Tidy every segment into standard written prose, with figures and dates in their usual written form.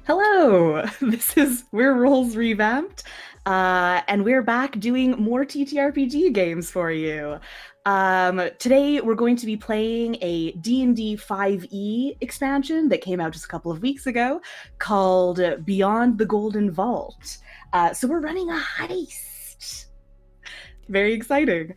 Hello, we're Rolls Revamped, and we're back doing more TTRPG games for you. Today we're going to be playing a D&D 5e expansion that came out just a couple of weeks ago called Beyond the Golden Vault. So we're running a heist. Very exciting.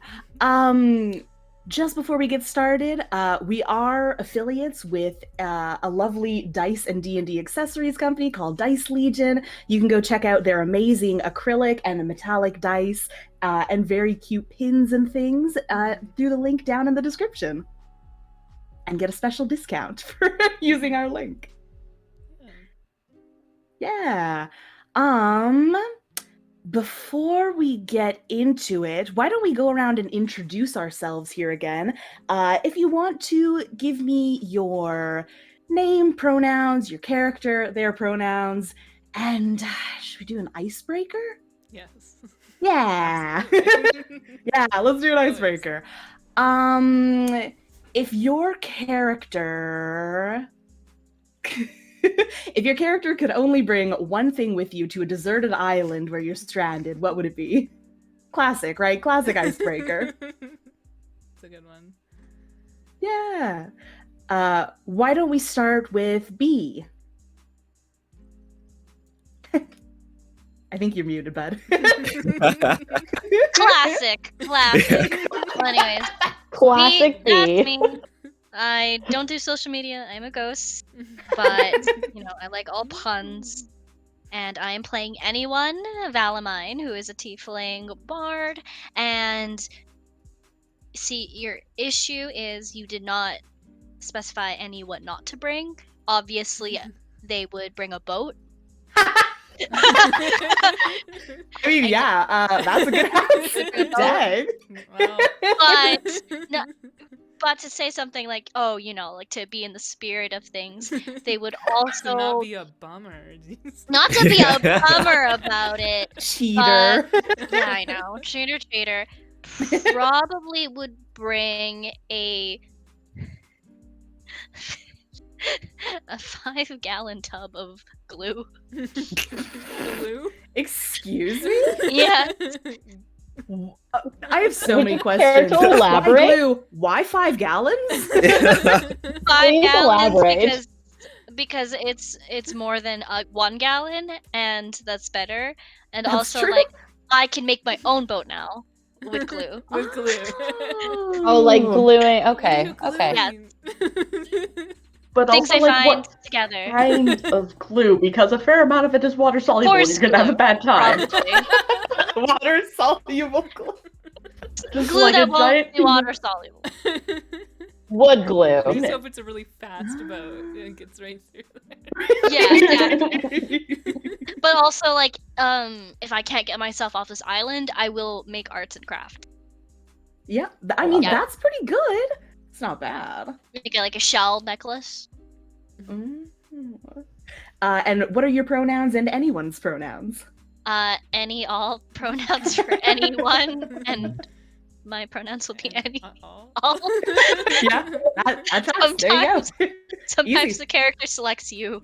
Just before we get started, we are affiliates with a lovely dice and D&D accessories company called Dice Legion. You can go check out their amazing acrylic and metallic dice and very cute pins and things through the link down in the description. And get a special discount for using our link. Yeah. Before we get into it, why don't we go around and introduce ourselves here again? If you want to give me your name, pronouns, your character, their pronouns, and should we do an icebreaker? Yes. Yeah. Yeah, let's do an icebreaker. If your character... If your character could only bring one thing with you to a deserted island where you're stranded, what would it be? Classic, right? Classic icebreaker. It's a good one. Yeah. Why don't we start with B? I think you're muted, bud. Classic. Well, anyways. Classic B. That's me. I don't do social media. I'm a ghost. But, I like all puns. And I am playing anyone, Valamine, who is a tiefling bard. And see, your issue is you did not specify any what not to bring. Obviously, they would bring a boat. I mean, yeah, that's a good answer. Dang. Well. But to say something like, to be in the spirit of things, they would also... To not be a bummer. Not to be a bummer about it. Cheater. Yeah, I know. Cheater. Probably would bring a 5-gallon tub of glue. Glue? Excuse me? Yeah. I have so many questions. Care to elaborate? Why glue? Wwhy 5 gallons? 5 Please gallons elaborate. because it's more than 1 gallon, and that's better. And That's also, true. I can make my own boat now with glue. With glue. Oh, like gluing. Okay. Glue. Okay. Yeah. But Things also, I like, find what together. kind of glue? Because a fair amount of it is water soluble. Course You're gonna have a glue, bad time. Probably. Water soluble glue. Just Glue like that a won't giant be water soluble. Wood glue. I just hope it's a really fast boat and it gets right through there. Yeah. But also, if I can't get myself off this island, I will make arts and craft. Yeah, I mean, Yeah. that's pretty good. It's not bad. Make a shell necklace. Mm. And what are your pronouns and anyone's pronouns? Any, all pronouns for anyone, and my pronouns will be any, all. Yeah, that tracks. There you go. Sometimes Easy. the character selects you.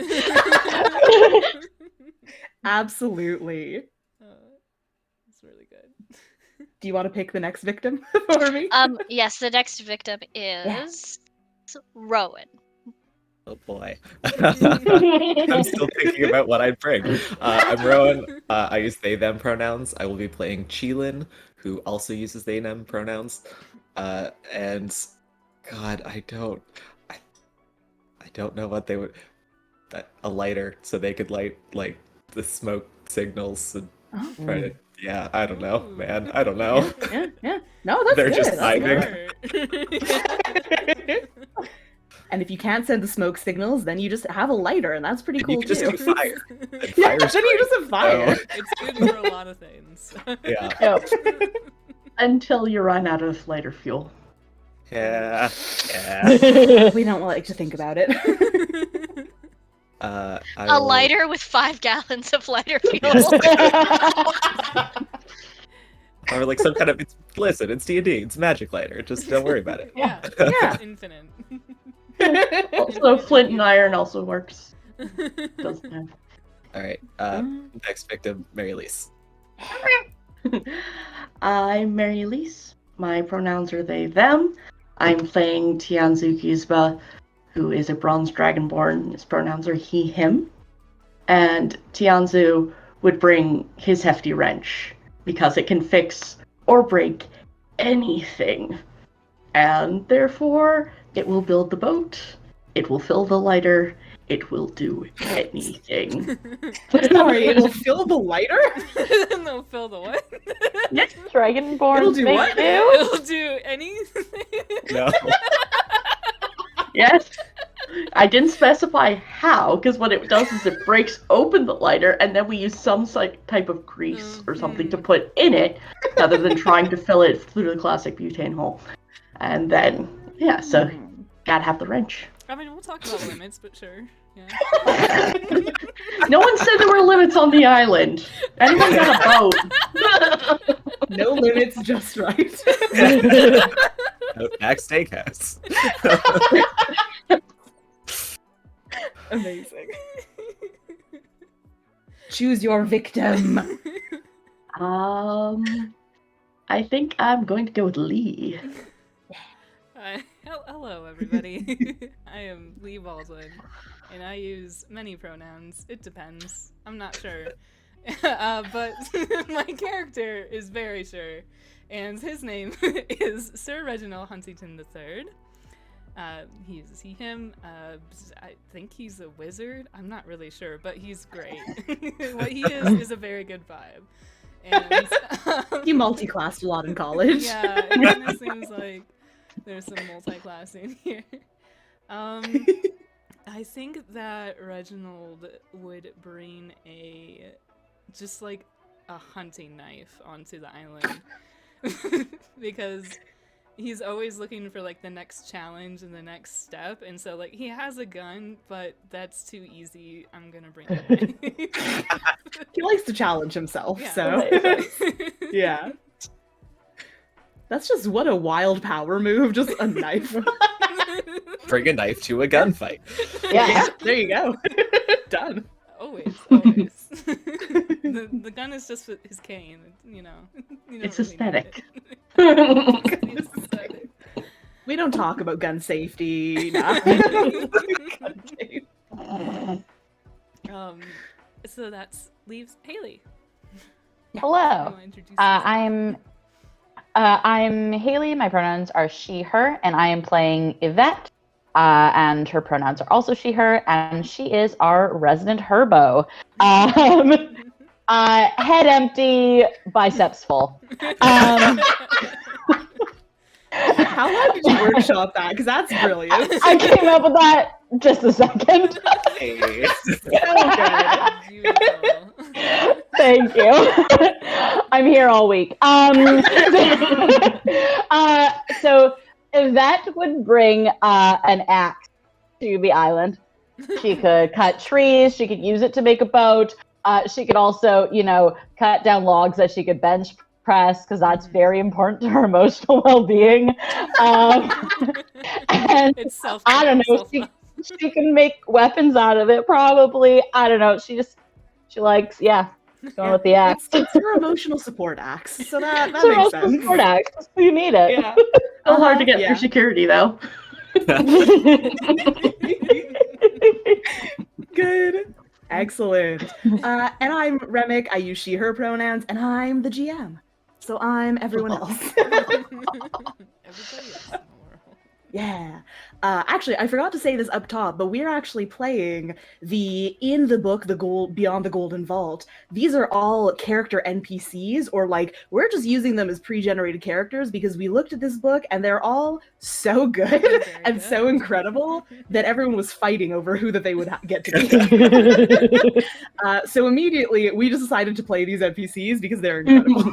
Absolutely. It's really good. Do you want to pick the next victim for me? Yes, the next victim is Rowan. Oh boy. I'm still thinking about what I'd bring. I'm Rowan. I use they, them pronouns. I will be playing Cheelin, who also uses they, them pronouns. And God, I don't know what they would... A lighter, so they could light, the smoke signals and try to... Yeah, I don't know, man. I don't know. Yeah. No, that's They're good. just That's hiding. good. And if you can't send the smoke signals, then you just have a lighter, and that's pretty And cool you can just too. do fire. And Yeah, fire's then you great, just have fire. so, It's good for a lot of things. yeah. Yep. Until you run out of lighter fuel. Yeah. We don't like to think about it. I A will- lighter with 5 gallons of lighter fuel. Yes. Or some kind of... Listen, it's D&D. It's magic lighter. Just don't worry about it. Yeah. Yeah. It's infinite. Also, flint and iron also works. Doesn't have. All right. Next victim, Mary Lise. I'm Mary Elise. My pronouns are they, them. I'm playing Tianzu Kizba, who is a bronze dragonborn. His pronouns are he, him. And Tianzu would bring his hefty wrench because it can fix or break anything. And therefore, it will build the boat, it will fill the lighter, it will do anything. Sorry, it'll fill the lighter? No, fill the what? Yes. Dragonborn. It'll do thank what? you. It'll do anything. No. Yes. I didn't specify how, because what it does is it breaks open the lighter, and then we use some type of grease or something to put in it, rather than trying to fill it through the classic butane hole. And then, yeah, so gotta have the wrench. I mean, we'll talk about limits, but sure. Yeah. No one said there were limits on the island. Anyone got a boat? No limits, just right. Outback Steakhouse. Amazing. Choose your victim. I think I'm going to go with Lee. Hello, everybody. I am Lee Baldwin, and I use many pronouns. It depends. I'm not sure. But my character is very sure, and his name is Sir Reginald Huntington III. He uses he, him. I think he's a wizard. I'm not really sure, but he's great. What he is a very good vibe. And, You multi-classed a lot in college. yeah, it kind of seems like there's some multi-classing here. I think that Reginald would bring just like a hunting knife onto the island. Because he's always looking for like the next challenge and the next step, and so like he has a gun, but that's too easy. I'm gonna bring it. He likes to challenge himself, Yeah. so yeah. That's just what a wild power move, just a knife. Bring a knife to a gunfight. Yeah, there you go. Done. Always. The gun is just his cane, you know. You don't It's really need aesthetic. it. It's aesthetic. We don't talk about gun safety. No. So that leaves Haley. Hello. You wanna introduce yourself? I'm Haley. My pronouns are she, her, and I am playing Yvette. And her pronouns are also she, her, and she is our resident herbo. Head empty, biceps full. How long did you workshop that? Because that's brilliant. I came up with that just a second. Hey. Beautiful. Thank you. I'm here all week. So Yvette would bring an axe to the island. She could cut trees. She could use it to make a boat. She could also, cut down logs that she could bench press, because that's very important to her emotional well-being. And It's self. I don't know. She can make weapons out of it, probably. I don't know. She likes, going with the axe. It's her emotional support axe, so that It's her makes emotional sense. support axe. You need it. Yeah. So hard to get Yeah. through security, though. Good. Excellent. And I'm Remick. I use she, her pronouns, and I'm the GM. So I'm everyone else. Everybody else in the world. Yeah. Actually, I forgot to say this up top, but we're actually playing in the book, Beyond the Golden Vault. These are all character NPCs, or like, we're just using them as pre-generated characters because we looked at this book and they're all so good Very and good. so incredible that everyone was fighting over who that they would get to be. So immediately we just decided to play these NPCs because they're incredible.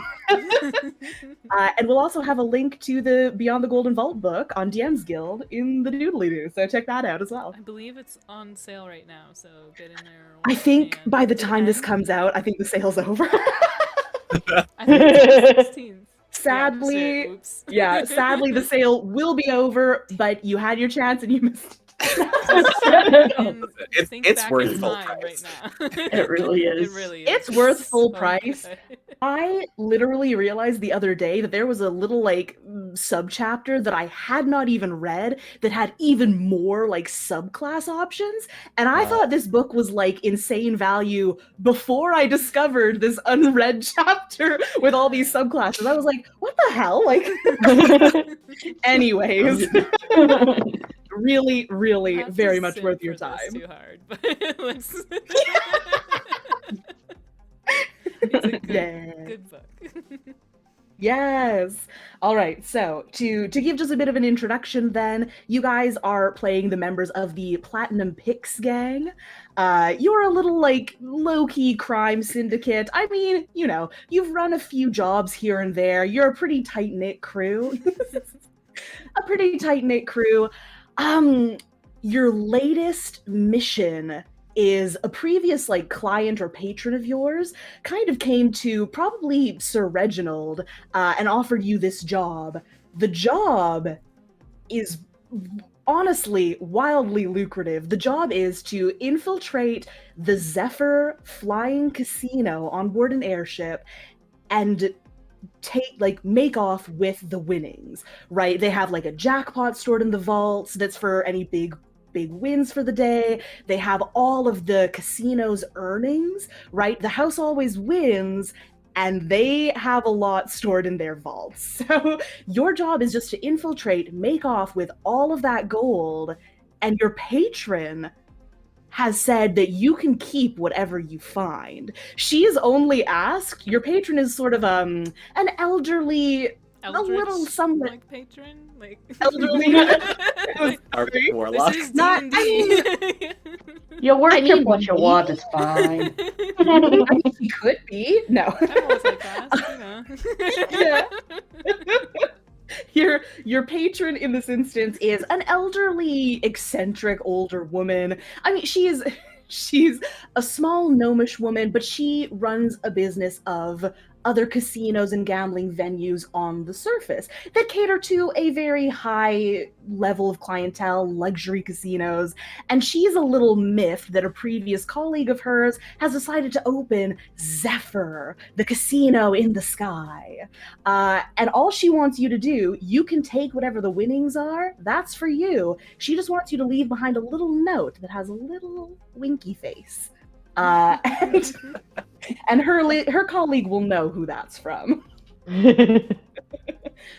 And we'll also have a link to the Beyond the Golden Vault book on DM's Guild in the doodly-doo, so check that out as well. I believe it's on sale right now, so get in there. I think and- by the Did it time this end? comes out, I think the sale's over. I think it's the 16th. Sadly, Oops. sadly the sale will be over, but you had your chance and you missed It's worth full right price. now. It really is. It really is. It's worth full So price. good. I literally realized the other day that there was a little like subchapter that I had not even read that had even more like subclass options, and I Wow. thought this book was like insane value before I discovered this unread chapter with all these subclasses. I was like, what the hell? Like, anyways, really, really, Not to very much simp worth your for this time. Too hard, but let's. It's a good, Yeah. good book. Yes. All right. So to give just a bit of an introduction, then you guys are playing the members of the Platinum Picks gang. You're a little like low-key crime syndicate. I mean, you know, you've run a few jobs here and there. You're a pretty tight-knit crew. A pretty tight-knit crew. Your latest mission is a previous like client or patron of yours kind of came to probably Sir Reginald and offered you this job. The job is honestly wildly lucrative. The job is to infiltrate the Zephyr flying casino on board an airship and make off with the winnings, right? They have like a jackpot stored in the vaults that's for any big wins for the day. They have all of the casino's earnings, right? The house always wins, and they have a lot stored in their vaults. So your job is just to infiltrate, make off with all of that gold, and your patron has said that you can keep whatever you find. She is only asked, your patron is sort of an elderly, Eldritch, a little somewhat like patron, like elderly. Arctic warlock. This is Not- D&D. You work I your mean, what you want, it's fine. I mean, she could be. No. I'm multiclass, you know. Yeah. Your patron in this instance is an elderly, eccentric older woman. I mean, she's a small gnomish woman, but she runs a business of other casinos and gambling venues on the surface that cater to a very high level of clientele, luxury casinos. And she's a little miffed that a previous colleague of hers has decided to open Zephyr, the casino in the sky. And all she wants you to do, you can take whatever the winnings are, that's for you. She just wants you to leave behind a little note that has a little winky face. And her colleague will know who that's from.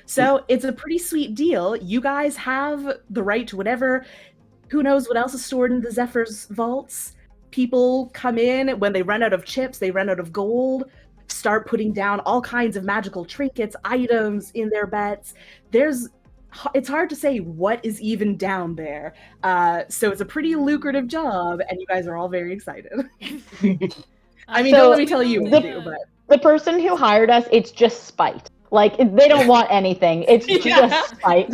So it's a pretty sweet deal. You guys have the right to whatever. Who knows what else is stored in the Zephyr's vaults? People come in when they run out of chips, they run out of gold, start putting down all kinds of magical trinkets, items in their bets. It's hard to say what is even down there. So it's a pretty lucrative job, and you guys are all very excited. I mean, don't let me tell you what to do, but The person who hired us, it's just spite. Like, they don't want anything. It's just spite.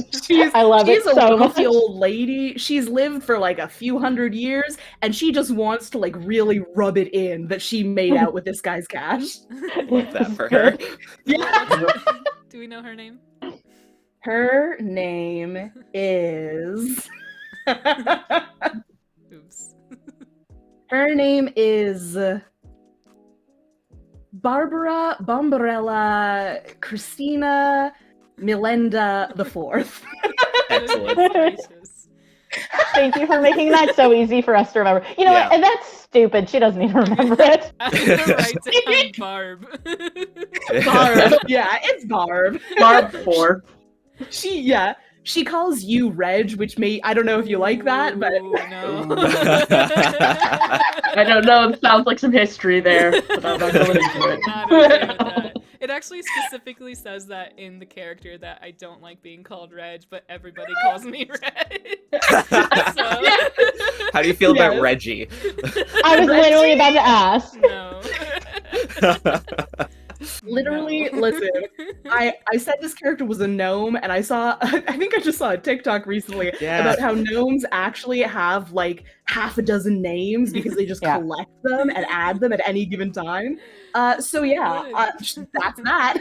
I love it so much. She's a wealthy old lady. She's lived for like a few hundred years, and she just wants to like really rub it in that she made out with this guy's cash. Love that for her. Yeah. Do we know her name? Her name is... Oops. Her name is... Barbara Bombarella Christina Milenda the Fourth. Excellent. Gracious. Thank you for making that so easy for us to remember. You know what? And that's stupid. She doesn't even remember it. I'm gonna write down Barb. Barb. Yeah, it's Barb. Barb 4. She calls you Reg, which I don't know if you like that, but Ooh, no. I don't know. It sounds like some history there, but I'm not going into it. Not okay with that. It actually specifically says that in the character that I don't like being called Reg, but everybody calls me Reg. So... How do you feel about Reggie? I was literally about to ask. No. literally, No. listen, I said this character was a gnome, and I think I just saw a TikTok recently about how gnomes actually have like half a dozen names because they just collect them and add them at any given time. So that's that.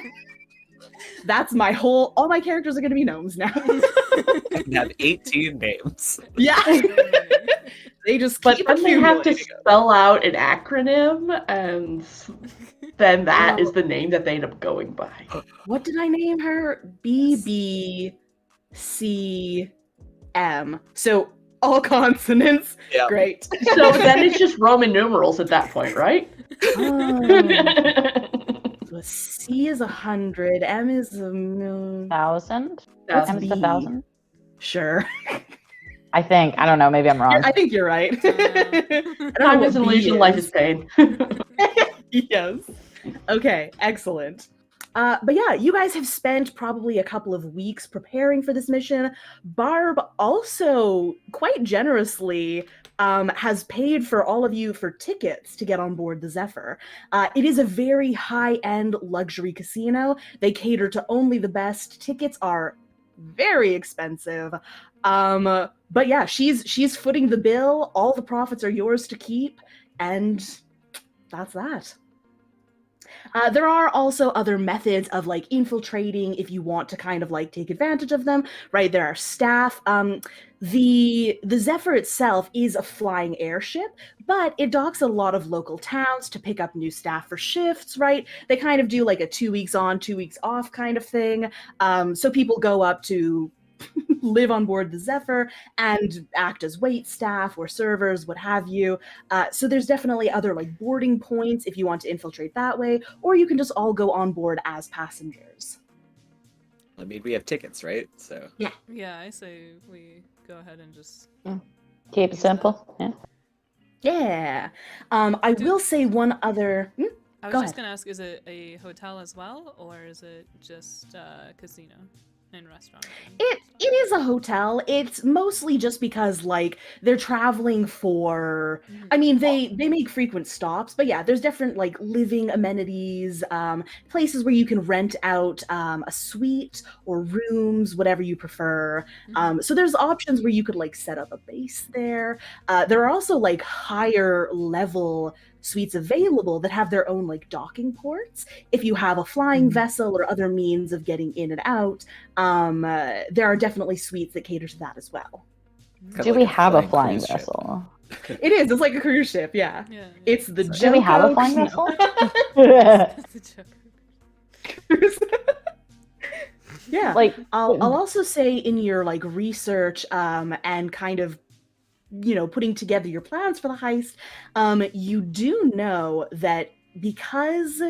That's my all my characters are gonna be gnomes now. And have 18 names. Yeah. They just But keep then they have to accumulating. spell out an acronym, and then that is the name that they end up going by. What did I name her? BBCM. So all consonants. Yeah. Great. So then it's just Roman numerals at that point, right? So C is 100. M is a million. 1,000? What's M is B? 1,000? Sure. I think. I don't know. Maybe I'm wrong. I think you're right. I don't know Time what is B illusion, life is pain. Yes. Okay, excellent. But yeah, you guys have spent probably a couple of weeks preparing for this mission. Barb also quite generously has paid for all of you for tickets to get on board the Zephyr. It is a very high-end luxury casino. They cater to only the best. Tickets are very expensive. But yeah, she's footing the bill. All the profits are yours to keep, and that's that. There are also other methods of like infiltrating if you want to kind of like take advantage of them, right? There are staff. The Zephyr itself is a flying airship, but it docks a lot of local towns to pick up new staff for shifts, right? They kind of do like a 2 weeks on, 2 weeks off kind of thing. So people go up to live on board the Zephyr and act as wait staff or servers, what have you. So there's definitely other like boarding points if you want to infiltrate that way, or you can just all go on board as passengers. I mean, we have tickets, right? So Yeah, I say we go ahead and just. Keep it simple. Yeah. Yeah. I will say one other. I was Go just ahead. gonna ask: is it a hotel as well, or is it just a casino and restaurant? It is a hotel. It's mostly just because like they're traveling for. I mean, they make frequent stops, but yeah, there's different like living amenities, places where you can rent out a suite or rooms, whatever you prefer. So there's options where you could like set up a base there. There are also like higher level suites available that have their own like docking ports if you have a flying vessel or other means of getting in and out. There are definitely suites that cater to that as well. Kinda Do like we have a flying cruise ship. vessel? It is. It's like a cruise ship. Yeah. Yeah. It's the So- Do we have a Joko flying Snow. vessel? That's a joke. Yeah. Like, I'll also say in your like research and kind of putting together your plans for the heist, you do know that because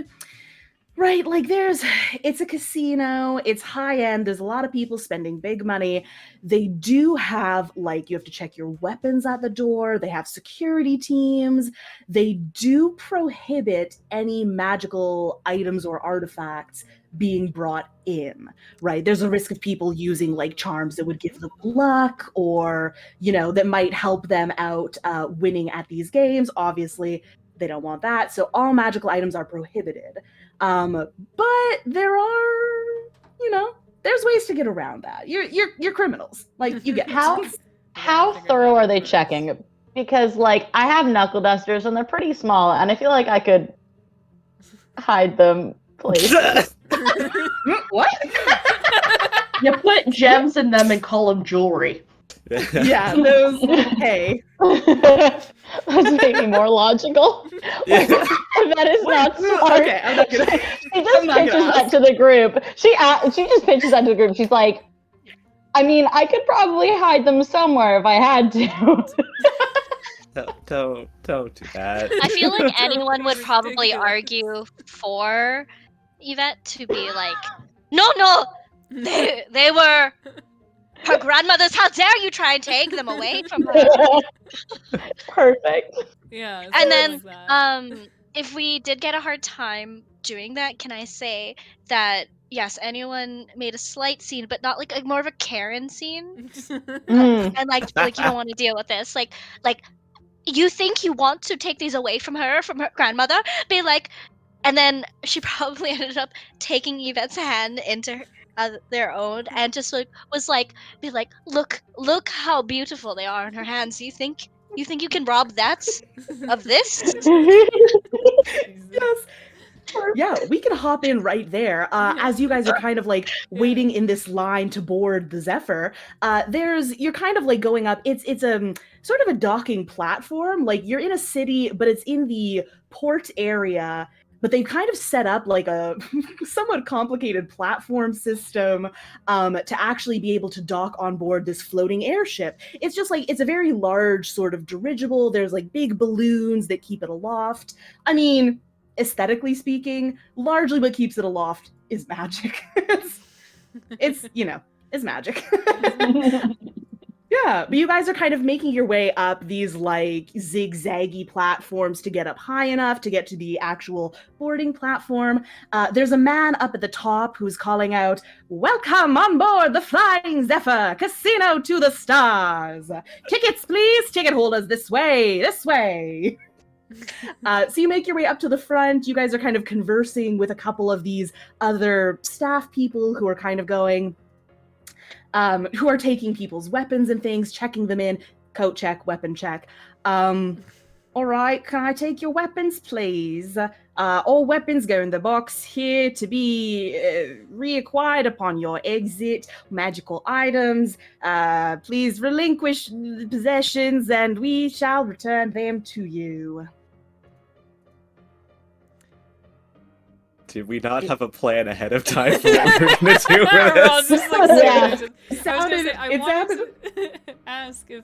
right, like it's a casino, it's high end, there's a lot of people spending big money. They do have like you have to check your weapons at the door, they have security teams, they do prohibit any magical items or artifacts being brought in, right? There's a risk of people using like charms that would give them luck or that might help them out winning at these games. Obviously they don't want that, so all magical items are prohibited. But there are there's ways to get around that. You're criminals, like you get it. how thorough are they checking? Because like I have knuckle dusters and they're pretty small, and I feel like I could hide them places. What? You put gems in them and call them jewelry. Yeah, those. Hey, Let's make it more logical. That is not smart. okay, I'm not gonna. She just not gonna pitches that ask. to the group. She just pitches that to the group. She's like, I mean, I could probably hide them somewhere if I had to. Don't do that. I feel like anyone would probably Ridiculous. argue for Yvette to be like, no, they were her grandmother's. How dare you try and take them away from her? Perfect. Yeah. And something then, like that. if we did get a hard time doing that, can I say that yes, anyone made a slight scene, but not like more of a Karen scene, and like you don't want to deal with this, like you think you want to take these away from her grandmother, be like, and then she probably ended up taking Yvette's hand into their own, and just be like, look how beautiful they are in her hands. You think you can rob that of this? Yes. Yeah, we can hop in right there. As you guys are kind of like waiting in this line to board the Zephyr, you're kind of like going up. It's a sort of a docking platform. Like you're in a city, but it's in the port area. But they've kind of set up like a somewhat complicated platform system to actually be able to dock on board this floating airship. It's just like, it's a very large sort of dirigible. There's like big balloons that keep it aloft. I mean, aesthetically speaking, largely what keeps it aloft is magic. it's magic. Yeah, but you guys are kind of making your way up these like zigzaggy platforms to get up high enough to get to the actual boarding platform. There's a man up at the top who's calling out, "Welcome on board the Flying Zephyr, Casino to the Stars. Tickets, please, ticket holders, this way, this way." So you make your way up to the front. You guys are kind of conversing with a couple of these other staff people who are kind of going, who are taking people's weapons and things, checking them in, coat check, weapon check. All right, can I take your weapons, please? All weapons go in the box here to be reacquired upon your exit. Magical items, please relinquish the possessions and we shall return them to you. Did we not have a plan ahead of time for what we're going to do We're all with this? just like Yeah. I wanted to ask if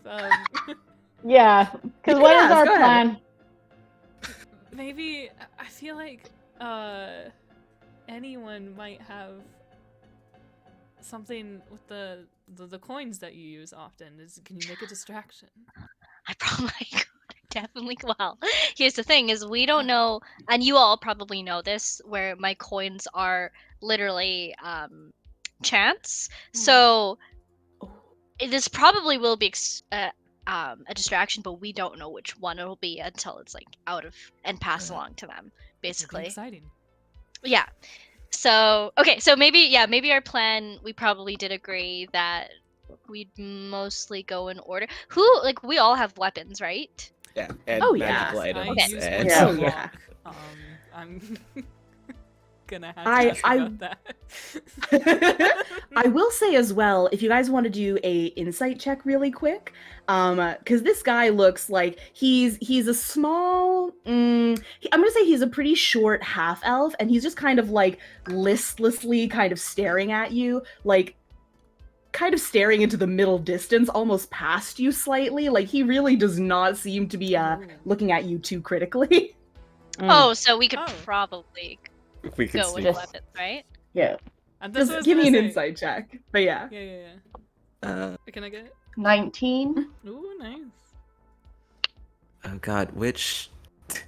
Yeah, because what is our go ahead. plan? maybe I feel like anyone might have something with the coins that you use often. Can you make a distraction? I probably could. Definitely. Well, here's the thing: is we don't know, and you all probably know this, where my coins are literally chance. So this probably will be a distraction, but we don't know which one it'll be until it's like out of and passed along to them, basically. Exciting. Yeah. So okay, so maybe our plan, we probably did agree that we'd mostly go in order. We all have weapons, right? Yeah, and Oh, yeah. magical I items. use And... one Oh, to yeah. walk. I'm gonna have to I- ask about that. I will say as well, if you guys want to do a insight check really quick, because this guy looks like he's a small, I'm gonna say he's a pretty short half elf, and he's just kind of like listlessly kind of staring at you, like kind of staring into the middle distance, almost past you slightly. Like he really does not seem to be looking at you too critically. Oh, so we could Oh. probably we can go with see. weapons, right? Yeah. And that's what I Just was give me an gonna say. insight check. But yeah. Yeah. Can I get it? 19. Ooh, nice. Oh god, which...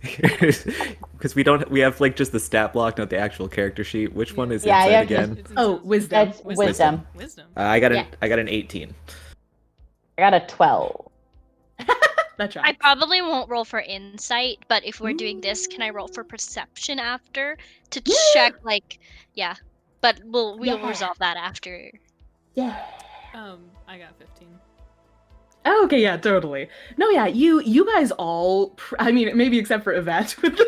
Because we have like just the stat block, not the actual character sheet. Which one is Yeah, inside yeah, again? It's Oh, inside. wisdom. That's wisdom. Wisdom. I got Yeah. an 18. I got a 12. That's I right. probably won't roll for insight, but if we're doing this, can I roll for perception after to check? Yeah. But we'll Yeah. resolve that after. Yeah. I got 15. Oh, okay, yeah, totally. No, yeah, you guys all, I mean, maybe except for Yvette with the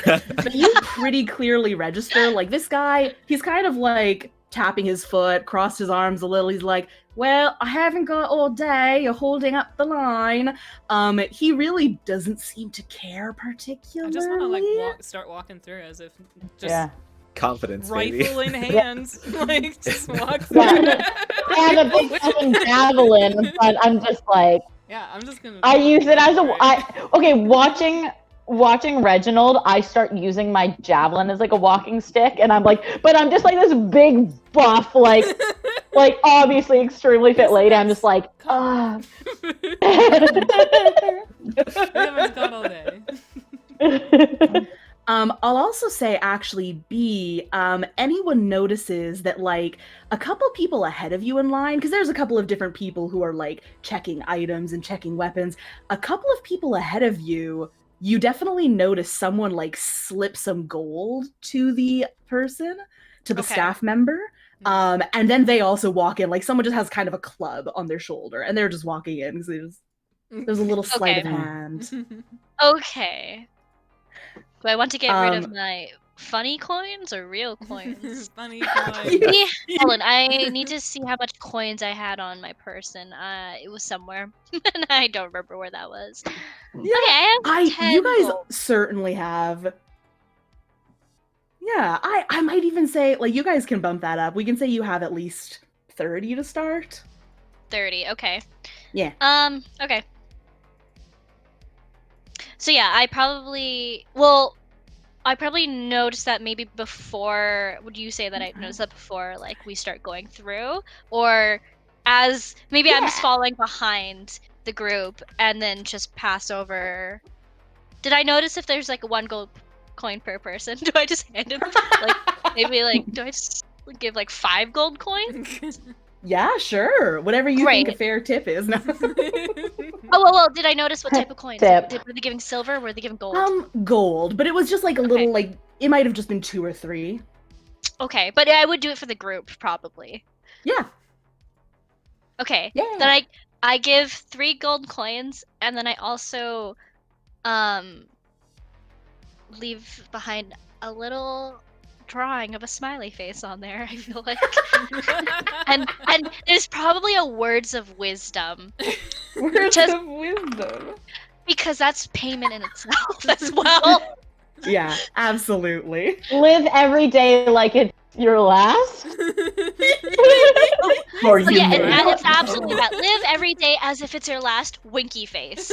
12, but you pretty clearly register, like, this guy, he's kind of, like, tapping his foot, crossed his arms a little, he's like, well, I haven't got all day, you're holding up the line. He really doesn't seem to care particularly. I just want to like start walking through as if just Yeah. Confidence, rifle baby. in hands, like just walk Yeah. through. I have a big fucking javelin, but I'm just like, Yeah, I'm just gonna. I use it as watching Reginald, I start using my javelin as like a walking stick, and I'm like, but I'm just like this big buff, like obviously extremely fit lady. I'm just like, ah. We haven't got all day. I'll also say, actually, B, anyone notices that, like, a couple people ahead of you in line, because there's a couple of different people who are, like, checking items and checking weapons, a couple of people ahead of you, you definitely notice someone, like, slip some gold to the person, to the Okay. staff member, and then they also walk in, like, someone just has kind of a club on their shoulder, and they're just walking in, because there's a little sleight of Okay. hand. Okay. Do I want to get rid of my funny coins or real coins? Funny Yeah. coin. Maybe- Hold on, I need to see how much coins I had on my person. It was somewhere, and I don't remember where that was. Yeah, Okay, I have 10 you guys gold. certainly have. Yeah, I might even say, like, you guys can bump that up. We can say you have at least 30 to start. 30. Okay. Yeah. Okay. So yeah, I probably noticed that maybe before. Would you say that I noticed that before, like, we start going through, or as maybe I'm just Yeah. following behind the group and then just pass over? Did I notice if there's like 1 gold coin per person? Do I just hand him like maybe like do I just give like 5 gold coins? Yeah, sure. Whatever you think a Great. fair tip is. No. Oh well, did I notice what type of coins? Tip. Were they giving silver? Were they giving gold? Gold, but it was just like a little, like, it might have just been 2 or 3. Okay, but I would do it for the group probably. Yeah. Okay. Yeah. Then I give 3 gold coins, and then I also leave behind a little drawing of a smiley face on there. I feel like, and there's probably a words of wisdom Words just- of wisdom. because that's payment in itself as well. Yeah, absolutely. Live every day like it's your last. Or So you yeah, may. and it's absolutely that. Live every day as if it's your last. Winky face.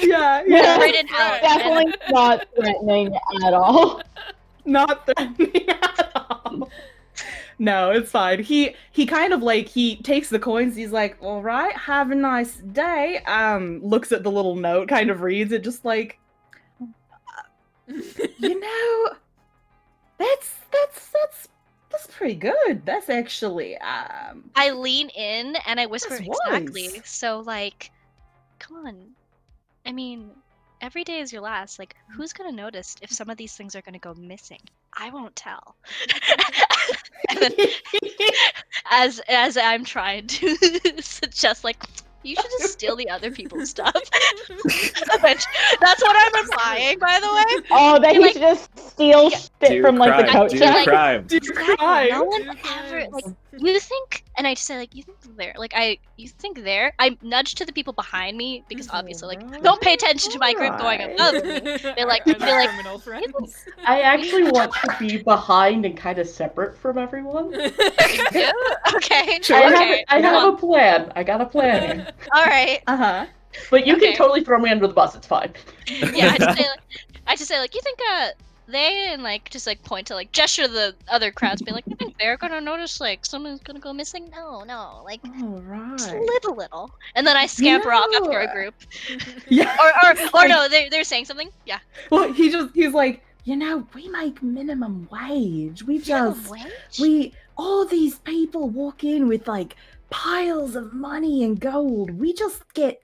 Yeah, Yeah. yeah. Written out. Definitely not threatening at all. Not threatening at all. No, it's fine. He kind of like, he takes the coins, he's like, all right, have a nice day. Looks at the little note, kind of reads it, just like, you know, that's pretty good. That's actually I lean in and I whisper That's exactly. wise. So like, come on. I mean, every day is your last. Like, who's gonna notice if some of these things are gonna go missing? I won't tell. And then, as I'm trying to suggest, like, you should just steal the other people's stuff. Which, that's what I'm implying, by the way. Oh, that he Like- should just steal shit Do from like the crime, coat do check. crime. Exactly. crime. No one Do ever like crimes. you think, and I just say like you think there, like you think there. I nudge to the people behind me because obviously like don't pay attention to my group going above me. They're like, Are they're they like, criminal friends. I actually want to be behind and kind of separate from everyone. yeah, okay, Sure. okay, I come have on. a plan. I got a plan here. All right. uh-huh. But you Okay. can totally throw me under the bus. It's fine. Yeah, I just say like you think they, and like just like point to like gesture to the other crowds, be like, you think they're gonna notice like someone's gonna go missing? No, like All just right. a little, and then I scamper off after know, a group. Yeah. Or no, they're saying something. Yeah. Well, he's like, you know, we make minimum wage. We just all these people walk in with like piles of money and gold. We just get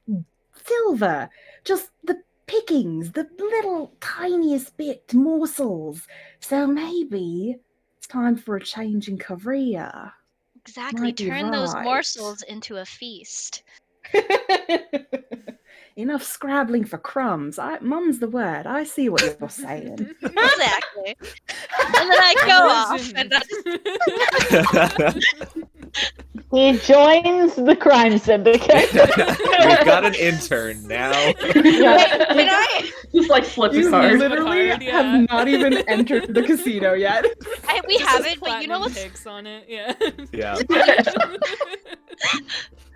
silver, just the pickings, the little tiniest bit morsels. So maybe it's time for a change in career. Exactly. Might be Turn those right. morsels into a feast. Enough scrabbling for crumbs. Mum's the word. I see what you're saying. Exactly. And then I go off, and that's He joins the crime syndicate. We've got an intern now. Yeah. can I? Just like flip You a card. literally Card, yeah. have not even entered the casino yet. We Just haven't, has but you know platinum what's ticks on it. Yeah. Yeah.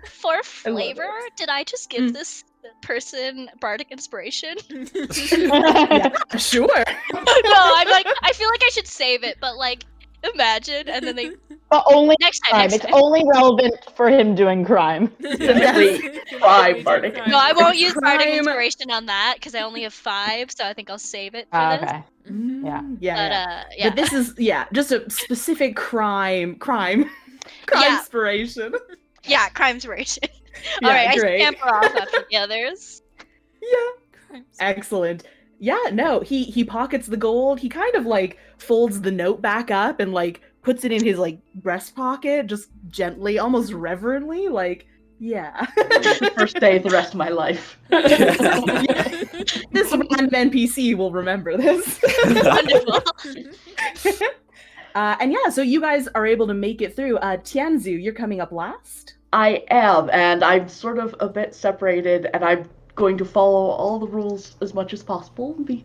for love flavor? it. Did I just give this person bardic inspiration? Yeah, sure. No, I'm like, I feel like I should save it, but like, imagine, and then they But only next time. crime. Next It's time. only relevant for him doing crime. Specifically, crime, Bardic. No, I won't use bardic Crime. inspiration on that because I only have 5, so I think I'll save it for Ah, this. okay. Yeah. But Yeah. yeah. But this is just a specific crime Yeah. inspiration. Yeah, crime inspiration. Yeah, All right, great. I scamper off after the others. Yeah. Excellent. Yeah, no, he pockets the gold. He kind of like folds the note back up and like puts it in his like breast pocket, just gently, almost reverently, like, yeah. The first day of the rest of my life. This random random NPC will remember this. Wonderful. And yeah, so you guys are able to make it through. Tianzu, you're coming up last. I am, and I'm sort of a bit separated, and I'm going to follow all the rules as much as possible, be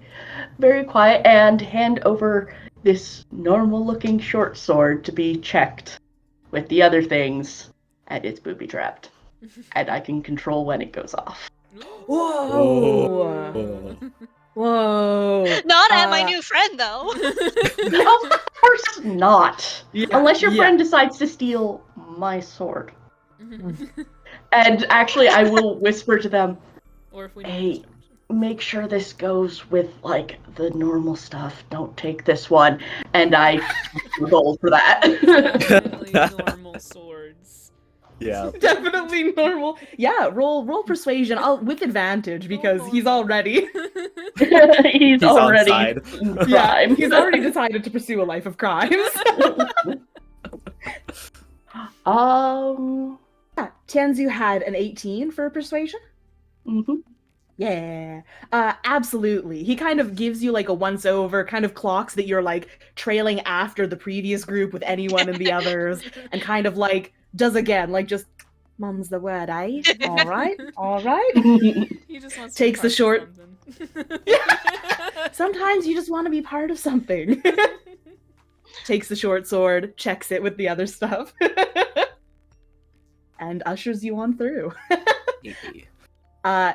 very quiet, and hand over this normal-looking short sword to be checked with the other things, and it's booby-trapped. And I can control when it goes off. Whoa! Whoa! Not at my new friend, though. Of course not! Yeah, Unless your yeah. friend decides to steal my sword. And actually, I will whisper to them, Or if we Hey. need make sure this goes with, like, the normal stuff. Don't take this one. And I roll for that. definitely normal swords. Yeah. Definitely normal. Yeah, roll persuasion. With advantage because he's already He's on already side. in yeah, crime. he's already decided to pursue a life of crimes. Yeah, Tianzu had an 18 for persuasion. Mhm. Yeah, absolutely. He kind of gives you like a once over, kind of clocks that you're like trailing after the previous group with anyone and the others, and kind of like does again, like just mum's the word, eh? All right, all right. He just wants Takes to the short- something. Sometimes you just want to be part of something. Takes the short sword, checks it with the other stuff, and ushers you on through.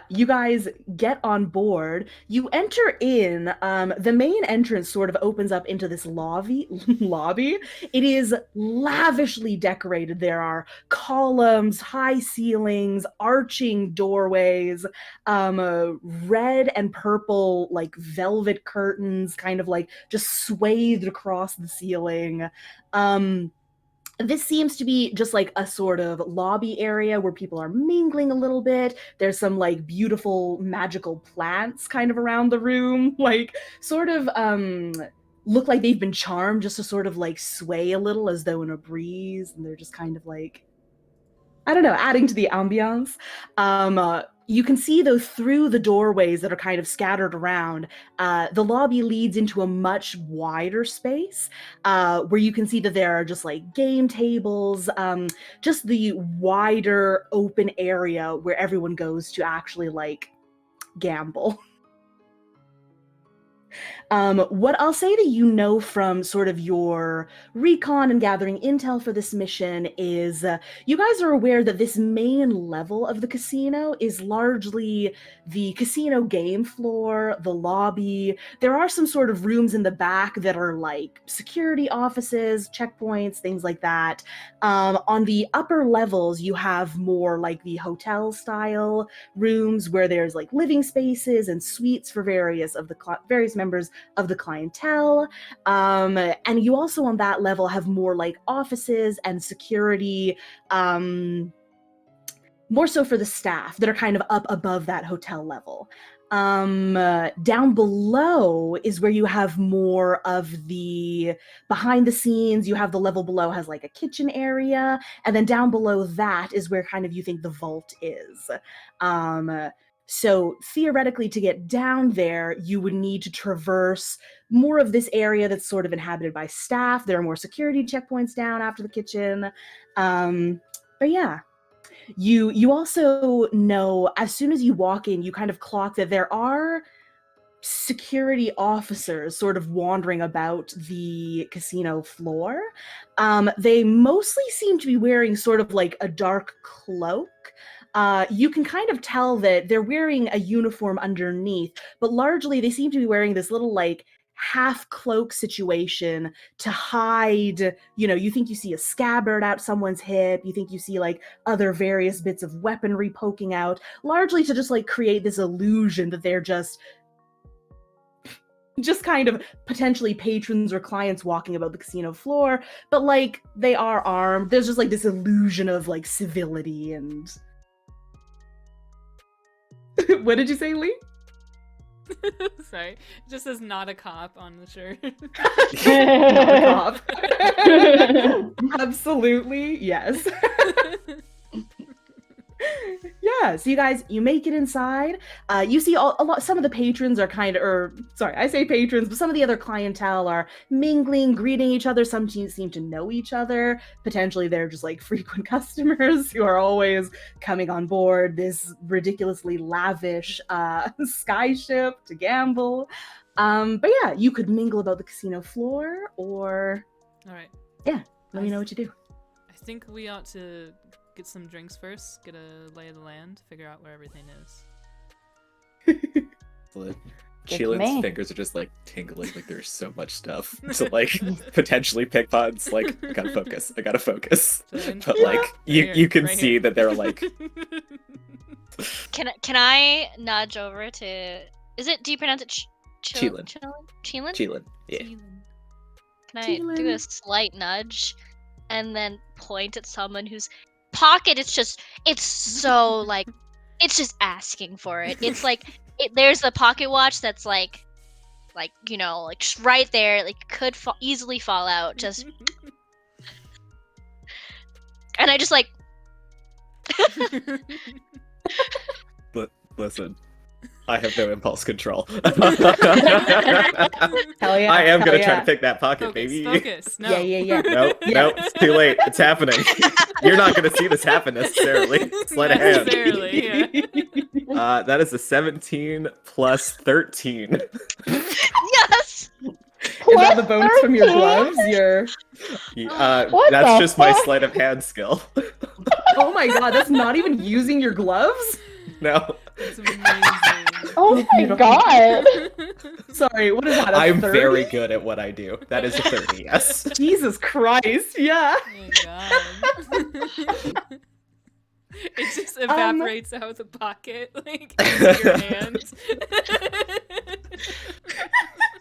You guys get on board. You enter in. The main entrance sort of opens up into this lobby. It is lavishly decorated. There are columns, high ceilings, arching doorways, red and purple like velvet curtains, kind of like just swathed across the ceiling. This seems to be just like a sort of lobby area where people are mingling a little bit. There's some like beautiful magical plants kind of around the room, like sort of look like they've been charmed just to sort of like sway a little as though in a breeze, and they're just kind of like, I don't know, adding to the ambiance. You can see though through the doorways that are kind of scattered around, the lobby leads into a much wider space where you can see that there are just like game tables, just the wider open area where everyone goes to actually like gamble. What I'll say that you know from sort of your recon and gathering intel for this mission is you guys are aware that this main level of the casino is largely the casino game floor, the lobby. There are some sort of rooms in the back that are like security offices, checkpoints, things like that. On the upper levels, you have more like the hotel style rooms where there's like living spaces and suites for various members of the clientele, and you also on that level have more like offices and security, more so for the staff that are kind of up above that hotel level. Down below is where you have more of the behind the scenes. You have the level below has like a kitchen area, and then down below that is where kind of you think the vault is. So theoretically, to get down there, you would need to traverse more of this area that's sort of inhabited by staff. There are more security checkpoints down after the kitchen. But yeah, you also know as soon as you walk in, you kind of clock that there are security officers sort of wandering about the casino floor. They mostly seem to be wearing sort of like a dark cloak. You can kind of tell that they're wearing a uniform underneath, but largely they seem to be wearing this little like half cloak situation to hide, you think you see a scabbard out someone's hip, you think you see like other various bits of weaponry poking out, largely to just like create this illusion that they're just kind of potentially patrons or clients walking about the casino floor, but like they are armed. There's just like this illusion of like civility and what did you say, Lee? Sorry. It just says not a cop on the shirt. Not a cop. Absolutely, yes. Yeah, so you guys, you make it inside. You see some of the patrons are I say patrons, but some of the other clientele are mingling, greeting each other. Some seem to know each other. Potentially they're just like frequent customers who are always coming on board this ridiculously lavish sky ship to gamble. But yeah, you could mingle about the casino floor, or All right. let me know what you do. I think we ought to get some drinks first, get a lay of the land, figure out where everything is. Cheelin's fingers are just like tingling, like there's so much stuff to like potentially pick pods. Like, I gotta focus. But like you can right see here. that they're like Can I nudge over to? Do you pronounce it Cheelin. Cheelin? Cheelin. Yeah. Can I do Cheelin. a slight nudge and then point at someone whose pocket it's so like it's just asking for it. It's like there's the pocket watch that's like just right there, like could easily fall out. Just and I just like Listen, I have no impulse control. Hell yeah! I am hell gonna yeah. try to pick that pocket, Focus, baby. focus. No. Yeah. Nope, it's too late. It's happening. You're not gonna see this happen necessarily. Sleight of hand. Necessarily, yeah. That is a 17 plus 13. yes. Is that the bonus from your gloves? What That's the just my fuck? sleight of hand skill. Oh my god, that's not even using your gloves? No, It's amazing. Oh my god. Sorry, what is that? I'm 30? very good at what I do. That is a 30, yes. Jesus Christ, yeah. Oh my god. It just evaporates out of the pocket, like into your hand.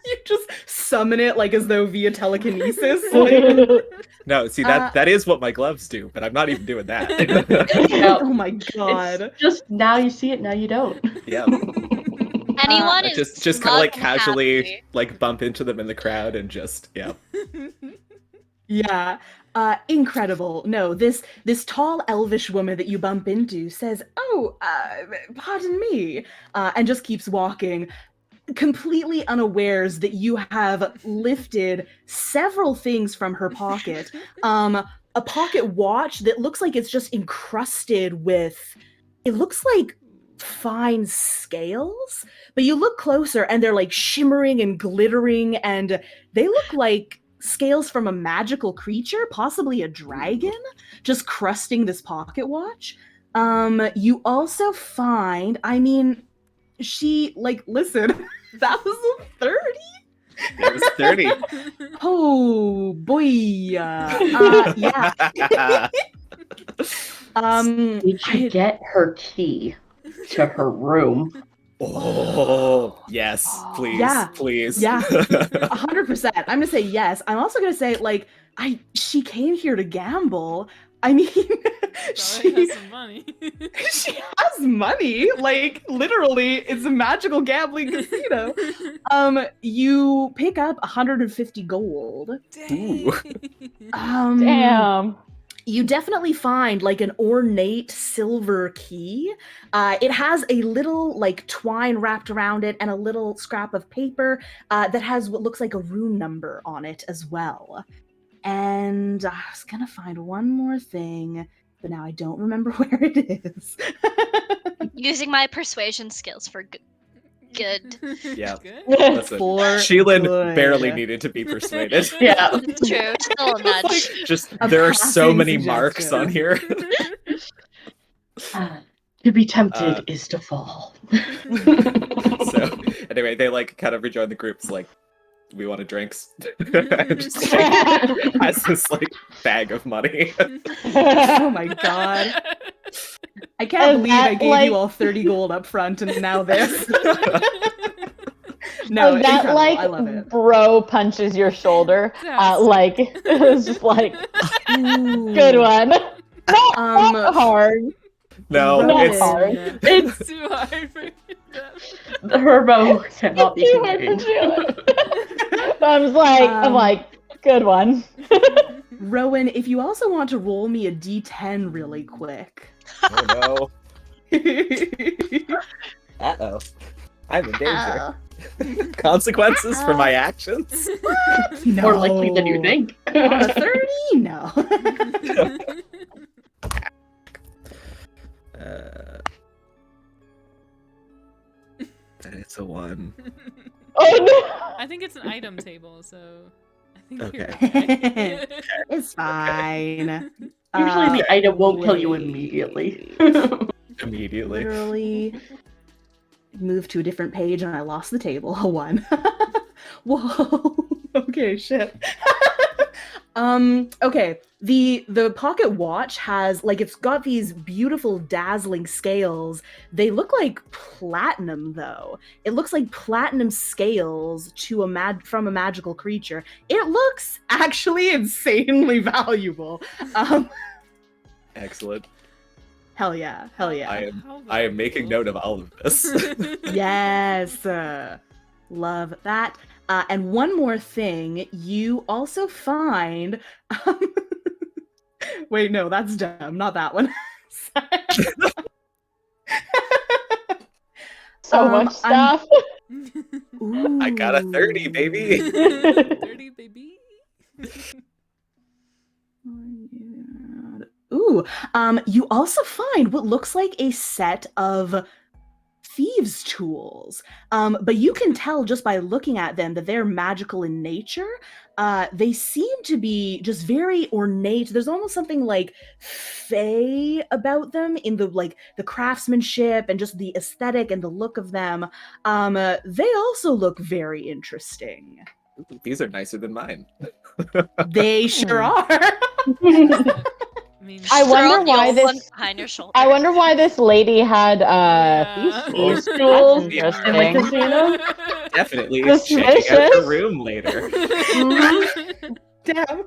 You just summon it like as though via telekinesis. Like, No, see that is what my gloves do, but I'm not even doing that. Yeah. oh my god. It's just now you see it, now you don't. Yeah, Anyone I is just kind of like smug and casually happy. like bump into them in the crowd and just Yeah. Incredible. No, this tall elvish woman that you bump into says, "Oh, pardon me," and just keeps walking, completely unawares that you have lifted several things from her pocket. A pocket watch that looks like it's just encrusted with, it looks like fine scales, but you look closer and they're like shimmering and glittering, and they look like scales from a magical creature, possibly a dragon, just crusting this pocket watch. You also find, she, like, listen, that was a 30? it was 30. Oh, boy. Yeah. Did you get her key to her room? Oh, yes, please, Yeah. please. Yeah. 100%. I'm gonna say yes. I'm also gonna say, like, she came here to gamble. I mean, Probably has some money. she has money. Like, literally, it's a magical gambling casino. You pick up 150 gold. Ooh. Damn. You definitely find like an ornate silver key. It has a little like twine wrapped around it and a little scrap of paper that has what looks like a rune number on it as well. And I was gonna find one more thing, but now I don't remember where it is. Using my persuasion skills for good. Yeah. Good. Listen, For Sheelan good. barely needed to be persuaded. Yeah. It's true. Still a nudge. Just A there are so passing many marks suggestion. on here. To be tempted is to fall. So anyway, they like kind of rejoin the groups like, we want drinks. And just like has this like bag of money. Oh my god. I can't Is believe I that, gave like- you all 30 gold up front and now this. No, Is that incredible. like I love it. bro punches your shoulder? Yes. Like it's just like good one. Not hard. No, Not it's hard. It's too hard for them. Herbo cannot be Too hard to contained. do. I'm like, good one. Rowan, if you also want to roll me a d10 really quick. Oh no. Uh-oh. I'm in danger. Consequences for my actions? No. More likely than you think. On a 30? No. It's a 1. Oh no! I think it's an item table, so I think Okay. you're right. It's fine. Usually the item won't kill you wait. immediately. Immediately. Literally moved to a different page and I lost the table. A 1. Whoa. Okay, shit. Okay. The pocket watch has, like, it's got these beautiful dazzling scales. They look like platinum though. It looks like platinum scales to from a magical creature. It looks actually insanely valuable. Excellent. Hell yeah. Hell yeah. I am making note of all of this. Yes. Love that. And one more thing, you also find. Wait, no, that's dumb. Not that one. So much stuff. I got a 30, baby. 30, baby. Ooh. You also find what looks like a set of thieves' tools. But you can tell just by looking at them that they're magical in nature. They seem to be just very ornate. There's almost something like fey about them in the craftsmanship and just the aesthetic and the look of them. They also look very interesting. These are nicer than mine. They sure are. I wonder why Throw one this. behind your shoulder. I wonder why this lady had these tools. In the casino? Definitely Suspicious. checking out the room later. Damn.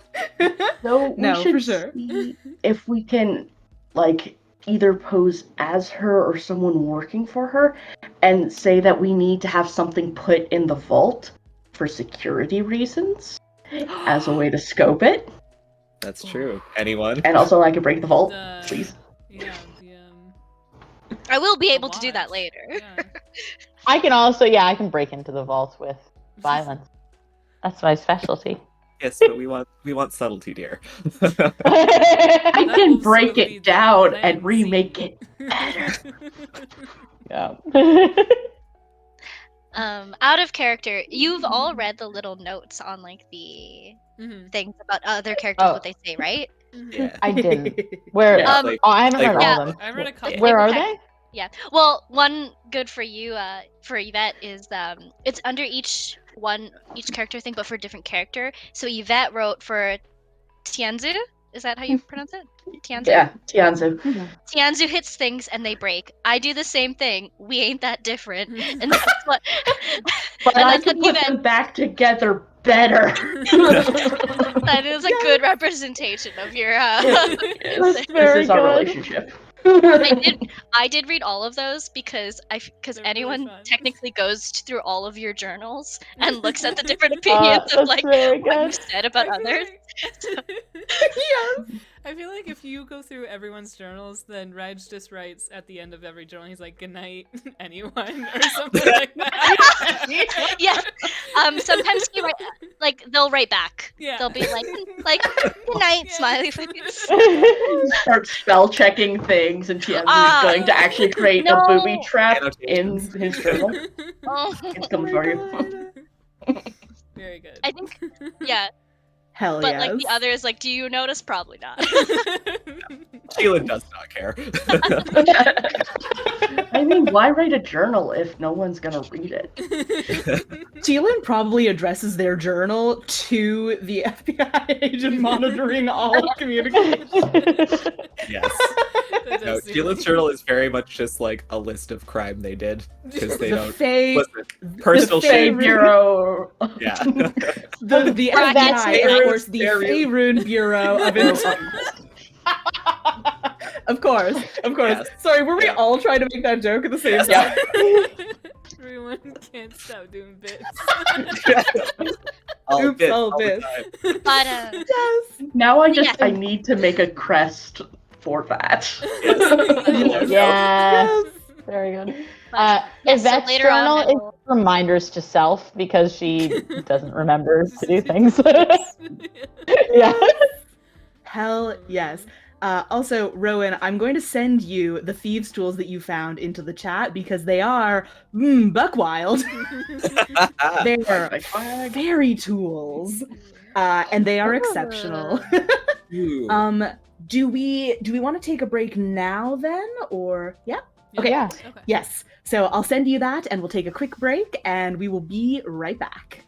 No, No, we should for sure. see if we can, like, either pose as her or someone working for her and say that we need to have something put in the vault for security reasons as a way to scope it. That's true. Anyone? And also, I can break the vault, The- please. Yeah, I will be the able to do that watch. later. Yeah. I can also, I can break into the vault with violence. That's my specialty. Yes, but we want subtlety, dear. I That can will break still be it down the and plan remake C. it better. Yeah. Out of character, you've all read the little notes on like the Mhm, things about other characters, Oh. what they say, right? mhm. Yeah. I didn't. Where? Yeah, Um, like- Oh, I haven't like- read Yeah. all of them. I read a couple. Where are Okay. they? Yeah. Well, one good for you, for Yvette is it's under each character thing, but for a different character. So Yvette wrote for Tianzu. Is that how you pronounce it? Tianzu. Yeah, Tianzu. Tianzu hits things and they break. I do the same thing. We ain't that different, and that's what. But and I that's can what put Yvette. them back together better. That is a good representation of your. That's This very is our good. relationship. I did read all of those because They're really anyone fun. technically goes through all of your journals and looks at the different opinions of That's like very what you good. said about I feel others. Yes. I feel like if you go through everyone's journals, then Raj just writes at the end of every journal, he's like, "Good night, anyone," or something like that. Yeah. Sometimes you write like they'll write back. Yeah. They'll be like good night, Yeah. smiley face. Start spell checking things, and Tianzu Ah, is going to actually create no. a booby trap in Annotations. his journal. Oh, It's coming for you. Very good. I think yeah, Hell but yes. like the others, like, do you notice? Probably not. Keelan does not care. I mean, why write a journal if no one's gonna read it? Thielen probably addresses their journal to the FBI agent monitoring all communication. Yes. That No, does seem Keelan's like- journal is very much just like a list of crime they did because they The don't. Fae, Listen, personal the shame. Fae Bureau. Yeah. the Right, FBI, it's of Faerun- course, the Faerun. Faerun Bureau of Intelligence. Of course. Yes. Sorry, were we Yeah. all trying to make that joke at the same Yes. time? Everyone can't stop doing bits. All Oops, bits, all all the bits. time. But Yes. Now I Yeah. need to make a crest for that. Yes. Yes. Very good. Yes, so Yvette's later on journal I is will- reminders to self because she doesn't remember to do things. Yes. Yeah. Hell yes. Also, Rowan, I'm going to send you the thieves' tools that you found into the chat because they are buck wild. They're Like, flag. fairy tools, and they are exceptional. Ooh. Do we want to take a break now then, or yeah? Okay. Yeah. Okay. Yes. So I'll send you that, and we'll take a quick break, and we will be right back.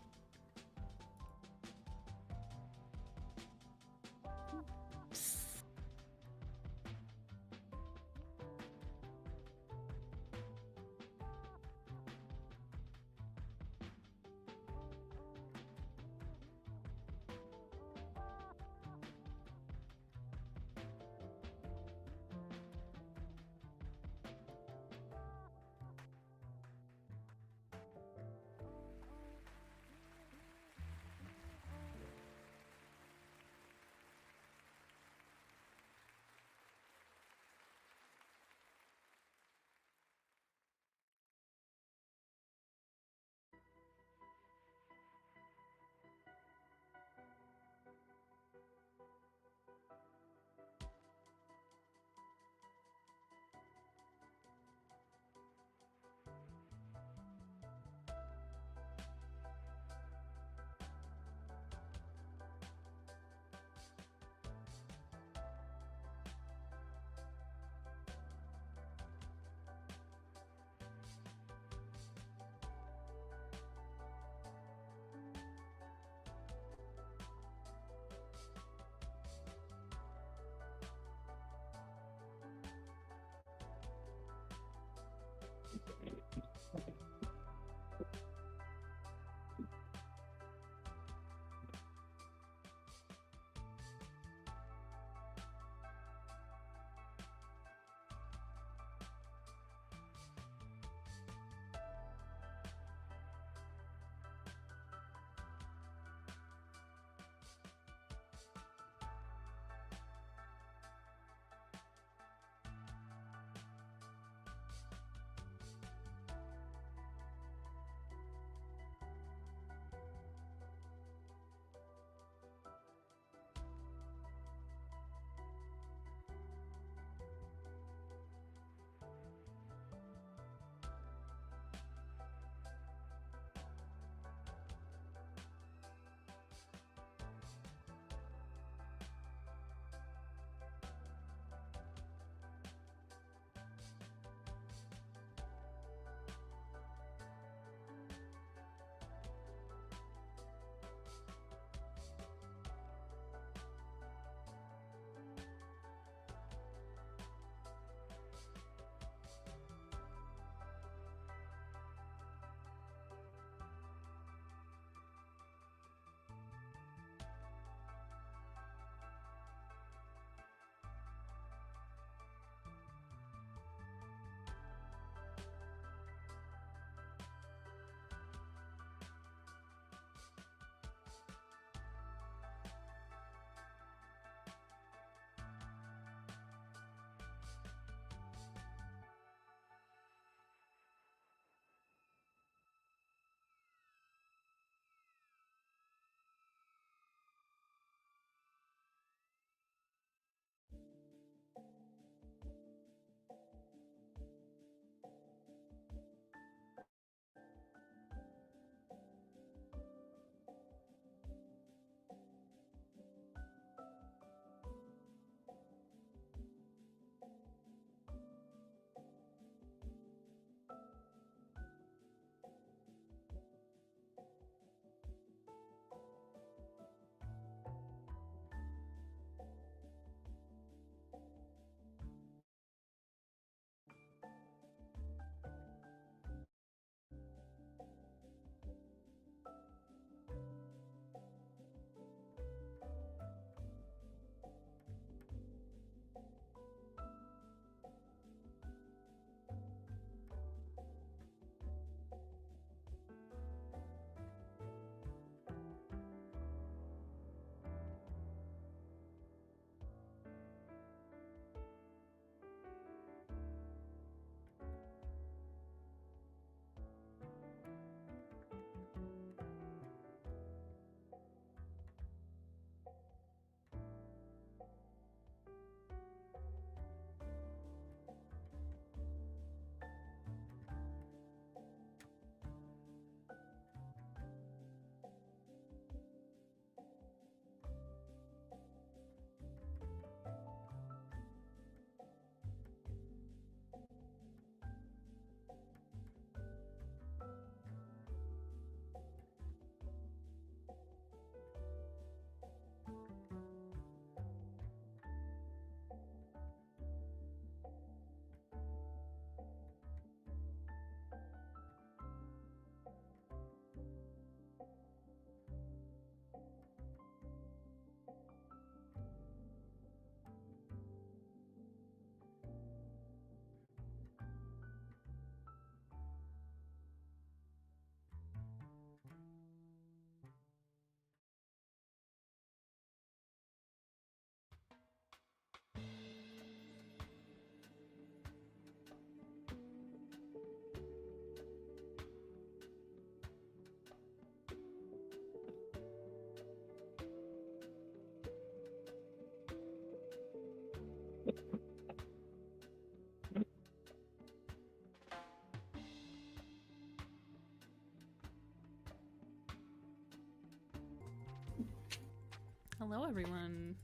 Hello, everyone.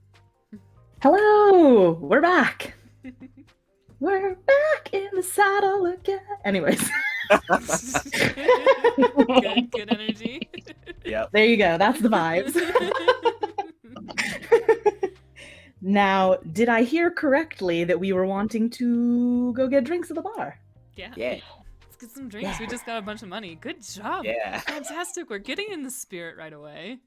Hello, we're back. We're back in the saddle again. Anyways, Good energy. Yep. there you go. That's the vibes. Now, did I hear correctly that we were wanting to go get drinks at the bar? Yeah. Yeah. Let's get some drinks. We just got a bunch of money. Good job. Yeah. Fantastic. We're getting in the spirit right away.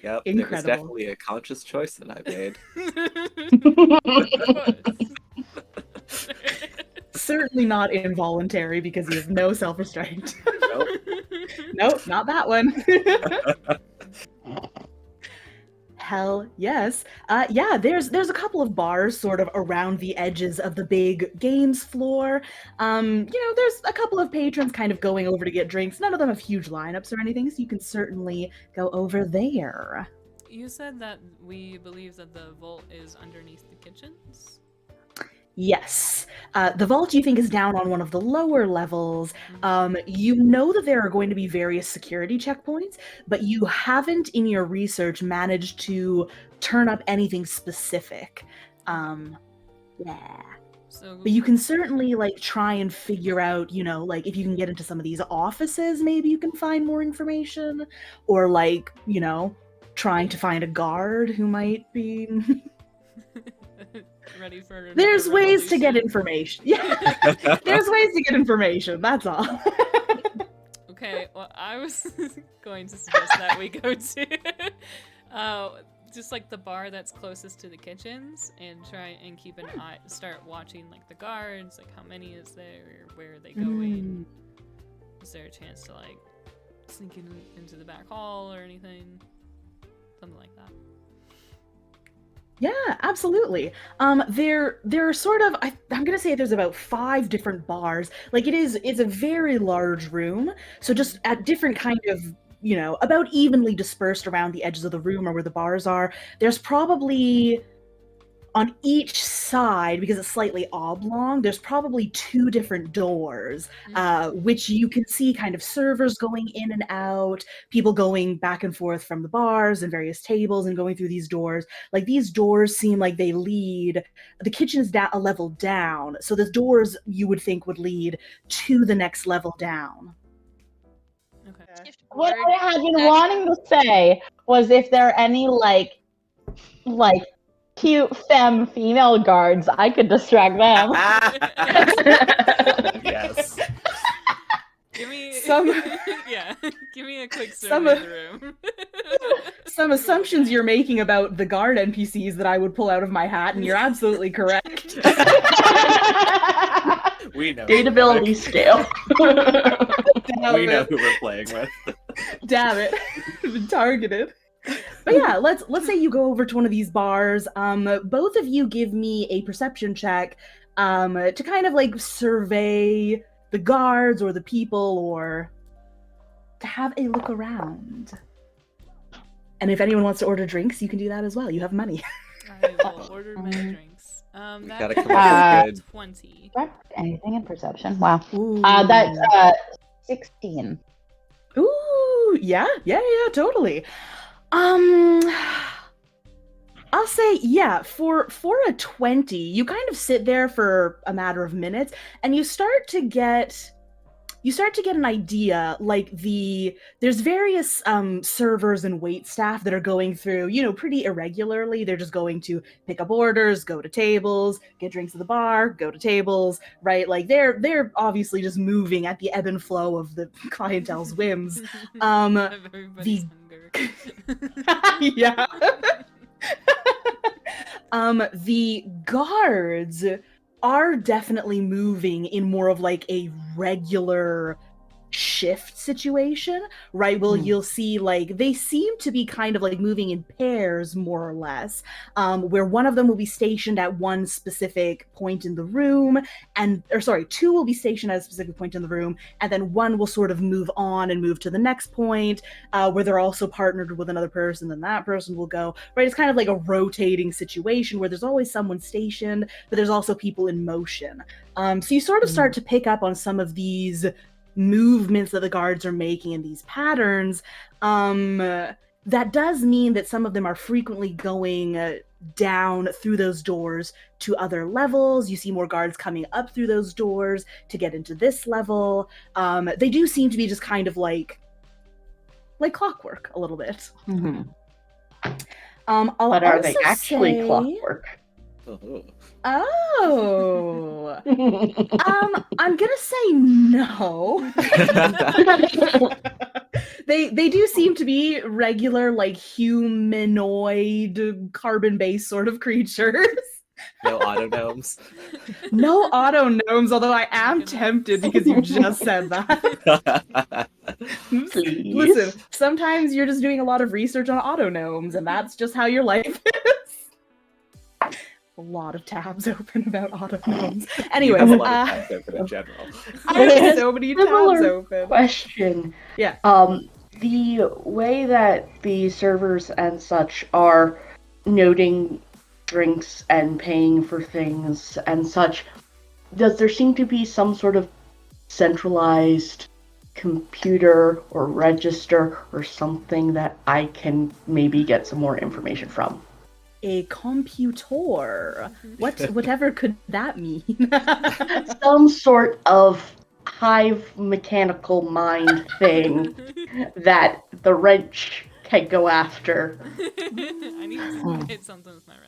Yep. It was Incredible. definitely a conscious choice that I made. Of course. Certainly not involuntary because he has no self-restraint. Nope. Nope, not that one. Hell yes. Yeah, there's a couple of bars sort of around the edges of the big games floor. There's a couple of patrons kind of going over to get drinks. None of them have huge lineups or anything, so you can certainly go over there. You said that we believe that the vault is underneath the kitchens? Yes. The vault you think is down on one of the lower levels. You know that there are going to be various security checkpoints, but you haven't in your research managed to turn up anything specific. Yeah. So, But you can certainly try and figure out, if you can get into some of these offices, maybe you can find more information, or trying to find a guard who might be ready for There's another ways to get revolution. information. Yeah. There's ways to get information, that's all. Okay, well, I was going to suggest that we go to just the bar that's closest to the kitchens and try and keep an eye, start watching the guards, how many is there, where are they going, is there a chance to sneak into the back hall or anything, something like that. Yeah, absolutely. There are sort of, I'm gonna say there's about 5 different bars. It's a very large room, so just at different kind of, about evenly dispersed around the edges of the room or where the bars are. There's probably on each side, because it's slightly oblong, there's probably 2 different doors, which you can see kind of servers going in and out, people going back and forth from the bars and various tables and going through these doors. These doors seem like they lead, the kitchen is a level down, so the doors you would think would lead to the next level down. Okay. What I had been wanting to say was if there are any cute femme female guards, I could distract them. Yes. Give me yeah. Give me a quick survey of the room. Some assumptions you're making about the guard NPCs that I would pull out of my hat, and you're absolutely correct. We know. Dateability scale. We know who we're playing with. Damn it. Been targeted. But yeah, let's say you go over to one of these bars. Both of you give me a perception check to kind of survey the guards or the people, or to have a look around. And if anyone wants to order drinks, you can do that as well. You have money. I will order my drinks. We That gotta come up with good. 20. Anything in perception? Wow. Ooh. That's 16. Ooh, yeah, totally. I'll say, yeah, for a 20, you kind of sit there for a matter of minutes, and you start to get an idea. There's various servers and wait staff that are going through, pretty irregularly. They're just going to pick up orders, go to tables, get drinks at the bar, go to tables, right? They're obviously just moving at the ebb and flow of the clientele's whims. Everybody's hunger. Yeah. The guards are definitely moving in more of a regular shift situation, right? Well, you'll see like they seem to be kind of like moving in pairs, more or less, where one of them will be stationed at one specific point in the room, two will be stationed at a specific point in the room, and then one will sort of move on and move to the next point, where they're also partnered with another person, then that person will go, right? It's kind of like a rotating situation where there's always someone stationed, but there's also people in motion. So you sort of start to pick up on some of these movements that the guards are making in these patterns. That does mean that some of them are frequently going down through those doors to other levels. You see more guards coming up through those doors to get into this level. They do seem to be just kind of like clockwork a little bit. Mm-hmm. But are they actually clockwork? Oh. I'm gonna say no. They do seem to be regular, like, humanoid, carbon-based sort of creatures. No auto gnomes. No auto gnomes, although I am tempted because you just said that. Please. Listen, sometimes you're just doing a lot of research on auto gnomes, and that's just how your life is. A lot of tabs open about auto gnomes. Anyway, a lot of tabs open in general. I have so many tabs open. Question. Yeah. The way that the servers and such are noting drinks and paying for things and such, does there seem to be some sort of centralized computer or register or something that I can maybe get some more information from? A computer. Whatever could that mean? Some sort of hive mechanical mind thing that the wrench can go after. I need to hit something with my wrench.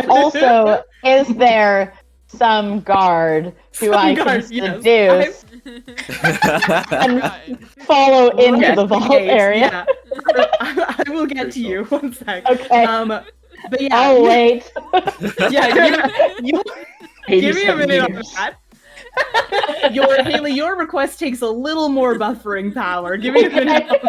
Also, is there some guard who I can seduce and follow into the vault area? Yeah. I will get to you. One sec. Okay. But yeah. I'll wait. Yeah, you give me a minute on that. Haley, your request takes a little more buffering power. Give me a minute on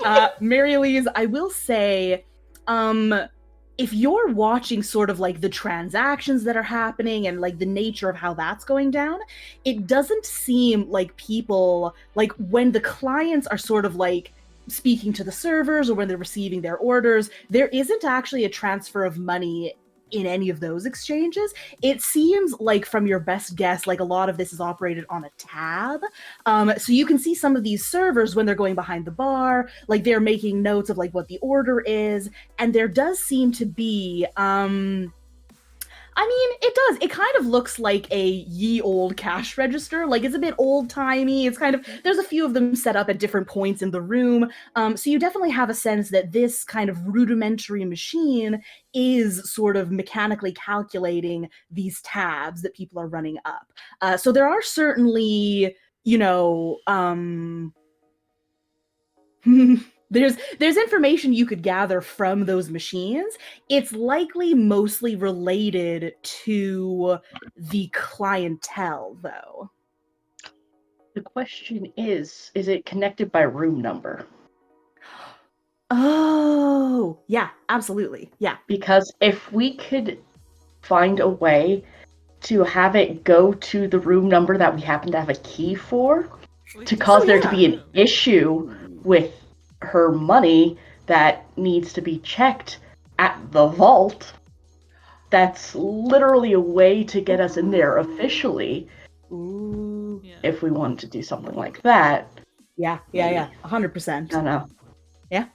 that. Mary Elise, I will say, if you're watching sort of like the transactions that are happening and like the nature of how that's going down, it doesn't seem like people, like when the clients are sort of like speaking to the servers or when they're receiving their orders, there isn't actually a transfer of money in any of those exchanges. It seems like, from your best guess, like a lot of this is operated on a tab. So you can see some of these servers when they're going behind the bar, like they're making notes of like what the order is, and there does seem to be I mean, it does. It kind of looks like a ye old cash register. Like, it's a bit old-timey. It's kind of, there's a few of them set up at different points in the room. So you definitely have a sense that this kind of rudimentary machine is sort of mechanically calculating these tabs that people are running up. So there are certainly, you know, there's information you could gather from those machines. It's likely mostly related to the clientele, though. The question is it connected by room number? Oh, yeah, absolutely. Yeah. Because if we could find a way to have it go to the room number that we happen to have a key for, to cause there to be an issue with her money that needs to be checked at the vault, that's literally a way to get us in there officially. Ooh. Yeah. If we wanted to do something like that. Yeah, 100%. I know. Yeah.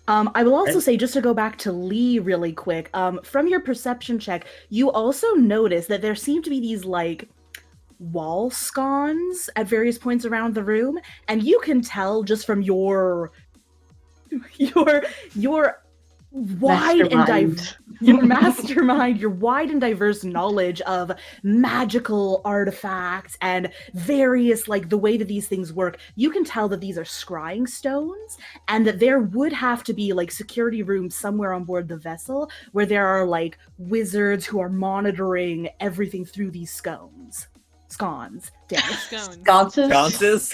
I will also say, just to go back to Lee really quick, from your perception check, you also notice that there seem to be these, like, wall scones at various points around the room, and you can tell just from your wide and your mastermind, your wide and diverse knowledge of magical artifacts and various, like, the way that these things work, you can tell that these are scrying stones, and that there would have to be, like, security rooms somewhere on board the vessel where there are, like, wizards who are monitoring everything through these scones. Scones. Damn it. Scones. Sconces? Sconces?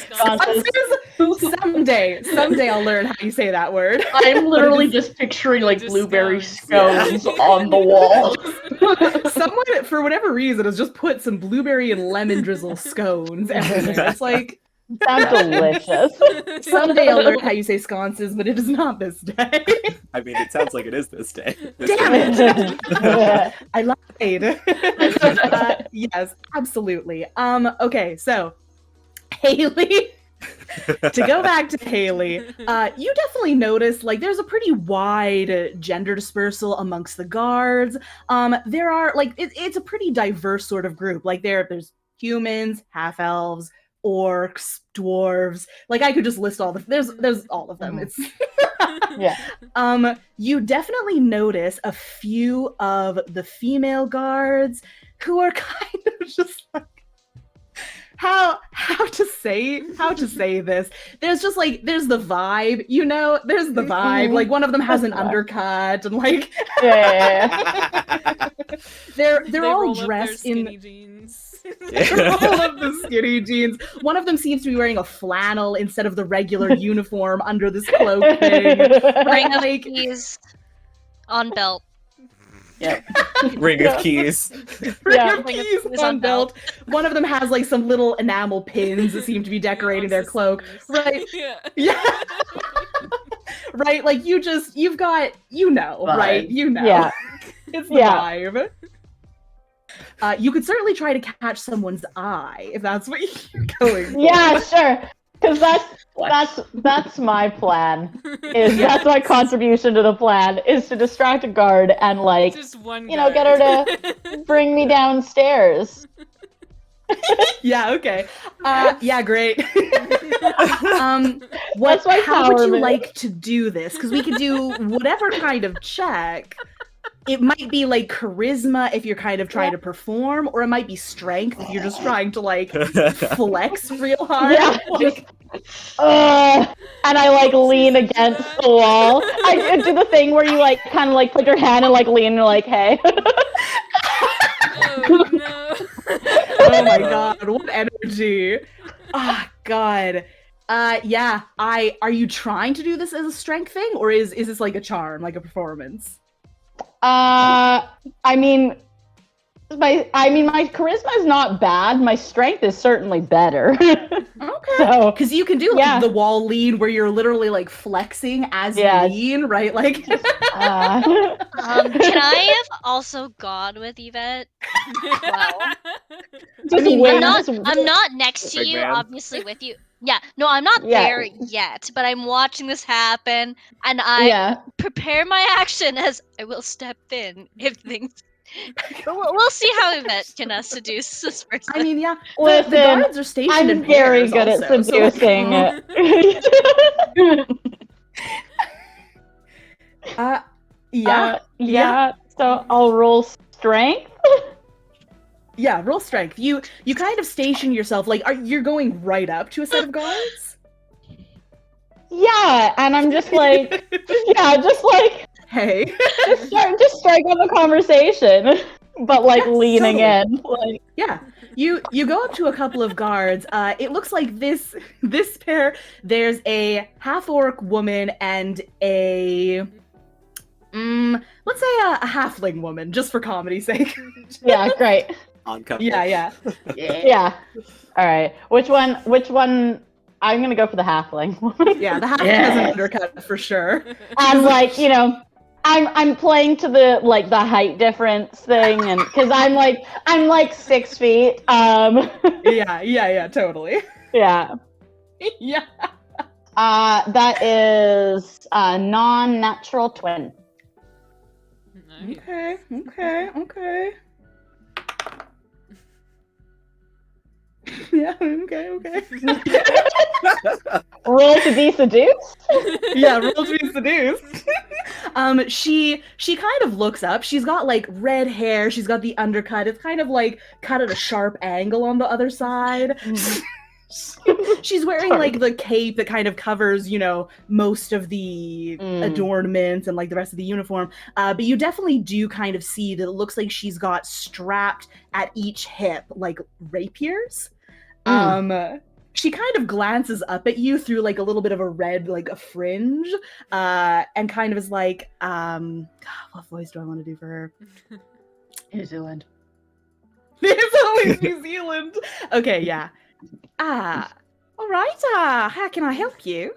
Sconces. Someday I'll learn how you say that word. I'm literally But it just picturing like Just blueberry scones. scones on the wall. Someone, for whatever reason, has just put some blueberry and lemon drizzle scones everywhere. It's like, Sounds delicious. someday I'll learn how you say sconces, but it is not this day. I mean, it sounds like it is this day. This Damn day. it! I lied. Yes, absolutely. Okay, so Haley. To go back to Haley, you definitely notice like there's a pretty wide gender dispersal amongst the guards. There are like it's a pretty diverse sort of group. Like there's humans, half elves, orcs, dwarves. Like I could just list all the there's all of them. It's Yeah. You definitely notice a few of the female guards who are kind of just like how to say this. There's just like there's the vibe, you know, there's the vibe. Like one of them has an undercut and like they're They all roll up their dressed skinny in jeans. all of the skinny jeans. One of them seems to be wearing a flannel instead of the regular uniform under this cloak thing. Ring of Like, keys on belt. Ring of keys. ring Yeah. of keys on belt. One of them has like some little enamel pins that seem to be decorating their cloak. Right. Yeah. Yeah. Right, like you've got, you know, Vibe. right? You know. Yeah. It's the Yeah. vibe. You could certainly try to catch someone's eye if that's what you're going for. Yeah, sure. Because that's my plan. That's my contribution to the plan is to distract a guard and like Just one. you know, get her to bring me downstairs. Yeah, okay. Yeah, great. That's my how would power you move. like to do this? Because we could do whatever kind of check. It might be like charisma if you're kind of trying to perform, or it might be strength if you're just trying to like flex real hard. Yeah. Like, And I like lean against the wall. I do the thing where you like kind of like put your hand and like lean and you're like, hey. Oh no. oh my god, what energy. Ah, god. Yeah, are you trying to do this as a strength thing, or is this like a charm, like a performance? I mean my charisma is not bad. My strength is certainly better. Okay. So Because you can do like yeah. the wall lean where you're literally like flexing as Yes. you lean, right? Like Can I have also gone with Yvette? Wow. just mean, wait, I'm not next to Big you, man. obviously with you. Yeah, no, I'm not Yeah. there yet, but I'm watching this happen, and I yeah. prepare my action as I will step in if things. But we'll see how Yvette can seduce this person. I mean, yeah. The Listen, guards are stationed in I'm very pairs good at also, so, like, seducing. yeah. Yeah. So I'll roll strength. Yeah, roll strength. You kind of station yourself like you're going right up to a set of guards? Yeah, and I'm just like, just like Hey. just strike up a conversation, but like Yeah, leaning totally. in. Like, Yeah. You go up to a couple of guards. It looks like this pair, there's a half-orc woman and a let's say a halfling woman, just for comedy's sake. yeah, great. On couple. Yeah. Yeah. All right. Which one? I'm gonna go for the halfling. Yeah, the halfling has an undercut for sure. I'm like, you know, I'm playing to the like the height difference thing, and because I'm like 6 feet. Yeah, totally. Yeah. Yeah. That is a non-natural 20. Nice. Okay. Yeah, okay. Roll to be seduced. Yeah, roll to be seduced. She kind of looks up. She's got like red hair. She's got the undercut. It's kind of like cut at a sharp angle on the other side. She's wearing Sorry. like the cape that kind of covers, most of the adornments and like the rest of the uniform. But you definitely do kind of see that it looks like she's got strapped at each hip like rapiers. She kind of glances up at you through like a little bit of a red, like a fringe, and kind of is like, God, what voice do I want to do for her? New Zealand. It's always New Zealand. Okay, yeah. All right. How can I help you?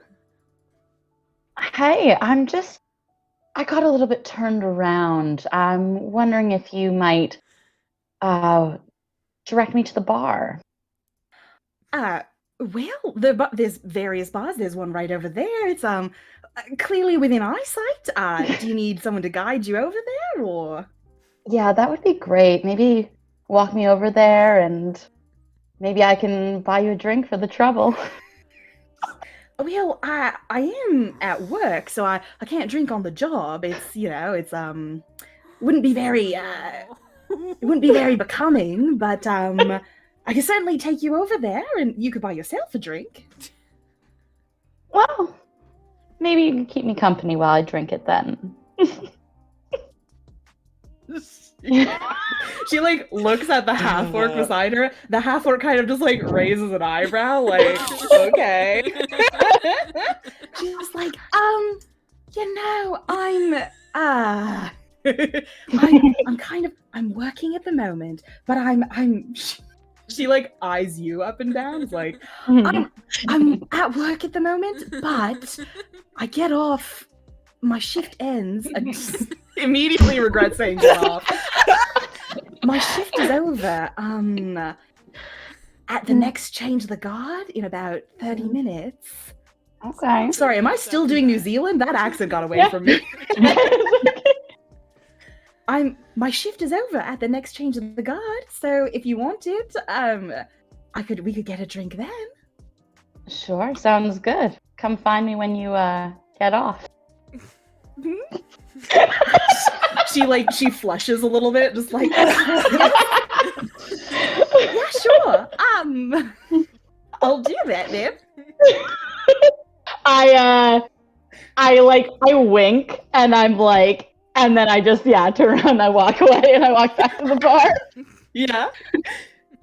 Hey, I got a little bit turned around. I'm wondering if you might direct me to the bar. Well, there's various bars. There's one right over there. It's clearly within eyesight. Do you need someone to guide you over there, or? Yeah, that would be great. Maybe walk me over there and maybe I can buy you a drink for the trouble. Well, I am at work, so I can't drink on the job. It's wouldn't be very it wouldn't be very becoming, but I can certainly take you over there and you could buy yourself a drink. Well, maybe you can keep me company while I drink it then. She like looks at the half orc beside her. The half orc kind of just like raises an eyebrow, like, okay. She's like, I'm working at the moment, but she like eyes you up and down. It's like, I'm at work at the moment, but I get off. My shift ends. I just immediately regret saying get off. My shift is over. At the next change of the guard in about 30 minutes. Okay. Sorry, am I still doing New Zealand? That accent got away from me. My shift is over at the next change of the guard, so if you wanted, we could get a drink then. Sure, sounds good. Come find me when you get off. She flushes a little bit, just like yeah, sure. I'll do that then. I wink and I'm like, and then I just turn around and I walk away and I walk back to the bar. Yeah.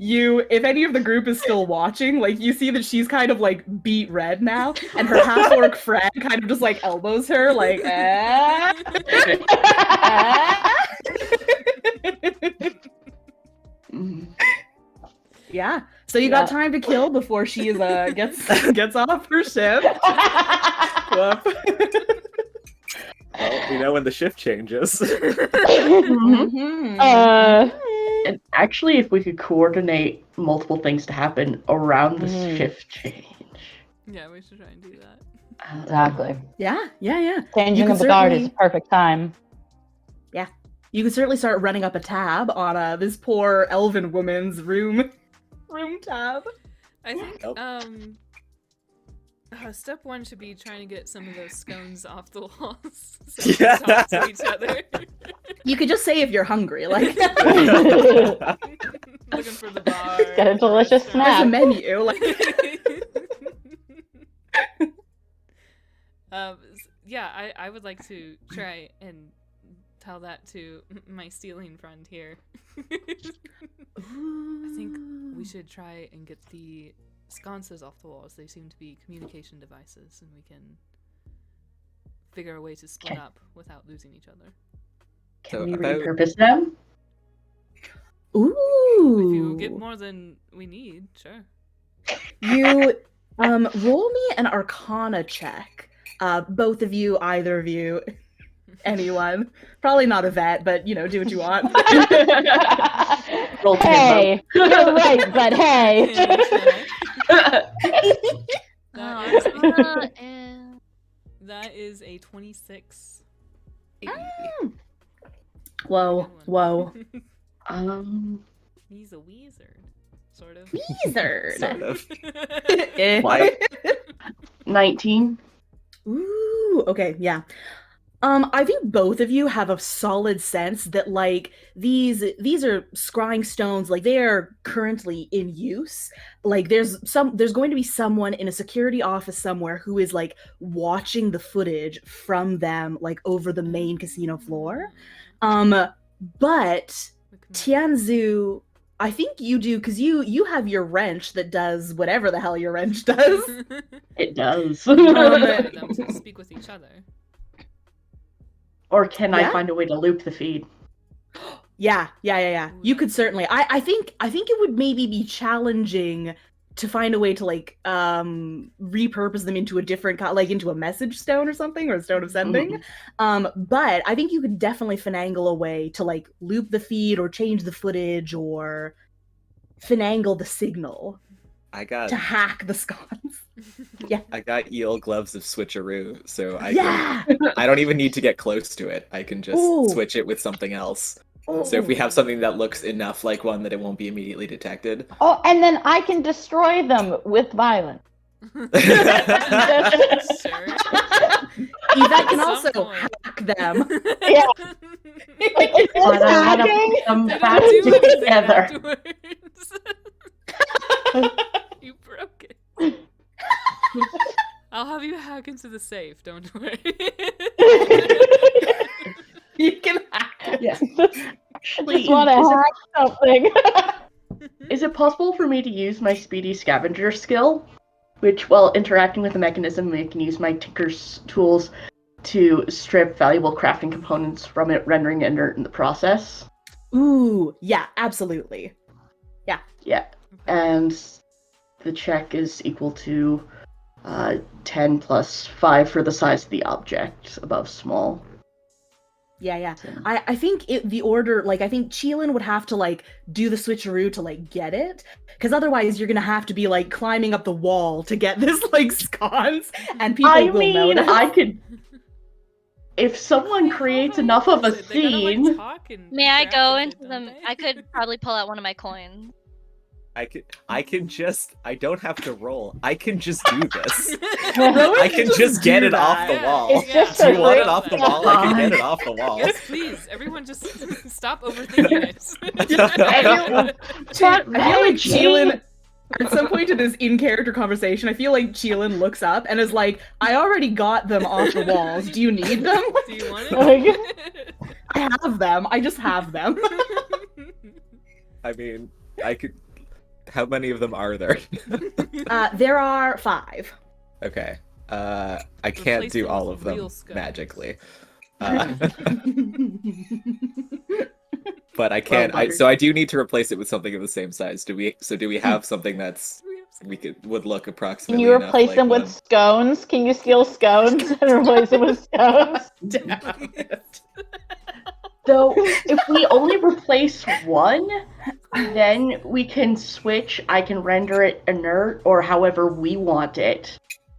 If any of the group is still watching, like you see that she's kind of like beat red now, and her half orc friend kind of just like elbows her, like, Yeah. So you got time to kill before she is gets off her shift. Whoop. Well, when the shift changes. And actually, if we could coordinate multiple things to happen around the shift change. Yeah, we should try and do that. Exactly. Yeah. Changing of the guard is a perfect time. Yeah. You can certainly start running up a tab on this poor elven woman's room tab. I think step one should be trying to get some of those scones off the walls so we can talk to each other. You could just say if you're hungry, like looking for the bar. Get a delicious there's a snack. menu, like I would like to try and tell that to my stealing friend here. I think we should try and get the sconces off the walls. They seem to be communication devices, and we can figure a way to split up without losing each other. Can we repurpose them? Ooh. If you get more than we need, sure. You roll me an Arcana check. Both of you, either of you, anyone. Probably not a vet, but do what you want. Hey, you're right, but hey. That is a 26. Whoa. He's a wizard, sort of. Wizard. Sort of. Eh. Why? 19. Ooh, okay, yeah. I think both of you have a solid sense that like these are scrying stones, like they are currently in use. Like there's going to be someone in a security office somewhere who is like watching the footage from them like over the main casino floor. But Tianzu, I think you do because you have your wrench that does whatever the hell your wrench does. It does. For them to speak with each other. Or can Yeah? I find a way to loop the feed? Yeah. You could certainly. I think it would maybe be challenging to find a way to like repurpose them into a different like into a message stone or something, or a stone of sending. But I think you could definitely finagle a way to like loop the feed or change the footage or finagle the signal I got to hack the scones. I got eel gloves of switcheroo, so Yeah. I don't even need to get close to it. I can just Ooh. switch it with something else. So if we have something that looks enough like one that it won't be immediately detected. Oh, and then I can destroy them with violence. Sure. Yvette can At also some point. hack them. Yeah. But I want to hacking? put them What back do you do with it together. afterwards? You broke it. I'll have you hack into the safe, don't worry. You can hack it. Yeah. I Actually, just want to hack something. is it possible for me to use my speedy scavenger skill? Which, while interacting with the mechanism, I can use my Tinker's tools to strip valuable crafting components from it, rendering it inert in the process. Ooh, yeah, absolutely. Yeah. And the check is equal to 10 plus 5 for the size of the object above small. Yeah. I think the order, like, I think Cheelin would have to, like, do the switcheroo to, like, get it. Because otherwise you're going to have to be, like, climbing up the wall to get this, like, scones. And people I will mean, notice. I could. If someone creates enough of a They gotta, like, scene. talk and May I interact go with into it, don't them? they? I could probably pull out one of my coins. I can just I don't have to roll. I can just do this. Rowan I can just get do it off the that. wall. It's just Do a you want it great off the wall? I can get it off the wall. Yes, please. Everyone just stop overthinking it. I feel like Magic. Cheelin, at some point in this in-character conversation, I feel like Cheelin looks up and is like, I already got them off the walls. Do you need them? Do you want Like- it? I have them. I just have them. I mean, I could. How many of them are there? There are 5. Okay. I can't Replace do them all with of them real scones. magically. But I can. Well, So I do need to replace it with something of the same size. Do we have something that's would look Can approximately you enough replace like them with one? scones? Can you steal scones and replace them with scones? Damn it. Though, if we only replace one, then we can switch. I can render it inert or however we want it.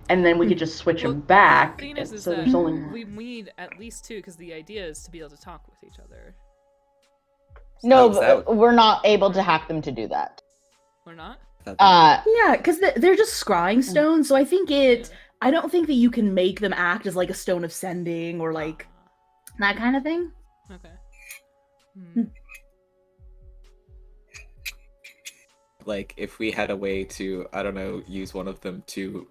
And then we could just switch them back. The thing is so that there's only. we need at least 2 because the idea is to be able to talk with each other. No, Oh, is that- but we're not able to hack them to do that. Or not? Yeah, because they're just scrying stones, so I think I don't think that you can make them act as like a stone of sending or like that kind of thing. Okay. Like if we had a way to, I don't know, use one of them to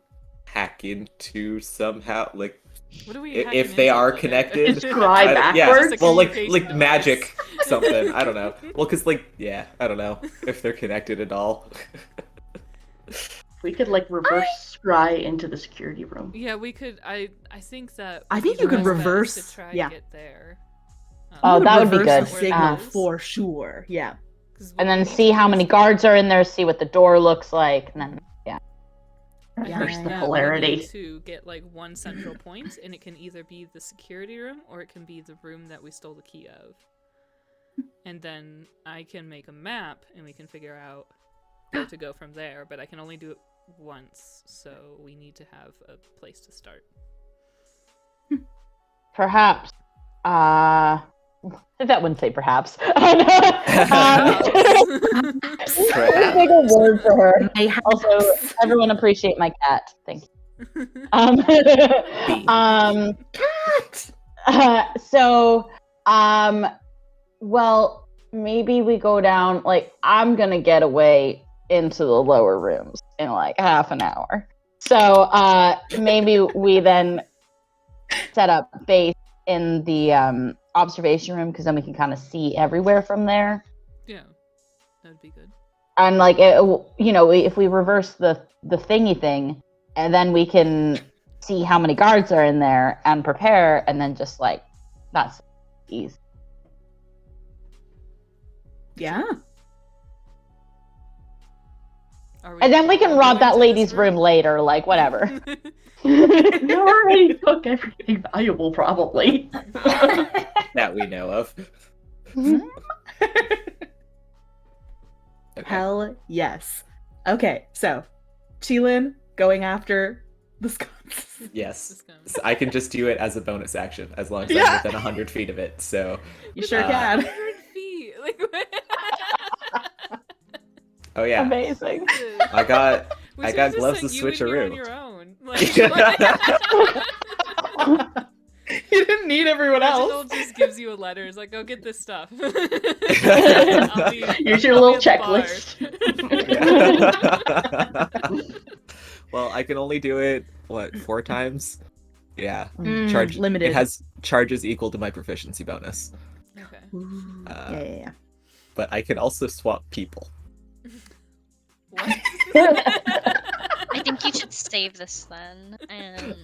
hack into somehow, like What are we if hacking they into? are Like, connected. Scry Yeah, backwards? well, like communication magic device. something. I don't know. Well, because like I don't know if they're connected at all. We could like reverse scry into the security room. Yeah, we could. I think that. I would think be you the could best bet is reverse- To try yeah. and get there. Oh, that would be reverse good. the signal Uh, for sure. Yeah. 'Cause what And we then need see to how do many is- guards are in there, see what the door looks like, and then I Reverse think the that polarity. We need to get like one central point, and it can either be the security room or it can be the room that we stole the key of. And then I can make a map, and we can figure out where to go from there. But I can only do it once, so we need to have a place to start. perhaps. That wouldn't say perhaps. Perhaps. Big a word for her. Mayhaps. Also, everyone appreciate my cat. Thank you. Bee. Cat! So, well, maybe we go down. Like, I'm gonna get away into the lower rooms in like half an hour. So, maybe we then set up base in the observation room because then we can kind of see everywhere from there. Yeah, that'd be good. And like, if we reverse the thingy thing, and then we can see how many guards are in there and prepare, and then just like that's easy. Yeah. And then we can all rob going that to lady's this room later, like whatever. You already took everything valuable, probably. That we know of. Okay. Hell yes. Okay, so Cheelin going after the sconce. Yes. Just gonna- So I can just do it as a bonus action as long as Yeah. I'm within 100 feet of it. So You sure Uh, can. 100 feet. Like, oh yeah, Amazing. I got We I should've got just gloves sent to you in here switcheroo. on your own. Like, You didn't need everyone else. Reginald just gives you a letter. It's like, go get this stuff. Here's I'll your little be at the checklist. Yeah. Well, I can only do it 4 times. Yeah, Mm, charge limited. It has charges equal to my proficiency bonus, bar. Okay. Ooh, Uh, yeah. but I can also swap people. What? I think you should save this then. And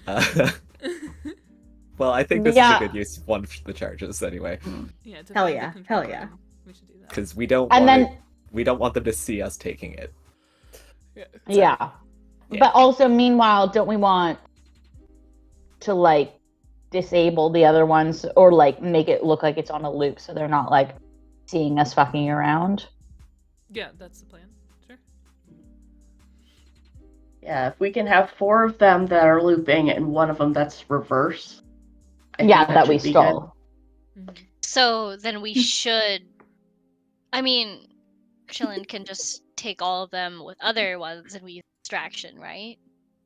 Well, I think this Yeah. is a good use of one of the charges anyway, Yeah, to Hell find the yeah, control hell yeah. room. We should do that. because we don't And want then, we don't want them to see us taking it. yeah. Yeah. But also, meanwhile, don't we want to like disable the other ones or like make it look like it's on a loop so they're not like seeing us fucking around? Yeah, that's the plan. Sure. Yeah, if we can have 4 of them that are looping and one of them that's reverse. I Yeah, think that we should be stole. Mhm. so then we should. I mean, Chillin can just take all of them with other ones and we use distraction, right?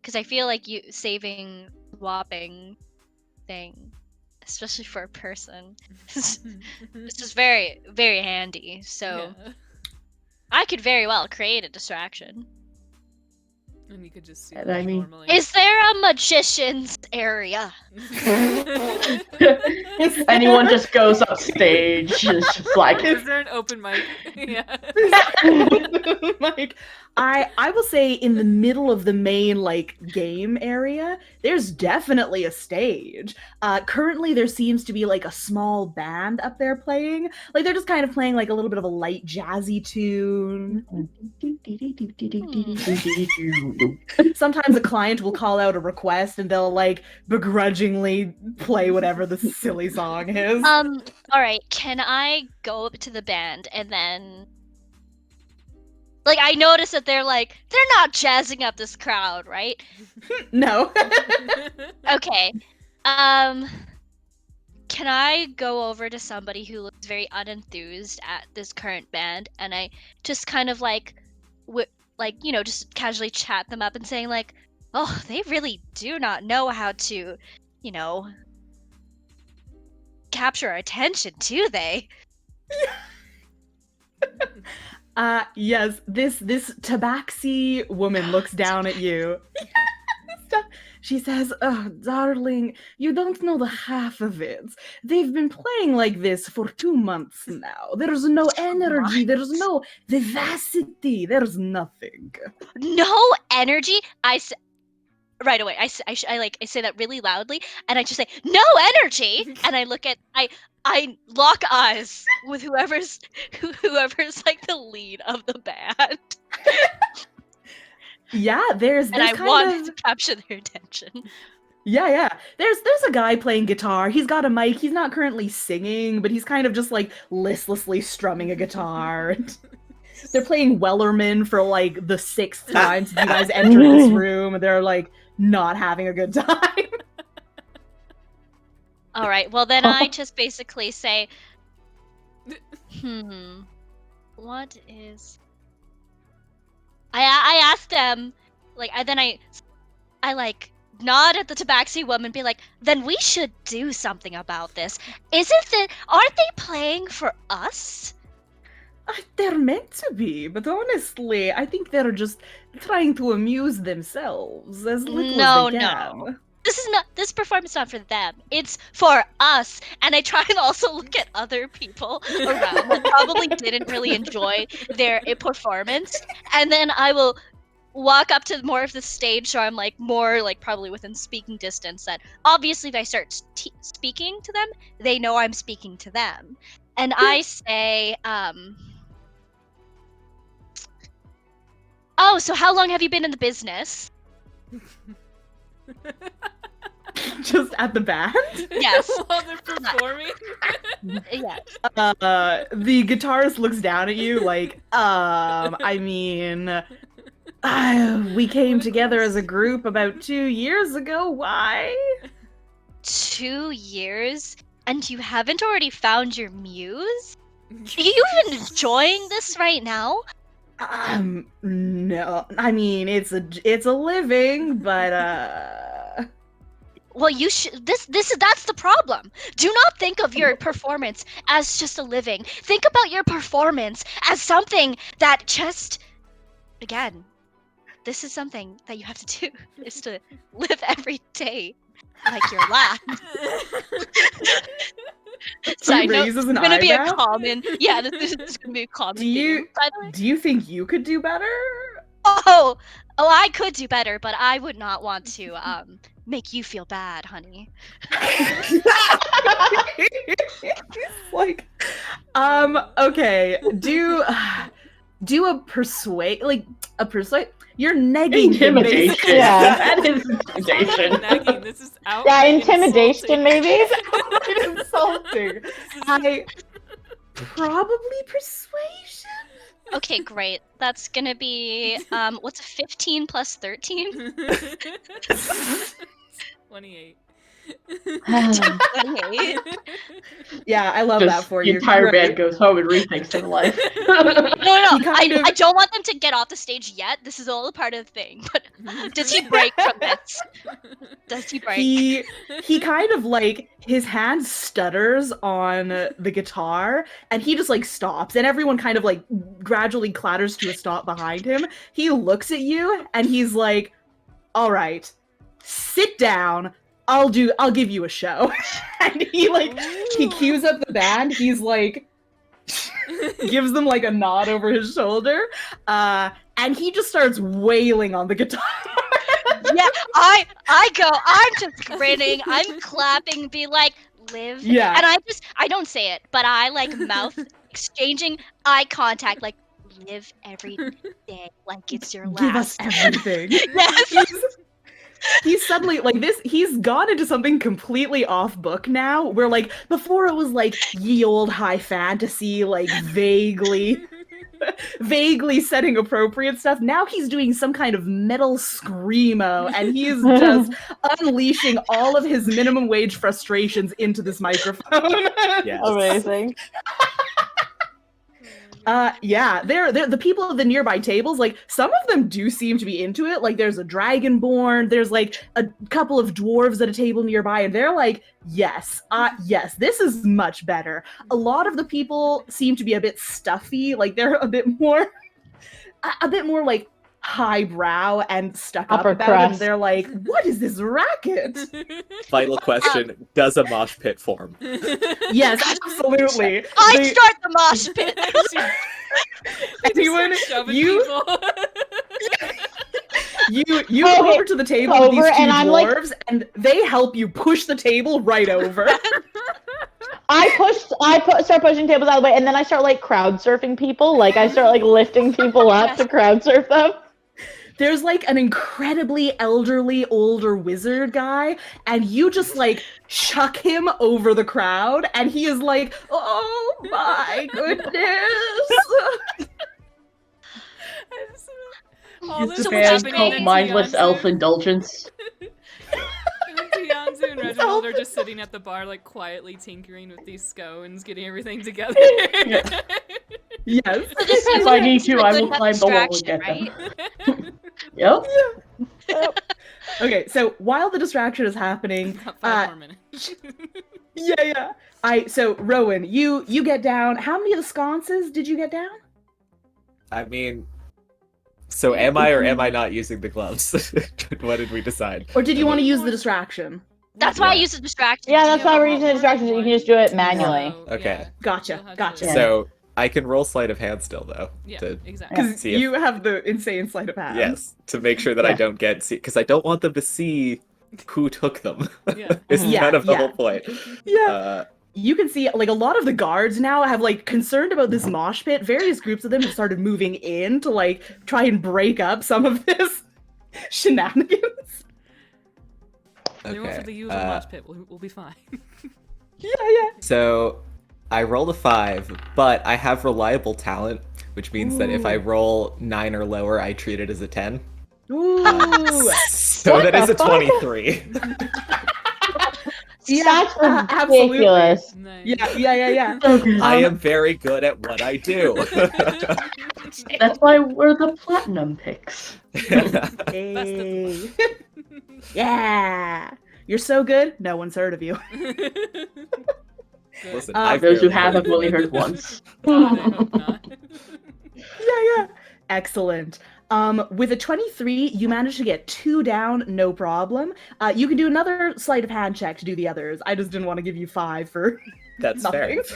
Because I feel like you saving swapping thing, especially for a person, it's just very, very handy. So Yeah. I could very well create a distraction. And you could just see And them I mean- normally. Is there a magician's area? good. Anyone just goes up stage, it's just like, Is there an open mic? Yeah. Like, I will say in the middle of the main like game area, there's definitely a stage. Currently there seems to be like a small band up there playing. Like they're just kind of playing like a little bit of a light jazzy tune. Sometimes a client will call out a request and they'll like begrudgingly play whatever the silly song is. All right. Can I go up to the band and then, like, I notice that they're not jazzing up this crowd, right? No. Okay. Can I go over to somebody who looks very unenthused at this current band, and I just kind of just casually chat them up and saying like, oh, they really do not know how to, capture our attention, do they? Yes, this tabaxi woman looks down at you. She says, "Oh, darling, you don't know the half of it. They've been playing like this for 2 months now. There's no energy, there's no vivacity, there's nothing." No energy. Right away. I say that really loudly, and I just say no energy, and I look at I lock eyes with whoever's like the lead of the band, Yeah, there's and I kind want of to capture their attention. yeah. There's a guy playing guitar. He's got a mic. He's not currently singing, but he's kind of just like listlessly strumming a guitar. They're playing Wellerman for like the 6th time since you guys entered this room, and they're like not having a good time. All right. Well, then I just basically say, what is? I asked them, like, I nod at the tabaxi woman and be like, then we should do something about this. Aren't they playing for us? They're meant to be, but honestly, I think they're just trying to amuse themselves as little No, as they no. can. This performance is not for them. It's for us. And I try and also look at other people around that probably didn't really enjoy their performance. And then I will walk up to more of the stage so I'm like more like probably within speaking distance, that obviously if I start speaking to them, they know I'm speaking to them. And I say, oh, so how long have you been in the business? Just at the band? Yes. While they're performing. Yes. The guitarist looks down at you like, I mean, we came together as a group about 2 years ago. Why? 2 years? And you haven't already found your muse? Are you even enjoying this right now? No. I mean, it's a living, but Well, you should. That's the problem. Do not think of your performance as just a living. Think about your performance as something that just, again, this is something that you have to do, is to live every day like your last. So I know raises it's an gonna be a eyebrow? common. Yeah, this is gonna be a common theme, by the way. Do you think you could do better? Oh, I could do better, but I would not want to make you feel bad, honey. Like, okay, do a persuade, you're negging him, Intimidation. basically. Yeah. That is intimidation. Nagging, this is Yeah, outright intimidation insulting. maybe? Insulting. I probably persuasion. Okay, great. That's gonna be what's a 15 plus 13? 28. 28. Yeah, I love that for the you. entire Right. band goes home and rethinks their life. No, He kind of- I don't want them to get off the stage yet. This is all a part of the thing. But does he break from this? Does he break? He kind of like, his hand stutters on the guitar and he just like stops and everyone kind of like gradually clatters to a stop behind him. He looks at you and he's like, all right, sit down. I'll give you a show. And he cues up the band. He's like, gives them like a nod over his shoulder. And he just starts wailing on the guitar. Yeah, I go, I'm just grinning, I'm clapping, be like, live. Yeah. And I don't say it, but I like mouth exchanging eye contact, like, live every day like it's your Give us last. everything. Yes. He's suddenly like this. He's gone into something completely off book now. Where like before it was like ye old high fantasy, like vaguely setting appropriate stuff. Now he's doing some kind of metal screamo, and he is just unleashing all of his minimum wage frustrations into this microphone. Yes. Amazing. Yeah, they're the people at the nearby tables, like some of them do seem to be into it. Like there's a dragonborn, there's like a couple of dwarves at a table nearby, and they're like, yes, this is much better. A lot of the people seem to be a bit stuffy, like they're a bit more like highbrow and stuck up Upper about it, crust. and they're like, what is this racket? Final question: does a mosh pit form? Yes, absolutely. I start the mosh pit. Anyone, Shoving you people. you go Okay, over to the table with over, these two and I'm like- dwarves, and they help you push the table right over. Start pushing tables out of the way, and then I start like crowd surfing people. Like I start like lifting people up to crowd surf them. There's like an incredibly elderly older wizard guy, and you just like chuck him over the crowd, and he is like, oh my goodness. All It's this a is band happening called in Mindless Tianzu. Elf Indulgence. And then Tianzu and Reginald are just sitting at the bar, like quietly tinkering with these scones, getting everything together. Yes. So this If is I need a to, I good will climb the wall and distraction, get them. right? Yep. Okay, so while the distraction is happeing, Got 5 more minutes. yeah. So Rowan, you get down. How many of the sconces did you get down? I mean, so am I or am I not using the gloves? What did we decide? Or did you want to use the distraction? That's why I Yeah. use the distraction. Yeah, that's why we're using the distractions. You can just do it manually. So, Okay. yeah, Gotcha, you'll have gotcha. to- So I can roll sleight of hand still, though. Yeah, To, exactly. Because See if- you have the insane sleight of hand. yes, to make sure that I Yeah. don't get because I don't want them to see who took them. Yeah. It's Yeah, kind of the yeah. whole point. Yeah. You can see, like, a lot of the guards now have, like, concerned about this mosh pit. Various groups of them have started moving in to, like, try and break up some of this shenanigans. They won't have to use a mosh pit. We'll be fine. Yeah. So I rolled a 5, but I have reliable talent, which means that if I roll 9 or lower, I treat it as a 10. Ooh. So What that is the a fuck? 23. Yeah, That's absolutely. ridiculous. Nice. Yeah. I am very good at what I do. That's why we're the platinum picks. Hey. Yeah. You're so good, no one's heard of you. Good. Listen, Uh, I've Those who barely have heard have only of heard it. once. God, I hope not. Yeah. Excellent. With a 23, you manage to get 2 down, no problem. You can do another sleight of hand check to do the others. I just didn't want to give you 5 for That's fair. nothing.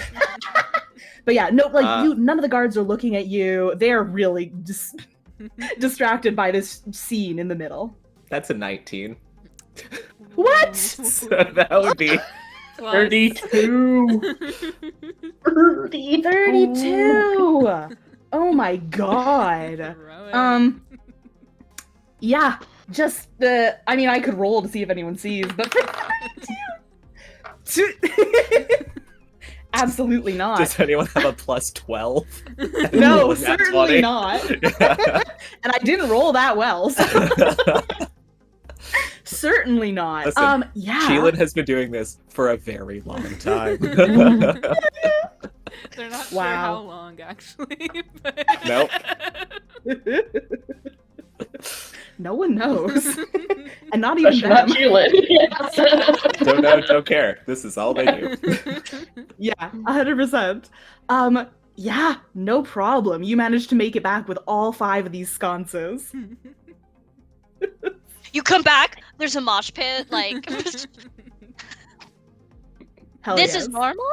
But yeah, no, like none of the guards are looking at you. They're really distracted by this scene in the middle. That's a 19. What? So that would be Plus. 32. 32. Oh my god. Rowan. Yeah, just I mean, I could roll to see if anyone sees, but absolutely not. Does anyone have a plus 12? No, Nat certainly 20? not. And I didn't roll that well. So certainly not. Listen, Yeah. Keelan has been doing this for a very long time. They're not sure Wow. how long, actually. But... Nope. No one knows. And not even Especially not them. Keelan. Don't know, don't care. This is all they do. Yeah, 100%. Yeah, no problem. You managed to make it back with all 5 of these sconces. You come back, there's a mosh pit, like Hell this yes. is normal?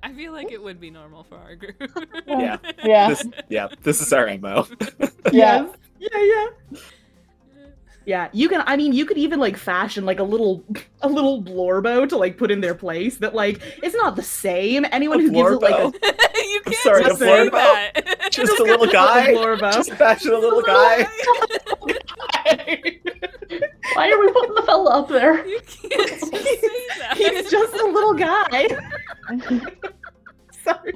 I feel like it would be normal for our group. Yeah. Yeah. This is our MO. Yeah. Yes. Yeah, you can, I mean, you could even, like, fashion, like, a little blorbo to, like, put in their place that, like, it's not the same. Anyone A who gives it, like, blorbo? You can't sorry, just a say blorbo? that. Just a little guy? blorbo. Just fashion a little guy? Why are we putting the fella up there? You can't just say that. He's just a little guy. Sorry.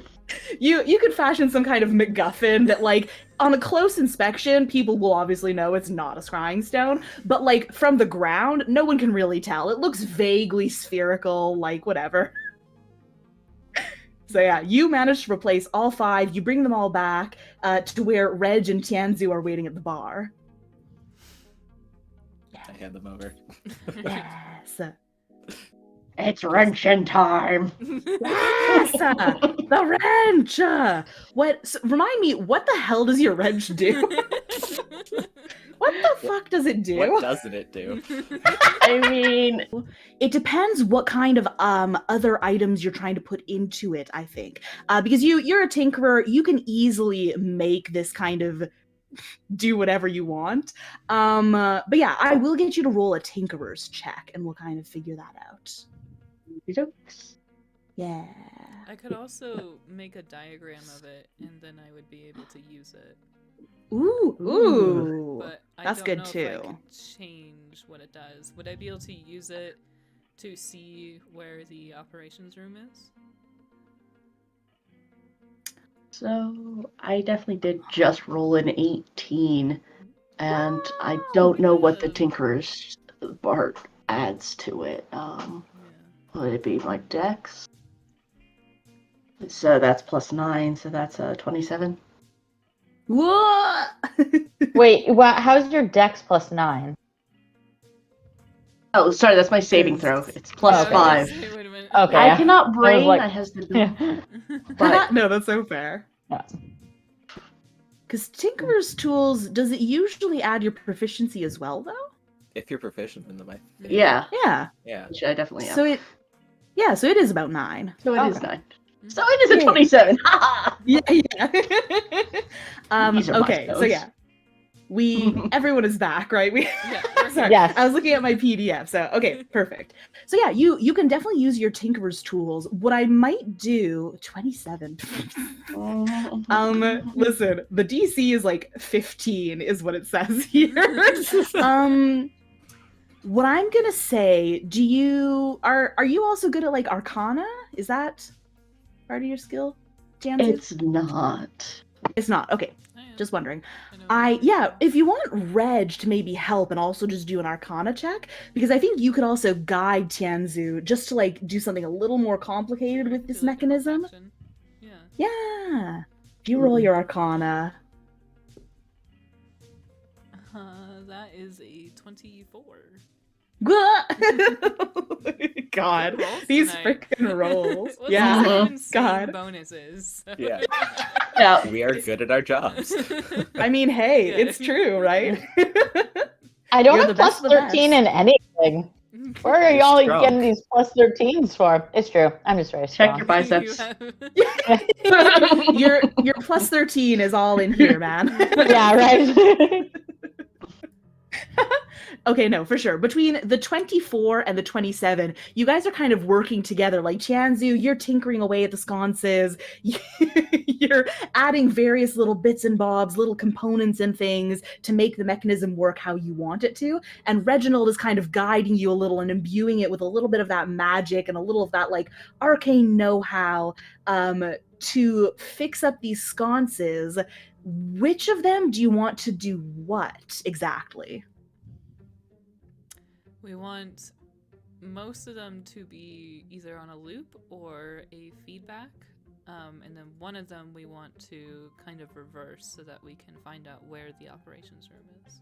You could fashion some kind of MacGuffin that, like, on a close inspection, people will obviously know it's not a scrying stone, but, like, from the ground, no one can really tell. It looks vaguely spherical, like, whatever. So yeah, you managed to replace all 5. You bring them all back to where Reg and Tianzu are waiting at the bar. I hand them over. Yes. It's wrenching time. Yes! The wrench! Remind me, what the hell does your wrench do? What the fuck does it do? What doesn't it do? I mean, It depends what kind of other items you're trying to put into it, I think. Because you're a tinkerer, you can easily make this kind of do whatever you want. But yeah, I will get you to roll a tinkerer's check and we'll kind of figure that out. jokes. Yeah. I could also make a diagram of it, and then I would be able to use it. Ooh. But I That's don't good know if I too. could change what it does. Would I be able to use it to see where the operations room is? So I definitely did just roll an 18, and I don't know what the Tinkerer's part adds to it. Would it be my dex? So that's +9, so that's 27. What? Wait, how's your dex +9? Oh, sorry, that's my saving throw. It's plus Okay. 5. Wait a minute. Okay. I cannot I was brain. like- I has the but No, that's so fair. Yeah. Because Tinkerer's tools, does it usually add your proficiency as well, though? If you're proficient in them, I think. yeah, Yeah. Yeah. which I definitely am. So it is about 9. So it is Okay. 9. So it is a Yeah. 27. Haha. Yeah. These are my Okay, so spells. yeah. Everyone is back, right? Yeah, we're Sorry, Yes. I was looking at my PDF, so okay, perfect. So yeah, you can definitely use your Tinkerer's tools. What I might do, 27. Listen, the DC is like 15 is what it says here. What I'm gonna say, are you also good at like Arcana? Is that part of your skill, Jansu? It's not. It's not. Okay, I am. just wondering. I know. If you want Reg to maybe help and also just do an Arcana check, because I think you could also guide Tianzu just to like do something a little more complicated with this Do like a mechanism. reflection. Yeah. Yeah. If you roll your Arcana. That is a 24. God, Good rolls these tonight. freaking rolls. What's Yeah. those insane God. bonuses? Yeah. Yeah. We are good at our jobs. I mean, hey, Good. it's true, right? I don't You're have the best plus of the 13 best. in anything. Where are You're y'all strong. getting these plus 13s for? It's true. I'm just very Check strong. your biceps. your plus 13 is all in here, man. Yeah, right. Okay, no, for sure. Between the 24 and the 27, you guys are kind of working together. Like Tianzu, you're tinkering away at the sconces. You're adding various little bits and bobs, little components and things to make the mechanism work how you want it to. And Reginald is kind of guiding you a little and imbuing it with a little bit of that magic and a little of that like arcane know-how to fix up these sconces. Which of them do you want to do what exactly? We want most of them to be either on a loop or a feedback. And then one of them we want to kind of reverse so that we can find out where the operations room is.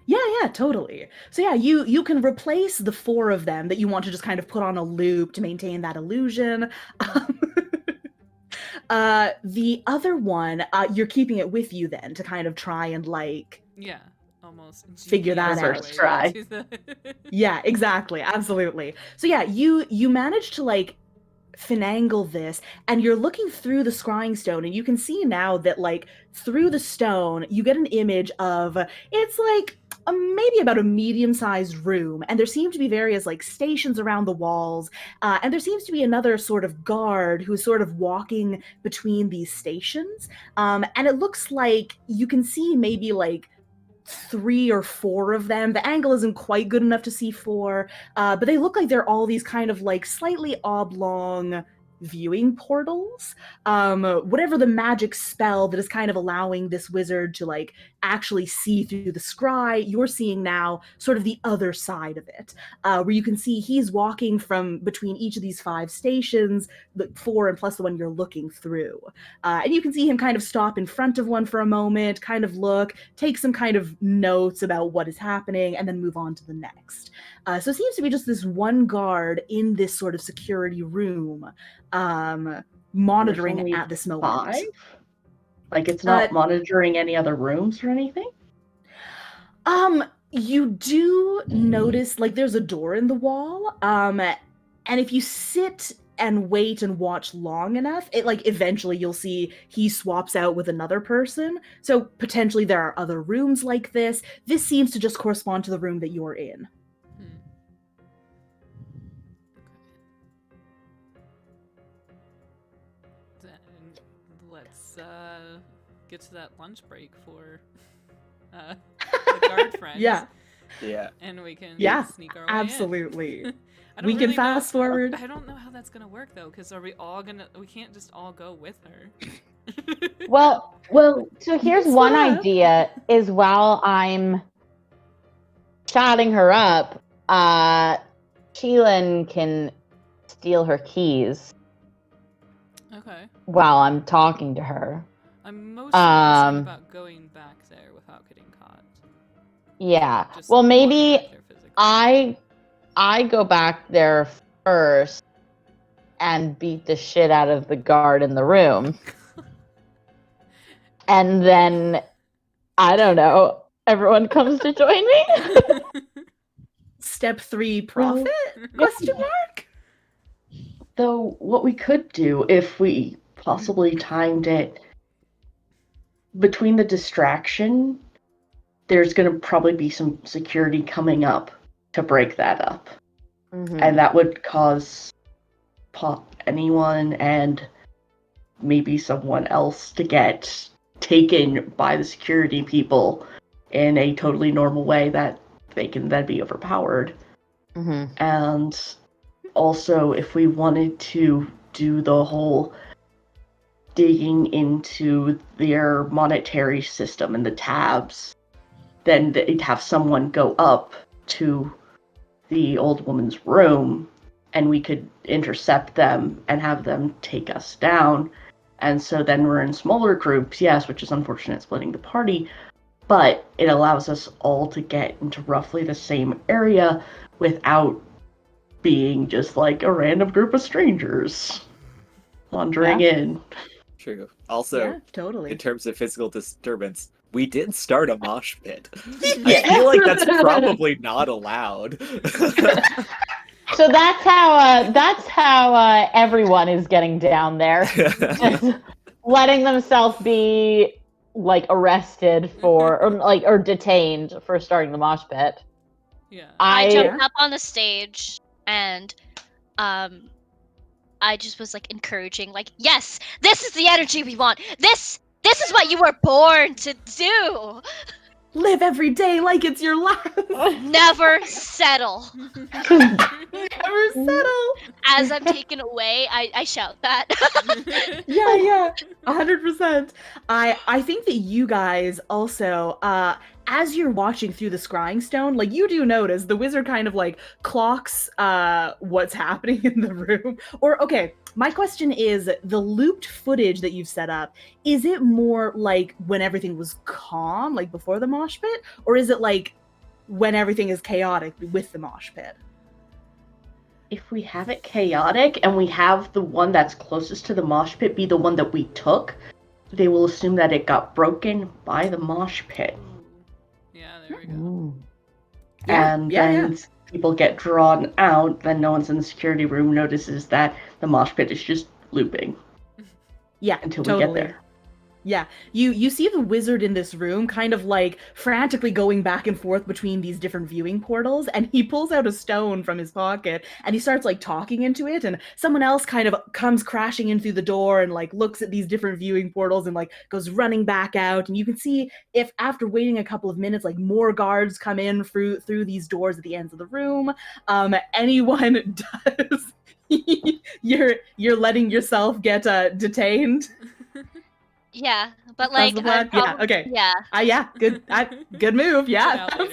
Yeah, totally. So yeah, you can replace the 4 of them that you want to just kind of put on a loop to maintain that illusion. The other one, you're keeping it with you then to kind of try and like... Yeah, almost. Figure that ingenious out. way Try. to do that. Yeah, exactly. Absolutely. So yeah, you manage to like finagle this, and you're looking through the scrying stone, and you can see now that like through the stone you get an image of, it's like maybe about a medium-sized room, and there seem to be various like stations around the walls, and there seems to be another sort of guard who's sort of walking between these stations, and it looks like you can see maybe like 3 or 4 of them. The angle isn't quite good enough to see 4, but they look like they're all these kind of like slightly oblong viewing portals. Whatever the magic spell that is kind of allowing this wizard to like actually see through the scry, you're seeing now sort of the other side of it, where you can see he's walking from between each of these 5 stations, the 4 and plus the one you're looking through. And you can see him kind of stop in front of one for a moment, kind of look, take some kind of notes about what is happening, and then move on to the next. So it seems to be just this one guard in this sort of security room, monitoring only at this moment. 5? Like it's not monitoring any other rooms or anything? You do notice like there's a door in the wall, and if you sit and wait and watch long enough, it like eventually you'll see he swaps out with another person. So potentially there are other rooms like this. This seems to just correspond to the room that you're in. Then let's get to that lunch break for the guard friends. Yeah. Yeah. And we can Yeah, sneak our way absolutely. in. I don't We can really know- fast forward. I don't know how that's gonna work though, because are we all gonna? We can't just all go with her. Well, so here's Yes, one yeah. idea is while I'm chatting her up, Cheelin can steal her keys Okay. while I'm talking to her. I'm most concerned about going back there without getting caught. Yeah. Just Well, walking maybe back there physically. I go back there first and beat the shit out of the guard in the room. And then, I don't know, everyone comes to join me? Step 3, profit? Question mark? Though, what we could do, if we possibly timed it, between the distraction, there's going to probably be some security coming up to break that up. Mm-hmm. And that would cause anyone and maybe someone else to get taken by the security people in a totally normal way that they can then be overpowered. Mm-hmm. And also, if we wanted to do the whole digging into their monetary system and the tabs, then they'd have someone go up to the old woman's room, and we could intercept them and have them take us down. And so then we're in smaller groups, yes, which is unfortunate, splitting the party, but it allows us all to get into roughly the same area without being just like a random group of strangers wandering in. True. Also, Yeah, totally. in terms of physical disturbance, we did start a mosh pit. I feel like that's probably not allowed. So that's how everyone is getting down there. Just letting themselves be like arrested or detained for starting the mosh pit. Yeah. I jumped up on the stage and I just was like encouraging, like, yes, this is the energy we want. This is what you were born to do. Live every day like it's your last. Never settle. Never settle. As I'm taken away, I shout that. Yeah, 100%. I think that you guys also, as you're watching through the scrying stone, like you do notice the wizard kind of like clocks what's happening in the room. Or okay, my question is, the looped footage that you've set up, is it more like when everything was calm, like before the mosh pit, or is it like when everything is chaotic with the mosh pit? If we have it chaotic and we have the one that's closest to the mosh pit be the one that we took, they will assume that it got broken by the mosh pit. Yeah, there we go. Ooh. And then people get drawn out, then no one's in the security room notices that the mosh pit is just looping. Yeah, until totally. we get there. Yeah, you see the wizard in this room kind of like frantically going back and forth between these different viewing portals, and he pulls out a stone from his pocket and he starts like talking into it, and someone else kind of comes crashing in through the door and like looks at these different viewing portals and like goes running back out, and you can see if after waiting a couple of minutes like more guards come in through these doors at the ends of the room. Anyone does you're letting yourself get detained? Yeah, but like, yeah, okay. Yeah. Yeah, good move. Yeah. Get out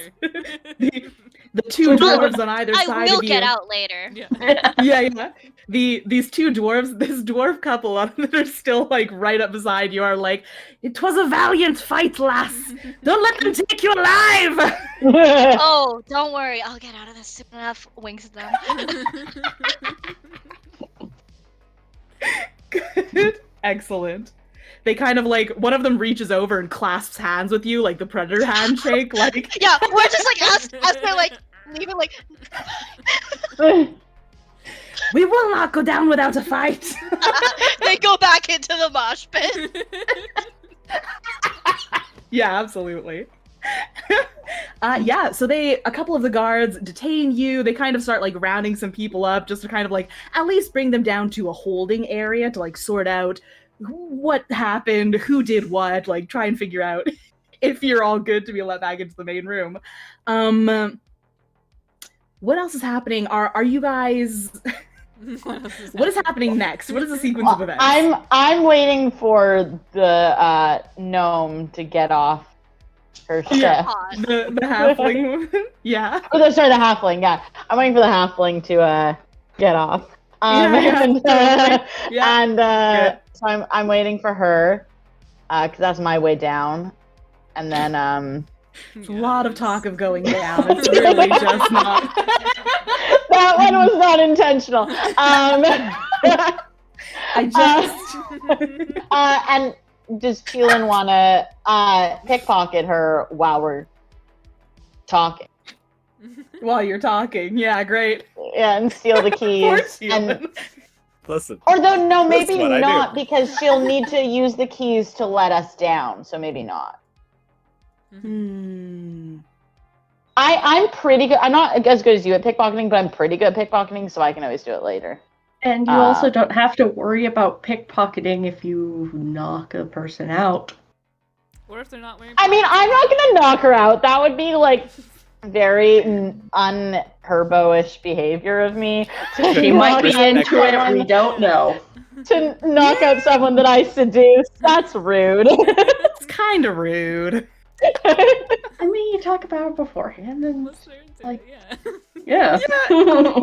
later. The two dwarves on either side of you. I will get out later. Yeah. Yeah. These two dwarves, this dwarf couple that are still like right up beside you are like, "It was a valiant fight, lass. Don't let them take you alive." Oh, don't worry. I'll get out of this soon enough. Winks at them. Good. Excellent. They kind of like, one of them reaches over and clasps hands with you, like the predator handshake, like. Yeah, we're just like, as they're like, leaving, like. We will not go down without a fight. They go back into the mosh pit. Yeah, absolutely. So a couple of the guards detain you. They kind of start like rounding some people up just to kind of like at least bring them down to a holding area to like sort out what happened, who did what, like try and figure out if you're all good to be let back into the main room. What else is happening? Are you guys what is happening next? What is the sequence of events? I'm waiting for the gnome to get off her ship. The halfling. Yeah. Oh, sorry, the halfling. Yeah, I'm waiting for the halfling to get off. So I'm waiting for her because that's my way down, and then It's a lot of talk of going down. It's really just not. That one was not intentional. I just. And does Keelan want to pickpocket her while we're talking? While you're talking, yeah, great. Yeah, and steal the Poor keys. Keelan. Listen. Or though, no, That's maybe what I not, do. because she'll need to use the keys to let us down. So maybe not. I'm pretty good. I'm not as good as you at pickpocketing, but I'm pretty good at pickpocketing, so I can always do it later. And you also don't have to worry about pickpocketing if you knock a person out. What if they're not wearing? I mean, I'm not gonna knock her out. That would be like very un-Herbo-ish behavior of me. She might be into it. We someone- don't know. To knock out someone that I seduced. That's rude. It's kind of rude. I mean, you talk about it beforehand, and Let's turn to like- it, yeah.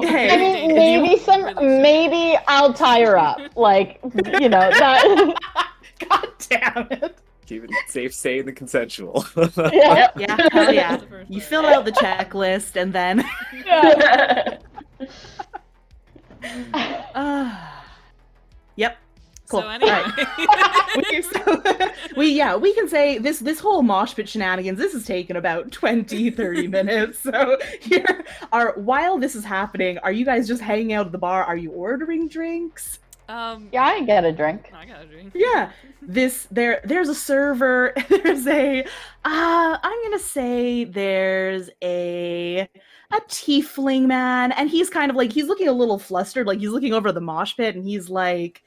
Hey, I mean, if maybe you- some. Maybe I'll tie her up. Like, you know that. God damn it. Keep it safe, sane, and consensual. Yeah. Yeah, hell yeah. That's the first You part. fill out the checklist and then. Yep. Cool. So anyway, we can say this whole mosh pit shenanigans, this has taken about 20-30 minutes. So here are, while this is happening, are you guys just hanging out at the bar? Are you ordering drinks? Yeah, I get a drink. I got a drink. Yeah. There's a server, there's a I'm gonna say there's a tiefling man, and he's kind of like, he's looking a little flustered, like he's looking over the mosh pit and he's like,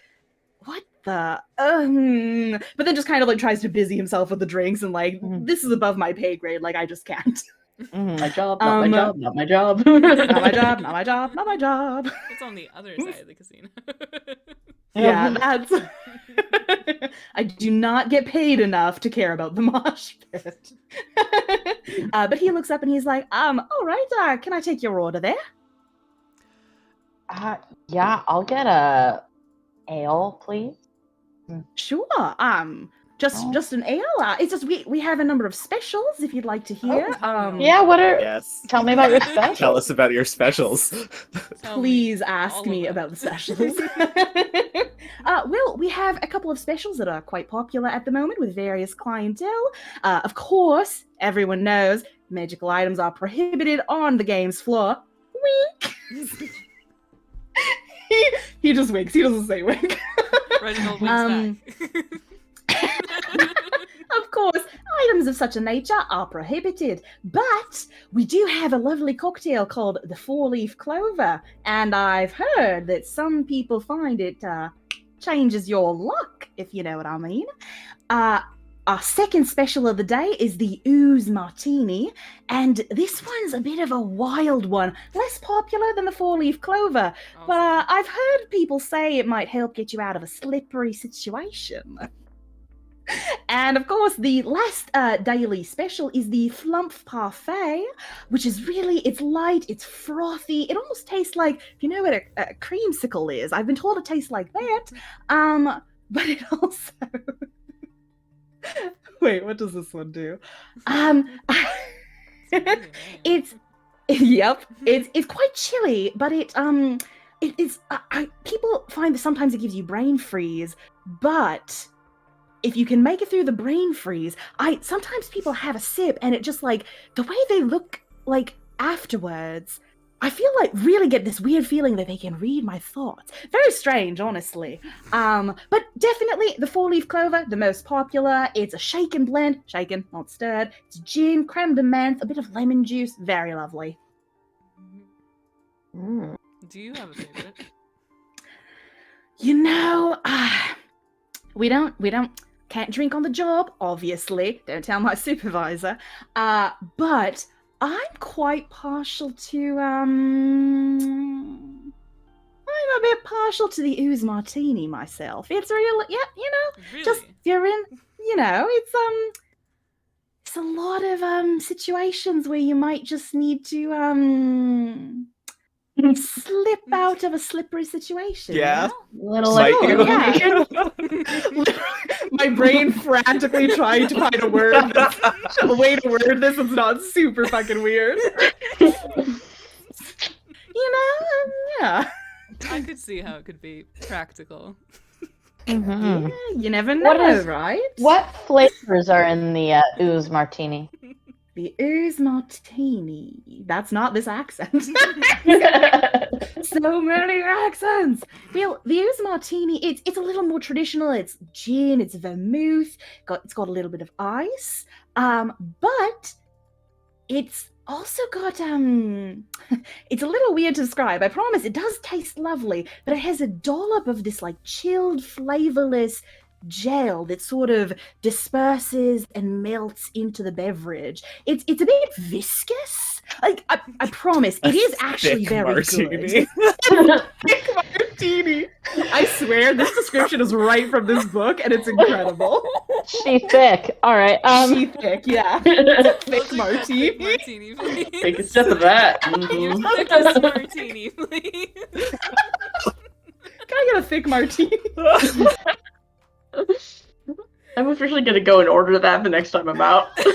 what the but then just kind of like tries to busy himself with the drinks and like, this is above my pay grade, like I just can't. Mhm. My job, not my job, not my job. Not my job, not my job, not my job. It's on the other side of the casino. Yeah, that's I do not get paid enough to care about the mosh pit. But he looks up and he's like, all right, can I take your order there? Yeah, I'll get a ale, please. Sure. Just an ale. It's just we have a number of specials if you'd like to hear. Yeah, what are? Yes. Tell me about your special. Tell us about your specials. Tell Please me ask all me about the specials. Well, we have a couple of specials that are quite popular at the moment with various clientele. Of course, everyone knows magical items are prohibited on the game's floor. Wink. he just winks. He doesn't say wink. Reginald winks back. Of course, items of such a nature are prohibited, but we do have a lovely cocktail called the Four-Leaf Clover, and I've heard that some people find it changes your luck, if you know what I mean. Our second special of the day is the Ooze Martini, and this one's a bit of a wild one, less popular than the Four-Leaf Clover, but I've heard people say it might help get you out of a slippery situation. And of course, the last daily special is the Flump Parfait, which is really, it's light, it's frothy, it almost tastes like, if you know what a creamsicle is, I've been told it tastes like that, but it also... Wait, what does this one do? It's quite chilly, but people find that sometimes it gives you brain freeze, but if you can make it through the brain freeze, sometimes people have a sip and it just like, the way they look like afterwards, I feel like really get this weird feeling that they can read my thoughts. Very strange, honestly. But definitely the Four-Leaf Clover, the most popular. It's a shaken blend, shaken, not stirred. It's gin, creme de menthe, a bit of lemon juice. Very lovely. Mm. Do you have a favorite? You know, we can't drink on the job, obviously. Don't tell my supervisor. But I'm quite partial to, I'm a bit partial to the Ooze Martini myself. It's real, yeah, you know, Really? just, you're in, you know, it's a lot of, situations where you might just need to, slip out of a slippery situation. Yeah. Little Might explanation. My brain frantically trying to find a way to word this that's not super fucking weird. Yeah. I could see how it could be practical. Mhm. Yeah, you never know, What is- right? What flavors are in the ooze martini? The ooze martini. That's not this accent. So many accents. Well, the ooze martini, it's a little more traditional. It's gin, it's vermouth, it's got a little bit of ice. But it's also got it's a little weird to describe. I promise it does taste lovely, but it has a dollop of this like chilled, flavorless gel that sort of disperses and melts into the beverage. It's a bit viscous. Like I promise, it is actually Thick very martini. good. Thick martini. I swear this description is right from this book, and it's incredible. She thick. All right. She thick, yeah. I'll Thick take a martini. thick martini, please. Take a sip of that. Your Mhm. thickest martini, please. Can I get a thick martini? I'm officially gonna go and order that the next time I'm out. Can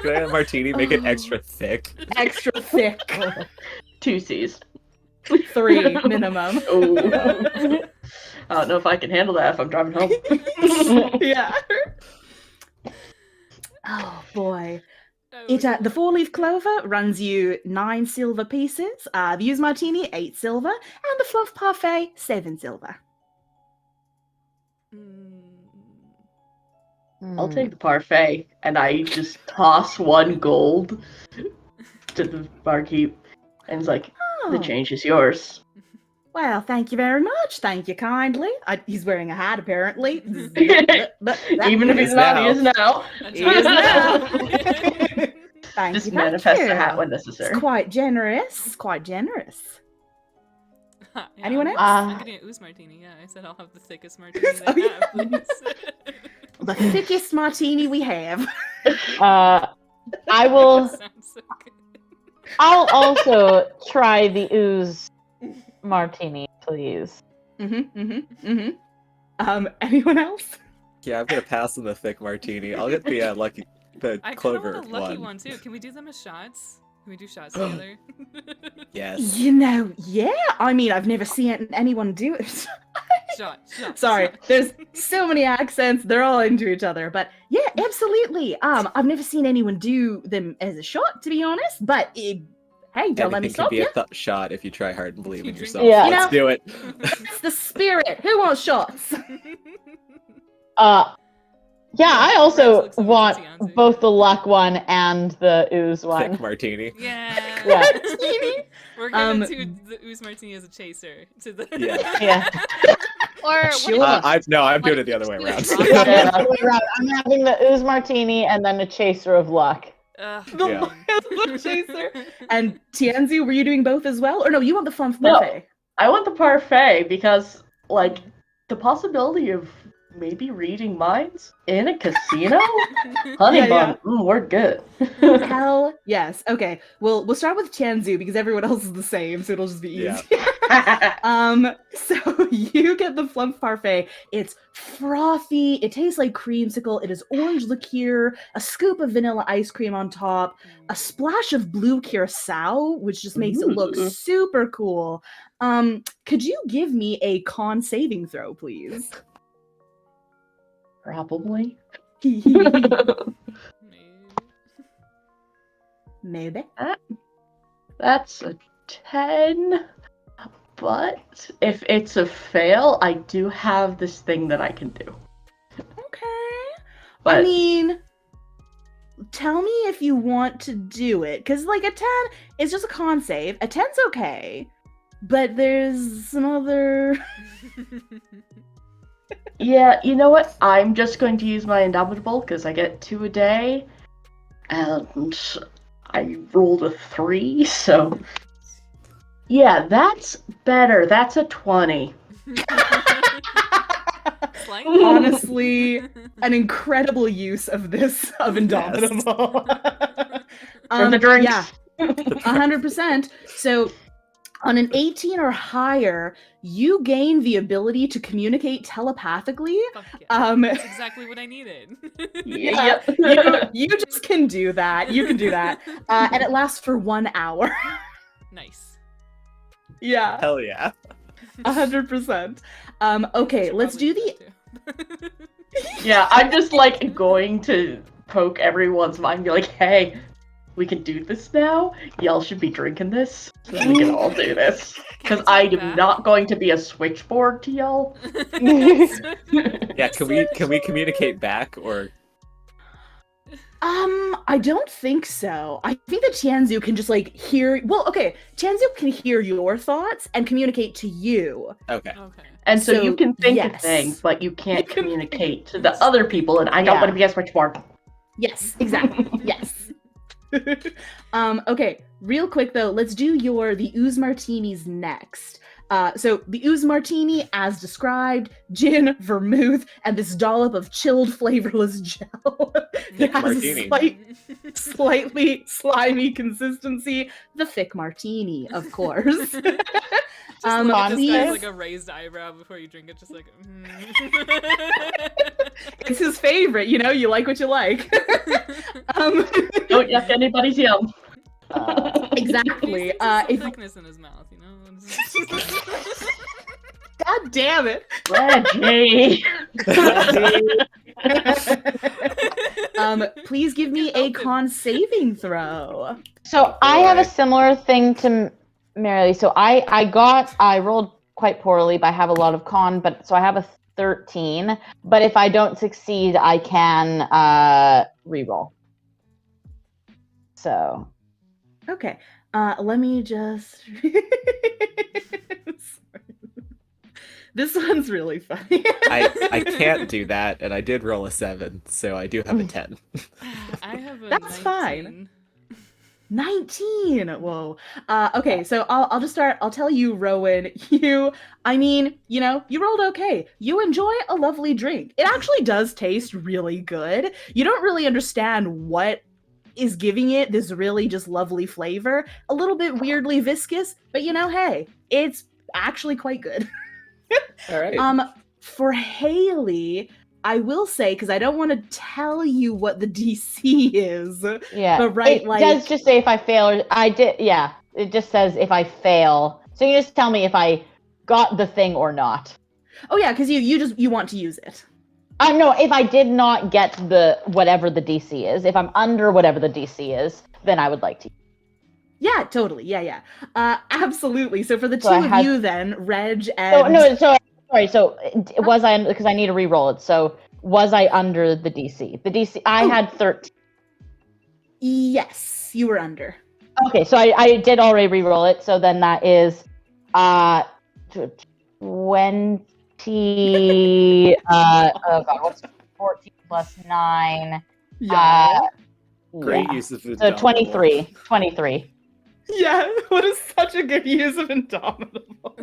I have a martini? Make it extra thick. Extra thick. 2 C's. 3 minimum. Oh. I don't know if I can handle that if I'm driving home. Yeah. Oh boy. Oh, The 4-leaf clover runs you 9 silver pieces. The Use Martini 8 silver, and the Fluff Parfait 7 silver. I'll take the parfait, and I just toss 1 gold to the barkeep, and it's like, the Oh, change is yours. well, thank you very much. Thank you kindly. He's wearing a hat apparently. Even if he's not, he is now. That's He is now. right. Thank Just you, manifest thank the hat you. when It's necessary. quite generous. Quite generous. Yeah, Anyone I'm- else? I'm getting an ooze martini. Yeah, I said I'll have the thickest martini Oh, they yeah. have, please. The thickest martini we have. I will. That sounds so good. I'll also try the ooze martini, please. Anyone else? Yeah, I'm gonna pass on the thick martini. I'll get the I kind of clover want a lucky one too. Can we do them as shots? Can we do shots together? Yes. You know, yeah. I mean, I've never seen anyone do it. Shot. Sorry, shot. there's so many accents. They're all into each other, but yeah, absolutely. I've never seen anyone do them as a shot, to be honest. But hey, don't let me Anything can stop be you. a shot if you try hard and believe You in drink yourself. it. Yeah. Let's do it. It's the spirit. Who wants shots? Yeah, I also Looks like want Tianzi. both the luck one and the ooze one. Thick martini. Yeah. Yeah. We're gonna Um, do the ooze martini as a chaser to the. Yeah. Yeah. Or Sure. what I'm doing Like, it the other way you around. drop Yeah, it. I'm having the ooze martini and then a chaser of luck. The Yeah. Loyal Chaser. And Tianzi, were you doing both as well? Or no, you want the Fluff No. Parfait? I want the parfait because, like, the possibility of maybe reading minds in a casino? Honey Yeah, bun, we're good. Hell yes. Okay, we'll start with Tianzi because everyone else is the same, so it'll just be easy. Yeah. So you get the Fluff Parfait. It's frothy. It tastes like creamsicle. It is orange liqueur, a scoop of vanilla ice cream on top, a splash of blue curacao, which just makes it look Ooh. super cool. Could you give me a con saving throw, please? Probably. Maybe. That's a 10. But if it's a fail, I do have this thing that I can do. Okay. But I mean, tell me if you want to do it, because like a 10 is just a con save. A 10's okay, but there's some other. yeah, you know what? I'm just going to use my Indomitable because I get 2 a day. And I rolled a 3, so. Yeah, that's better. That's a 20. Slightly. Honestly, an incredible use of this of Indomitable. For the drinks. Yeah, 100%. So on an 18 or higher, you gain the ability to communicate telepathically. Fuck yeah. That's exactly what I needed. Yeah, you just can do that. You can do that. And it lasts for 1 hour. Nice. Yeah, Hell yeah. 100%. Okay, Should let's probably do the... that too. Yeah, I'm just like going to poke everyone's mind and be like, hey, we can do this now? Y'all should be drinking this so we can all do this. Because I am not going to be a switchboard to y'all. Yeah, can we communicate back or I don't think so. I think that Tianzu can just like hear. Well, okay, Tianzu can hear your thoughts and communicate to you. okay. Okay. And so you can think of yes. things, but you can't You can communicate to the other people, and I don't Yeah. want to be a switchboard. Yes, exactly. Yes. Okay, real quick though, let's do the ooze martinis next. So the ooze martini, as described, gin, vermouth, and this dollop of chilled flavorless gel that has martini. a slightly slimy consistency. The thick martini, of course. Just look at this please- guy's like a raised eyebrow before you drink it, just like. It's his favorite, you know. You like what you like. Don't yuck anybody's yum. Exactly. He's some If thickness in his mouth, you know. God damn it. Reggie! Please give me a con saving throw. So I have a Boy. similar thing to Marilee. So I rolled quite poorly, but I have a lot of con, but so I have a 13. But if I don't succeed, I can reroll. So Okay. Let me just. This one's really funny. I can't do that, and I did roll a 7, so I do have a 10. I have a That's 19. fine. 19. Whoa. Okay, so I'll just start. I'll tell you, Rowan. You rolled okay. You enjoy a lovely drink. It actually does taste really good. You don't really understand what is giving it this really just lovely flavor. A little bit weirdly viscous, but hey, it's actually quite good. All right. For Haley, I will say, because I don't want to tell you what the DC is. yeah, But right, it like- does just say if I fail. Or I did. Yeah, it just says if I fail. So you just tell me if I got the thing or not. Oh yeah, because you want to use it. No, if I did not get the whatever the DC is, if I'm under whatever the DC is, then I would like to. Yeah, totally. Yeah. Absolutely. So for the two So I of had- you then, Reg So and... no, so sorry. So was I because I need to re-roll it? So was I under the DC? The DC I had 13. Yes, you were under. Okay, so I did already re-roll it. So then that is 20. Oh god, what's 14 plus 9? Yeah. Great Yeah. use of So Indomitable. 23. Yeah, what is such a good use of Indomitable.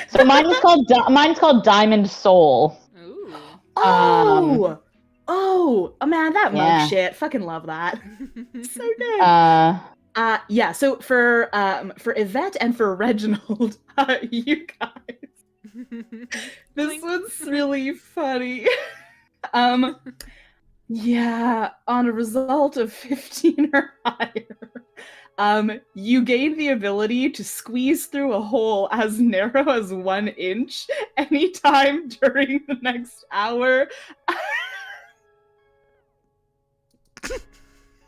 So mine's called Diamond Soul. Ooh. Oh, man, that Yeah. mug shit. Fucking love that. So good. Yeah, so for Yvette and for Reginald, you guys, this one's really funny. Yeah, on a result of 15 or higher, you gain the ability to squeeze through a hole as narrow as 1 inch anytime during the next hour.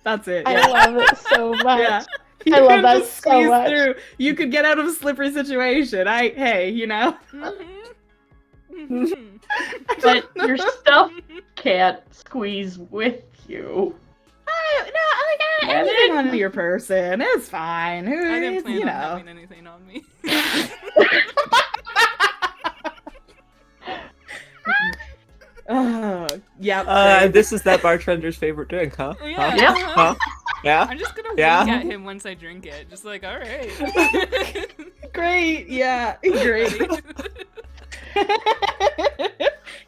That's it. I Yeah. love it so much. Yeah. I love can that just so squeeze much. through. You could get out of a slippery situation. Hey, But your stuff can't squeeze with you. Anything on your person, it's fine. Who I didn't is, plan you on know. having anything on me. Oh, yeah. This is that bartender's favorite drink, huh? Yeah. Huh? Yeah. Huh? Yeah? I'm just gonna Yeah. wink at him once I drink it. Just like, alright. Great. Yeah, great.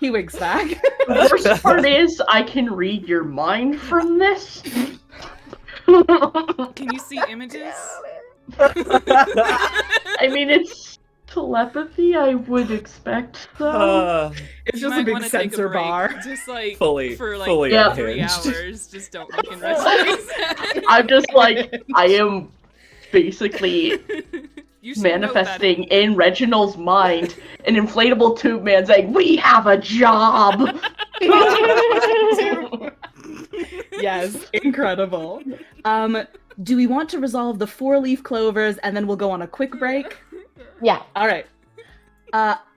He winks back. The worst part is I can read your mind from this. Can you see images? I mean, it's telepathy, I would expect so. It's You just a might big wanna take a sensor break, bar. just like Fully for like Yeah. 3 unhinged. hours. Just don't look in Reginald's head. I'm just like, I am basically You should note that manifesting in Reginald's mind an inflatable tube man saying, "We have a job." Yes, incredible. Do we want to resolve the 4-leaf clovers and then we'll go on a quick break? Yeah. All right.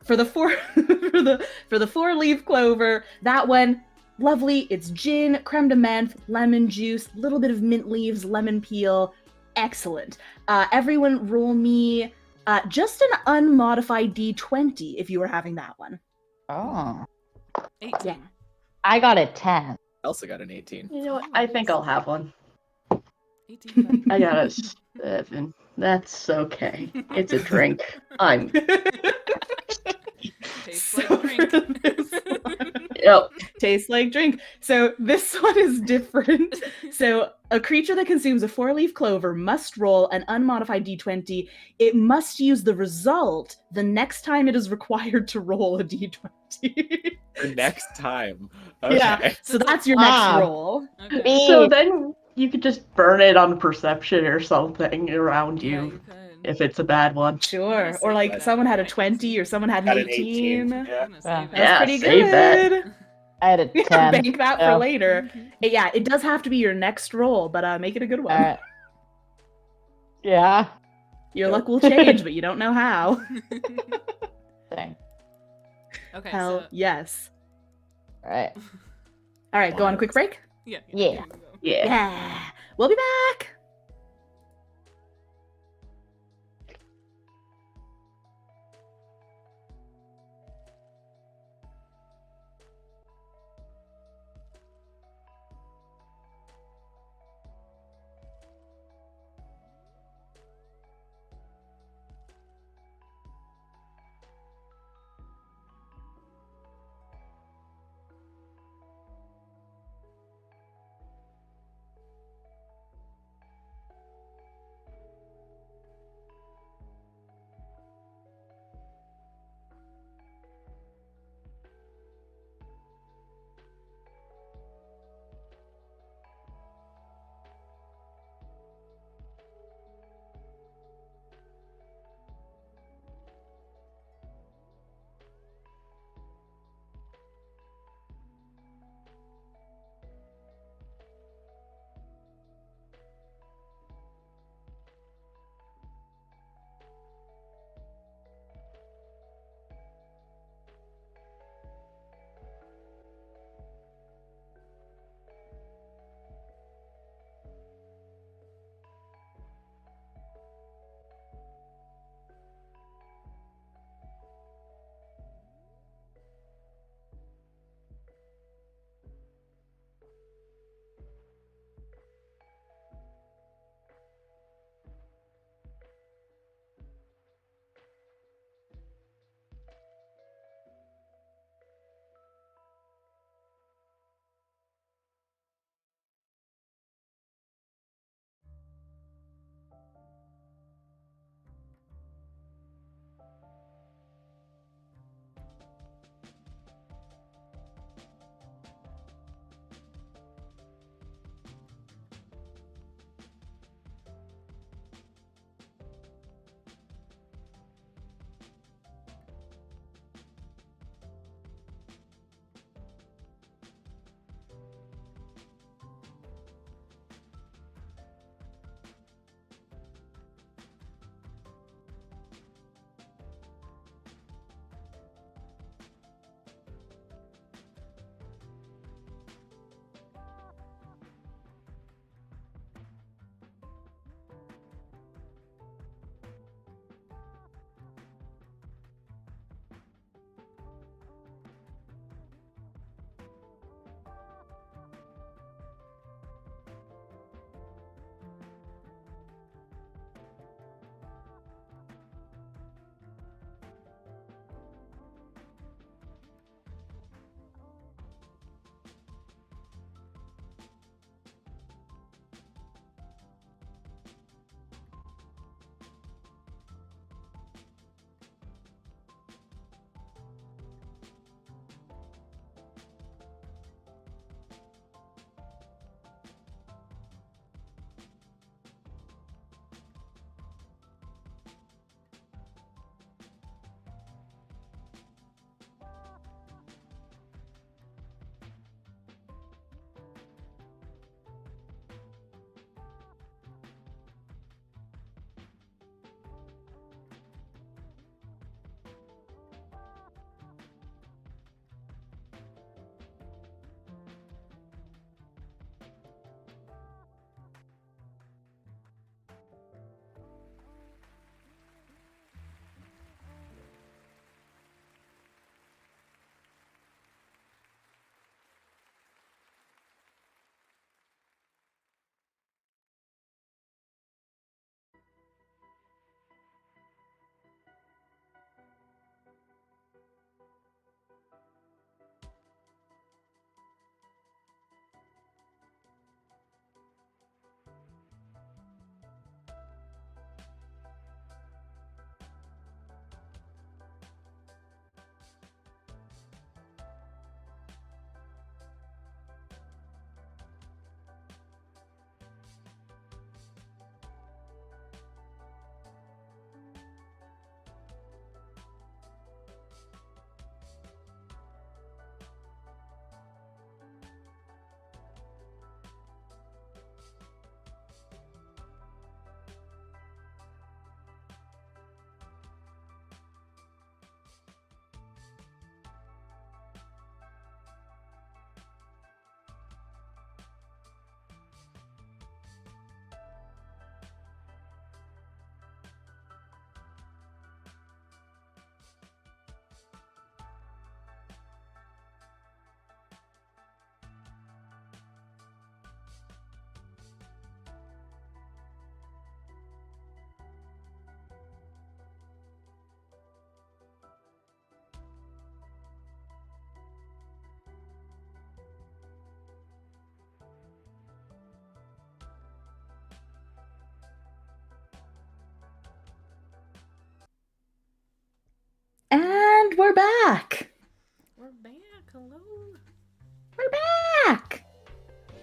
For the 4-leaf clover, that one, lovely. It's gin, creme de menthe, lemon juice, little bit of mint leaves, lemon peel. Excellent. Everyone, roll me just an unmodified D20 if you were having that one. Oh. 18. Yeah. I got a 10. I also got an 18. You know what? I think I'll have one. 18. I got a 7. That's okay. It's a drink. I'm. Tastes So like drink. for this one- Yep. Tastes like drink. So this one is different. So a creature that consumes a 4-leaf clover must roll an unmodified d20. It must use the result the next time it is required to roll a d20. The next time. Okay. Yeah. So that's your Ah. next roll. Okay. So then you could just burn it on perception or something around Yeah, you you could. if it's a bad one. Sure. Gonna Or save like that. someone had a 20 or someone had Got an an 18. 18. Yeah. I'm gonna save Yeah. it. That's Yeah, pretty save that. good. I had a 10. Bank that so- for later. Yeah, it does have to be your next roll, but make it a good one. Alright. Yeah. Your luck will change, but you don't know how. Dang. Okay, Hell so yes. Alright. All right, go on a quick break. yeah. Yeah. Go. Yeah. Yeah. We'll be back.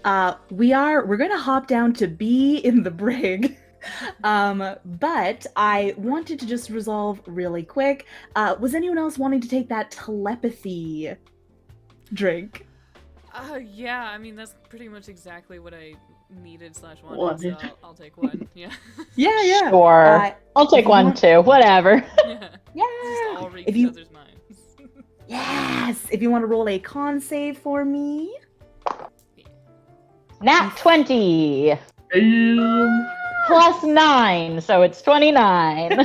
we're gonna hop down to B in the brig. But I wanted to just resolve really quick. Was anyone else wanting to take that telepathy drink? Yeah, I mean, that's pretty much exactly what I needed / wanted, Wanted. so I'll take one, yeah. Yeah. Sure. I'll take one too. Whatever. Yeah. Yeah. Just all read If each you- other's minds. Yes. If you want to roll a con save for me. Nat 20 plus 9, so it's 29.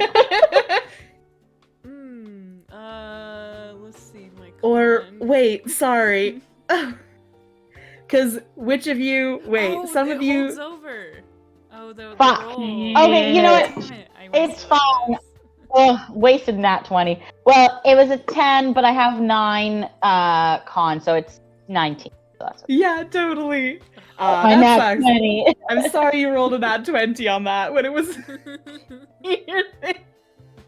Let's see, my Or con. wait, sorry. Because which of you? Wait, Oh, some it of you. holds over. Oh, the Fuck. roll. Okay, you know what? I It's wasted fine. this. Oh, wasted nat 20. Well, it was a 10, but I have 9 con, so it's 19. So that's okay. Yeah, totally. My That nat sucks. 20. I'm sorry you rolled a nat 20 on that when it was your thing.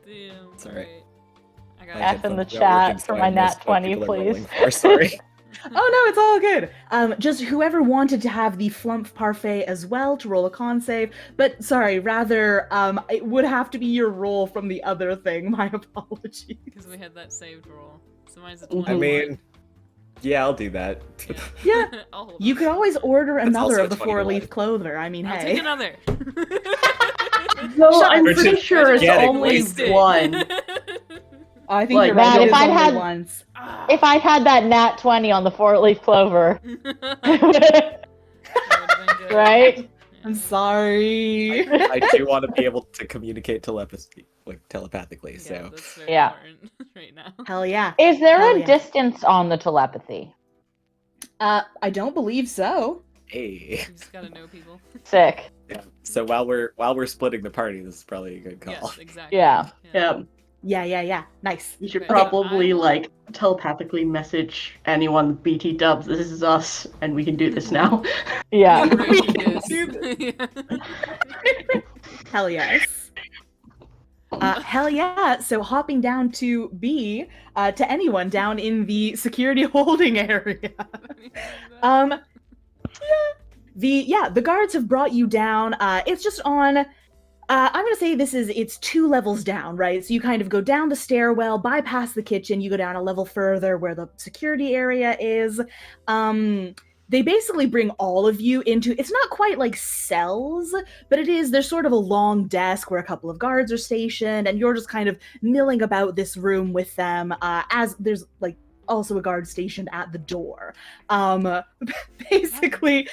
Damn. It's alright. I got F in the Yeah, chat working for so my I missed nat what 20, people are please. rolling for, sorry. Oh no, it's all good. Just whoever wanted to have the flump parfait as well to roll a con save, but sorry, rather, it would have to be your roll from the other thing. My apologies. Because we had that saved roll. So mine's a I 21. I mean, yeah, I'll do that. Yeah. I'll hold You on. could always order That's another also of the 21. 4-leaf clover. I mean, I'll hey. take another. No, I'm Which pretty is sure it's getting only wasted. one. I think Like, you're right. Matt, It if is I'd only had- once. If I'd had that nat 20 on the 4-leaf clover, right? I'm sorry. I do want to be able to communicate telepathically, Yeah, so that's very Yeah. important right now. Hell yeah. Is there Hell a yeah. distance on the telepathy? I don't believe so. hey. You just gotta know people. Sick. Yeah. So while we're splitting the party, this is probably a good call. Yes, exactly. Yeah. Yeah. Nice. You should Okay, probably I will- like telepathically message anyone BT dubs. This is us, and we can do this now. Yeah. Right, We do can this. do Yeah. Hell yes. Hell yeah. So hopping down to B, to anyone down in the security holding area. The guards have brought you down. It's just on. I'm gonna say it's 2 levels down, right? So you kind of go down the stairwell, bypass the kitchen, you go down a level further where the security area is. They basically bring all of you into, it's not quite like cells, but there's sort of a long desk where a couple of guards are stationed, and you're just kind of milling about this room with them, as there's like also a guard stationed at the door. Basically,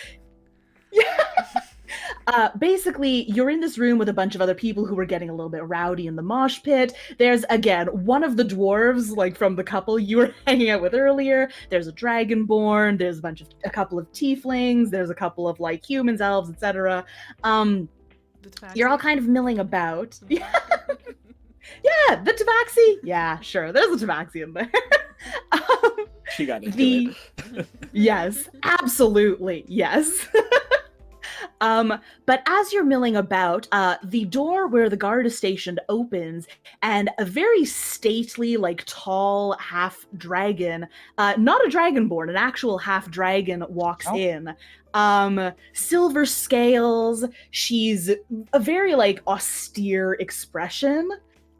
basically, you're in this room with a bunch of other people who were getting a little bit rowdy in the mosh pit. There's, again, one of the dwarves, like, from the couple you were hanging out with earlier. There's a dragonborn. There's a couple of tieflings. There's a couple of, like, humans, elves, etc. You're all kind of milling about. Yeah, the tabaxi. Yeah, sure. There's a tabaxi in there. She got into it. Yes, absolutely, yes. But as you're milling about, the door where the guard is stationed opens, and a very stately, like, tall half-dragon, not a dragonborn, an actual half-dragon walks in. Silver scales, she's a very, like, austere expression.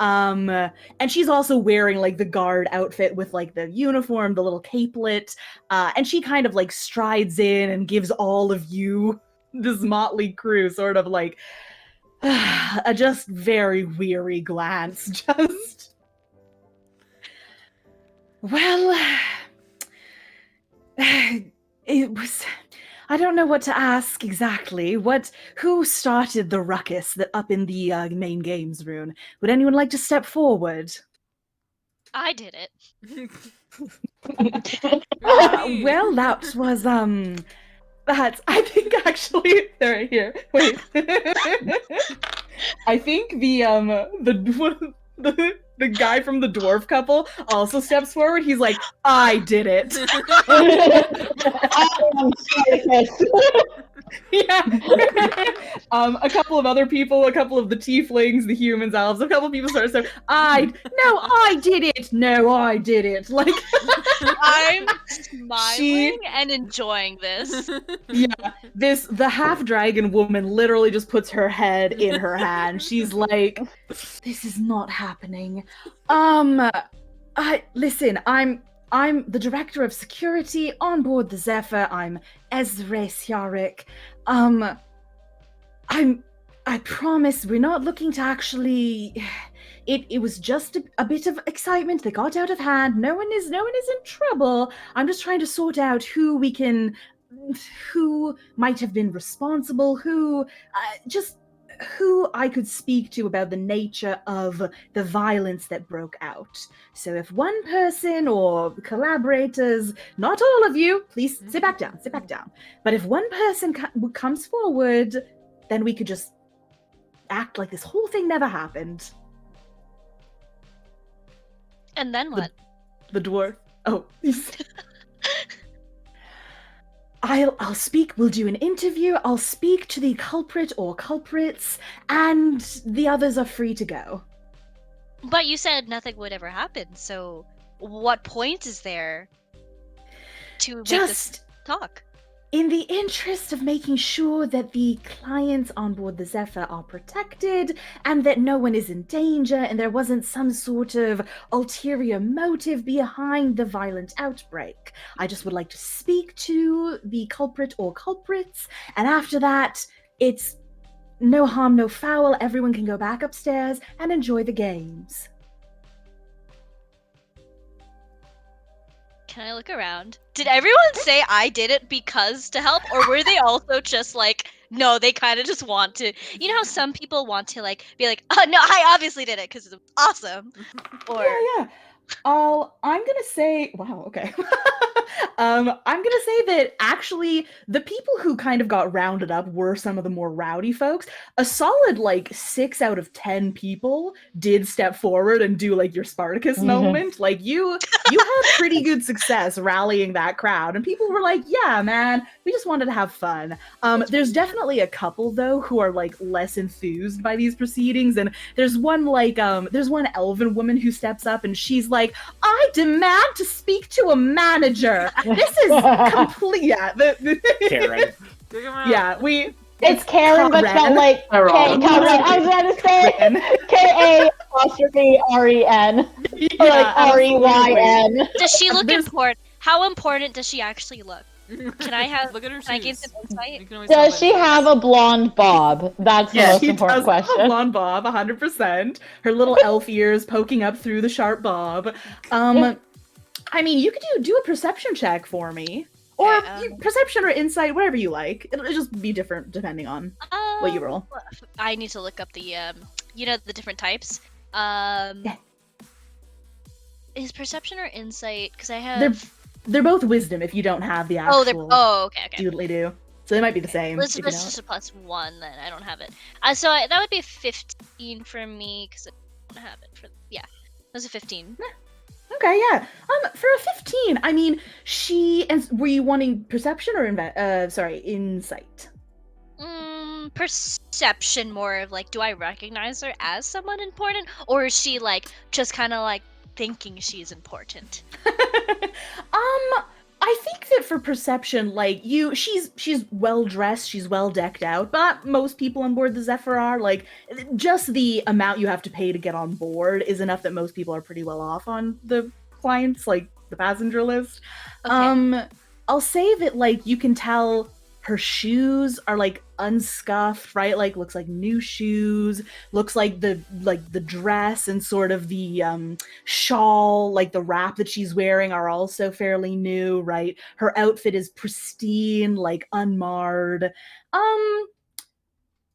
And she's also wearing, like, the guard outfit with, like, the uniform, the little capelet, and she kind of, like, strides in and gives all of you this motley crew sort of like a just very weary glance. Just, well, it was, I don't know what to ask exactly. Who started the ruckus that up in the main games room? Would anyone like to step forward? I did it. Well, that was I think actually they're right here. Wait. I think the guy from the dwarf couple also steps forward. He's like, I did it. I am Spartacus. Yeah. A couple of other people, a couple of the tieflings, the humans, elves, a couple of people started saying, I did it. No, I did it. Like, I'm smiling and enjoying this. yeah, the half dragon woman literally just puts her head in her hand. She's like, this is not happening. Listen, I'm the director of security on board the Zephyr. I'm Ezra Syarik. I promise we're not looking to actually. It was just a bit of excitement that got out of hand. No one is in trouble. I'm just trying to sort out who might have been responsible, who I could speak to about the nature of the violence that broke out. So if one person or collaborators, not all of you, please sit back down. But if one person comes forward, then we could just act like this whole thing never happened. And then what? The dwarf. Oh. I'll speak, we'll do an interview, I'll speak to the culprit or culprits, and the others are free to go. But you said nothing would ever happen, so what point is there to make this talk? In the interest of making sure that the clients on board the Zephyr are protected and that no one is in danger and there wasn't some sort of ulterior motive behind the violent outbreak. I just would like to speak to the culprit or culprits, and after that, it's no harm, no foul. Everyone can go back upstairs and enjoy the games. Can I look around? Did everyone say I did it because to help, or were they also just like, no, they kind of just want to? You know how some people want to like be like, oh no, I obviously did it because it's awesome. Or yeah. I'm gonna say, wow, okay. I'm gonna say that actually the people who kind of got rounded up were some of the more rowdy folks. A solid like 6 out of 10 people did step forward and do like your Spartacus moment. Like you had pretty good success rallying that crowd, and people were like, yeah, man, we just wanted to have fun. There's definitely a couple though who are like less enthused by these proceedings, and there's one elven woman who steps up and she's like, I demand to speak to a manager. This is complete. Yeah, Karen. Yeah, It's Karen, but spelled like Karen. I was going to say K-A-R-E-N. Yeah, Or like R-E-Y-N. does she look important? How important does she actually look? Can I have? Look at her Can I give shoes. some insight? You can always tell Does by she the have a blonde bob? That's the most she important does have a question. blonde bob, 100%. Her little elf ears poking up through the sharp bob. I mean, you could do a perception check for me. Or Okay, perception or insight, whatever you like. It'll just be different depending on what you roll. I need to look up the the different types. Is perception or insight? Because I have. They're both wisdom if you don't have the actual okay. doodly-doo. So they might be the same. Let's if you just don't. a +1 then. I don't have it. So that would be 15 for me because I don't have it. That was a 15. Okay, yeah. For a 15, I mean, were you wanting perception or insight? Perception more of like, do I recognize her as someone important, or is she like just kind of like thinking she's important? I think that for perception, like she's well dressed, she's well decked out, but most people on board the Zephyr are. Like, just the amount you have to pay to get on board is enough that most people are pretty well off on the clients, like the passenger list. Okay. I'll say that like you can tell her shoes are like unscuffed, right? Like looks like new shoes. Looks like the dress and sort of the shawl, like the wrap that she's wearing are also fairly new, right? Her outfit is pristine, like unmarred. I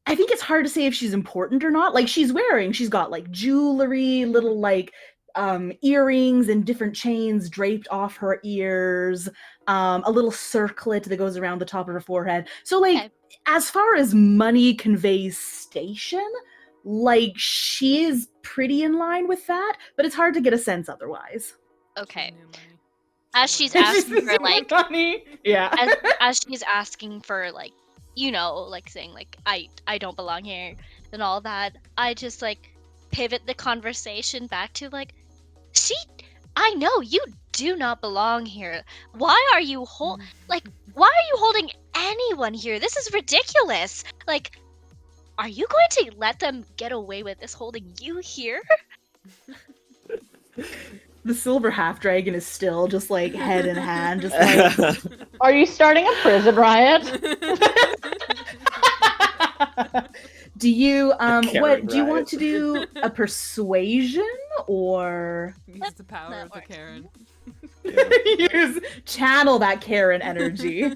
think it's hard to say if she's important or not. Like she's got like jewelry, little like earrings and different chains draped off her ears, a little circlet that goes around the top of her forehead. So like, as far as money conveys station, like she is pretty in line with that, but it's hard to get a sense otherwise. Okay. As she's asking for like money, yeah. as she's asking for like you know, like saying like I don't belong here and all that, I just like pivot the conversation back to like, I know you do not belong here. Why are you why are you holding anyone here? This is ridiculous. Like, are you going to let them get away with this holding you here? The silver half dragon is still just like head in hand, just like. Are you starting a prison riot? Do you Karen do you want riot. to do a persuasion or Use the power That of the works. Karen. channel that Karen energy?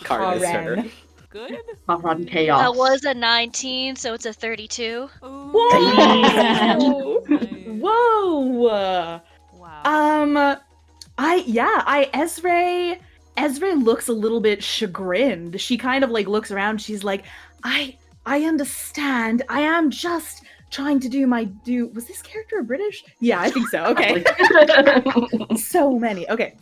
Card is her. Karen. Good. Hot rod chaos. That was a 19, so it's a 32. Ooh. Whoa! Nice. Whoa! Wow. Ezra looks a little bit chagrined. She kind of like looks around. She's like, I understand. I am just trying to do my due. Was this character British? Yeah, I think so. Okay. So many. Okay.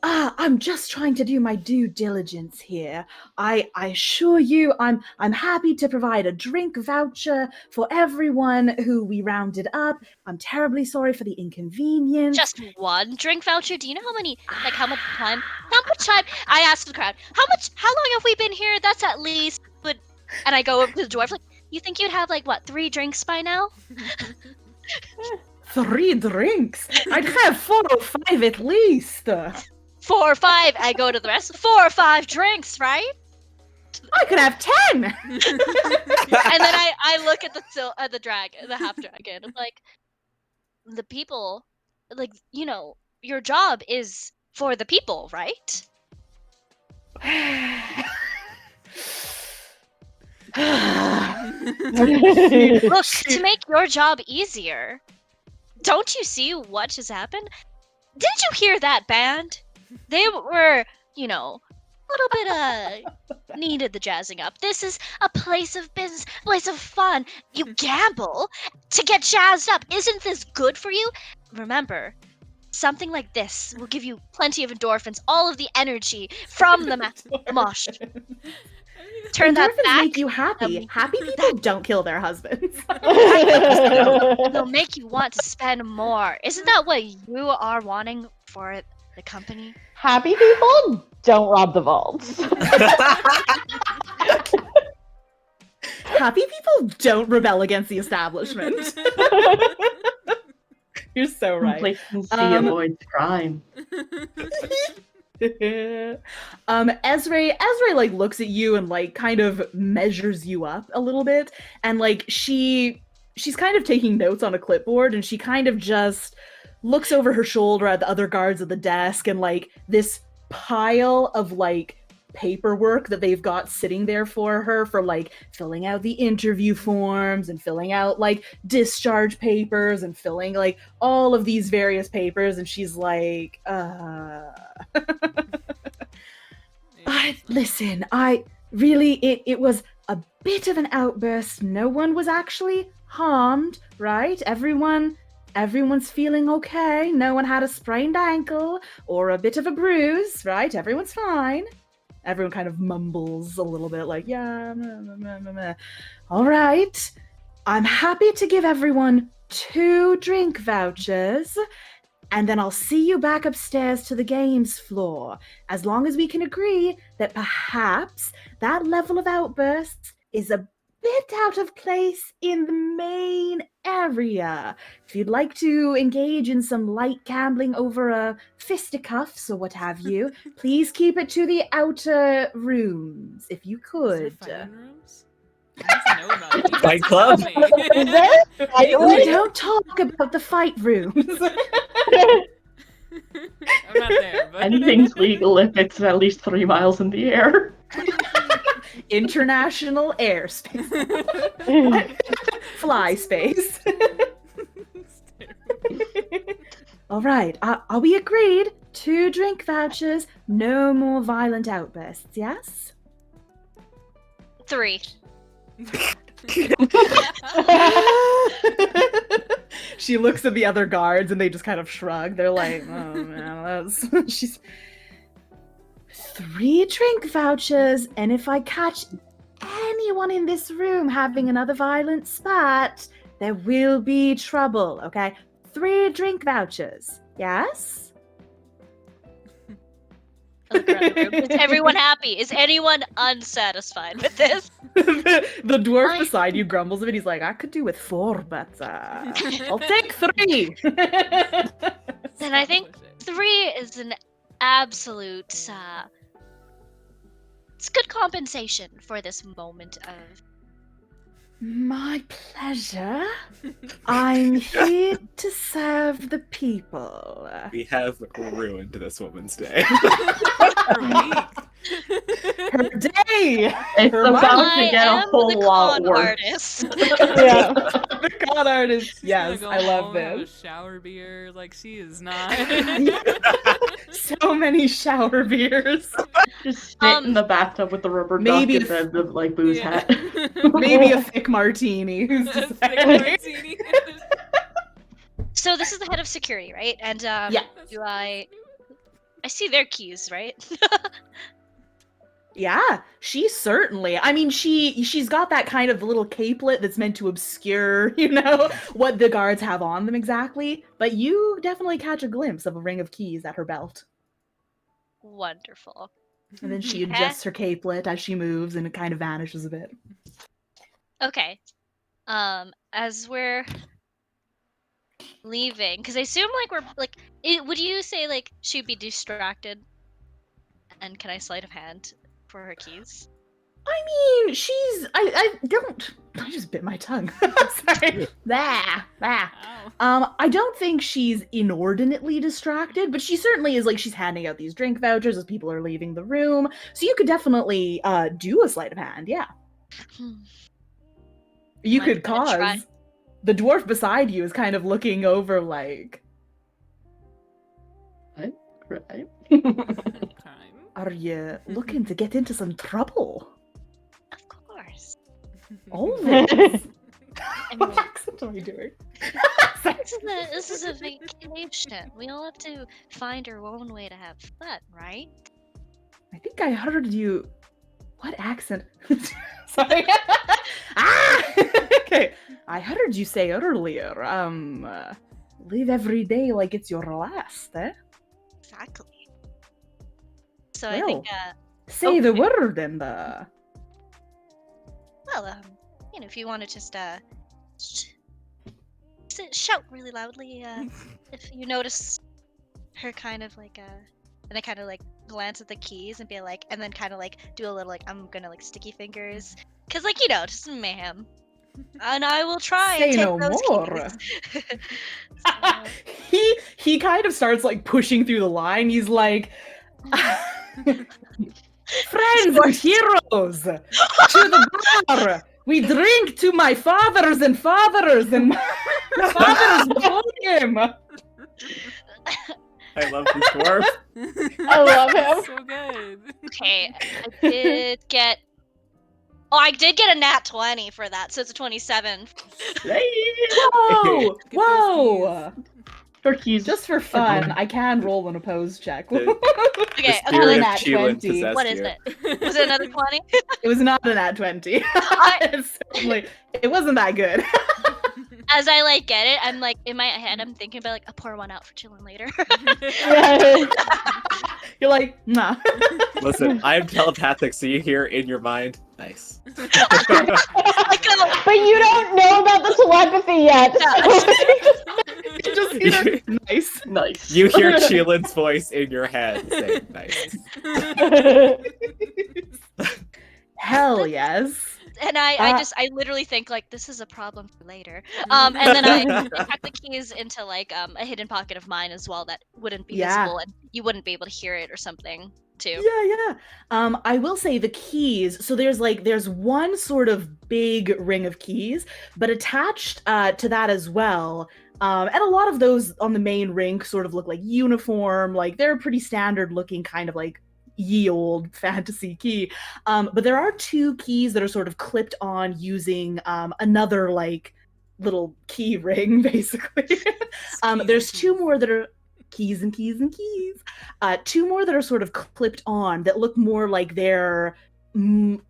I'm just trying to do my due diligence here. I assure you, I'm happy to provide a drink voucher for everyone who we rounded up. I'm terribly sorry for the inconvenience. Just one drink voucher? Do you know how much time? How much time? I asked the crowd, how long have we been here? That's at least, and I go up to the dwarf, like, you think you'd have, like, what, 3 drinks by now? 3 drinks. I'd have 4 or 5 at least. 4 or 5, I go to the rest, 4 or 5 drinks, right? I could have 10. And then I look at the dragon, the half dragon. I'm like, the people, like, you know, your job is for the people, right? Look, to make your job easier, don't you see what just happened? Didn't you hear that band? They were, you know, a little bit needed the jazzing up. This is a place of business, place of fun. You gamble to get jazzed up. Isn't this good for you? Remember, something like this will give you plenty of endorphins, all of the energy from the mosh. Turn that Endorphins back. make you happy. Happy people don't kill their husbands. They'll make you want to spend more. Isn't that what you are wanting for the company? Happy people don't rob the vaults. Happy people don't rebel against the establishment. You're so right. Complacency avoids avoids crime. Ezra like looks at you and like kind of measures you up a little bit, and like she's kind of taking notes on a clipboard, and she kind of just looks over her shoulder at the other guards at the desk, and like this pile of like paperwork that they've got sitting there for her for like filling out the interview forms and filling out like discharge papers and filling like all of these various papers, and she's like listen, it was a bit of an outburst. No one was actually harmed, right? Everyone's feeling okay. No one had a sprained ankle or a bit of a bruise, right? Everyone's fine. Everyone kind of mumbles a little bit like, yeah, meh. All right. I'm happy to give everyone 2 drink vouchers, and then I'll see you back upstairs to the games floor, as long as we can agree that perhaps that level of outbursts is a bit out of place in the main area. If you'd like to engage in some light gambling over fisticuffs or what have you, please keep it to the outer rooms, if you could. Is there fighting rooms? I need to know about these. Fight club? Tell me. Is there? We don't talk about the fight rooms. I'm not there, but Anything's legal if it's at least 3 miles in the air. International airspace. Fly space. All right. Are we agreed? 2 drink vouchers, no more violent outbursts, yes? 3. She looks at the other guards and they just kind of shrug. They're like, oh man, she's 3 drink vouchers, and if I catch anyone in this room having another violent spat, there will be trouble, okay? 3 drink vouchers, yes? I look around the room. Is everyone happy? Is anyone unsatisfied with this? The dwarf beside you grumbles a bit. He's like, I could do with 4, but I'll take 3. Then I think 3 is an absolute, it's good compensation for this moment of... My pleasure. I'm here to serve the people. We have ruined this woman's day. Her week. Her day! It's Her about mind. to get a whole the lot con worse. artist. Yeah. The con artist. She's Yes, gonna go I love home, have a this. shower beer, like she is not. So many shower beers. Just sit in the bathtub with the rubber maybe duck and the like booze hat. Maybe a thick martini. Who's to Thick say? martini. So this is the head of security, right? And Yeah. do I see their keys, right? Yeah, she certainly. I mean, she's got that kind of little capelet that's meant to obscure, what the guards have on them exactly. But you definitely catch a glimpse of a ring of keys at her belt. Wonderful. And then she adjusts her capelet as she moves, and it kind of vanishes a bit. Okay. As we're leaving, because I assume would you say like she'd be distracted? And can I sleight of hand for her keys? I mean, I just bit my tongue. Sorry. Ow. I don't think she's inordinately distracted, but she certainly is she's handing out these drink vouchers as people are leaving the room. So you could definitely do a sleight of hand, yeah. You Mind could if I try? cause the dwarf beside you is kind of looking over like, Right. Time. are you looking to get into some trouble? Of course. Always. I What mean, accent am I doing? this is a vacation. We all have to find our own way to have fun, right? I think I heard you. What accent? Sorry. Okay. I heard you say earlier, live every day like it's your last, eh? Exactly. So I think, Say the okay. word and if you want to just shout really loudly, if you notice her kind of and I kind of glance at the keys and be like, and then kind of do a little I'm gonna sticky fingers, cause just mayhem, and I will try Say and take no those more. keys. So, he kind of starts pushing through the line. He's like, friends and heroes, to the bar. We drink to my fathers and fathers and fathers before him. I love this dwarf. I love him. So good. okay, I did get a nat 20 for that, so it's a 27. Whoa! Get those Whoa! Turkeys. Just for fun, I can roll an opposed check. The- Okay, the spirit okay, of nat Cheelin 20. possessed what is you. it? Was it another 20? It was not an at 20. It wasn't that good. As I get it, I'm in my head, I'm thinking about I'll pour one out for chilling later. You're like, nah. Listen, I am telepathic, so you hear in your mind, nice. But you don't know about the telepathy yet. You just hear, nice. Nice. You hear Cheelin's voice in your head saying nice. Hell yes. And I literally think this is a problem for later. And then I tuck the keys into a hidden pocket of mine as well that wouldn't be Yeah. visible and you wouldn't be able to hear it or something too. Yeah. I will say the keys. So there's one sort of big ring of keys, but attached to that as well. And a lot of those on the main ring sort of look like uniform. They're pretty standard looking, kind of ye old fantasy key. But there are 2 keys that are sort of clipped on using another little key ring, basically. There's 2 more that are keys and keys and keys. 2 more that are sort of clipped on that look more like they're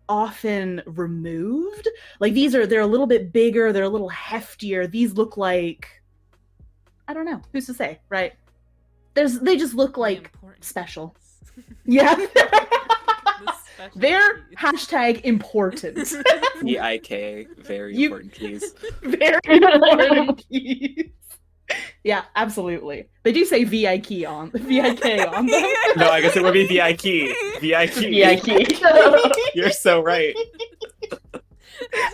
often removed. Like they're a little bit bigger, they're a little heftier. These look like, I don't know, who's to say, right? They just look like special. Yeah. They're hashtag important. VIK, very important keys. Very important keys. Yeah, absolutely. They do say VIK on them. No, I guess it would be VIK. VIK. You're so right.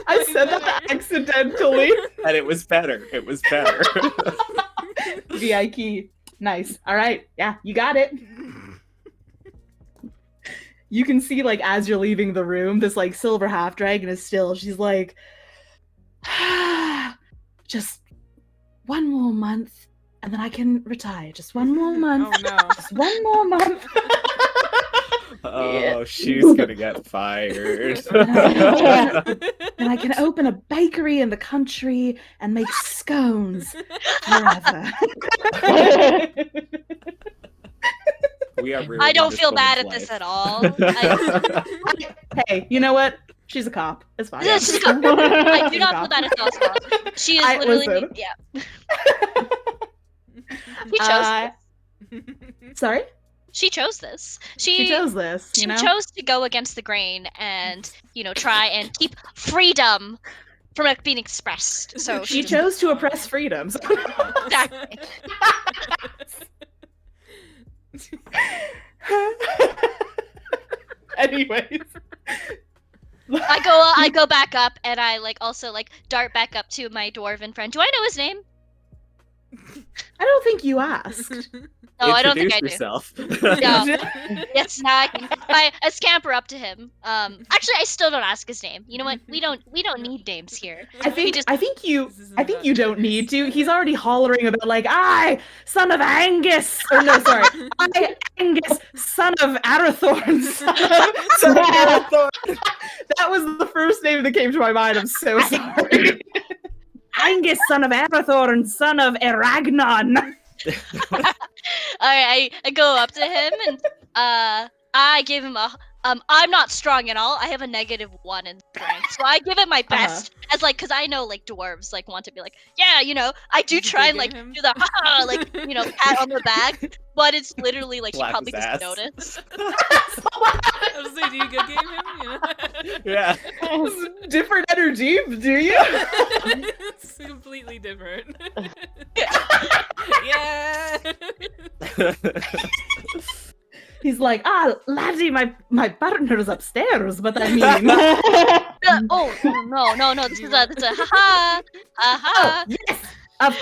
I said that accidentally. And it was better. VIK. Nice. All right. Yeah, you got it. You can see, like, as you're leaving the room, this, like, silver half dragon is still. She's like, just one more month, and then I can retire. Just one more month. Oh no. Just one more month. Oh, she's gonna get fired. And I can open a bakery in the country and make scones forever. We are I don't feel bad at this at all. Hey, you know what? She's a cop. It's fine. I do not feel bad at all. She is literally, listen. yeah. She chose this. Sorry? She chose this. She chose this. She You know? chose to go against the grain and, try and keep freedom from it being expressed. So She chose to oppress freedoms. Exactly. Anyways. I go back up and I also dart back up to my dwarven friend. Do I know his name? I don't think you asked. No, I don't think I do. Yourself. No. Yes, now I scamper up to him. Actually, I still don't ask his name. You know what? We don't need names here. I think you don't need to. He's already hollering about I, son of Angus. Or no, sorry. I, Angus, son of Arathorn. Son of Arathorn. That was the first name that came to my mind. I'm so sorry. Angus, son of Arathorn, son of Eragnon. Alright, I go up to him and I give him a I'm not strong at all. I have a -1 in strength. So I give it my best as cuz I know dwarves want to be yeah, I do try and do the pat on the back, but it's literally she Slap probably his doesn't ass. notice. I was like, do you good game him? Yeah. Different energy, do you? It's completely different. Yeah. He's like, laddie, my partner's upstairs, but I mean... Oh, no, this is a haha. Oh, yes, of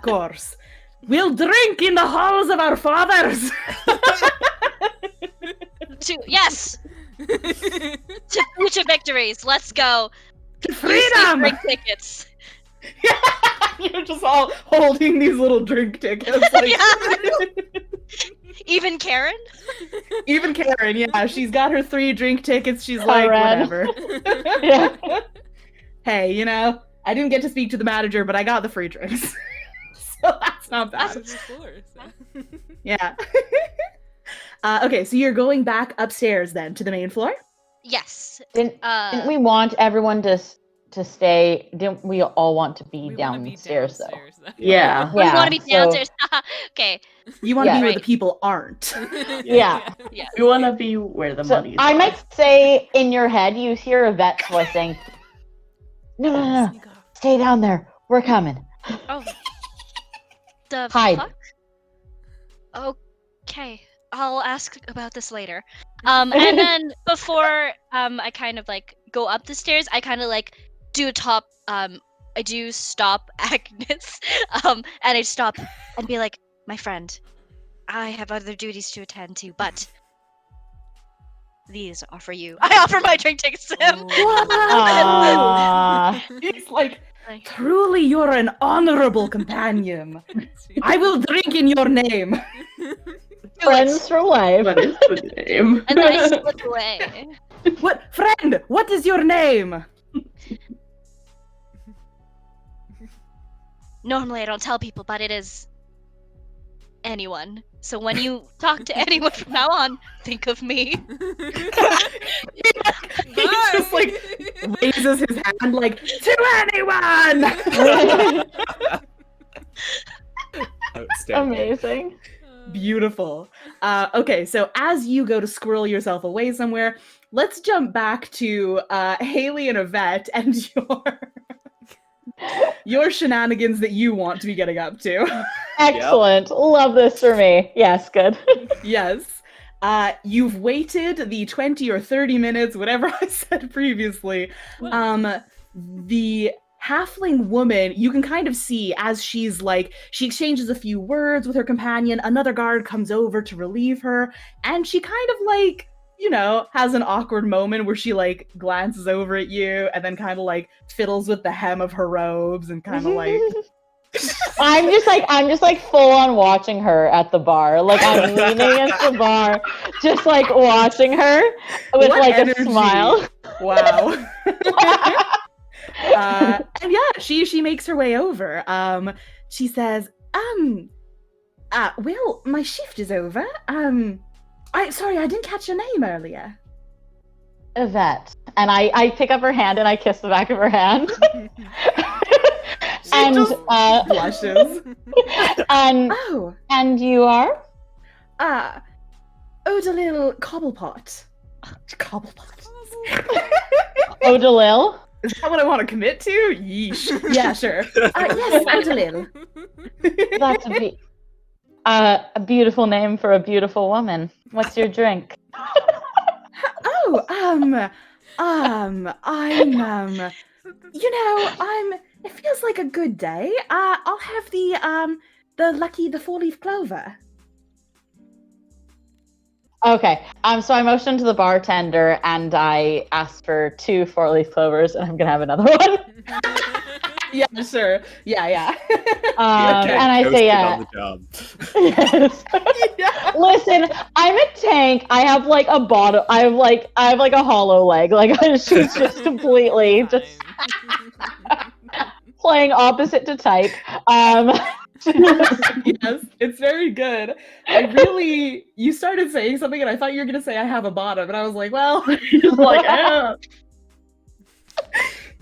course. We'll drink in the halls of our fathers. Yes. To future victories. Let's go. To freedom. Drink tickets. You're just all holding these little drink tickets. Even Karen? Even Karen, yeah. She's got her 3 drink tickets. She's like, Karen. whatever. Yeah. Hey, I didn't get to speak to the manager, but I got the free drinks. So that's not bad. That's just floor, so. Yeah. Okay, so you're going back upstairs then to the main floor? Yes. Didn't we want everyone to stay? Didn't we all want to be We wanna be downstairs though? though. Yeah. We want to be so- downstairs. Okay. You want to Yeah. be where Right. the people aren't. Yeah. Yeah. We want to be where the So money is. I might say in your head, you hear Yvette's voice saying, No, Sneak off. stay down there. We're coming. Oh. The Hide. fuck? Okay. I'll ask about this later. And then before I kind of go up the stairs, I kind of do a top I do stop Agnes. And I stop and be like, my friend, I have other duties to attend to, but these are for you. I offer my drink tickets to him. Aww. It's like, truly you're an honorable companion. I will drink in your name. Friends for life. What is the name? And then I slip away. What, friend, what is your name? Normally I don't tell people, but it is anyone. So when you talk to anyone from now on, think of me. He just like raises his hand like, to anyone! Outstanding. Amazing. Beautiful. Okay, so as you go to squirrel yourself away somewhere, let's jump back to Haley and Yvette and your shenanigans that you want to be getting up to. Excellent. Love this for me. Yes, good. Yes. You've waited the 20 or 30 minutes, whatever I said previously. The halfling woman, you can kind of see as she's like, she exchanges a few words with her companion, another guard comes over to relieve her, and she kind of like, has an awkward moment where she like glances over at you and then kind of like fiddles with the hem of her robes and kind of like I'm just like full on watching her at the bar. Like I'm leaning against the bar, just like watching her with What like energy. a smile. Wow. And yeah, she makes her way over. She says, well, my shift is over. Sorry, I didn't catch your name earlier. Yvette. And I pick up her hand and I kiss the back of her hand. She And just blushes. and you are? Odalil Cobblepot. Cobblepot. Odalil? Is that what I want to commit to? Yeesh. Yeah, sure. Yes, Odalil. That's a beautiful name for a beautiful woman. What's your drink? It feels like a good day. I'll have the 4-leaf clover. Okay. So I motioned to the bartender and I asked for 2 4-leaf clovers, and I'm gonna have another one. Yeah, sure. Yeah. And I say, yeah. On the job. Yes. Yeah. Listen, I'm a tank. I have like a bottom. I have like a hollow leg. Like she's just completely just playing opposite to type. Yes, it's very good. You started saying something and I thought you were going to say I have a bottom, and I was like, well, like,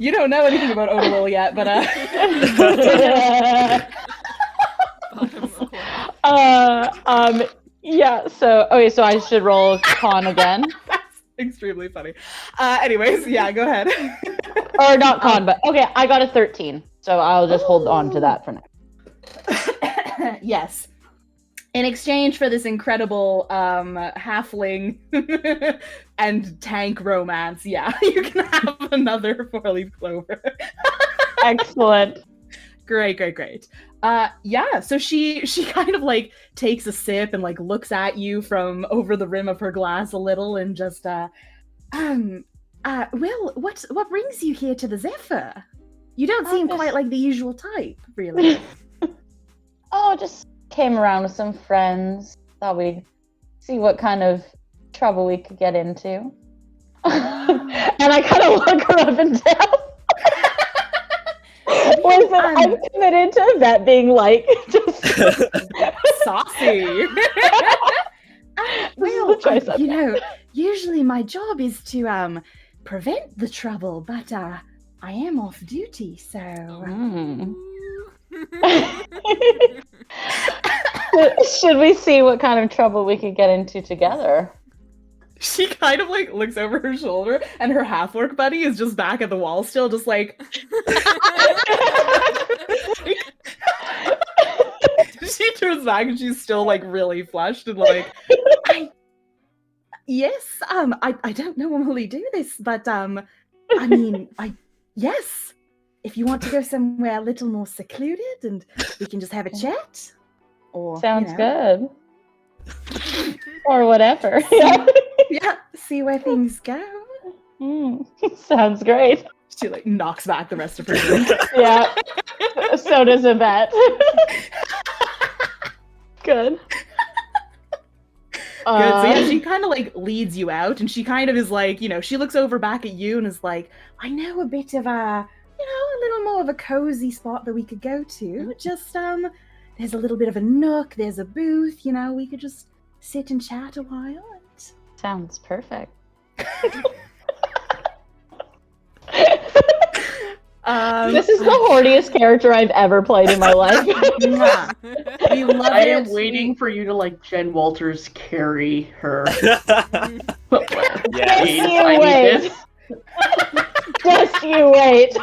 you don't know anything about Odalil yet, but yeah, so I should roll con again. That's extremely funny. Anyways, yeah, go ahead. Or not con, but okay, I got a 13, so I'll just hold on to that for now. Yes. In exchange for this incredible halfling and tank romance, yeah, you can have another 4-leaf clover. Excellent. Great. Yeah, so she kind of like takes a sip and like looks at you from over the rim of her glass a little and just well, what brings you here to the Zephyr? You don't seem quite like the usual type, really. Oh, just came around with some friends. Thought we'd see what kind of trouble we could get into. And I kind of look her up and down. Listen, I'm committed to that being like just saucy. Well, usually my job is to prevent the trouble, but I am off duty, so. Should we see what kind of trouble we could get into together? She kind of like looks over her shoulder and her half-orc buddy is just back at the wall still, just like she turns back and she's still like really flushed and like yes, I don't normally do this, but yes. If you want to go somewhere a little more secluded and we can just have a chat. Or sounds good. Or whatever. Yeah, see where things go. Sounds great. She like knocks back the rest of her drink. Yeah. So does Yvette. Good. So yeah, she kind of like leads you out and she kind of is like, she looks over back at you and is like, I know a bit of a little more of a cozy spot that we could go to. Just there's a little bit of a nook, there's a booth, you know, we could just sit and chat a while. And... Sounds perfect. This is the horniest character I've ever played in my life. Yeah. We love I it. am waiting for you to like Jen Walters carry her. Yeah. Just you wait. Just you wait.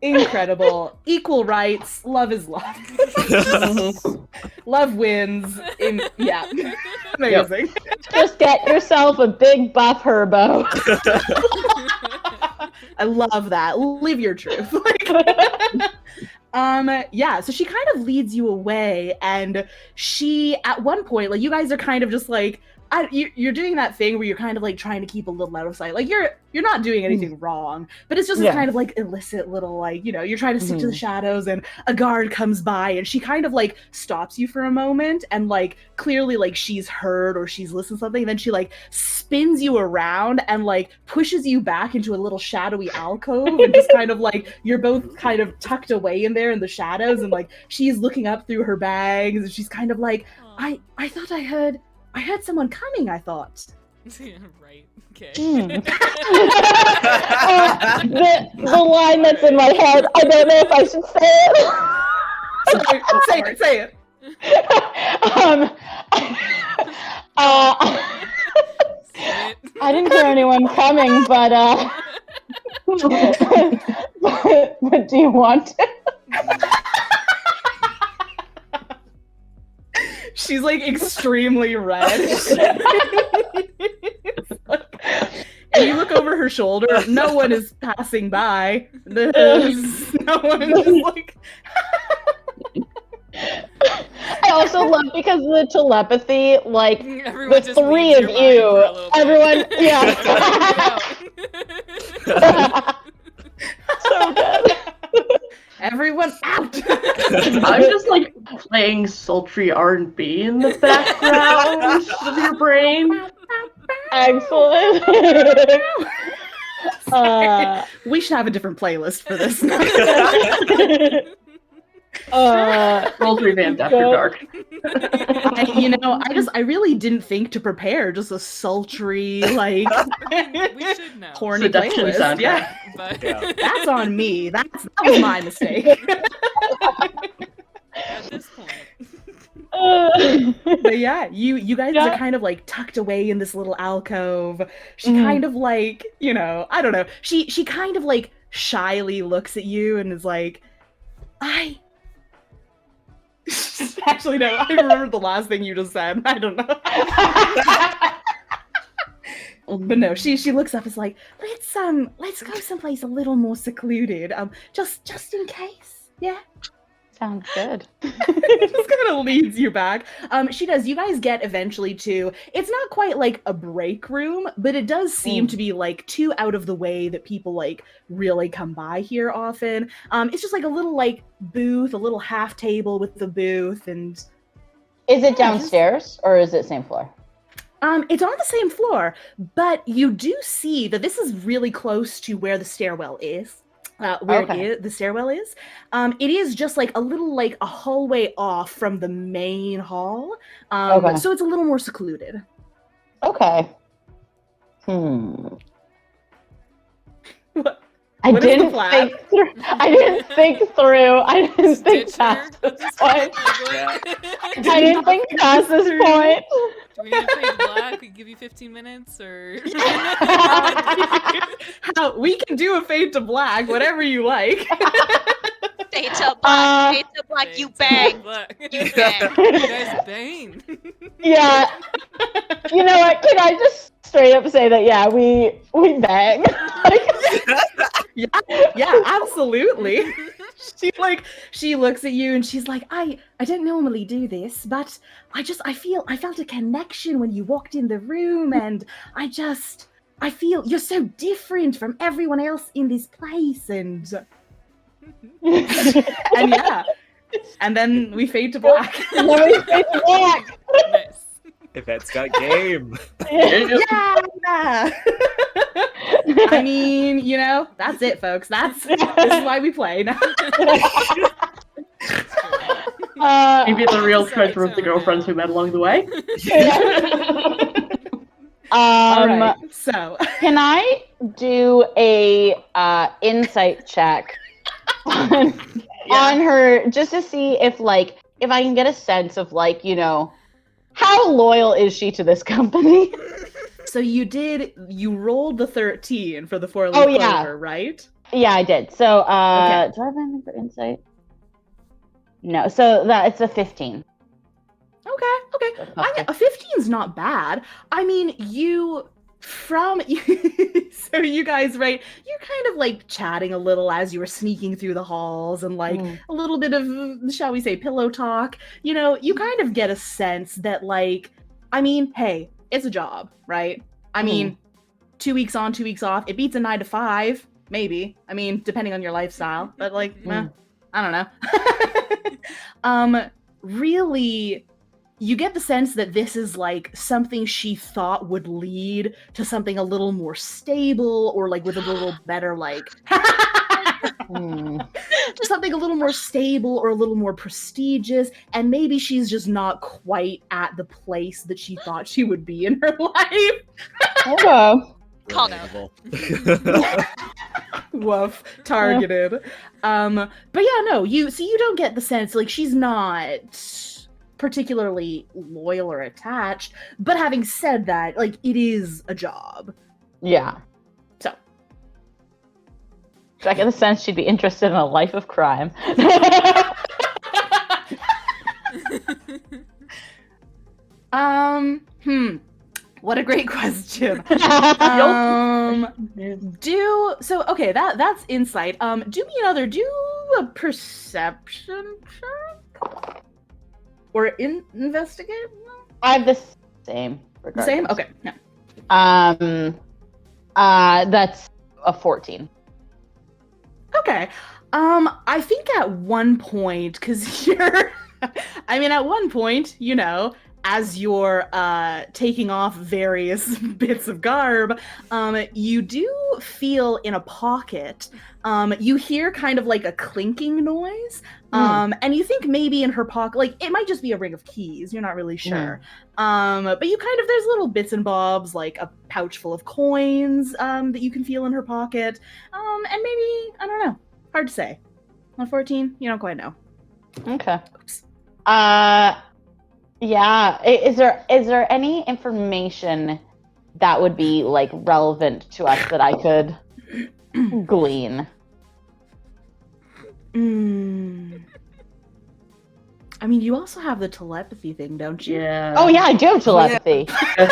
Incredible. Equal rights. Love is love. Love wins. Yeah. Amazing. Just get yourself a big buff herbo. I love that. Live your truth. Yeah, so she kind of leads you away, and she, at one point, like, you guys are kind of just like, you're doing that thing where you're kind of like trying to keep a little out of sight. Like you're not doing anything wrong, but it's just a kind of like illicit little, like, you know, you're trying to stick to the shadows, and a guard comes by and she kind of like stops you for a moment, and like clearly like she's heard or she's listened to something, and then she like spins you around and like pushes you back into a little shadowy alcove, and just kind of like you're both kind of tucked away in there in the shadows, and like she's looking up through her bags, and she's kind of like, I thought I heard someone coming, I thought. Right. Okay. The line that's in my head, I don't know if I should say it. Say it. I didn't hear anyone coming, but but do you want to? She's like extremely red. And you look over her shoulder, no one is passing by. No one is like... I also love, because of the telepathy, like, Everyone the just three leaves of your mind you, for a little bit. everyone, yeah. So good. Everyone out! I'm just like playing sultry R&B in the background of your brain. Excellent. We should have a different playlist for this. Rolls Revamped After Dark. I really didn't think to prepare just a sultry, like, We should know. horny Seduction playlist. soundtrack. Yeah, But that's on me. That was my mistake. at this point. But yeah, you guys are kind of like tucked away in this little alcove. She kind of like, you know, I don't know. She kind of like shyly looks at you and is like, Actually, no, I remember the last thing you just said. I don't know. But no, she looks up, is like, let's go someplace a little more secluded. Just in case. Yeah. Sounds good. Just kind of leads you back. She does. You guys get eventually to, it's not quite like a break room, but it does seem to be like too out of the way that people like really come by here often. It's just like a little like booth, a little half table with the booth, and Is it downstairs or is it same floor? it's on the same floor, but you do see that this is really close to where the stairwell is. The stairwell is. It is just like a little like a hallway off from the main hall. So it's a little more secluded. Okay. What I is the didn't plan? think through. I didn't think past this point. I didn't think past this point. Do we need to fade to black? We give you 15 minutes, or We can do a fade to black, whatever you like. Fade to black, fade to black, Fade you to bang. black. You bang. You guys bang. Yeah. You know what? Can I just straight up say that? Yeah, we bang. Yeah, absolutely. She looks at you and she's like, I don't normally do this, but I felt a connection when you walked in the room, and I feel you're so different from everyone else in this place, and yeah. And then we fade to black. Nice. Yvette's got game. Yeah. I mean, you know, that's it, folks. This is why we play. Maybe the real Sorry, treasure of the so girlfriends we met along the way. All right, so Can I do a insight check on her just to see if I can get a sense of how loyal is she to this company? so you rolled the 13 for the 4-leaf Oh, yeah. clover, right? Yeah, I did. So Okay. do I have anything for insight? No. So it's a 15. Okay. A 15's not bad. I mean, so you guys, right? You're kind of chatting a little as you were sneaking through the halls and a little bit of, shall we say, pillow talk. You know, you kind of get a sense that I mean, hey, it's a job, right? I mean, 2 weeks on, 2 weeks off. It beats a 9 to 5, maybe. I mean, depending on your lifestyle, but I don't know. Really, you get the sense that this is something she thought would lead to something a little more stable or with a little better something a little more stable or a little more prestigious, and maybe she's just not quite at the place that she thought she would be in her life. Okay. Called out. Woof, targeted. But yeah, no, you don't get the sense she's not particularly loyal or attached, but having said that, it is a job. Yeah. So I get the sense she'd be interested in a life of crime. What a great question. Okay, that's insight. Do me another. Do a perception check or investigate. I have the same. The same. Okay. No. That's a 14. Okay. I think at one point, because you're, at one point, as you're taking off various bits of garb, you do feel in a pocket, you hear kind of a clinking noise, and you think maybe in her pocket, it might just be a ring of keys, you're not really sure. But you there's little bits and bobs, a pouch full of coins that you can feel in her pocket, and maybe, I don't know, hard to say. On 14, you don't quite know. Okay. Oops. Yeah. Is there any information that would be relevant to us that I could glean? I mean, you also have the telepathy thing, don't you? Yeah. Oh yeah, I do have telepathy. I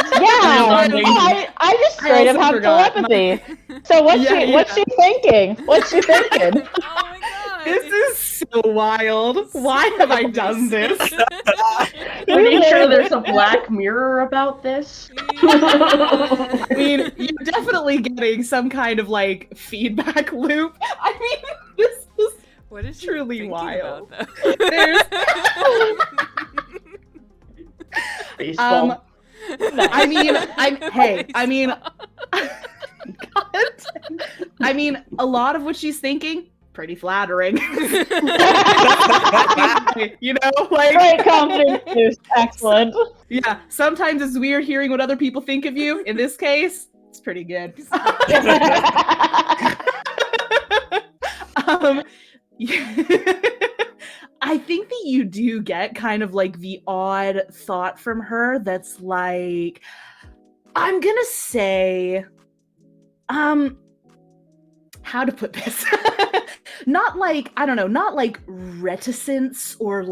just straight up have telepathy. So what's she thinking? What's she thinking? Oh my god. This is so wild. Why have I done this? Pretty sure there's a Black Mirror about this. I mean, you're definitely getting some kind of feedback loop. I mean, this is What is she truly thinking wild. about, though? There's Baseball. a lot of what she's thinking, pretty flattering. Great confidence boost. Excellent. Yeah, sometimes it's weird hearing what other people think of you. In this case, it's pretty good. I think that you do get kind of the odd thought from her that's I'm gonna say, how to put this? Not I don't know, not reticence or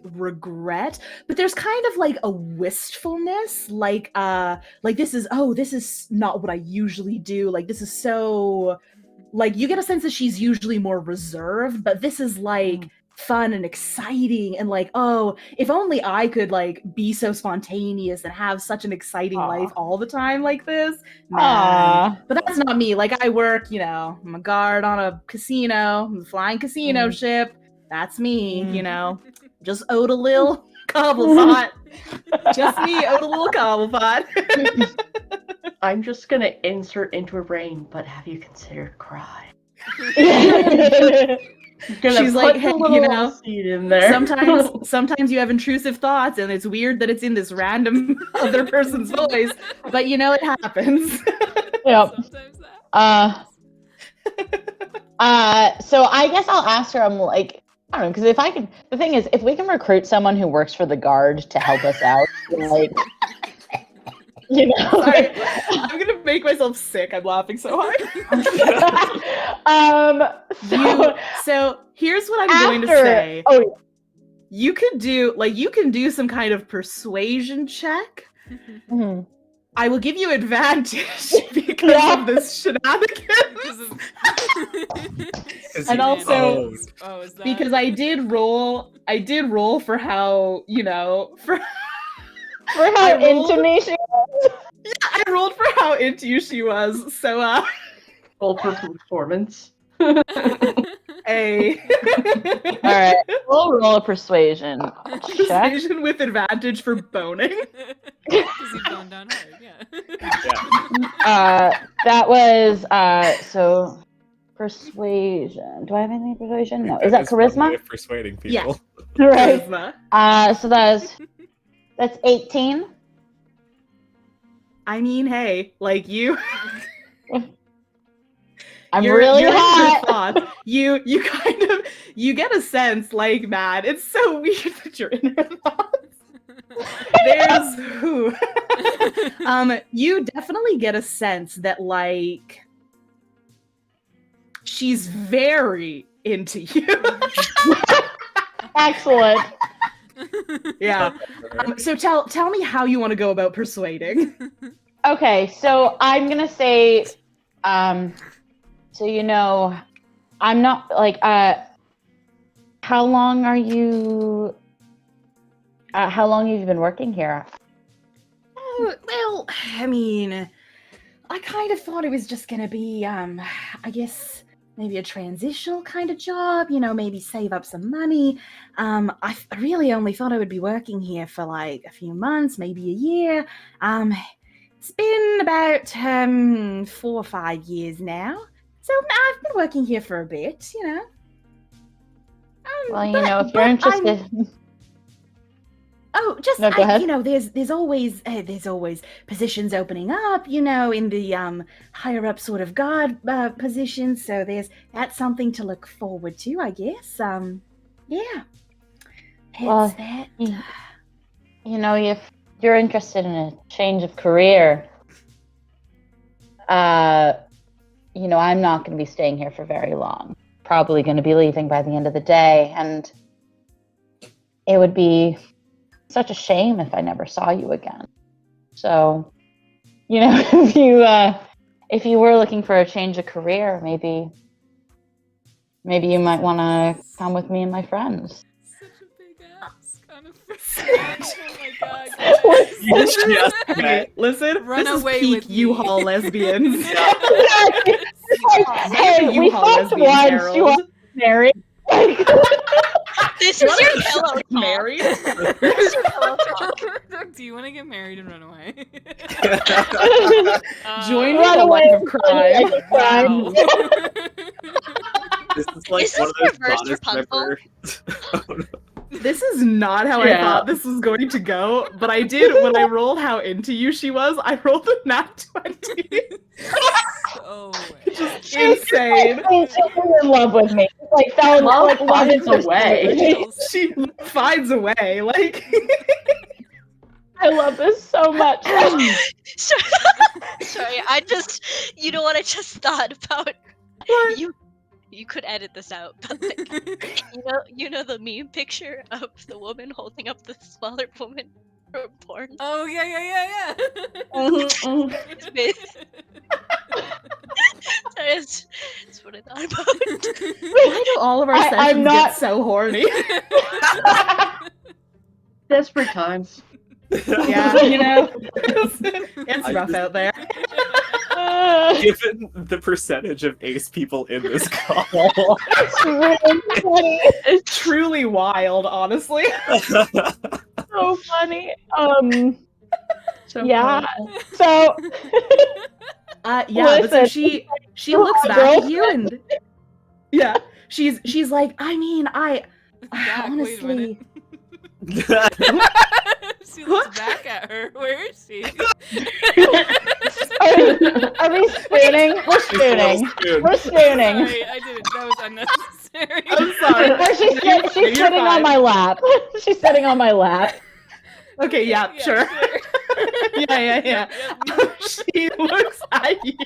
regret, but there's kind of a wistfulness, this is not what I usually do. This is so, you get a sense that she's usually more reserved, but this is fun and exciting and oh, if only I could be so spontaneous and have such an exciting life all the time like this. Man. But that's not me. I work, I'm a guard on a casino, I'm a flying casino ship. That's me, just owed a little cobblepot. Just me owed a little cobblepot. I'm just gonna insert into her brain, but have you considered cry? She's like, hey, you know, seed in there. sometimes you have intrusive thoughts, and it's weird that it's in this random other person's voice, but you know it happens. Yep. Sometimes that. So I guess I'll ask her. I'm like, I don't know, because the thing is, if we can recruit someone who works for the guard to help us out, like, you know, Sorry, I'm gonna make myself sick. I'm laughing so hard. So here's what I'm going to say. Oh, You can do some kind of persuasion check. mhm. I will give you advantage because of this shenanigans. And also is that... because I did roll for how, you know, for how into me she was. Yeah, I rolled for how into you she was. So Roll for performance. A All right, we'll roll a persuasion check. persuasion with advantage for boning. Because you've gone down hard, Yeah. That was so persuasion. Do I have any persuasion? No. Is that It's one way charisma? of persuading people. Yeah. Right. Charisma. So that's 18. I mean, hey, like you. I'm you're really in her hot. thoughts. You kind of get a sense, like, Matt, it's so weird that you're in her thoughts. There's who. You definitely get a sense that, like, she's very into you. Excellent. Yeah. So tell me how you want to go about persuading. Okay, so I'm gonna say, so you know, I'm not like, how long have you been working here? Oh, well, I mean, I kind of thought it was just gonna be, I guess maybe a transitional kind of job, you know, maybe save up some money. I really only thought I would be working here for like a few months, maybe a year. It's been about 4 or 5 years now. So I've been working here for a bit, you know. Well, you know, if you're interested. Oh, just No, go ahead. you know, there's always positions opening up, you know, in the higher up sort of guard positions. So that's something to look forward to, I guess. Yeah. Well, It's that. You know, if you're interested in a change of career, you know, I'm not going to be staying here for very long. Probably going to be leaving by the end of the day, and it would be such a shame if I never saw you again. So, you know, if you were looking for a change of career, maybe you might want to come with me and my friends. Such a big ass kind of oh my god. Okay, listen, Run this away is peak with me. U-Haul lesbians. Hey, we U-Haul fucked lesbian once. Harold. You want to marry? This You is wanna your get pillow talk. married? This is your pillow talk. Do you want to get married and run away? Join Run the away life of crime. Wow. This is like Is one this of those reverse goddess Rapunzel? member. Oh, no. This is not how I Yeah. thought this was going to go, but I did when I rolled how into you she was. I rolled a nat 20. Oh, Just insane. She's in love with me. Like, fell in Love like, finds a love way. She finds a way. Like, I love this so much. Sorry, you know what I just thought about? You could edit this out, but like, you know the meme picture of the woman holding up the smaller woman from porn? oh yeah. It's me. That's what I thought about. why do all of our I'm sessions not- get so horny? Desperate times. Yeah, you know, it's rough out there. Given the percentage of ace people in this call, It's really funny. It's truly wild, honestly. So funny. So Yeah. horrible. So Yeah, but so Listen. she looks back at Girlfriend. you and yeah, she's like, I mean, I Dak, wait a minute. honestly, She looks back at her. Where is she? are we spooning? We're spooning. We're spooning. Sorry, I didn't. That was unnecessary. I'm sorry. Or she's You're sitting on fine. my lap. She's sitting on my lap. Okay, yeah, sure. Yeah. She looks at you.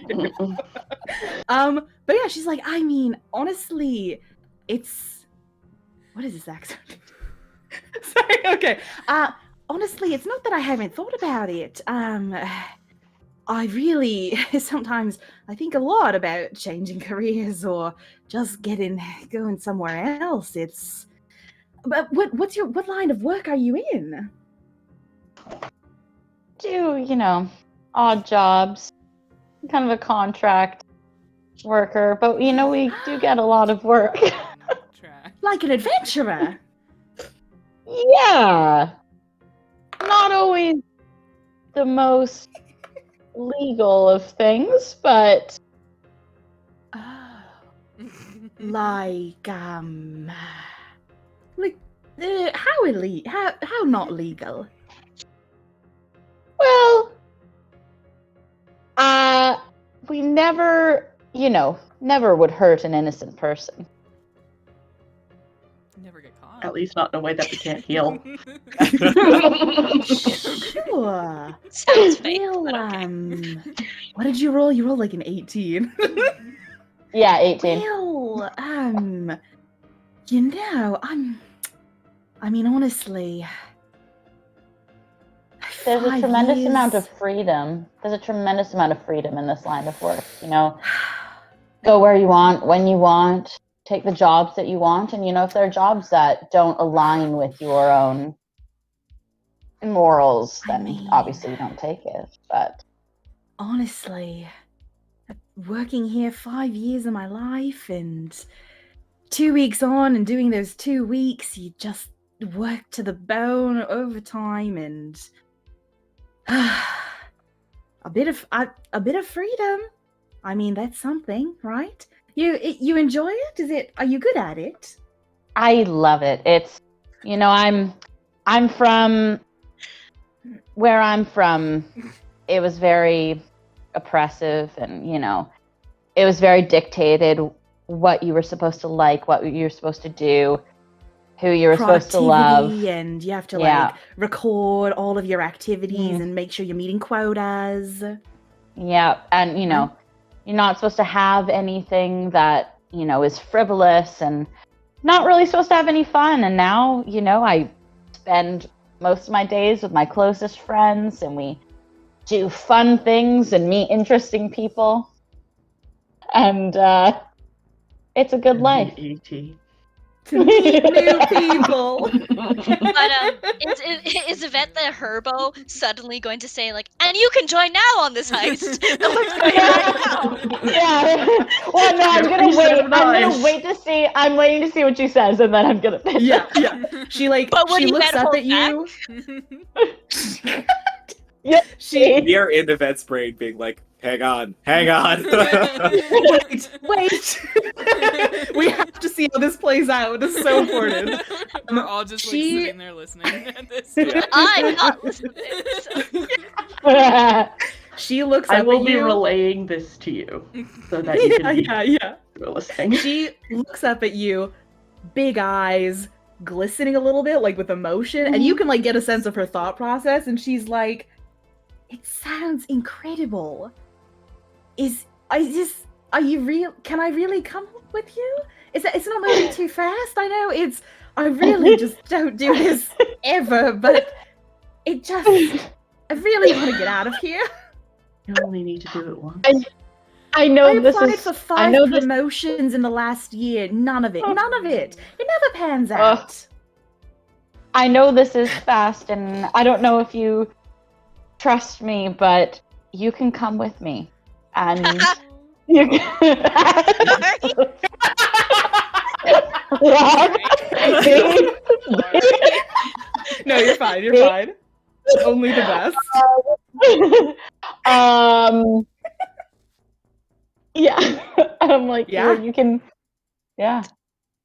But yeah, she's like, I mean, honestly, it's what is this accent? Sorry, okay. Honestly, it's not that I haven't thought about it. I really sometimes I think a lot about changing careers or just going somewhere else. It's but what line of work are you in? Do odd jobs, kind of a contract worker, but we do get a lot of work. Track. Like an adventurer. Yeah, not always the most legal of things, but Oh. Like how not legal? well, we never would hurt an innocent person. Never get caught. At least not in a way that we can't heal. Sure. Sounds fake, Well, but okay. what did you roll? You rolled like an 18. Yeah, 18. Well, I mean, honestly, There's a 5 tremendous amount years- of freedom. There's a tremendous amount of freedom in this line of work. Go where you want, when you want, take the jobs that you want, and if there are jobs that don't align with your own morals, I then mean- obviously you don't take it. But honestly, working here 5 years of my life, and 2 weeks on and doing those 2 weeks, you just work to the bone overtime and a bit of freedom. I mean, that's something, right? You enjoy it? Are you good at it? I love it. It's I'm from where I'm from. It was very oppressive, and it was very dictated what you were supposed to like, what you were supposed to do, who you were supposed to love. Productivity, and you have to Yeah. like record all of your activities Mhm. and make sure you're meeting quotas. Yeah, and you're not supposed to have anything that is frivolous, and not really supposed to have any fun. And now I spend most of my days with my closest friends, and we do fun things and meet interesting people, and it's a good life. E.T. To meet new people. But is Yvette the Herbo suddenly going to say like, and you can join now on this heist? No one's doing it right now. Yeah. Well, no, I'm You're gonna wait. so I'm gonna nice. wait to see. I'm waiting to see what she says, and then I'm gonna. Yeah. She But would she you looks bet up hold at you. Yeah. She We are in Yvette's brain being like, hang on. wait. We have to see how this plays out. This is so important. We're all just like She- sitting there listening at this. I'm not listening to this. She looks I up will at be you. relaying this to you so that you can Yeah. be listening. She looks up at you, big eyes, glistening a little bit, like with emotion, and you can like get a sense of her thought process. And she's like, "It sounds incredible. Are you real? Can I really come with you? It's not moving too fast. I know I really just don't do this ever, but I really want to get out of here. You only need to do it once. I know I this applied is. for I 5 know this. promotions in the last year. None of it. Oh. It never pans out. I know this is fast, and I don't know if you trust me, but you can come with me, and you can. No, you're fine. You're fine. Only the best. Yeah. I'm like, Yeah. you can. Yeah.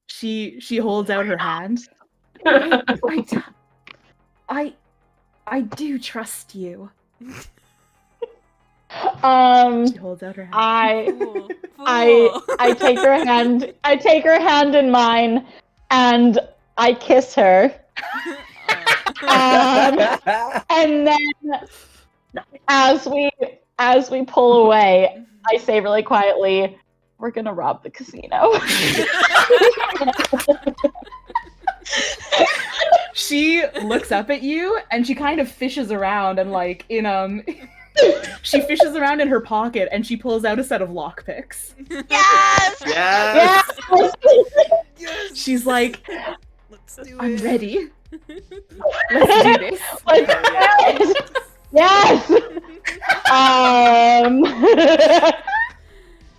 She holds out her hand. I do trust you. She holds out her hand. Fool. I take her hand. I take her hand in mine, and I kiss her. And then, as we pull away, I say really quietly, "We're gonna rob the casino." She looks up at you and she kind of fishes around and like she fishes around in her pocket and she pulls out a set of lockpicks. Yes! Yes! Yes! She's like, Let's do I'm it. ready. Let's do this. Yes. And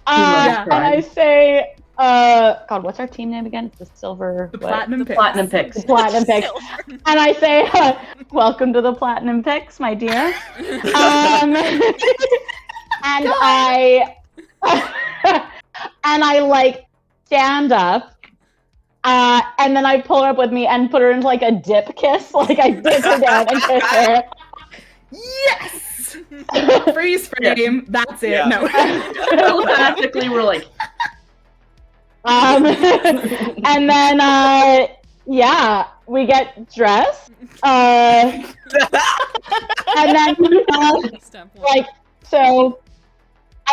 I say, God, what's our team name again? It's the Silver. The what? Platinum Picks. Platinum Picks. The Platinum Picks. And I say, welcome to the Platinum Picks, my dear. And I like stand up. And then I pull her up with me and put her into like a dip kiss. Like I dip her down and kiss her. Yes! Freeze frame. That's it. Yeah. No. Telepathically, we're like, And then, yeah, we get dressed. And then, Step one. like, so,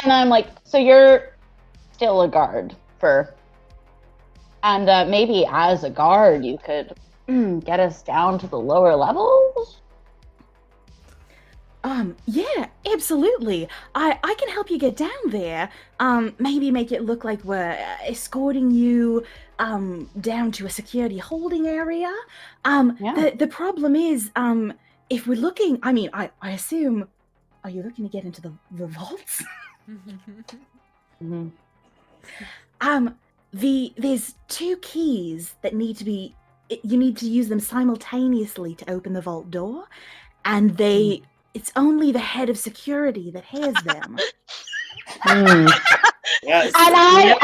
and I'm like, so you're still a guard and maybe as a guard you could get us down to the lower levels? Yeah, absolutely. I can help you get down there. Maybe make it look like we're escorting you down to a security holding area. Yeah. The problem is, if we're looking, I mean, I assume, are you looking to get into the vaults? Mm-hmm. There's two keys that need to be, you need to use them simultaneously to open the vault door, and it's only the head of security that has them. Yes. And I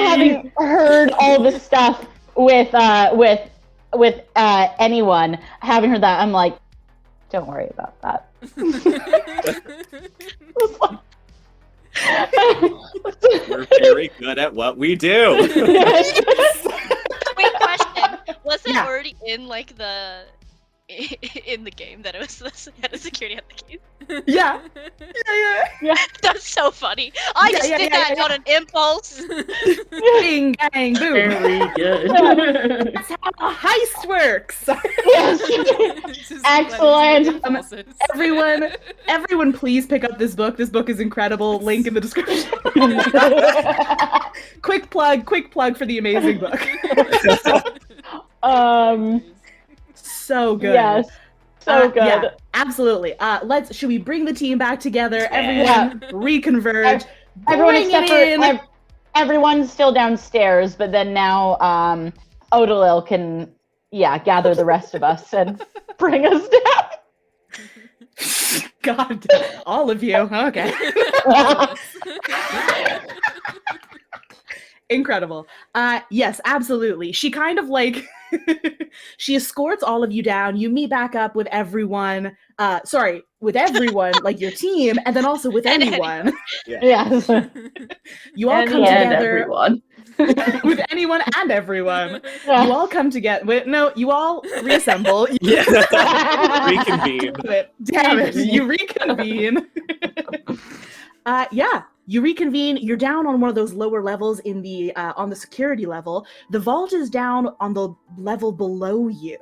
having heard all this stuff with anyone, having heard that, I'm like, don't worry about that. We're very good at what we do. Wait, question. Was it Yeah. already in like in the game that it was the head of security at the keys? Yeah. Yeah. That's so funny. I Yeah, just yeah, did yeah, that yeah. on an impulse. Bing, bang, boom. very good. That's how a heist works. Just Excellent. impulses. Everyone, please pick up this book. This book is incredible. Link in the description. Quick plug for the amazing book. So good. Yes. So good. Yeah, absolutely. Should we bring the team back together? Everyone reconverge. Everyone Bring except it in. for everyone's still downstairs, but then now Odalil can gather the rest of us and bring us down. God, all of you. Okay. Incredible. Yes, absolutely. She kind of like she escorts all of you down. You meet back up with everyone. With everyone, like your team, and then also with anyone. Yes. You all come And together everyone. with anyone and everyone. You all come together. You all reassemble. Yeah. Reconvene. Damn it. You reconvene. You reconvene. You're down on one of those lower levels in the on the security level. The vault is down on the level below you.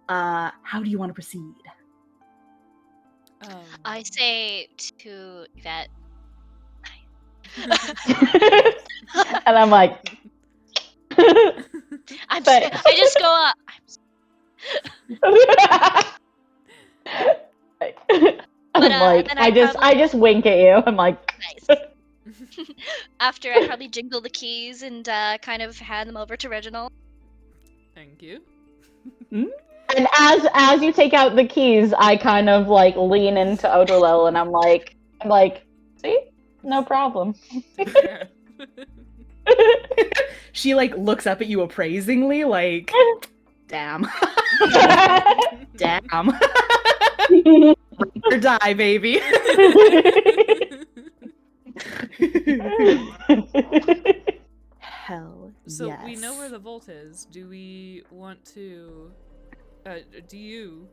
How do you want to proceed? I say to Yvette. And I'm like, I just go up. I'm like, then I just wink at you. I'm like, Nice. After I probably jingle the keys and kind of hand them over to Reginald. Thank you. And as you take out the keys, I kind of like lean into Odolil and I'm like, see? No problem. Yeah. She like looks up at you appraisingly, like, damn. Damn. Or die, baby. Hell So yes. we know where the vault is. Do we want to? Do you?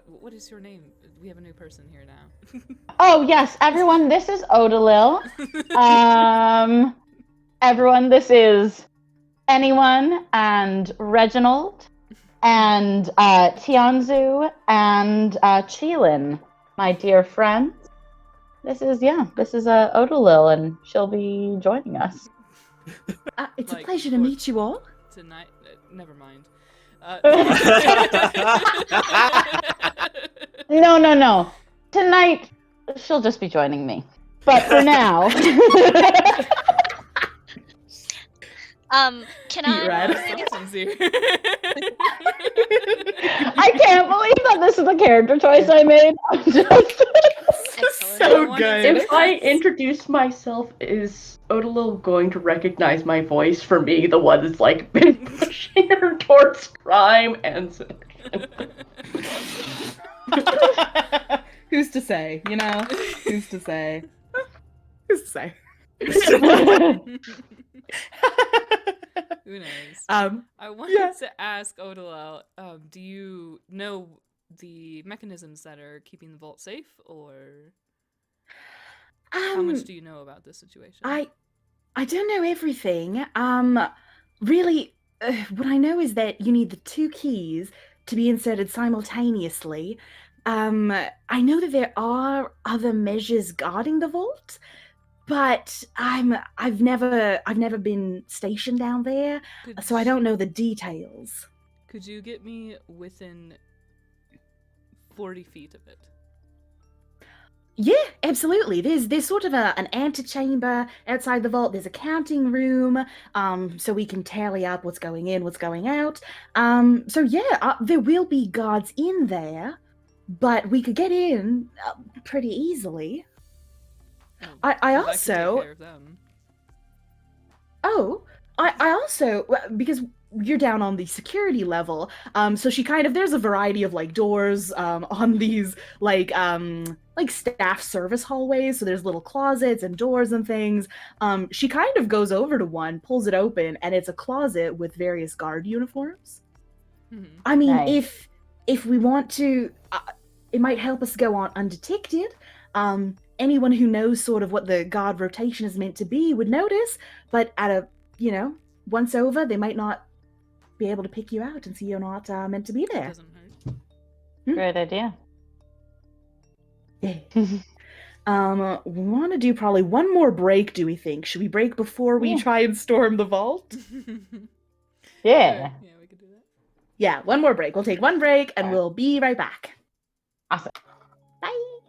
What is your name? We have a new person here now. Oh yes, everyone, this is Odolil. Everyone, this is Anyone and Reginald and Tianzu and Chilin, my dear friends. This is Odolil, and she'll be joining us. It's Like, a pleasure to for- meet you all. Tonight, never mind. No. Tonight, she'll just be joining me. But for now. Can Eat I? red. Sincere. I can't believe that this is the character choice I made. I'm just... Excellent. So I good. If I introduce myself, is Odolil going to recognize my voice for me, the one that's like been pushing her towards crime and seduction? Who's to say, you know? Who's to say? Who's to say? Who knows? I wanted yeah. to ask Odolil, do you know the mechanisms that are keeping the vault safe, or how much do you know about this situation? I don't know everything. Really, what I know is that you need the 2 keys to be inserted simultaneously. I know that there are other measures guarding the vault, but I've never been stationed down there, so I don't know the details. Could you get me within 40 feet of it? Yeah, absolutely. There's sort of an antechamber outside the vault. There's a counting room, so we can tally up what's going in, what's going out. So yeah, there will be guards in there, but we could get in pretty easily. I could also take care of them. I also, because you're down on the security level, so she kind of, there's a variety of like doors on these like staff service hallways, so there's little closets and doors and things. She kind of goes over to one, pulls it open, and it's a closet with various guard uniforms. Mm-hmm. I mean, Nice. if we want to, it might help us go on undetected. Anyone who knows sort of what the guard rotation is meant to be would notice, but at a, once over, they might not be able to pick you out and see you're not meant to be there. Doesn't hurt. Great idea. Yeah. We want to do probably one more break, do we think? Should we break before we try and storm the vault? Yeah. Sure. Yeah, we could do that. Yeah, one more break. We'll take one break and Alright. we'll be right back. Awesome. Bye.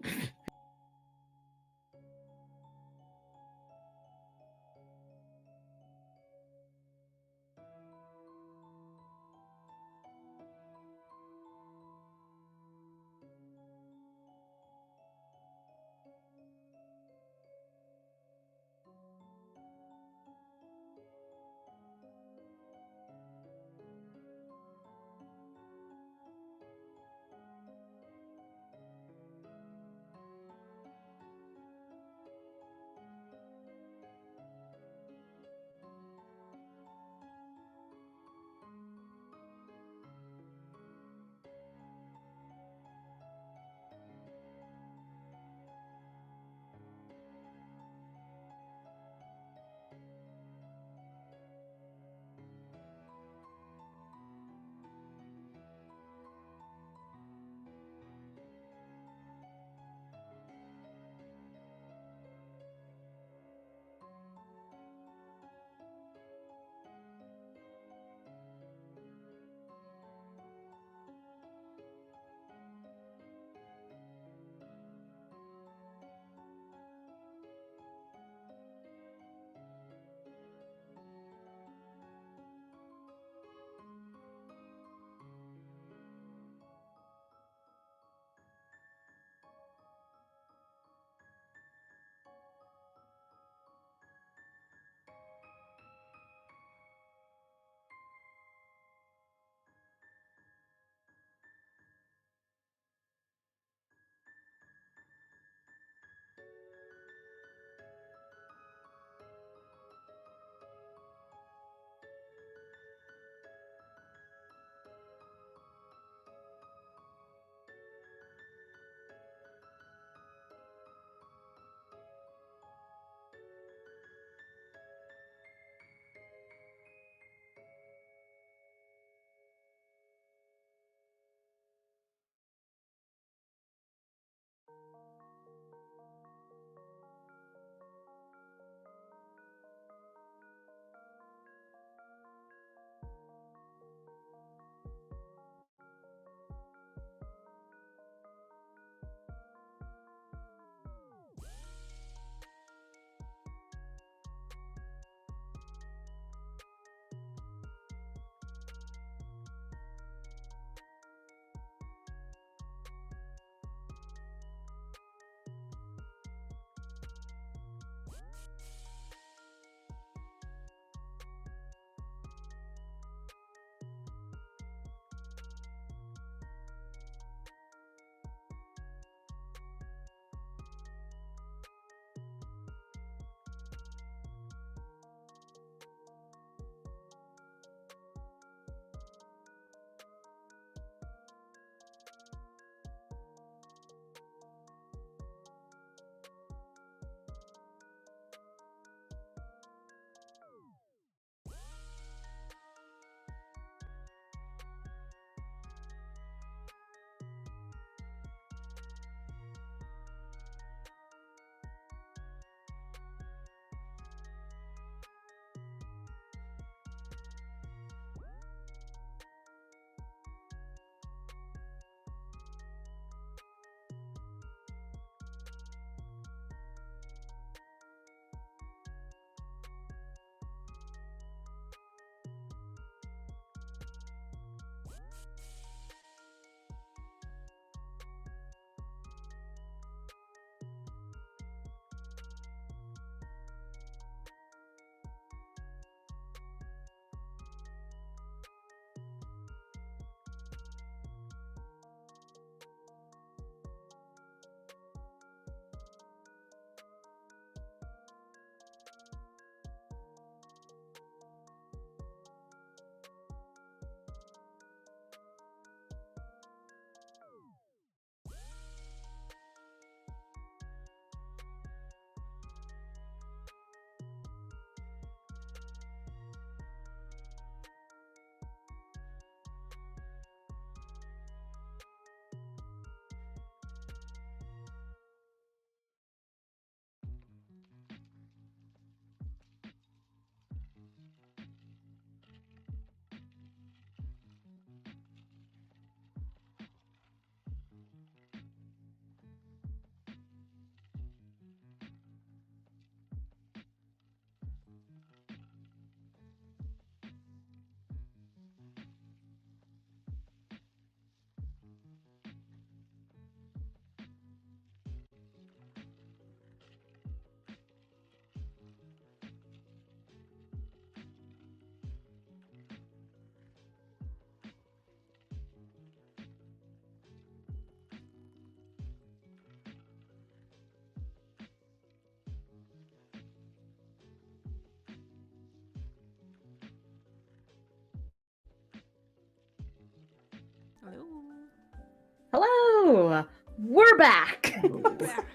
Hello! We're back! Back.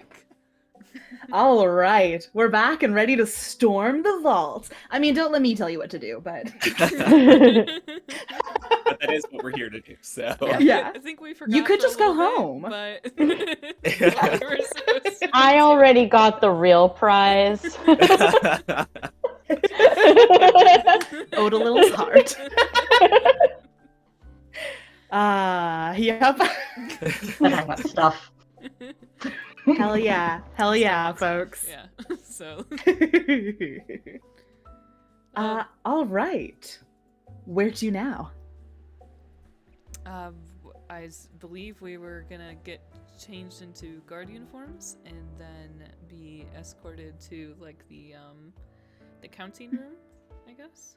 All right, we're back and ready to storm the vault. I mean, don't let me tell you what to do, but But that is what we're here to do. So Yeah. I think we forgot. You could for a just go little bit, home. But we were supposed to I do. already got the real prize. owed a little heart. Yep. That kind of stuff. Hell yeah, folks. Yeah. So. All right. Where to now? I believe we were gonna get changed into guard uniforms and then be escorted to like the counting room, I guess.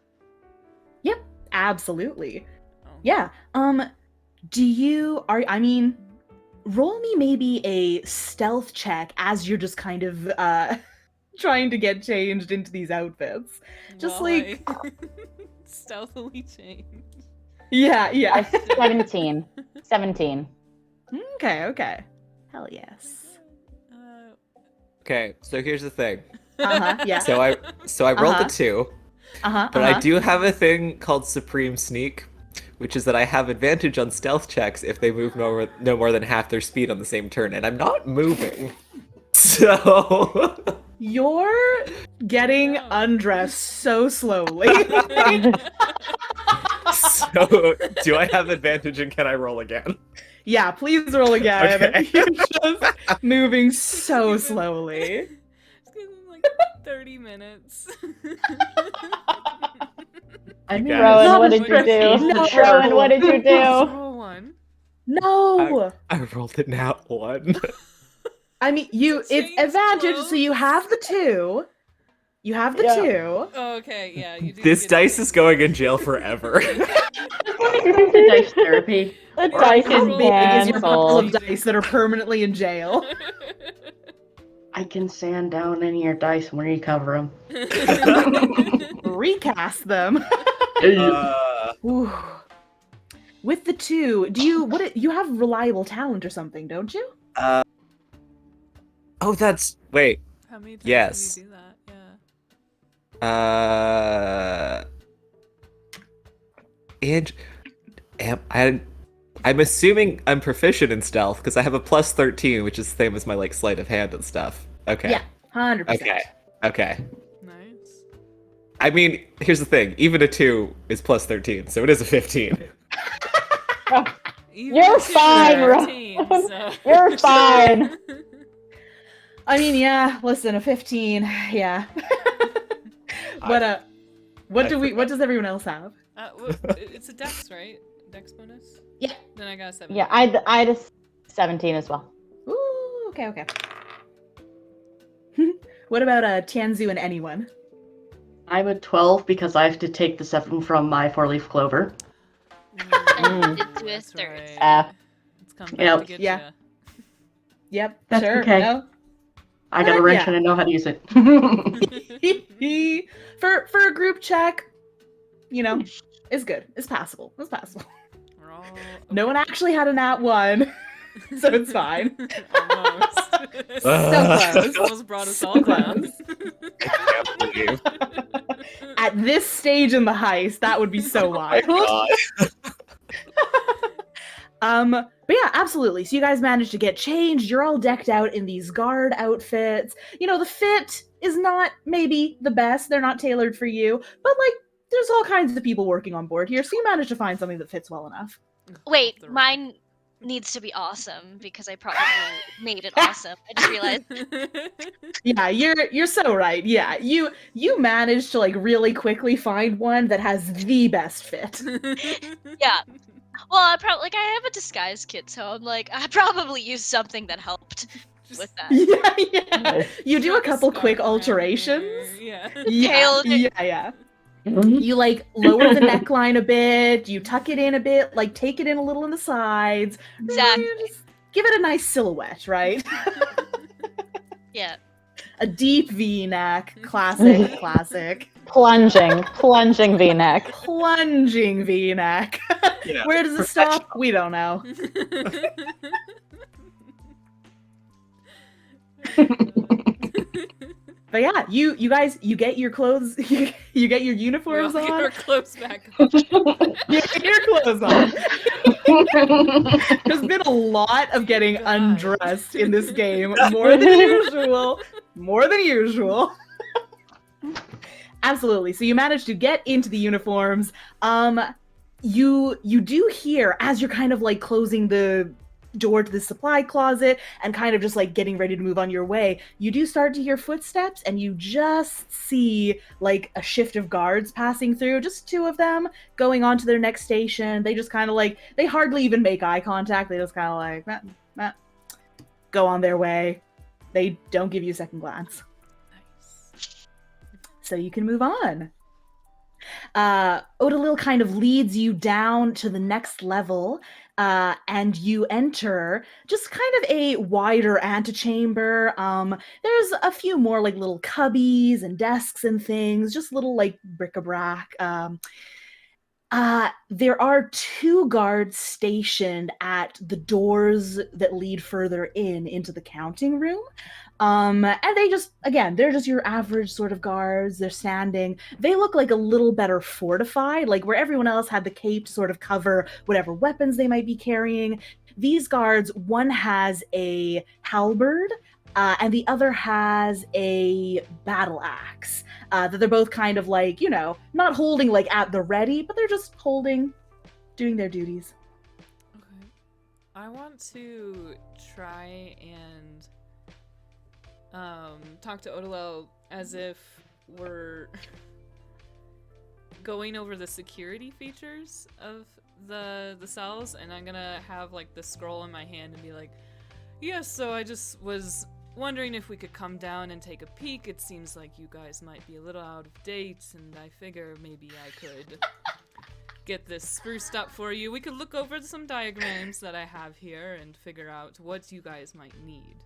Yep, absolutely. Oh. Yeah. Roll me maybe a stealth check as you're just kind of trying to get changed into these outfits. Just While like I stealthily change. Yeah. 17. 17. Okay. Hell yes. Okay, so here's the thing. Yeah. So I rolled Uh-huh. a 2, Uh-huh. but I do have a thing called Supreme Sneak, which is that I have advantage on stealth checks if they move no more than half their speed on the same turn, and I'm not moving. So You're getting No. undressed so slowly. so do I have advantage and can I roll again? Yeah, please roll again. Okay. You're just moving so slowly. It's been like 30 minutes. I mean, guys- Rowan, what did you stressy, do? No. Rowan, what did you do? Roll one. No. I rolled it nat 1. I mean, it's Change advantage, so you clothes. have the 2. You have the Yeah. 2. Oh, okay, yeah. You do This get dice to- is going in jail forever. the dice therapy. The Or dice how How is big is your pile of cancelled. dice that are permanently in jail? I can sand down any of your dice and recover them. Recast them. Ooh. With the 2, you have reliable talent or something, don't you? Oh, that's wait. How many times Yes. can you do that? Yeah. And I'm assuming I'm proficient in stealth because I have a plus 13, which is the same as my like sleight of hand and stuff. Okay. Yeah, 100%. Okay. Nice. I mean, here's the thing. Even a 2 is plus 13, so it is a 15. Even You're if fine, you're Ron. 13, so- You're fine. I mean, yeah, listen, a 15, yeah. What does everyone else have? It's a dex, right? Dex bonus? Yeah. Then I got a 7. Yeah, I had a 17 as well. Ooh, okay. What about Tianzu and anyone? I'm at 12 because I have to take the 7 from my 4-leaf clover. And you did do a That's third. right. It's come back Yep. to get Yeah. ya. Yep, That's sure. okay. No? I got a wrench Yeah. and I know how to use it. For a group check, it's good. It's passable. We're all No one actually had a nat 1, so it's fine. Almost. So close. Almost brought us all down. I can't believe. At this stage in the heist, that would be so wild. God. But yeah, absolutely. So you guys managed to get changed. You're all decked out in these guard outfits. The fit is not maybe the best. They're not tailored for you, but like there's all kinds of people working on board here, so you managed to find something that fits well enough. Wait, The- mine needs to be awesome because I probably made it awesome. I just realized. Yeah, you're so right. Yeah, you managed to like really quickly find one that has the best fit. Yeah. Well, I have a disguise kit, so I'm like, I probably used something that helped with that. Yeah. You do a Like couple scarf quick around alterations. here, Yeah. Tailored it. Yeah. You like lower the neckline a bit, you tuck it in a bit, like take it in a little on the sides. Exactly. Just give it a nice silhouette, right? Yeah. A deep V-neck, classic. Plunging V-neck. Plunging V-neck. Yeah. Where does it stop? We don't know. But yeah, you guys, you get your clothes, you get your uniforms we all get on. our clothes back on. You get your clothes on. There's been a lot of getting God. undressed in this game, more than usual. More than usual. Absolutely. So you managed to get into the uniforms. You do hear, as you're kind of like closing the door to the supply closet and kind of just like getting ready to move on your way, you do start to hear footsteps, and you just see like a shift of guards passing through, just 2 of them going on to their next station. They just kind of like, they hardly even make eye contact. They just kind of like go on their way. They don't give you a second glance. Nice. So you can move on. Odalil kind of leads you down to the next level, and you enter just kind of a wider antechamber. There's a few more like little cubbies and desks and things, just little like bric-a-brac. There are 2 guards stationed at the doors that lead further into the counting room. And they just, again, they're just your average sort of guards. They're standing. They look like a little better fortified, like where everyone else had the cape to sort of cover whatever weapons they might be carrying. These guards, one has a halberd, and the other has a battle axe. That they're both kind of like, you know, not holding like at the ready, but they're just holding, doing their duties. Okay. I want to try and talk to Odalil as if we're going over the security features of the cells, and I'm gonna have like the scroll in my hand and be like, yes, so I just was wondering if we could come down and take a peek. It seems like you guys might be a little out of date, and I figure maybe I could get this spruced up for you. We could look over some diagrams that I have here and figure out what you guys might need.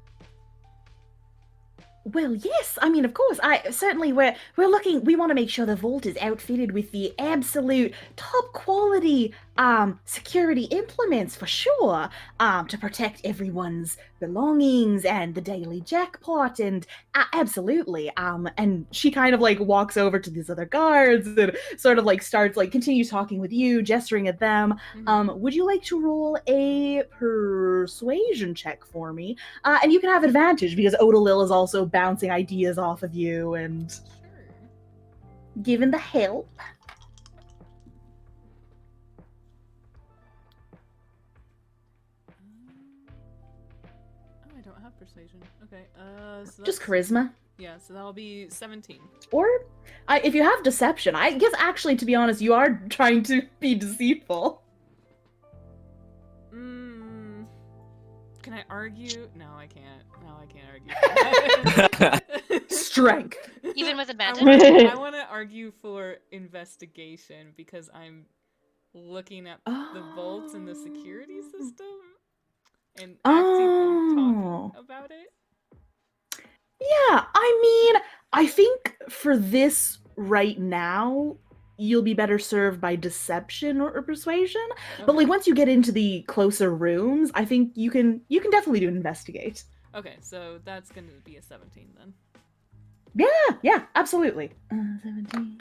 Well, yes. I mean, of course. We're looking. We want to make sure the vault is outfitted with the absolute top quality security implements for sure. To protect everyone's belongings and the daily jackpot, and absolutely. And she kind of like walks over to these other guards and sort of like starts like continues talking with you, gesturing at them. Mm-hmm. Would you like to roll a persuasion check for me? And you can have advantage because Odalil is also bouncing ideas off of you and Sure. giving the help. Oh, I don't have persuasion. Okay, so Just that's- charisma. Yeah, so that'll be 17. Or if you have deception, I guess actually, to be honest, you are trying to be deceitful. Can I argue? No, I can't. No, I can't argue. Strength. Even with I advantage? want to argue for investigation because I'm looking at the vaults in the security system and talking about it. Yeah, I mean, I think for this right now, you'll be better served by deception or persuasion. But like once you get into the closer rooms, I think you can definitely do investigate. Okay, so that's gonna be a 17 then. Yeah, absolutely. 17.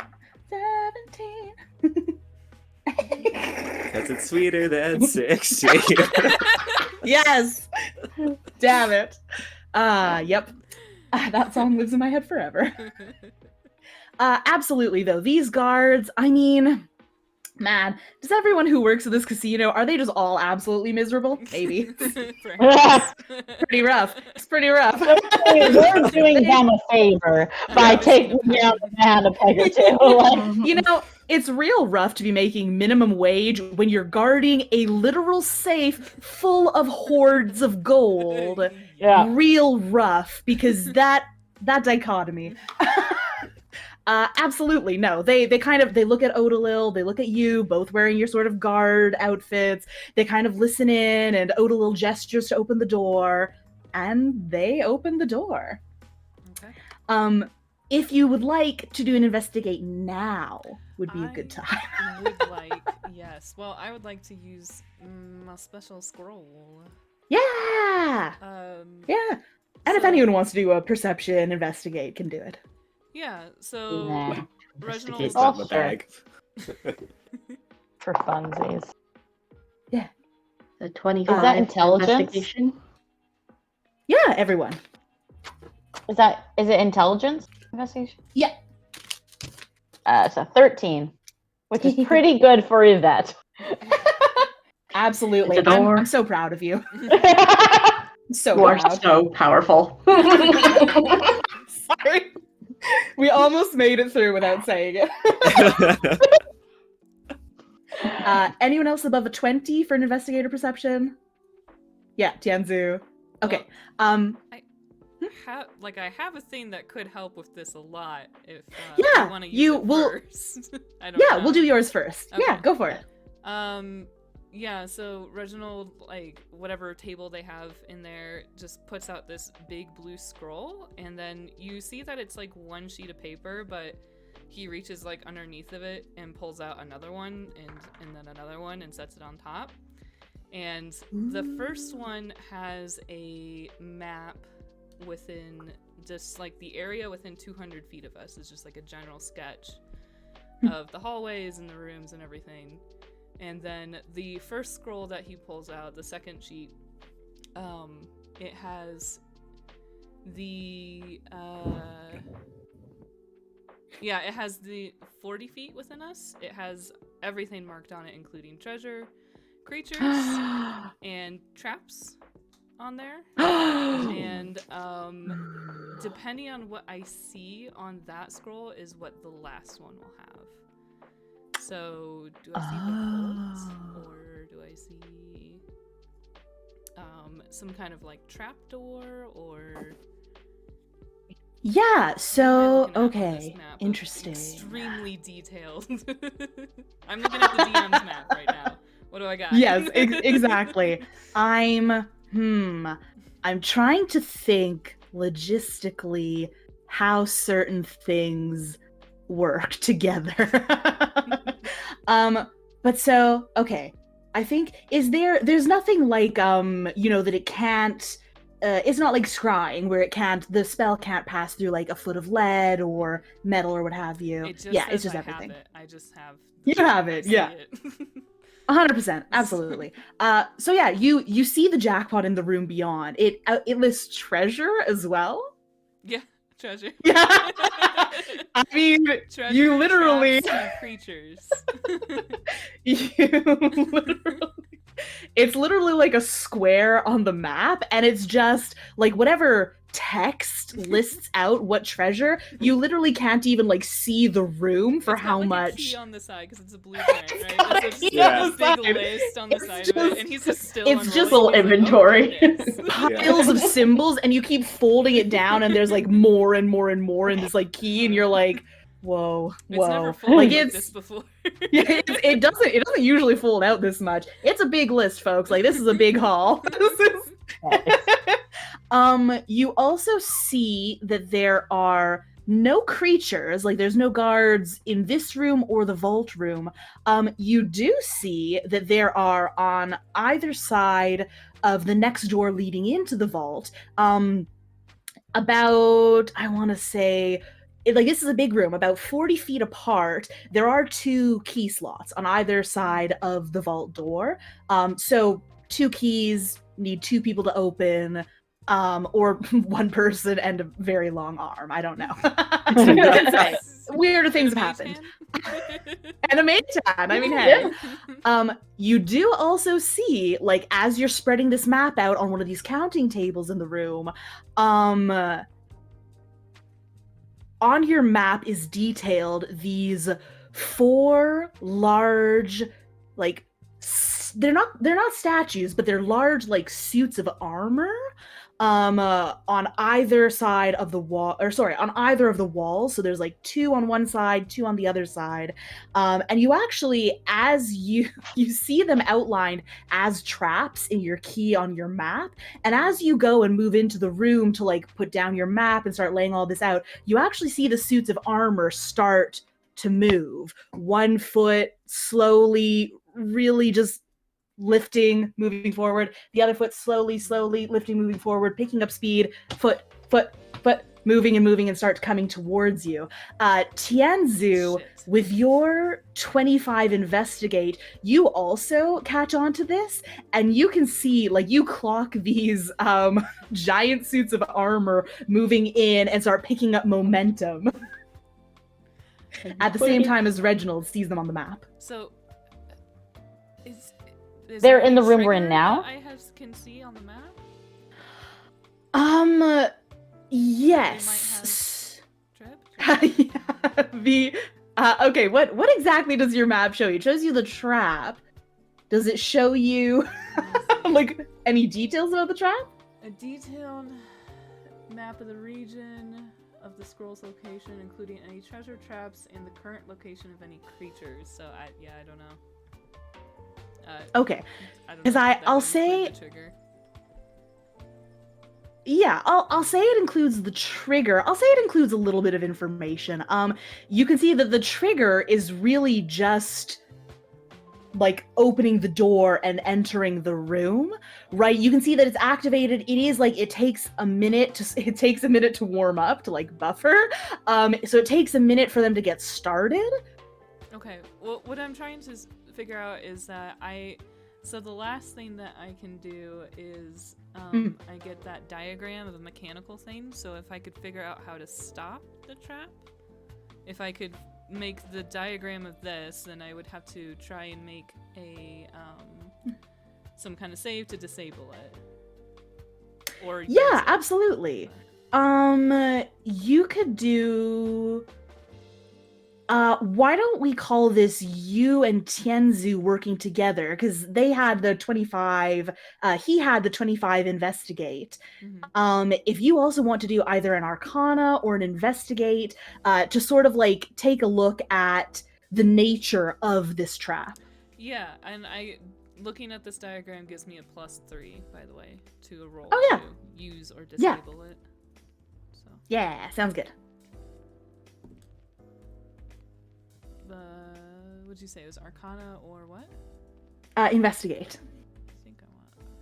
Because it's sweeter than 16. Yes. Damn it. Yep. That song lives in my head forever. Absolutely, though. These guards, I mean, man, does everyone who works at this casino, are they just all absolutely miserable? Maybe. Perhaps. Pretty rough. It's pretty rough. We're doing them a favor by taking down the man a peg or two. Like, You know, it's real rough to be making minimum wage when you're guarding a literal safe full of hoards of gold. yeah. Real rough, because that dichotomy. Absolutely, no. They look at Odalil, they look at you, both wearing your sort of guard outfits. They kind of listen in, and Odalil gestures to open the door, and they open the door. Okay. If you would like to do an investigate now, would be a good time. I would like, yes. Well, I would like to use my special scroll. Yeah! Yeah. And if so- anyone wants to do a perception investigate, can do it. Yeah, so Nah, Reginald. It's Oh, not in the sure. bag. for funsies. The 25 Is that intelligence? investigation. Yeah, everyone. Is it intelligence investigation? Yeah. So 13, which is pretty good for Yvette. Absolutely. It's a door. I'm so proud of you. So You are proud. so powerful. Sorry. We almost made it through without saying it. Anyone else above a 20 for an investigator perception? Yeah, Tianzu. Okay. I have a thing that could help with this a lot if Yeah, you want to use you it will- first. I don't Yeah, know. we'll do yours first. Okay. Yeah, go for it. Yeah, so Reginald, like, whatever table they have in there, just puts out this big blue scroll, and then you see that it's like one sheet of paper, but he reaches like underneath of it and pulls out another one and then another one and sets it on top. And the first one has a map within just like the area within 200 feet of us. Is just like a general sketch of the hallways and the rooms and everything. And then the first scroll that he pulls out, the second sheet, it has the it has the 40 feet within us. It has everything marked on it, including treasure, creatures, and traps on there. And depending on what I see on that scroll is what the last one will have. So, do I see the bolts, or do I see some kind of like trapdoor, or? Yeah, so, Am I looking at on this okay, map of interesting. Extremely detailed. I'm looking at the DM's map right now. What do I got? Yes, exactly. I'm trying to think logistically how certain things work together. But so, okay. I think there's nothing like that it can't it's not like scrying where the spell can't pass through like a foot of lead or metal or what have you. It just Yeah, says it's just I everything. Have it. I just have. You have it, I see yeah. it. 100%, absolutely. So yeah, you see the jackpot in the room beyond. It lists treasure as well. Yeah, treasure. Yeah. I mean, Treasure, you literally, traps, and creatures. it's literally like a square on the map, and it's just like whatever text lists out what treasure. You literally can't even like see the room for It's got, how like, much. a key on the side because it's a blueprint, It's right? got a It's key on a the big side. list on the It's side of it, just- and he's just still. it's just unrolling. a He's like, inventory. "Oh, there it is." Piles of symbols, and you keep folding it down, and there's like more and more and more in this like key, and you're like, whoa, It's never whoa. full like it's this before. yeah, it doesn't usually fold out this much. It's a big list, folks. Like, this is a big haul. This is... You also see that there are no creatures, like there's no guards in this room or the vault room. You do see that there are on either side of the next door leading into the vault, about, I want to say, this is a big room, about 40 feet apart. There are 2 key slots on either side of the vault door. So 2 keys, need 2 people to open, or 1 person and a very long arm. I don't know. Weirder things have happened. And a mage hand. I mean, hey. You do also see, like, as you're spreading this map out on one of these counting tables in the room, on your map is detailed these 4 large, like, they're not statues, but they're large, like, suits of armor, on either side of the wall, or sorry, on either of the walls. So there's like 2 on one side, 2 on the other side, and you actually, as you see them outlined as traps in your key on your map, and as you go and move into the room to like put down your map and start laying all this out, you actually see the suits of armor start to move. 1 foot slowly, really just lifting, moving forward. The other foot slowly, lifting, moving forward, picking up speed. Foot, moving and start coming towards you. Tianzu, Shit. with your 25 investigate, you also catch on to this, and you can see, like, you clock these giant suits of armor moving in and start picking up momentum at the same time as Reginald sees them on the map. So, is They're there in the any room we're in trigger now? that can see on the map? Yes. Trip? Okay, what exactly does your map show you? It shows you the trap. Does it show you like any details about the trap? A detailed map of the region of the scroll's location, including any treasure traps and the current location of any creatures. So I don't know. Okay. I don't 'Cause know if that I'll would include say- the trigger. Yeah, I'll say it includes the trigger. I'll say it includes a little bit of information. You can see that the trigger is really just like opening the door and entering the room, right? You can see that it's activated. It is like it takes a minute to warm up, to like buffer. So it takes a minute for them to get started. Okay. Well, what I'm trying to figure out is that so the last thing that I can do is I get that diagram of a mechanical thing. So if I could figure out how to stop the trap, if I could make the diagram of this, then I would have to try and make a some kind of save to disable it. Or use Yeah, it. absolutely. You could do. Why don't we call this you and Tianzu working together? Because they had the 25, he had the 25 investigate. Mhm. If you also want to do either an arcana or an investigate, to sort of like take a look at the nature of this trap. Yeah, and looking at this diagram gives me a +3, by the way, to a roll Oh, yeah. to use or Yeah. disable it. So Yeah, sounds good. what'd you say? It was arcana or what? Investigate. I think I want arcana.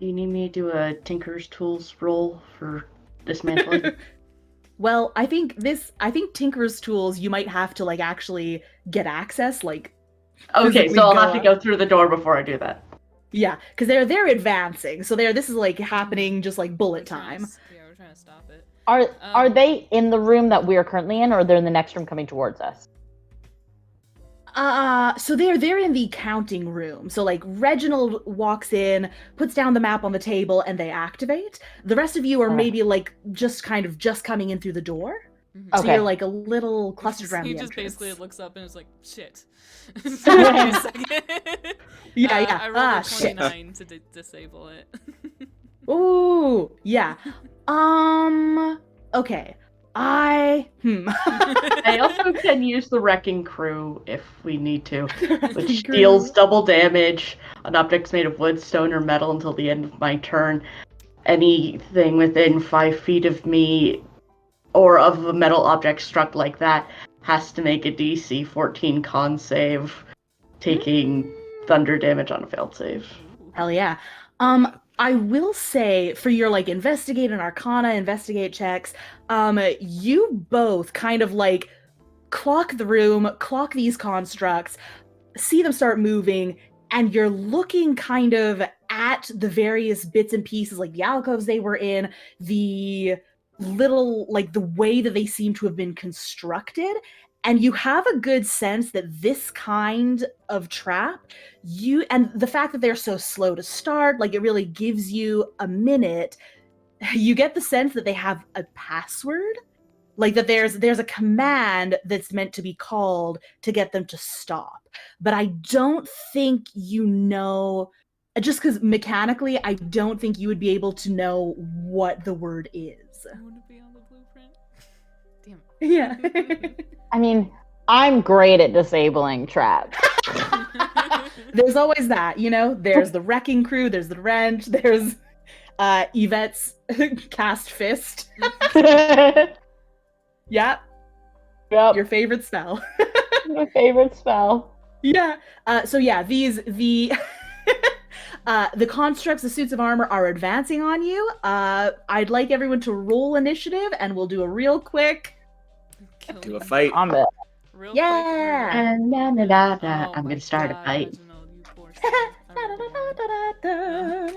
Do you need me to do a Tinker's Tools roll for dismantling? Well, I think Tinker's Tools, you might have to like actually get access, like Okay, physically so I'll go have to up. go through the door before I do that. Yeah, because they're advancing, so this is like happening just like bullet We're trying time. we're trying to stop it. Are they in the room that we are currently in, or they're in the next room coming towards us? So they're in the counting room. So like Reginald walks in, puts down the map on the table, and they activate. The rest of you are Okay. maybe like just coming in through the door. Mhm. So Okay. you're like a little clustered around He the just entrance. basically looks up and is like, shit. So give me a second. Yeah. I rolled a Shit. 29 to disable it. Ooh, yeah. Okay. I also can use the Wrecking Crew if we need to, which deals double damage on objects made of wood, stone, or metal until the end of my turn. Anything within 5 feet of me or of a metal object struck like that has to make a DC 14 con save, taking thunder damage on a failed save. Hell yeah. I will say for your like investigate and arcana investigate checks, you both kind of like clock the room, clock these constructs, see them start moving, and you're looking kind of at the various bits and pieces, like the alcoves they were in, the little, like the way that they seem to have been constructed. And you have a good sense that this kind of trap, and the fact that they're so slow to start, like it really gives you a minute. You get the sense that they have a password, like that there's a command that's meant to be called to get them to stop. But I don't think you know, just because mechanically, I don't think you would be able to know what the word is. Would it be on the blueprint? Damn. Yeah. I mean, I'm great at disabling traps. There's always that, there's the Wrecking Crew, there's the wrench, there's Yvette's cast fist. Yeah. Yep. Your favorite spell. My favorite spell. Yeah. So yeah, the constructs, the suits of armor are advancing on you. I'd like everyone to roll initiative, and we'll do a real quick. Do a fight. Combat. Real Yeah. quick. And Oh I'm my gonna start a God, fight. Reginald, you poor son. I rolled a one.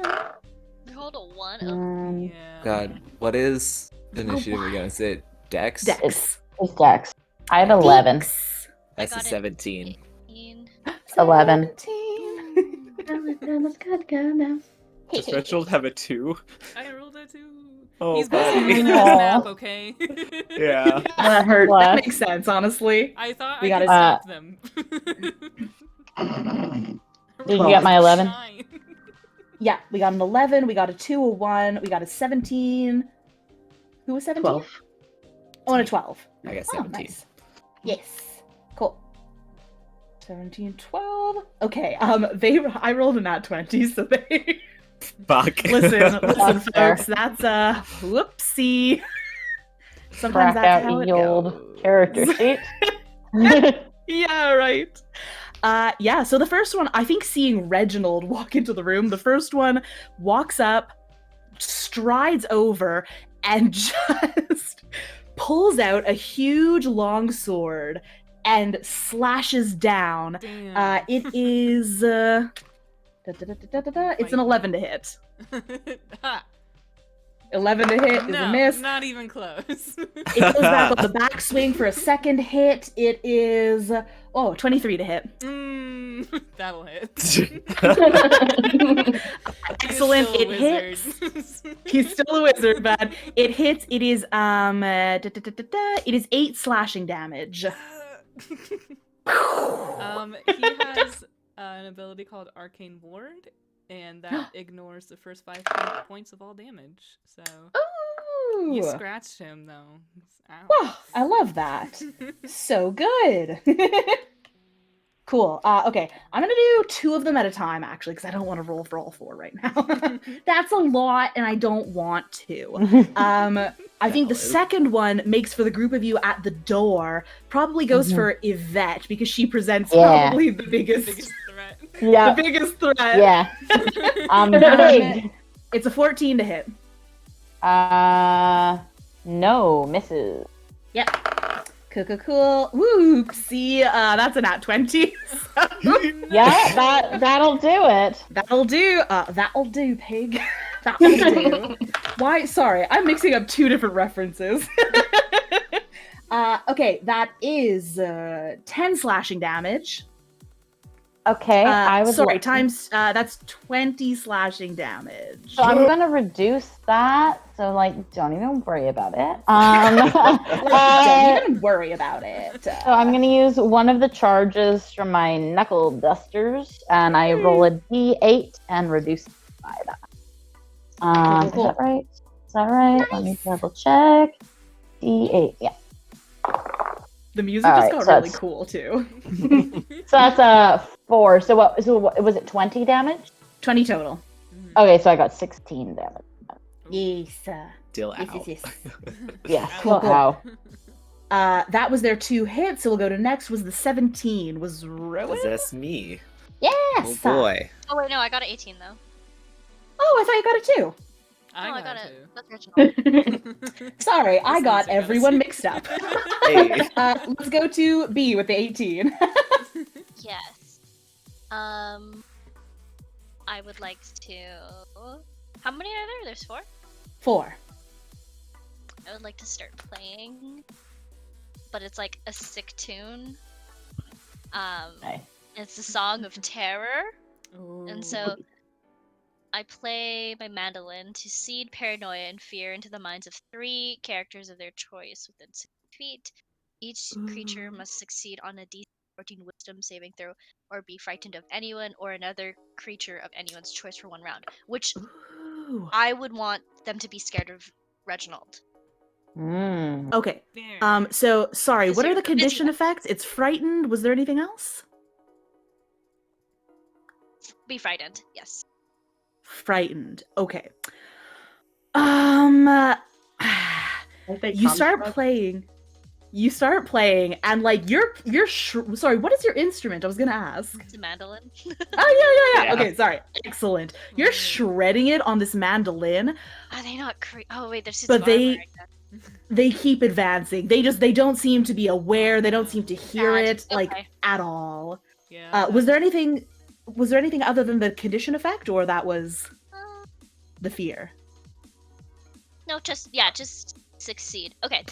You hold a 1. Okay. Yeah. God, what is initiative again? Is it Dex? Dex. It's Dex. I have 11. Dex. That's I a got an 17. 18. 11. 17. Does Reginald have a 2? I rolled a 2. Oh, He's busy buddy. taking a Aw. nap, okay? Yeah. That hurt. That makes sense, honestly. I thought We I could gotta- stop them. Did you get my 11? 9. Yeah, we got an 11, we got a 2, a 1, we got a 17. Who was 17? 12. Oh, and a 12. I got Oh, 17. nice. Yes. Cool. 17, 12. Okay, I rolled a nat 20, so they Fuck. listen, That's fair. folks, that's a whoopsie. Sometimes Crack that's out how it the old goes. character sheet. Yeah, right. Yeah, so the first one, I think seeing Reginald walk into the room, the first one walks up, strides over, and just pulls out a huge long sword and slashes down. Damn. It is it's an 11 to hit. Ha. 11 to hit is No, a miss. not even close. It goes back on the backswing for a second hit. It is 23 to hit. That'll hit. Excellent. He's still It a hits. wizard. He's still a wizard, man. It hits. It is it is 8 slashing damage. He has an ability called Arcane Ward, and that ignores the first 5 points of all damage. So Ooh. you scratched him though. Ow. Oh, I love that. So good. Cool. Okay, I'm gonna do 2 of them at a time, actually, because I don't want to roll for all 4 right now. That's a lot, and I don't want to. I think the second one makes for the group of you at the door. Probably goes for Yvette, because she presents probably the biggest threat. Yeah. the biggest threat. Yeah. Big. It's a 14 to hit. No, misses. Yep. Cool. Woo! See, that's a nat 20. Yeah, that'll do it. That'll do. That'll do, pig. That'll do. Why? Sorry, I'm mixing up 2 different references. Okay, that is 10 slashing damage. Okay, times that's 20 slashing damage. So I'm gonna reduce that. So don't even worry about it. Don't even worry about it. So I'm gonna use one of the charges from my knuckle dusters, and I roll a d8 and reduce it by that. Cool. Is that right? Is that right? Nice. Let me double check. D8, yeah. The music All just right, got so really that's- cool too. So that's a 4. So what was it? 20 damage? 20 total. Okay, so I got 16 damage. Yes. Still out. Yes. Yeah. Cool. Wow. That was their 2 hits. So we'll go to next. Was the 17? Was Rowan? That's me. Yes. Oh boy. Oh wait, no, I got an 18 though. Oh, I thought you got it too. I got it. it. That's original. Sorry, I This got is everyone embarrassing. mixed up. Hey. Let's go to B with the 18. Yes. I would like to. How many are there? There's 4. 4. I would like to start playing, but it's like a sick tune. Nice. It's the Song of Terror, Ooh. and so I play my mandolin to seed paranoia and fear into the minds of 3 characters of their choice within 6 feet. Each creature must succeed on a DC-14 Wisdom saving throw, or be frightened of anyone or another creature of anyone's choice for 1 round. Which Ooh. I would want them to be scared of Reginald. Okay. There. So sorry, Is what are there the condition business? effects? It's frightened. Was there anything else? Be frightened, yes. Frightened. Okay. Don't they You start construct? playing. you start playing, and like sorry, what is your instrument? I was gonna ask. It's a mandolin. Oh yeah. Yeah. Okay, sorry. Excellent. You're shredding it on this mandolin, Are they not Oh wait, there's but they keep advancing. They don't seem to be aware. They don't seem to hear Bad. it like Okay. at all. Yeah. Was there anything other than the condition effect, or that was the fear? No, just succeed. Okay.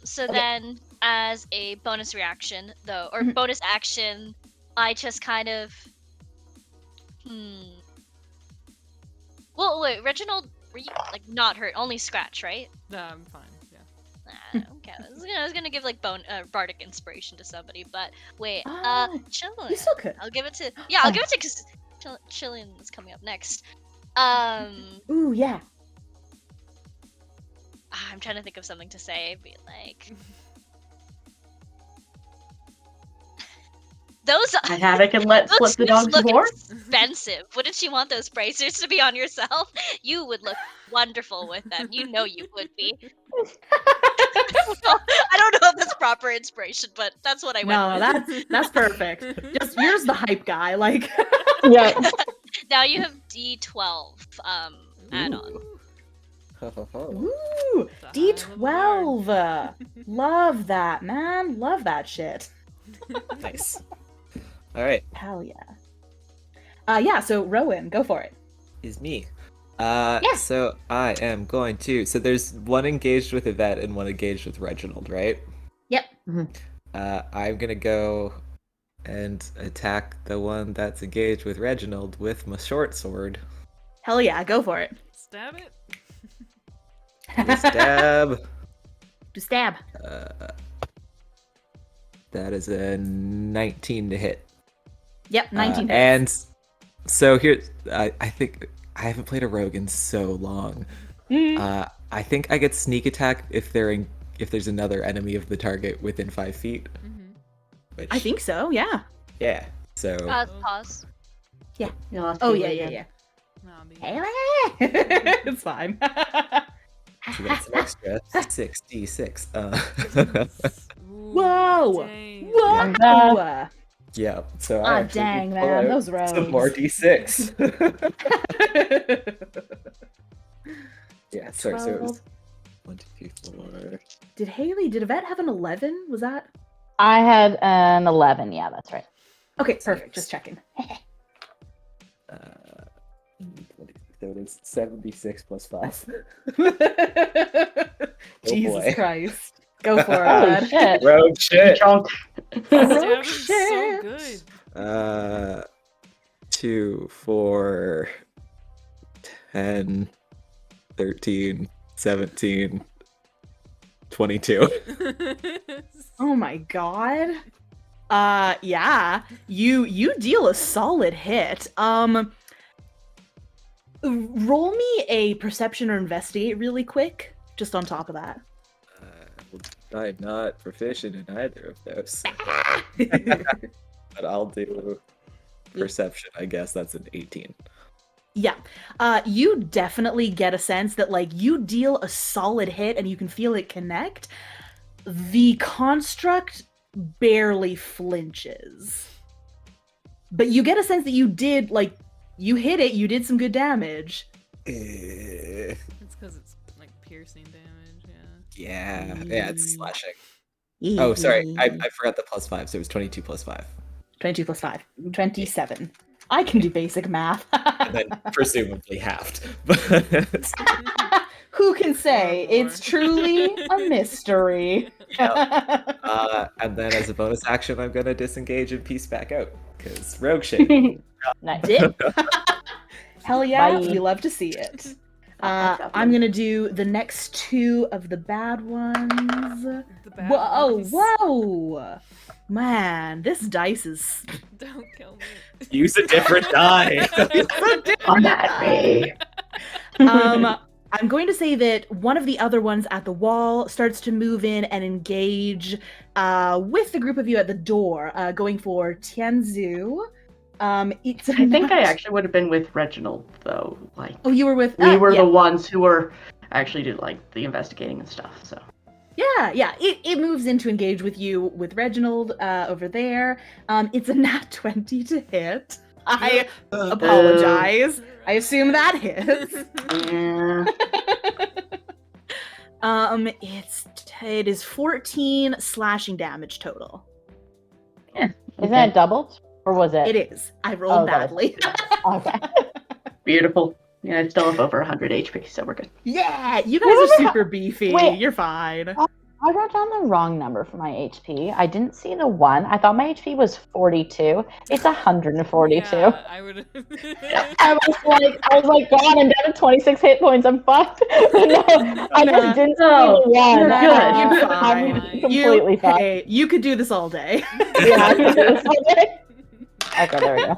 So Okay. then as a bonus reaction though, or bonus action, I just kind of Well, wait, Reginald, were you like not hurt, only scratch, right? I'm fine. Yeah. Okay. I was gonna give like bardic inspiration to somebody, but wait, Chillin. You still could. I'll give it to because Chillin is coming up next. Ooh, yeah. I'm trying to think of something to say. Be like, those I had I can let those slip the things dogs look more. expensive. Wouldn't you want those bracers to be on yourself? You would look wonderful with them. You know you would be. I don't know if that's proper inspiration, but that's what I went with. That's perfect. Just yours the hype guy, like. Yeah. Now you have D12 add-on. Ooh, The D12. Love that, man. Love that shit. Nice. All right, Hell yeah. Yeah. So Rowan, go for it. is me. Yeah. So I am going to. So there's one engaged with Yvette and one engaged with Reginald, right? Yep. I'm gonna go and attack the one that's engaged with Reginald with my short sword. Hell yeah. Go for it. Stab it. The stab. Do stab. That is a 19 to hit. Yep. 19 hits. And so here, I think I haven't played a rogue in so long. I think I get sneak attack if there's another enemy of the target within 5 feet. Which, I think so. Yeah. Yeah. So Pause. Yeah. You'll have to Oh do yeah. it Yeah. again. Yeah. Nah, be- It's fine. so that's an extra 6d6. Ooh, Whoa! dang. Whoa! Yeah. So Ah, I actually dang, pull man, out those rogues. some more d6. Yeah. Sorry. So it was 1, 2, 3, 4. Did Yvette have an 11? Was that? I had an 11. Yeah, that's right. Okay, perfect. Just checking. So it is 76 plus 5. Jesus boy. Christ. Go for it, Holy bud. shit. Rogue shit. Chunk. Stab Rogue is shit. so good. 2, 4, 10, 13, 17, 22. Oh my god. Yeah. You deal a solid hit. Roll me a perception or investigate really quick, just on top of that. I'm not proficient in either of those. But I'll do perception, I guess. That's an 18. Yeah. You definitely get a sense that, like, you deal a solid hit and you can feel it connect. The construct barely flinches. But you get a sense that you did, like, you hit it, you did some good damage. Eh, It's because it's like piercing damage, yeah, it's slashing. Oh, sorry, I forgot the plus 5, so it was 22 plus 5. 22 plus 5. 27. I can do basic math. And then presumably halved. But Who can say? Or It's truly a mystery. and then as a bonus action, I'm gonna disengage and piece back out. Because rogue shit. Nice. Dip. Hell yeah, Bye. we love to see it. I'm gonna do the next 2 of the bad ones. The bad Whoa, ones. whoa! Man, this dice is... Don't kill me. Use a different die. On that way. I'm going to say that one of the other ones at the wall starts to move in and engage with the group of you at the door, going for Tianzu. It's I think I actually would have been with Reginald though. Like Oh, you were with... we were yeah. the ones who were actually did like the investigating and stuff. So Yeah. It moves in to engage with you with Reginald over there. It's a nat 20 to hit. I apologize. I assume that hits. Yeah. It is 14 slashing damage total. Isn't it doubled? Or was it? It is. I rolled badly. Okay. Beautiful. Yeah, I still have over 100 HP, so we're good. Yeah, you guys are super beefy. Wait. You're fine. I wrote down the wrong number for my HP. I didn't see the 1. I thought my HP was 42. It's 142. Yeah, I would. I was like, God, I'm down to 26 hit points. I'm fucked. No, I just didn't see the 1. You're good. You're I'm fine. completely fine. Hey, you could do this all day. Yeah, I can do this all day. Okay, there we go.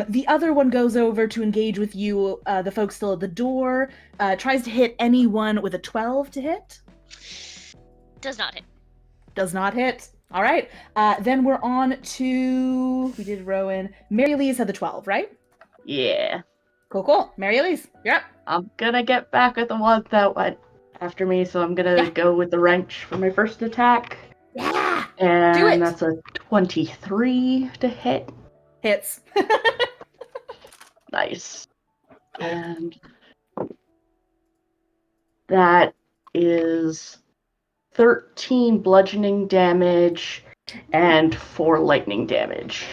The other one goes over to engage with you, the folks still at the door, tries to hit anyone with a 12 to hit. Does not hit. Does not hit. All right. Then we're on to, we did Rowan. Mary Elise had the 12, right? Yeah. Cool. Mary Elise, you're up. I'm gonna get back at the one that went after me, so I'm gonna go with the wrench for my first attack. Yeah. And Do it. that's a 23 to hit. Hits. Nice. And that is 13 bludgeoning damage and 4 lightning damage.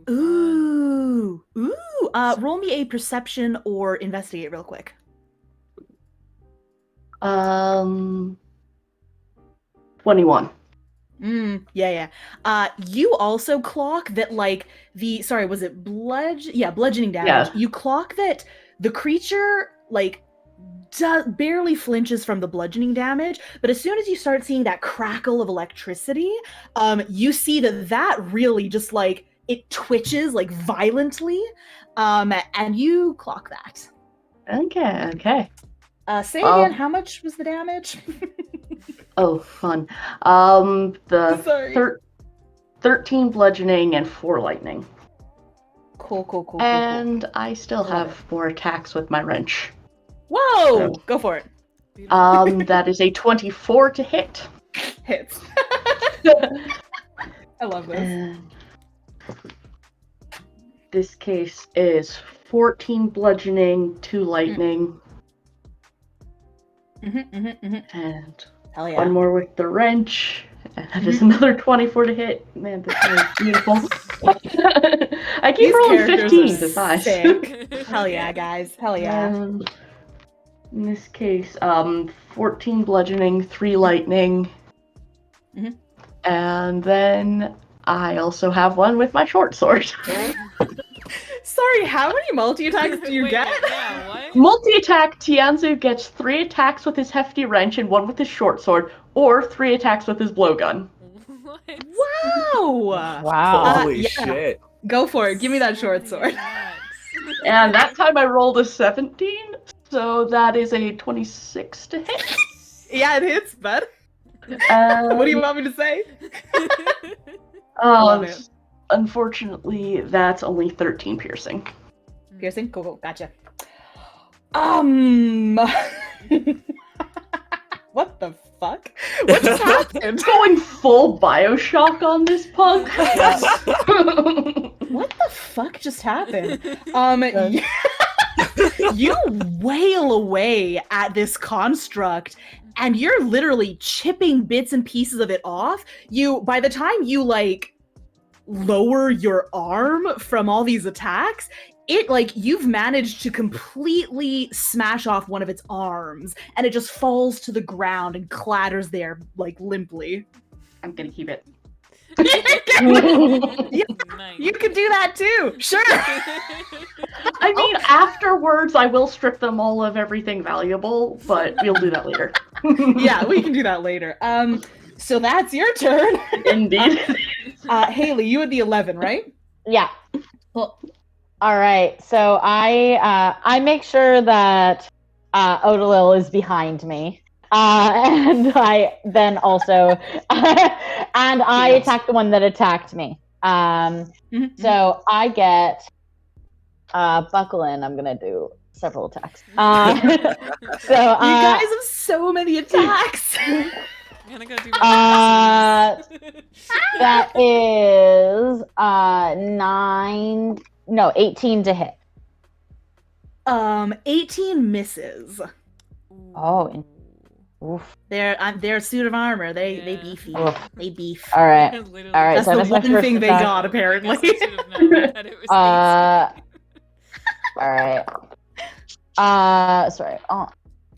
Ooh. Roll me a perception or investigate real quick. 21. Yeah. You also clock that, like, was it bludgeoning damage? Yeah. You clock that the creature, like, barely flinches from the bludgeoning damage, but as soon as you start seeing that crackle of electricity, you see that really just, like, it twitches, like, violently, and you clock that. Okay. Say again, how much was the damage? Oh, fun. Sorry. 13 bludgeoning and 4 lightning. Cool. And I still have more attacks with my wrench. Whoa! Go for it. That is a 24 to hit. Hits. I love this. And this case is 14 bludgeoning, 2 lightning, and Hell yeah. one more with the wrench. And that is another 24 to hit. Man, this is beautiful. I keep These rolling characters 15 are to 5. sick. Hell yeah, guys. Hell yeah. In this case, 14 bludgeoning, 3 lightning. And then I also have one with my short sword. Sorry, how many multi-attacks do you Wait, get? Yeah, what? Multi-attack, Tianzu gets 3 attacks with his hefty wrench and 1 with his short sword, or 3 attacks with his blowgun. What? Wow! Wow. Holy yeah. shit. Go for it. Give me that short sword. And that time I rolled a 17, so that is a 26 to hit. Yeah, it hits, bud. What do you want me to say? Love it. Unfortunately, that's only 13 piercing. Piercing? Cool. Gotcha. What the fuck? What just happened? Going full Bioshock on this punk. What the fuck just happened? You wail away at this construct, and you're literally chipping bits and pieces of it off. By the time you, like, lower your arm from all these attacks, you've managed to completely smash off one of its arms, and it just falls to the ground and clatters there, like, limply. I'm gonna keep it. Nice. You can do that too. Sure. I mean, afterwards, I will strip them all of everything valuable, but we'll do that later. Yeah, we can do that later. So that's your turn. Indeed. Haley, you had the 11, right? Yeah. Well, All right. So I make sure that Odalil is behind me. And I then also and I attack the one that attacked me. So I get buckle in. I'm gonna do several attacks. So You guys have so many attacks. I'm gonna go do my that is 18 to hit. 18 misses. Oh, oof. Their suit of armor. They Yeah. beefy. Oof. They beef. All right. Literally. All right, That's so the that's my one first thing they attack. got apparently. Guess I should have known that it was All right. Sorry. Oh,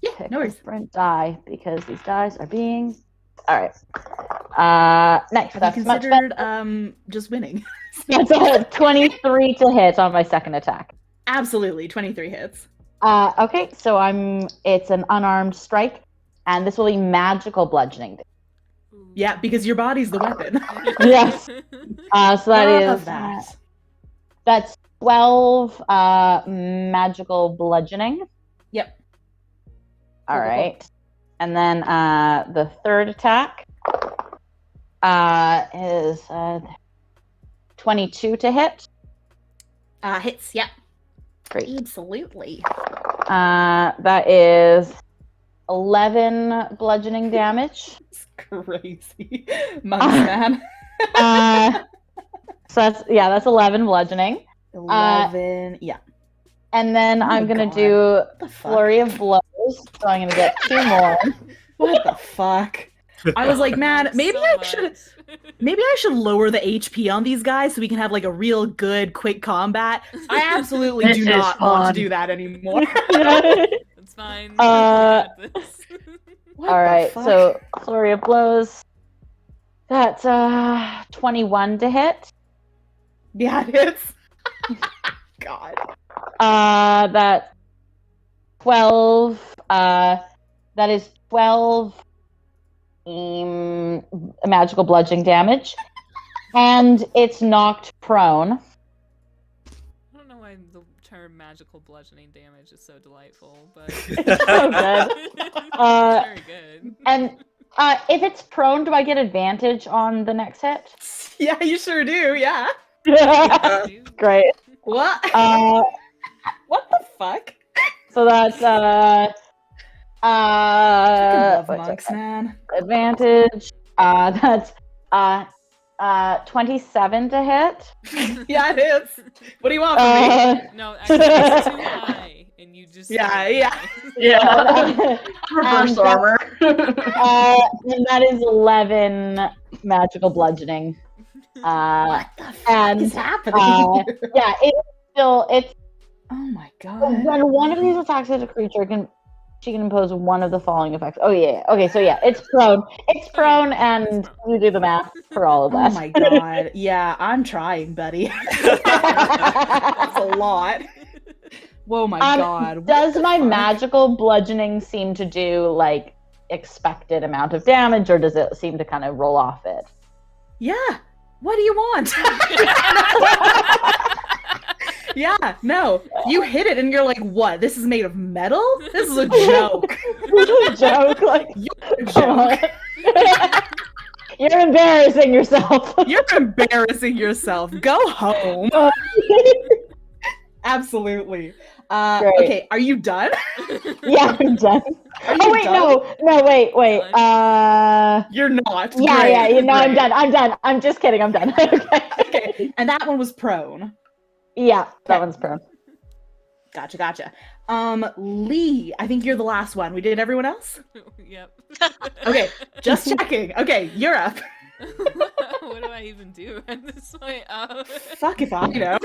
Yeah, pick no a worries. different die because these dice are being. All right. Next, Have that's you much considered better. just winning? That's a 23 to hit on my second attack. Absolutely, 23 hits. Okay, so it's an unarmed strike, and this will be magical bludgeoning. Yeah, because your body's the weapon. Yes. So that Love is that. that's 12 magical bludgeoning. Yep. All Cool. right. And then the third attack is 22 to hit. Hits. Yep. Great. Absolutely. That is 11 bludgeoning damage. It's crazy. Monks, man. So that's 11 bludgeoning. 11. Yeah. And then Oh my I'm gonna God. do What the fuck? flurry of blows. So I'm gonna get 2 more. What the fuck? I was like, man, maybe I should lower the HP on these guys so we can have like a real good quick combat. I absolutely This do is not want fun. to do that anymore. It's fine. We got this. What All the right, fuck? so flurry of blows. That's 21 to hit. Yeah, it is. God. That's 12. That is 12 magical bludgeoning damage, and it's knocked prone. I don't know why the term magical bludgeoning damage is so delightful, but So good. it's very good. And if it's prone, do I get advantage on the next hit? Yeah, you sure do. Yeah. Great. What? What the fuck? So that's Fucking love what's monks, it? man. Advantage. That's 27 to hit. Yeah, it is. What do you want from me? No, actually, it's too high, and you just Yeah, said it yeah. high. Yeah. Reverse armor. And that is 11 magical bludgeoning. What the fuck and, is happening? Yeah, it's Oh my god. when one of these attacks hits a creature, she can impose one of the following effects. Oh yeah. Okay, so yeah, it's prone. It's prone, and you do the math for all of Oh that. my god. Yeah, I'm trying, buddy. That's a lot. Whoa my god. What Does the my fuck? magical bludgeoning seem to do like expected amount of damage, or does it seem to kind of roll off it? Yeah. What do you want? Yeah, no. You hit it and you're like, what? This is made of metal? This is a joke. It's a joke. Like, You're a come on. joke. You're embarrassing yourself. You're embarrassing yourself. Go home. Absolutely. Great. Okay, are you done? Yeah, I'm done. Are you Oh wait, done? no, wait. You're not. Yeah, Great, yeah, I'm great. done. I'm just kidding. I'm done. Okay. Okay, and that one was prone. Yeah, that Okay. one's prone. Gotcha. Lee, I think you're the last one. We did everyone else? Yep. Okay, just checking. Okay, you're up. What do I even do at this point? Fuck if I know.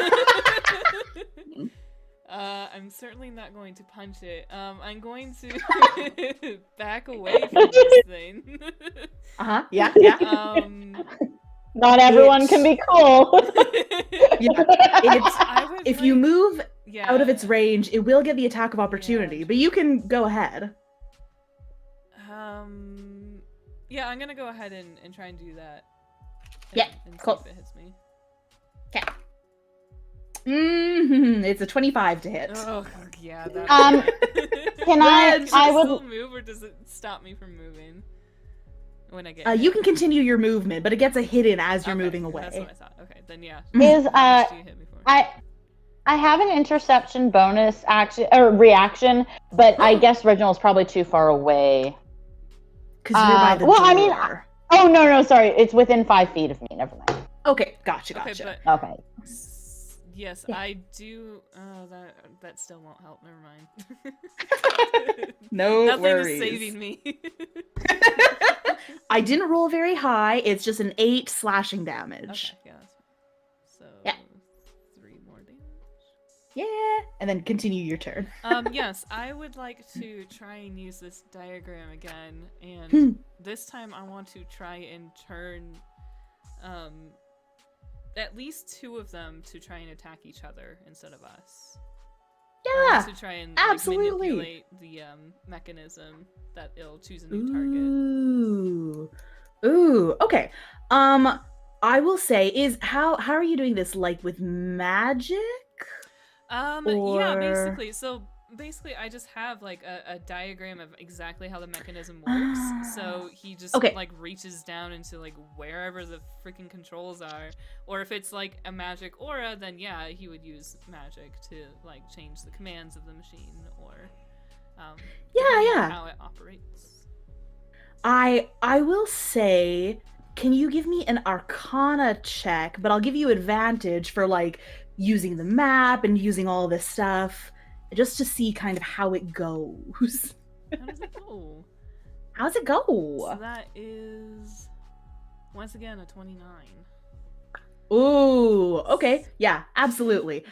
I'm certainly not going to punch it. I'm going to back away from this thing. Uh-huh. Yeah. Not everyone can be cool. I would If you move yeah. out of its range, it will get the attack of opportunity, Yeah. but you can go ahead. Yeah, I'm gonna go ahead and try and do that. Yeah, and see cool. if it hits me. It's a 25 to hit. Oh yeah. That Can Reg, I would still move, or does it stop me from moving when I get? You hit? can continue your movement, but it gets a hit in as you're Okay, moving That's away. what I thought. Okay, then yeah. is How much do you hit me for? I I have an interception bonus action or reaction, but I guess Reginald's probably too far away. Because you're by the well, door. I mean, oh no, sorry, it's within 5 feet of me. Never mind. Okay, gotcha. Okay, but Okay. yes, Yeah. I do. Oh, that still won't help. Never mind. No Nothing worries. is saving me. I didn't roll very high. It's just an 8 slashing damage. Okay, yeah, that's fine. So Yeah. 3 more damage. Yeah, and then continue your turn. Yes, I would like to try and use this diagram again, and this time I want to try and turn, at least 2 of them to try and attack each other instead of us. Yeah, To try and absolutely. manipulate the mechanism that it'll choose a new target. Ooh, okay. I will say how are you doing this? Like with magic? Yeah, Or- basically. So basically, I just have like a diagram of exactly how the mechanism works. So he just Okay. like reaches down into like wherever the freaking controls are. Or if it's like a magic aura, then yeah, he would use magic to like change the commands of the machine or depending on how it operates. I will say, can you give me an Arcana check? But I'll give you advantage for like using the map and using all this stuff, just to see kind of how it goes. How does it go? How's it So go? that is once again a 29. Ooh, okay, yeah, absolutely.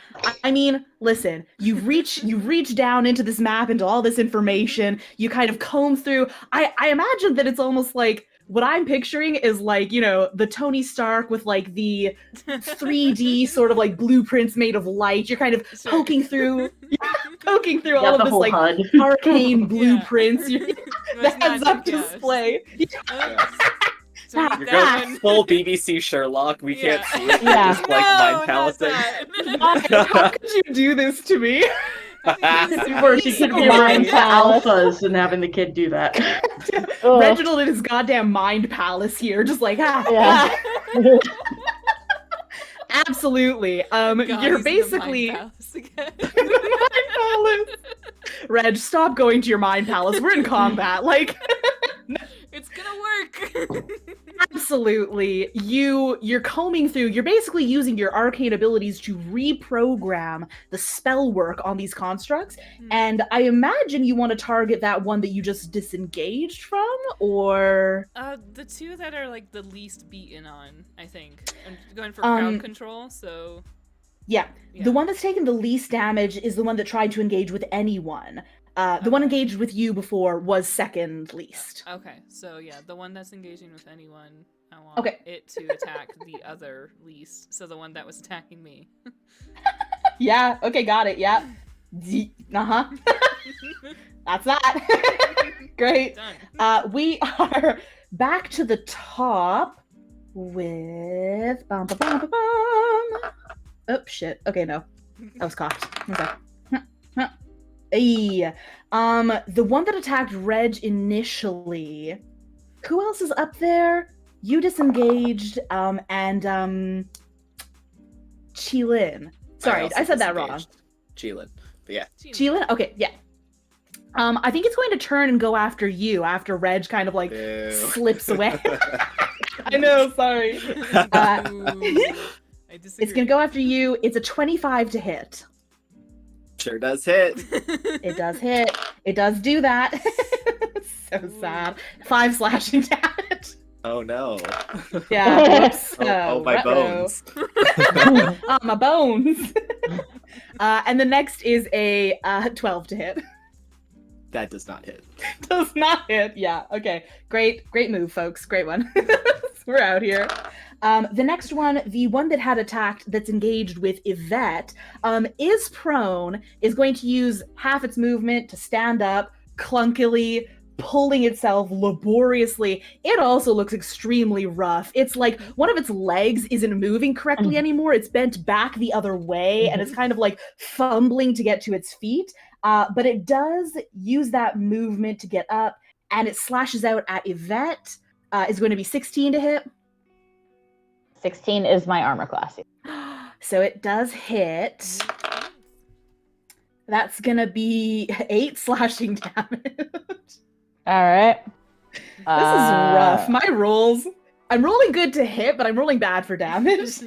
I mean, listen, you reach down into this map, into all this information. You kind of comb through. I imagine that it's almost like what I'm picturing is like, you know, the Tony Stark with like the 3D sort of like blueprints made of light. You're kind of Sure. poking through Yeah, all of the this whole like HUD. arcane Yeah. blueprints. There's That's up magic, yes. display. So we You're need that going one. full BBC Sherlock. We can't see it. You're Yeah. just like mind palancing. How could you do this to me? Before she could be Giving mind to palace. alphas and having the kid do that. Ugh. Reginald in his goddamn mind palace here, just like Yeah. Absolutely. God, You're he's in the basically mind palace again. mind palace. Reg, stop going to your mind palace. We're in combat. Like, It's gonna work. absolutely. You're combing through. You're basically using your arcane abilities to reprogram the spell work on these constructs. And I imagine you want to target that one that you just disengaged from, or The 2 that are like the least beaten on, I think. I'm going for crowd control, so yeah. yeah. The one that's taken the least damage is the one that tried to engage with anyone. The one engaged with you before was second least. Okay, so yeah, the one that's engaging with anyone, I want Okay. it to attack the other least. So the one that was attacking me. Yeah, okay, got it. Yeah. Uh-huh. That's that. Great. Done. We are back to the top with Oh shit. Okay, no. I was coughed. Okay. Hey. The one that attacked Reg initially. Who else is up there? You disengaged, and Chilin. Sorry, also I said that wrong. disengaged. Chilin. But yeah. Chilin? Okay, yeah. I think it's going to turn and go after you after Reg kind of like Boo. slips away. I know, sorry. Ooh, I disagree. It's gonna go after you. It's a 25 to hit. Sure does hit. It does hit. It does do that. So sad. 5 slashing damage. Oh no. Yeah. Whoops. Oh, my ruh-roh. bones. Oh, my bones. And the next is a 12 to hit. That does not hit. Does not hit. Yeah. Okay. Great move, folks. Great one. We're out here. The next one, the one that had attacked that's engaged with Yvette, is prone, is going to use half its movement to stand up clunkily, pulling itself laboriously. It also looks extremely rough. It's like one of its legs isn't moving correctly anymore. It's bent back the other way, and it's kind of like fumbling to get to its feet. But it does use that movement to get up, and it slashes out at Yvette. Is going to be 16 to hit. 16 is my armor class. So it does hit. That's gonna be 8 slashing damage. All right. This is rough. My rolls. I'm rolling good to hit, but I'm rolling bad for damage.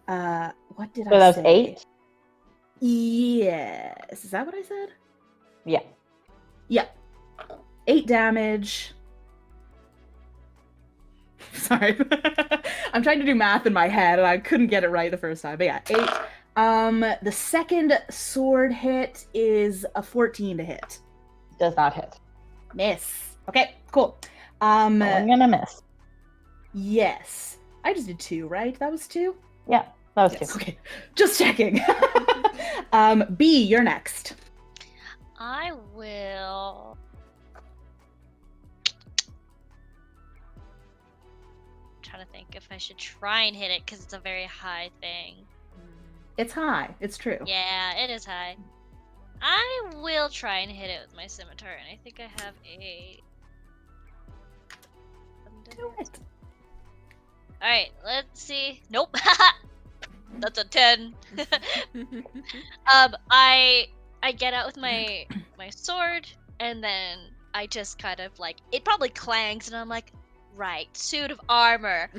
What did So I that's say? 8? Yes. Is that what I said? Yeah. Yeah. 8 damage. Sorry. I'm trying to do math in my head and I couldn't get it right the first time. But yeah, 8. The second sword hit is a 14 to hit. Does not hit. Miss. Okay, cool. I'm gonna miss. Yes. I just did 2, right? That was 2? Yeah, that was Yes, 2. okay. Just checking. B, you're next. I will. I'm trying to think if I should try and hit it because it's a very high thing. It's high. It's true. Yeah, it is high. I will try and hit it with my scimitar, and I think I have a. Do it. Alright, let's see. Nope. That's a 10. I get out with my sword, and then I just kind of like it probably clangs, and I'm like, right, suit of armor.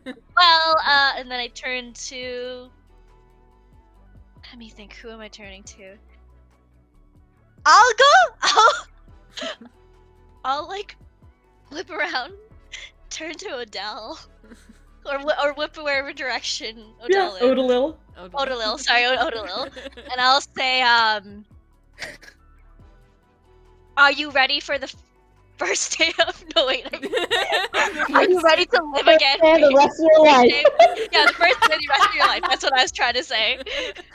Well, and then I turn to. Let me think. Who am I turning to? I'll go. I'll like whip around, turn to Odell, or whip wherever direction Odell is. Odalil. Odalil, sorry, Odalil. And I'll say, are you ready for the first day of... No, wait. Are you ready to live again? Yeah, the rest of your life. Yeah, the first day of the rest of your life. That's what I was trying to say.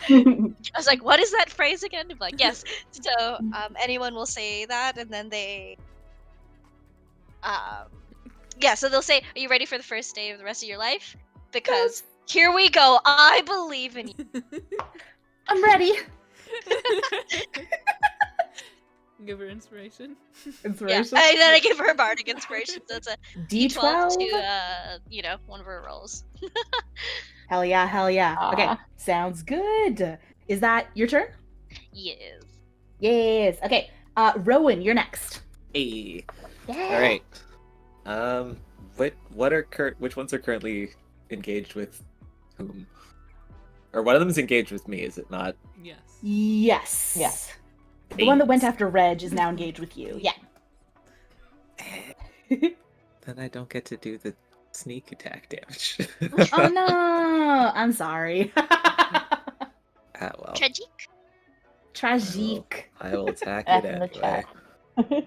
I was like, what is that phrase again? I'm like, yes. So, anyone will say that, and then they... yeah, so they'll say, are you ready for the first day of the rest of your life? Because... Here we go. I believe in you. I'm ready. Give her inspiration. Inspiration. Yeah, and then I give her bardic inspiration. So it's a D12 to one of her rolls. Hell yeah, hell yeah. Aw. Okay, sounds good. Is that your turn? Yes. Yes. Okay. Rowan, you're next. Hey. Yeah. All right. Which ones are currently engaged with whom? Or one of them is engaged with me, is it not? Yes. Yes. Yes. The one that went after Reg is now engaged with you. Yeah. Then I don't get to do the sneak attack damage. Oh no! I'm sorry. Ah, well. Tragic. Tragique. I will attack F it in the anyway. chat.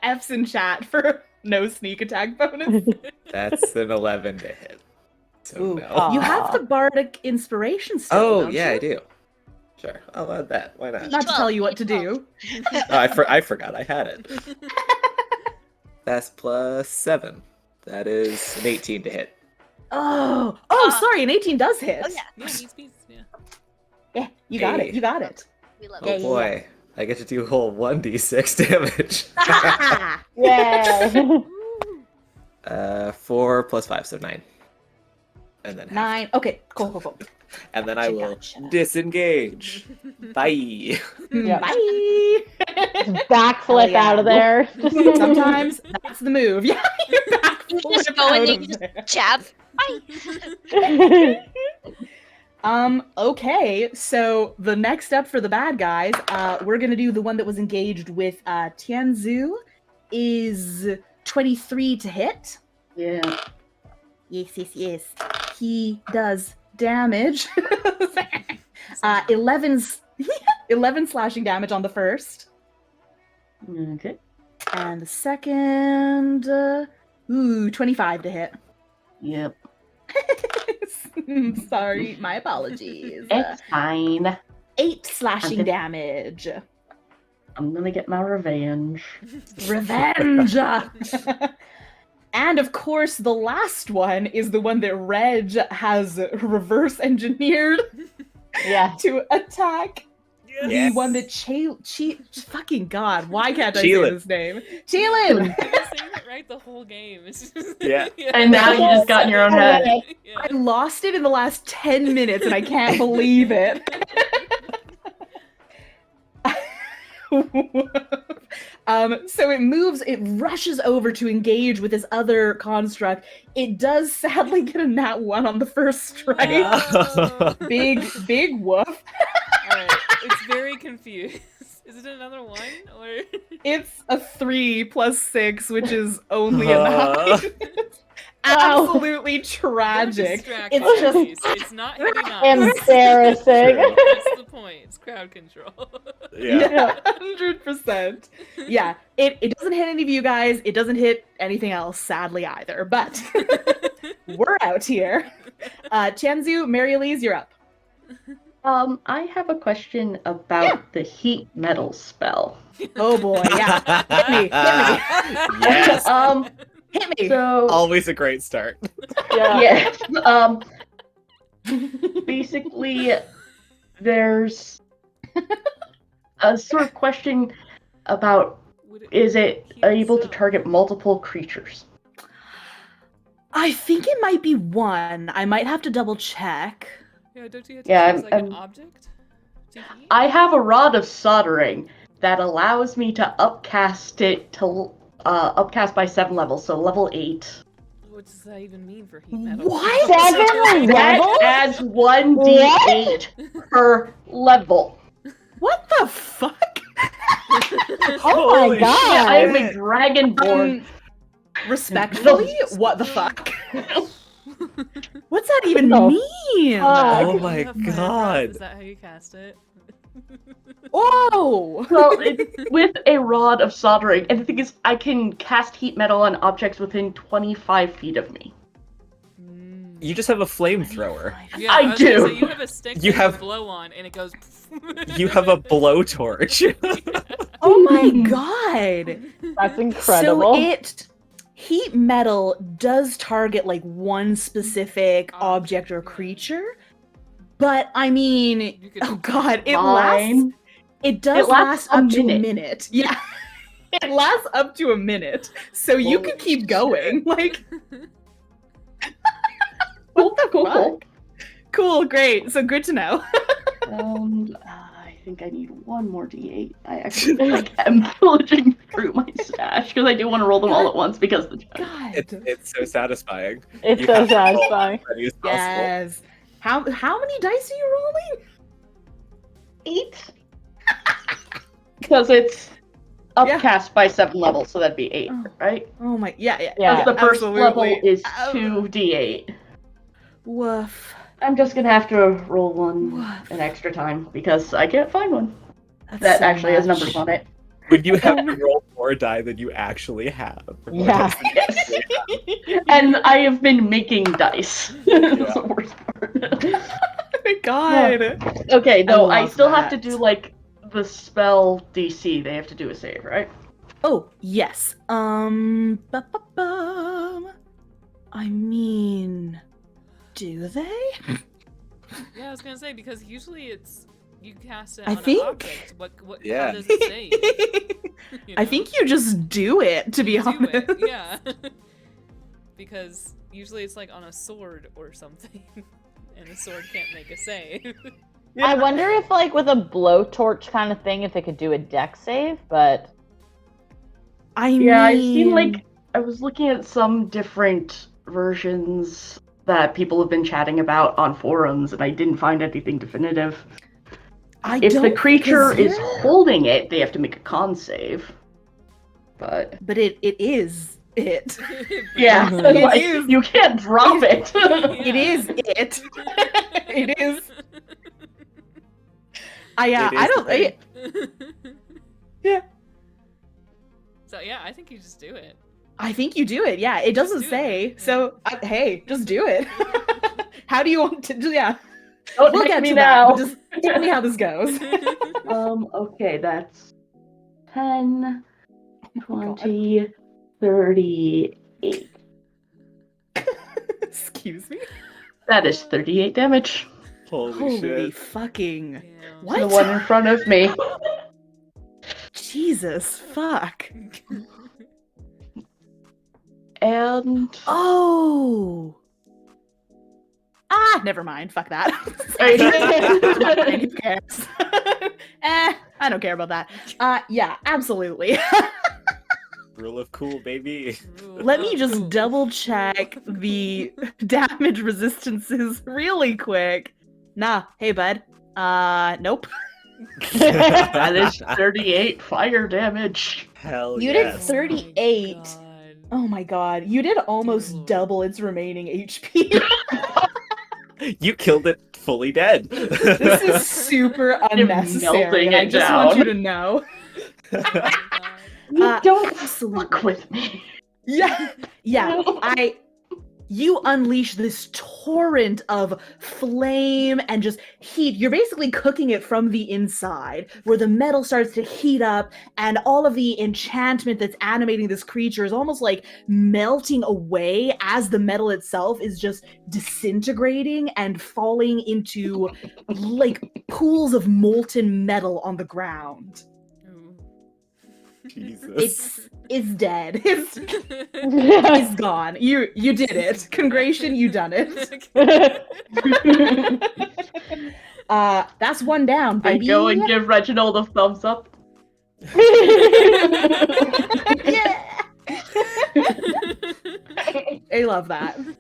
F's in chat for no sneak attack bonus. That's an 11 to hit. So Ooh. no. You have the bardic inspiration still. Oh, don't yeah, you? I do. Sure, I'll add that. Why not? Not to tell you what to do. Oh, I forgot I had it. That's plus 7. That is an 18 to hit. Oh, sorry, an 18 does hit. Oh yeah. Yeah, needs peace. Yeah. Yeah, you got it. You got it. We love Oh Yeah, it. yeah, boy, I get to do a whole 1d6 damage. Yay! 4 plus 5, so 9. And then half. 9. Okay, cool. And then I will Gotcha. disengage. Bye. Yeah. Bye. Backflip yeah. out of there. Sometimes that's the move. Yeah, you You backflip just go and out then of you just there. jab. Bye. Okay, so the next step for the bad guys, we're gonna do the one that was engaged with Tianzu is 23 to hit. Yeah. Yes. He does damage. 11 slashing damage on the first. Okay. And the second, 25 to hit. Yep. Sorry, my apologies. It's fine. 8 slashing Okay. damage. I'm gonna get my revenge. Revenge! And of course, the last one is the one that Reg has reverse engineered Yeah. to attack. Yes. The one that fucking God, why can't I Cheelin. say this name? Cheelin! I've been saying it right the whole game. It's just, Yeah. And now you just got in your own head. Yeah. I lost it in the last 10 minutes and I can't believe it. So it moves, it rushes over to engage with this other construct. It does sadly get a nat 1 on the first strike. No. Big woof. Alright, it's very confused. Is it another one or? It's a 3 plus 6, which is only a 9. Absolutely tragic. It's just it's not hitting us. Embarrassing. That's the point. It's crowd control. Yeah. 100%. Yeah, it doesn't hit any of you guys. It doesn't hit anything else, sadly, either. But we're out here. Tianzu, Mary Elise, you're up. I have a question about the heat metal spell. Oh boy, yeah. Hit me. Yes. Hit me. So Always a great start. yeah. Basically, there's a sort of question about is it able to target multiple creatures? I think it might be one. I might have to double check. Yeah, don't you have to Yeah, choose like an object to heat? I have a rod of soldering that allows me to upcast it to upcast by 7 levels, so level 8. What does that even mean for heat metal? What? 7 levels? That adds 1d8 per level. What the fuck? Oh my Holy god. Yeah, I am a dragonborn. Respectfully, what the fuck? What's that even No. mean? Oh You my have fire breath, god. Is that how you cast it? Whoa! Well, with a rod of soldering, and the thing is, I can cast heat metal on objects within 25 feet of me. You just have a flamethrower. Yeah, I was gonna do. say, you have a stick You that have- you blow on, and it goes. You have a blowtorch. Oh my god! That's incredible. So heat metal does target like one specific object or creature, but I mean, You could- oh god, it Fine. does It lasts last a up to a minute. minute. Yeah. It lasts up to a minute. So you Holy can keep going. Like Cool, the cool, fuck? cool. cool, great. So good to know. I think I need one more d8. I actually am pillaging through my stash because I do want to roll them all at once because the God. It's so satisfying. It's You so have to roll as satisfying. many as possible. Yes. How many dice are you rolling? 8 because it's upcast by 7 levels, so that'd be 8, Oh. right? Oh my, yeah. Because the first level absolutely. is Oh. 2d8. Woof. I'm just gonna have to roll one Woof. an extra time because I can't find one That's that so actually has much. numbers on it. When you have to roll more die than you actually have. Yeah. And I have been making dice. That's the worst part. Oh my god. Okay, though I love still have to that. do like the spell DC. They have to do a save, right? Oh, yes. Ba-ba-bum. I mean, do they? Yeah, I was gonna say because usually it's you cast it I on an think- object. What Yeah. how does it say? You I know? think you just do it, to be Do honest. it, yeah. Because usually it's like on a sword or something, and the sword can't make a save. I wonder if, like, with a blowtorch kind of thing, if it could do a deck save, but I mean, Yeah, I've seen like I was looking at some different versions that people have been chatting about on forums, and I didn't find anything definitive. If the creature is holding it, they have to make a con save. But but it is it. yeah, It like, is. you can't drop it. It is it. It is. It is I don't. the thing. Yeah. So yeah, I think you just do it. I think you do it. Yeah, it doesn't do it. say. Yeah. So hey, just do it. How do you want to do? Yeah, Don't we'll hit get me to now. that. But just tell me how this goes. Okay, that's 10, Oh my God. 20, 38. Excuse me. That is 38 damage. Holy Holy shit. fucking Yeah. what? The one in front of me. Jesus fuck. And Oh. Ah, never mind. Fuck that. Right. Fine, who cares? I don't care about that. Yeah, absolutely. Rule of cool, baby. Let me just double check the damage resistances really quick. Nah, hey bud. Nope. That is 38 fire damage. Hell You did yes. 38. Oh my god, you did almost Dude. double its remaining HP. You killed it fully dead. This is super You're unnecessary. melting And I it just down. want you to know. You don't absolutely. fuck with me. Yeah, you unleash this torrent of flame and just heat. You're basically cooking it from the inside, where the metal starts to heat up, and all of the enchantment that's animating this creature is almost like melting away as the metal itself is just disintegrating and falling into like pools of molten metal on the ground. Jesus. It's dead. It's gone. You did it. Congratulations, you done it. That's one down, I baby. go and give Reginald a thumbs up. Yeah. I love that. My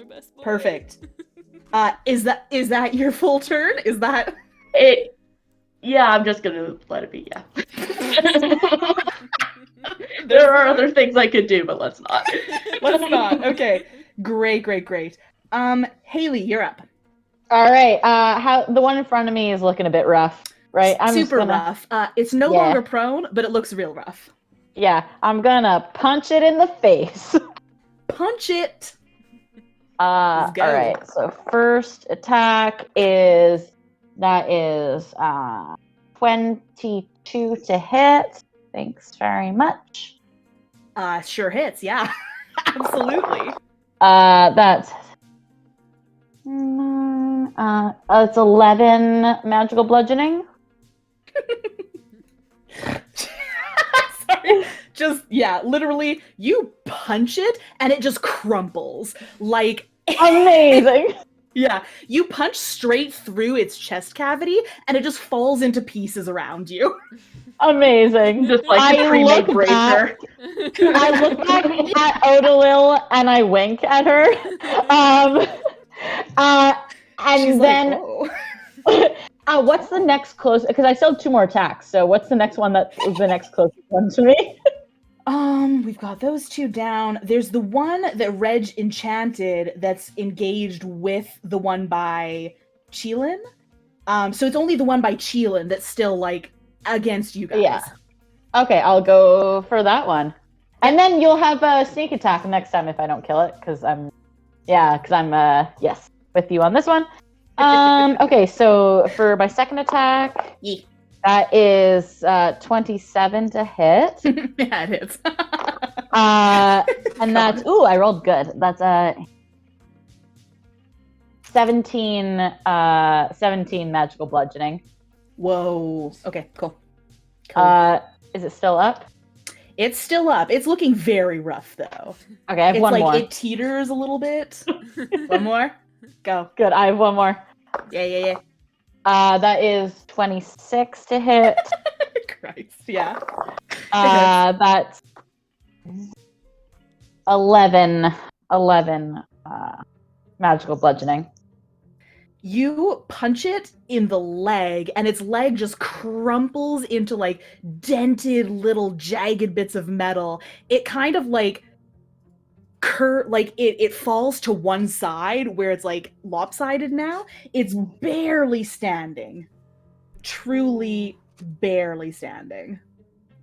best boy. Perfect. Is that your full turn? Is that It. Yeah, I'm just gonna let it be. Yeah. There are other things I could do, but let's not. Let's not. Okay. Great. Haley, you're up. All right. How the one in front of me is looking a bit rough, right? I'm just Super gonna, rough. It's no Yeah. longer prone, but it looks real rough. Yeah, I'm gonna punch it in the face. Punch it. All go. right. So first attack is 22 to hit. Thanks very much. Sure hits. Yeah. Absolutely. That's it's 11 magical bludgeoning. Sorry. Just literally you punch it and it just crumples. Like Amazing. yeah, you punch straight through its chest cavity and it just falls into pieces around you. Amazing. Just like I a pre-made look back- bracer. I look back at Odalil and I wink at her. And She's then like, oh. what's the next close? Because I still have 2 more attacks. So what's the next one that is the next closest one to me? We've got those 2 down. There's the one that Reg enchanted that's engaged with the one by Cheelin. So it's only the one by Cheelin that's still like against you guys. Yeah. Okay, I'll go for that one. And then you'll have a sneak attack next time if I don't kill it, because I'm with you on this one. Okay, so for my second attack, Yeah. that is 27 to hit. Yeah, it hits. And that's I rolled good. That's 17 magical bludgeoning. Whoa. Okay, cool. Is it still up? It's still up. It's looking very rough though. Okay, I have It's one like more. it teeters a little bit. One more. Go. Good, I have one more. Yeah. That is 26 to hit. Christ. Yeah. That's 11 magical bludgeoning. You punch it in the leg, and its leg just crumples into like dented little jagged bits of metal. It kind of like it falls to one side where it's like lopsided now. It's barely standing. Truly barely standing.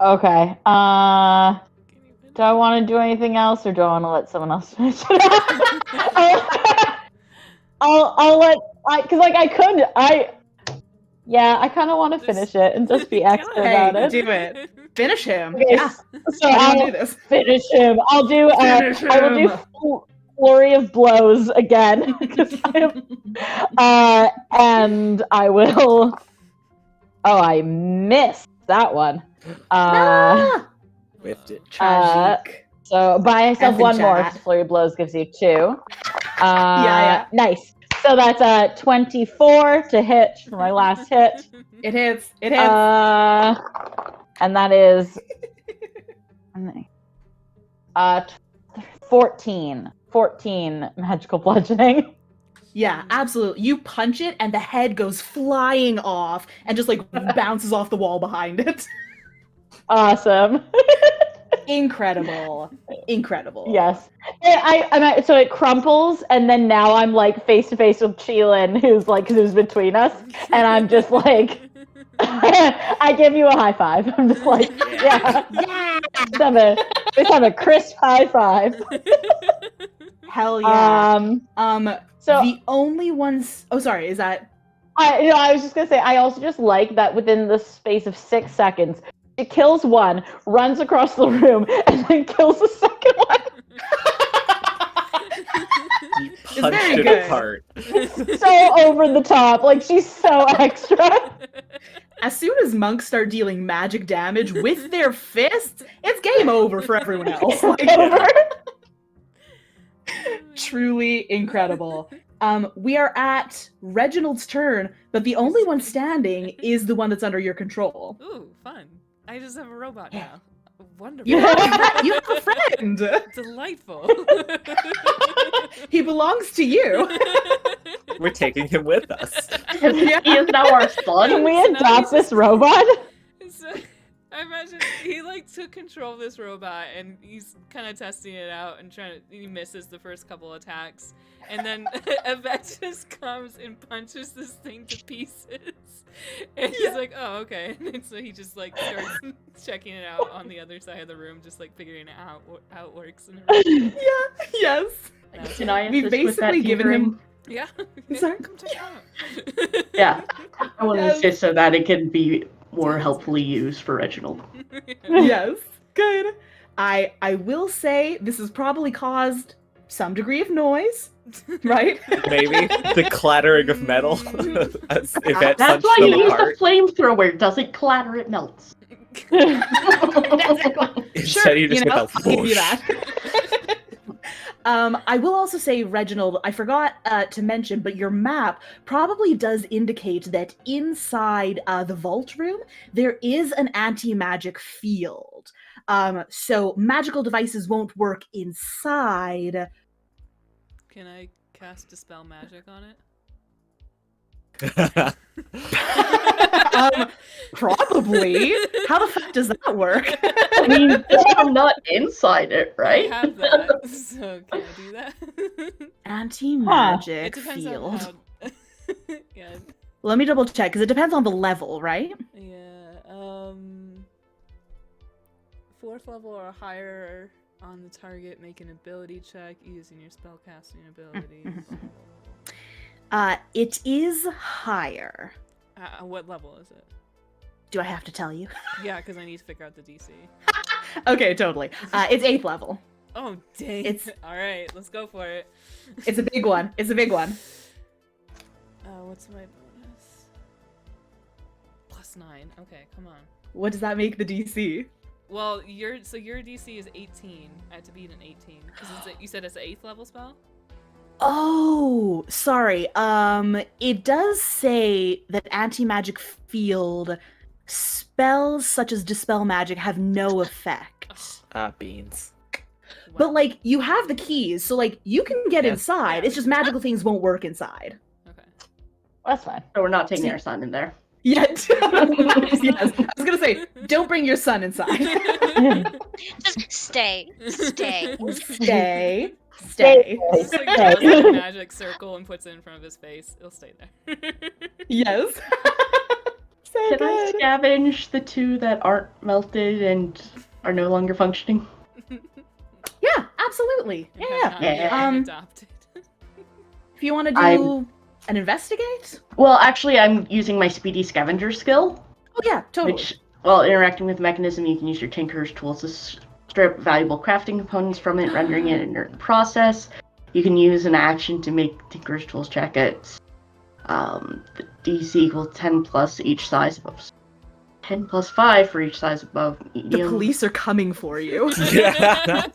Okay. Do I want to do anything else, or do I want to let someone else finish it? I'll let, because like I kind of want to finish it and just be extra about it. Do it. Finish him. Okay, Yeah. So I'll I'll do this. finish him. I'll do. Finish I will him. do flurry of blows again. 'Cause and I will. Oh, I missed that one. Whiffed it. Tragic. So buy myself Effing one more. chat. 'Cause flurry of blows gives you 2. Yeah. Nice. So that's 24 to hit for my last hit. It hits. It hits. And that is 14 magical bludgeoning. Yeah, absolutely. You punch it, and the head goes flying off, and just like bounces off the wall behind it. Awesome. Incredible. Yes. So it crumples, and then now I'm like face to face with Cheelin, who's between us, and I'm just like, I give you a high five. I'm just like, yeah. Let's have a crisp high five. Hell yeah. So the only ones. Oh, sorry. Is that? I was just gonna say. I also just like that within the space of 6 seconds, she kills one, runs across the room, and then kills the second one. You punched it apart. So over the top, like she's so extra. As soon as monks start dealing magic damage with their fists, it's game over for everyone else. Truly incredible. We are at Reginald's turn, but the only one standing is the one that's under your control. Ooh, fun. I just have a robot now. Wonderful. You have a friend. Delightful. He belongs to you. We're taking him with us. He is now our son. Can we adopt this robot? So, I imagine he like took control of this robot and he's kind of testing it out and he misses the first couple attacks, and then Yvette just comes and punches this thing to pieces, and he's like, oh, okay. And so he just like starts checking it out on the other side of the room, just like figuring out how it works and everything. Yeah. Yes. Can I We've assist with that basically given him. Yeah. Sorry. Come check it out. Yeah, I want to assist so that it can be more helpfully used for Reginald. Yes. Good. I will say this has probably caused some degree of noise, right? Maybe the clattering of metal as Yvette That's punched why them you use apart. the flamethrower. It doesn't clatter, it melts. Instead, you just get I'll the give you whoosh. that. I will also say, Reginald, I forgot to mention, but your map probably does indicate that inside the vault room, there is an anti-magic field. So magical devices won't work inside. Can I cast Dispel Magic on it? Probably. How the fuck does that work? I mean, I'm not inside it, right? I have that, so can I do that? Anti-magic It depends field. on how... yeah. Let me double check, because it depends on the level, right? Yeah, 4th level or higher on the target, make an ability check using your spellcasting ability. It is higher. What level is it? Do I have to tell you? Yeah, because I need to figure out the DC. Okay, totally. It's 8th level. Oh, dang. It's- Alright, let's go for it. It's a big one. It's a big one. What's my bonus? +9. Okay, come on. What does that make the DC? Well, your DC is 18. I have to beat an 18. Because you said it's an 8th level spell? Oh, sorry. It does say that anti-magic field spells such as Dispel Magic have no effect. Beans. But, like, you have the keys, so, like, you can get Yes. inside. It's just magical things won't work inside. Okay. That's fine. So we're not taking our son in there. Yet. Yes. I was gonna say, don't bring your son inside. Just stay. Stay. Stay. Just like draws like a magic circle and puts it in front of his face. It'll stay there. Yes. So Can I good. scavenge the two that aren't melted and are no longer functioning? Yeah, absolutely. Yeah. Yeah. Adopted. If you want to do an investigate. Well, actually, I'm using my speedy scavenger skill, Oh yeah, totally. which, while interacting with the mechanism, you can use your tinker's tools to strip valuable crafting components from it, rendering it inert in the process. You can use an action to make tinker's tools check at the DC equals 10 plus each size above. 10 plus 5 for each size above medium. The police are coming for you. Yeah.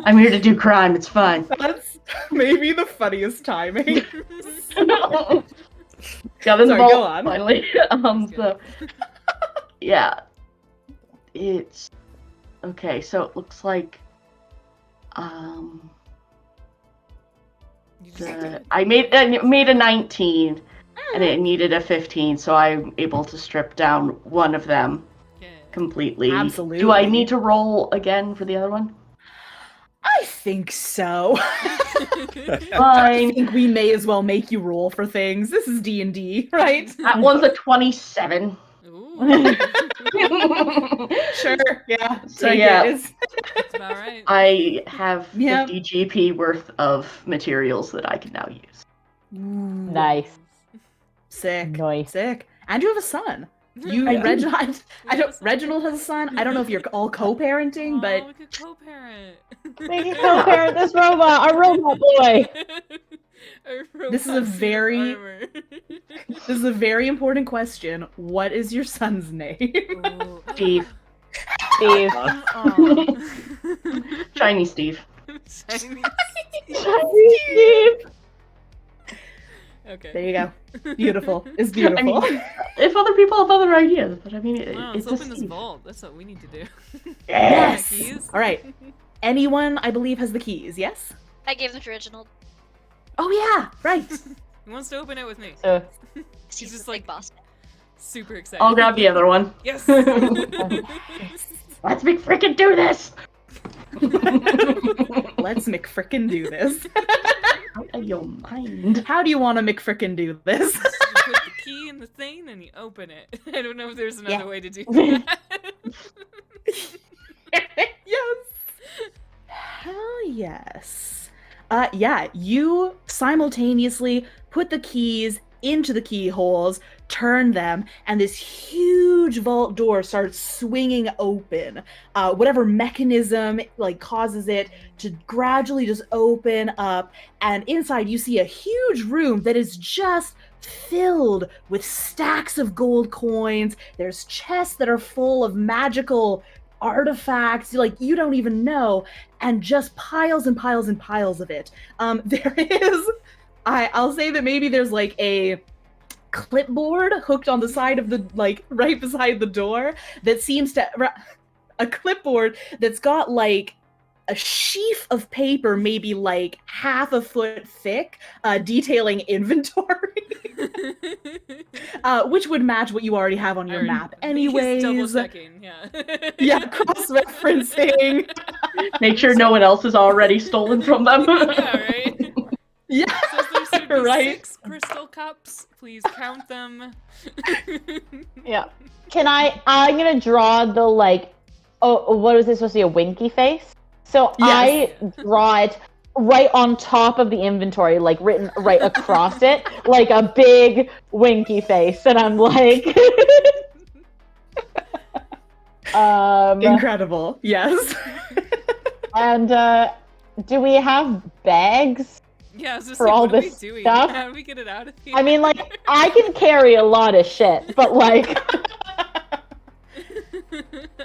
I'm here to do crime, it's fine. That's maybe the funniest timing. Got in the Sorry, go vault, on. finally. That's So, yeah. It's... Okay, so it looks like... You just I made a 19, and it needed a 15, so I'm able to strip down one of them yeah. completely. Absolutely. Do I need to roll again for the other one? I think so. I Fine. think we may as well make you roll for things. This is D&D, right? That one's a 27. Ooh, Sure. Yeah. So, take yeah. it. It's- that's about right. I have Yeah. 50 GP worth of materials that I can now use. Nice. Sick. Nice. Sick. And you have a son. You, I do. Reginald. We have a son. Reginald has a son. I don't know if you're all co-parenting, Oh, but we could co-parent. We can co-parent this robot, our robot boy. This is a robot suit of very- armor. this is a very important question. What is your son's name? Ooh. Steve. Steve. Aw. Shiny Steve. Shiny. Steve. Okay. There you go. Beautiful. It's beautiful. I mean, if other people have other ideas, but I mean, Wow, it's let's a open this Steve. vault. That's what we need to do. Yes. Keys? All right. Anyone, I believe, has the keys. Yes. I gave them to Reginald. Oh yeah. Right. He wants to open it with me. So, He's just just like- like boss. Super excited. I'll grab the other one. Yes. Let's make frickin' do this! Let's McFrickin' do this. Out of your mind. How do you want to McFrickin' do this? You put the key in the thing and you open it. I don't know if there's another Yeah. way to do that. Yes. Hell yes. Yeah, you simultaneously put the keys into the keyholes, turn them, and this huge vault door starts swinging open. Whatever mechanism like causes it to gradually just open up, and inside you see a huge room that is just filled with stacks of gold coins. There's chests that are full of magical artifacts like you don't even know, and just piles and piles and piles of it. There is I'll say that maybe there's like a clipboard hooked on the side of the like right beside the door that seems to a clipboard that's got like a sheaf of paper maybe like half a foot thick detailing inventory which would match what you already have on your map anyways. Double checking, yeah. Yeah, cross-referencing. Make sure no one else has already stolen from them. Yeah, right? Yeah. Says there should be Right. 6 crystal cups. Please count them. yeah. I'm gonna draw the like, oh, what was this supposed to be, a winky face? So Yes. I draw it right on top of the inventory, like written right across it, like a big winky face. And I'm like, Incredible. Yes. and do we have bags? Yeah, I was just For like, all what are this we doing? stuff? How do we get it out of here? I mean, like, I can carry a lot of shit, but like,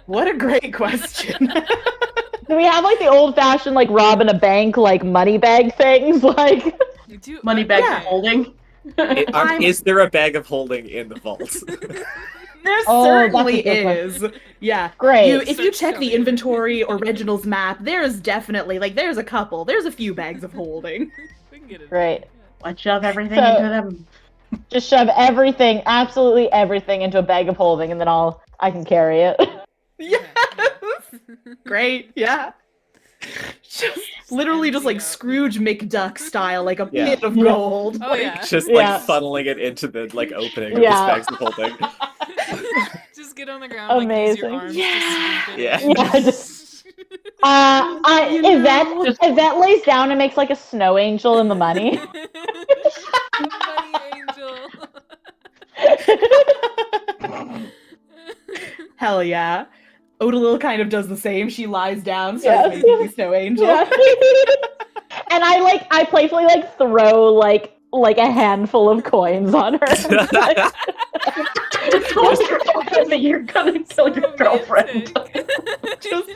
What a great question. do we have like the old-fashioned like robbing a bank like money bag things? Like, Money bag Yeah. holding. Is there a bag of holding in the vault? There Oh, certainly that's a good is. Yeah. great. If you Search check the showing. inventory or Reginald's map, there's definitely like there's a few bags of holding. We can get it. Great. Let's shove everything So- into them. Just shove everything, absolutely everything, into a bag of holding, and then I can carry it. Yes. Great. Yeah. Just literally just like empty out. Scrooge McDuck style, like a Yeah. pit of Yeah. gold. Oh Like, yeah. Just Yeah. like funneling it into the like opening of Yeah. this bag's whole thing. Just get on the ground, like use your Amazing. arms Yeah. to sweep it. Yeah. Yeah, just- If that lays down and makes like a snow angel in the money. The money angel. Hell yeah. Odalil kind of does the same. She lies down, Yeah. starts making the snow angel. Yeah. And I playfully like throw like a handful of coins on her. That you're gonna kill your girlfriend. Just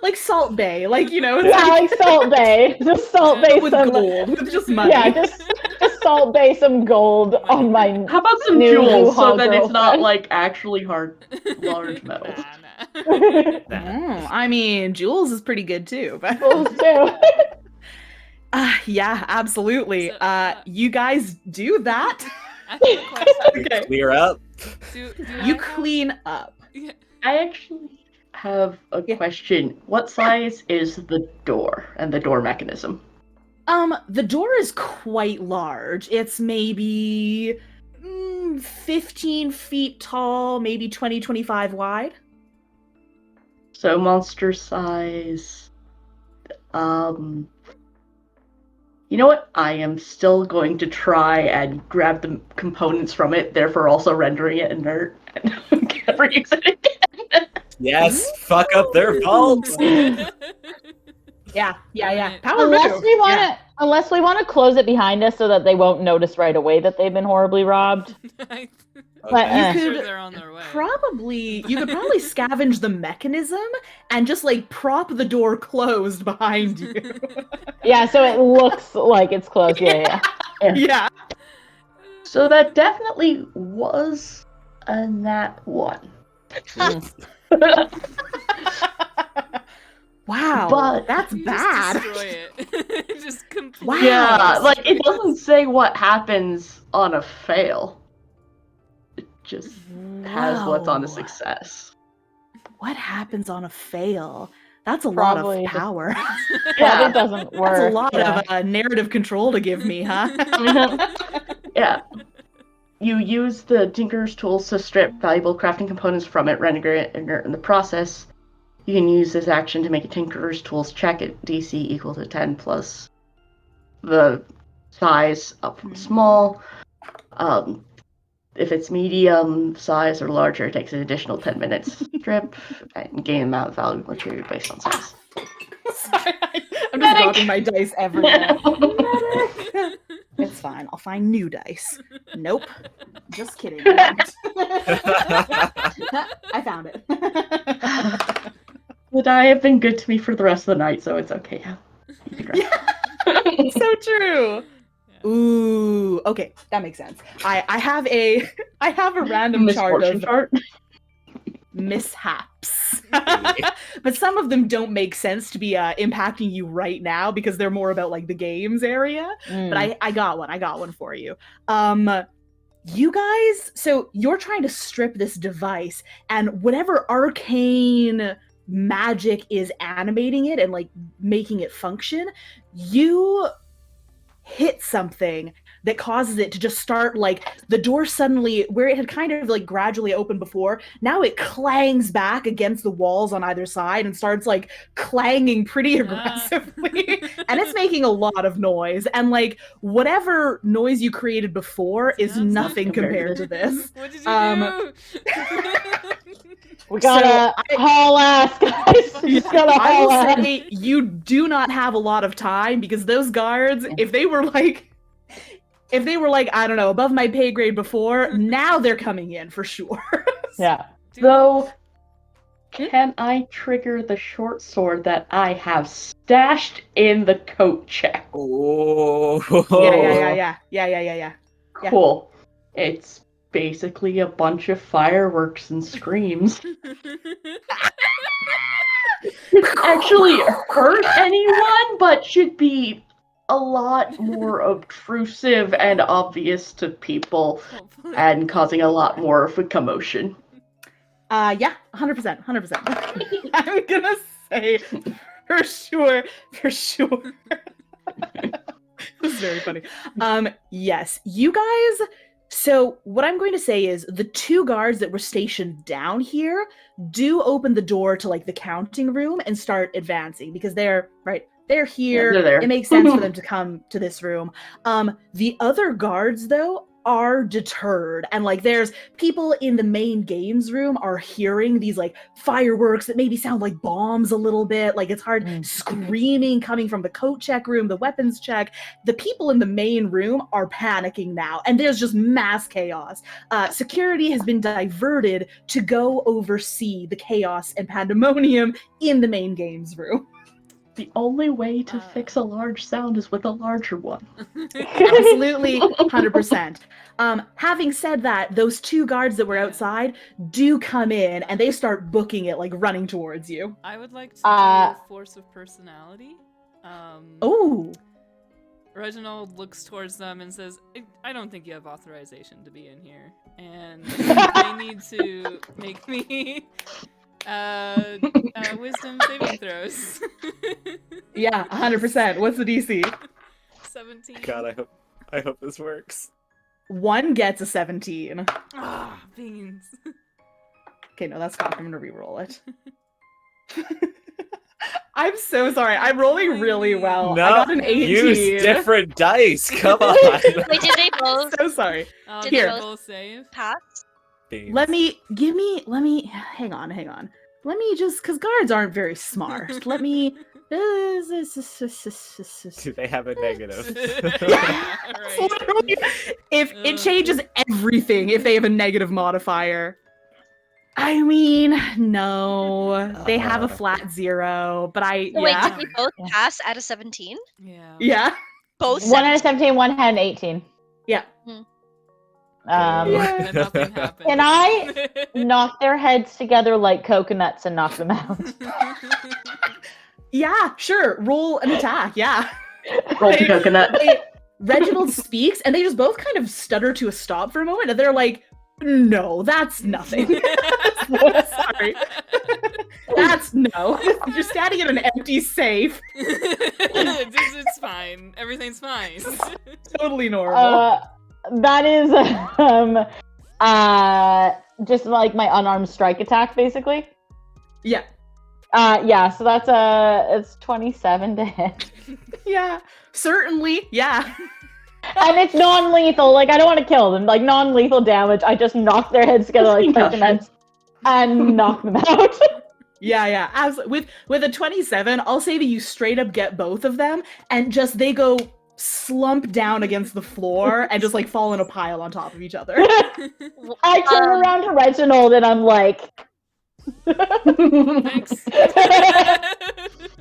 like Salt Bay, like it's Yeah, like Salt Bay. Just Salt Bay with some- gold, with just money. Yeah, just Salt Bay some gold on my. How about some New jewels so U-Haul that it's not girlfriend. like actually hard, large metals? Nah. I mean, Jules is pretty good too. But Those too. yeah, absolutely. So, You guys do that. I have a question. Okay. Clear up. Do You I have- clean up. Yeah. I actually have a Yeah. question. What size is the door and the door mechanism? The door is quite large. It's maybe 15 feet tall, maybe 20, 25 wide. So monster size. You know what? I am still going to try and grab the components from it, therefore also rendering it inert and never use it again. Yes, fuck up their vault. Yeah. Alright. Power Unless move. we want to, Yeah. unless we want to close it behind us so that they won't notice right away that they've been horribly robbed. But I'm You sure could they're on their way. you could probably scavenge the mechanism and just like prop the door closed behind you. yeah, so it looks like it's closed. Yeah. Yeah. So that definitely was a nat 1. Wow. But- that's You bad. Just destroy it. Just completely. Wow. Yeah, like it destroy doesn't say what happens on a fail. It just has what's on a Whoa. success. What happens on a fail? That's a lot Probably of just- power. Yeah. It doesn't work. That's a lot yeah. of narrative control to give me, huh? Yeah. You use the Tinker's tools to strip valuable crafting components from it, rendering it inert in the process. You can use this action to make a Tinker's tools check at DC equal to 10 plus the size up from small. If it's medium size or larger, it takes an additional 10 minutes to strip and gain amount of valuable material based on size. Sorry, I'm just dropping my dice everywhere. It's fine. I'll find new dice. Nope. Just kidding. I found it. The die have been good to me for the rest of the night, so it's okay. You can rest. So true. Ooh, okay, that makes sense. I have a random chart Misfortune of chart. mishaps, but some of them don't make sense to be impacting you right now because they're more about like the games area. But I got one for you. You guys, so you're trying to strip this device, and whatever arcane magic is animating it and like making it function, you hit something that causes it to just start like the door suddenly, where it had kind of like gradually opened before, now it clangs back against the walls on either side and starts like clanging pretty aggressively. And it's making a lot of noise, and like whatever noise you created before is Sounds nothing compared to this. What did you do? We gotta haul ass, guys. We gotta I haul will ass. say you do not have a lot of time because those guards, if they were like, I don't know, above my pay grade before, now they're coming in for sure. Yeah. So, can I trigger the short sword that I have stashed in the coat check? Oh. Yeah. Yeah. Cool. It's basically a bunch of fireworks and screams. Actually hurt anyone, but should be a lot more obtrusive and obvious to people Hopefully. and causing a lot more of a commotion. Yeah, 100%. I'm gonna say for sure. This is very funny. Yes, you guys. So what I'm going to say is the two guards that were stationed down here do open the door to like the counting room and start advancing because they're here. they're there. It makes sense for them to come to this room. The other guards though are deterred, and like there's people in the main games room are hearing these like fireworks that maybe sound like bombs a little bit, like it's hard screaming coming from the coat check room, the weapons check. The people in the main room are panicking now, and there's just mass chaos. Security has been diverted to go oversee the chaos and pandemonium in the main games room. The only way to fix a large sound is with a larger one. Absolutely, 100%. Having said that, those two guards that were outside do come in and they start booking it, like running towards you. I would like to do force of personality. Oh. Reginald looks towards them and says, I don't think you have authorization to be in here. And they need to make me wisdom saving throws. Yeah, 100%. What's the DC? 17. God, I hope this works. One gets a 17. Ah, beans. Okay, no, that's fine. I'm gonna re-roll it. I'm so sorry. I'm rolling really well. No, I got an 18. use different dice. Come on. Wait, did they both So sorry. Oh, Did did they they both both save? pass? Beans. Let me, hang on. Let me just, because guards aren't very smart. Let me, Do they have a negative? Right. literally, if it changes everything if they have a negative modifier. I mean, no, they have a flat 0, but Wait, yeah. did they both pass out of 17? Yeah. Yeah. Both 1 out of 17, one had an 18. Yeah. Yeah. And nothing happened. Can I knock their heads together like coconuts and knock them out? Yeah, sure. Roll an attack. Yeah. Roll the coconut. Reginald speaks, and they just both kind of stutter to a stop for a moment, and they're like, "No, that's nothing." Sorry. That's no. You're standing in an empty safe. It's fine. Everything's fine. Totally normal. That is just like my unarmed strike attack, basically. Yeah. Yeah. So that's it's 27 to hit, Yeah. Certainly. Yeah. and it's non-lethal. Like I don't want to kill them. Like non-lethal damage. I just knock their heads together like Concussion. coconuts and knock them out. Yeah. With a 27, I'll say that you straight up get both of them, and just they go slump down against the floor and just like fall in a pile on top of each other. I turn around to Reginald and I'm like, Thanks.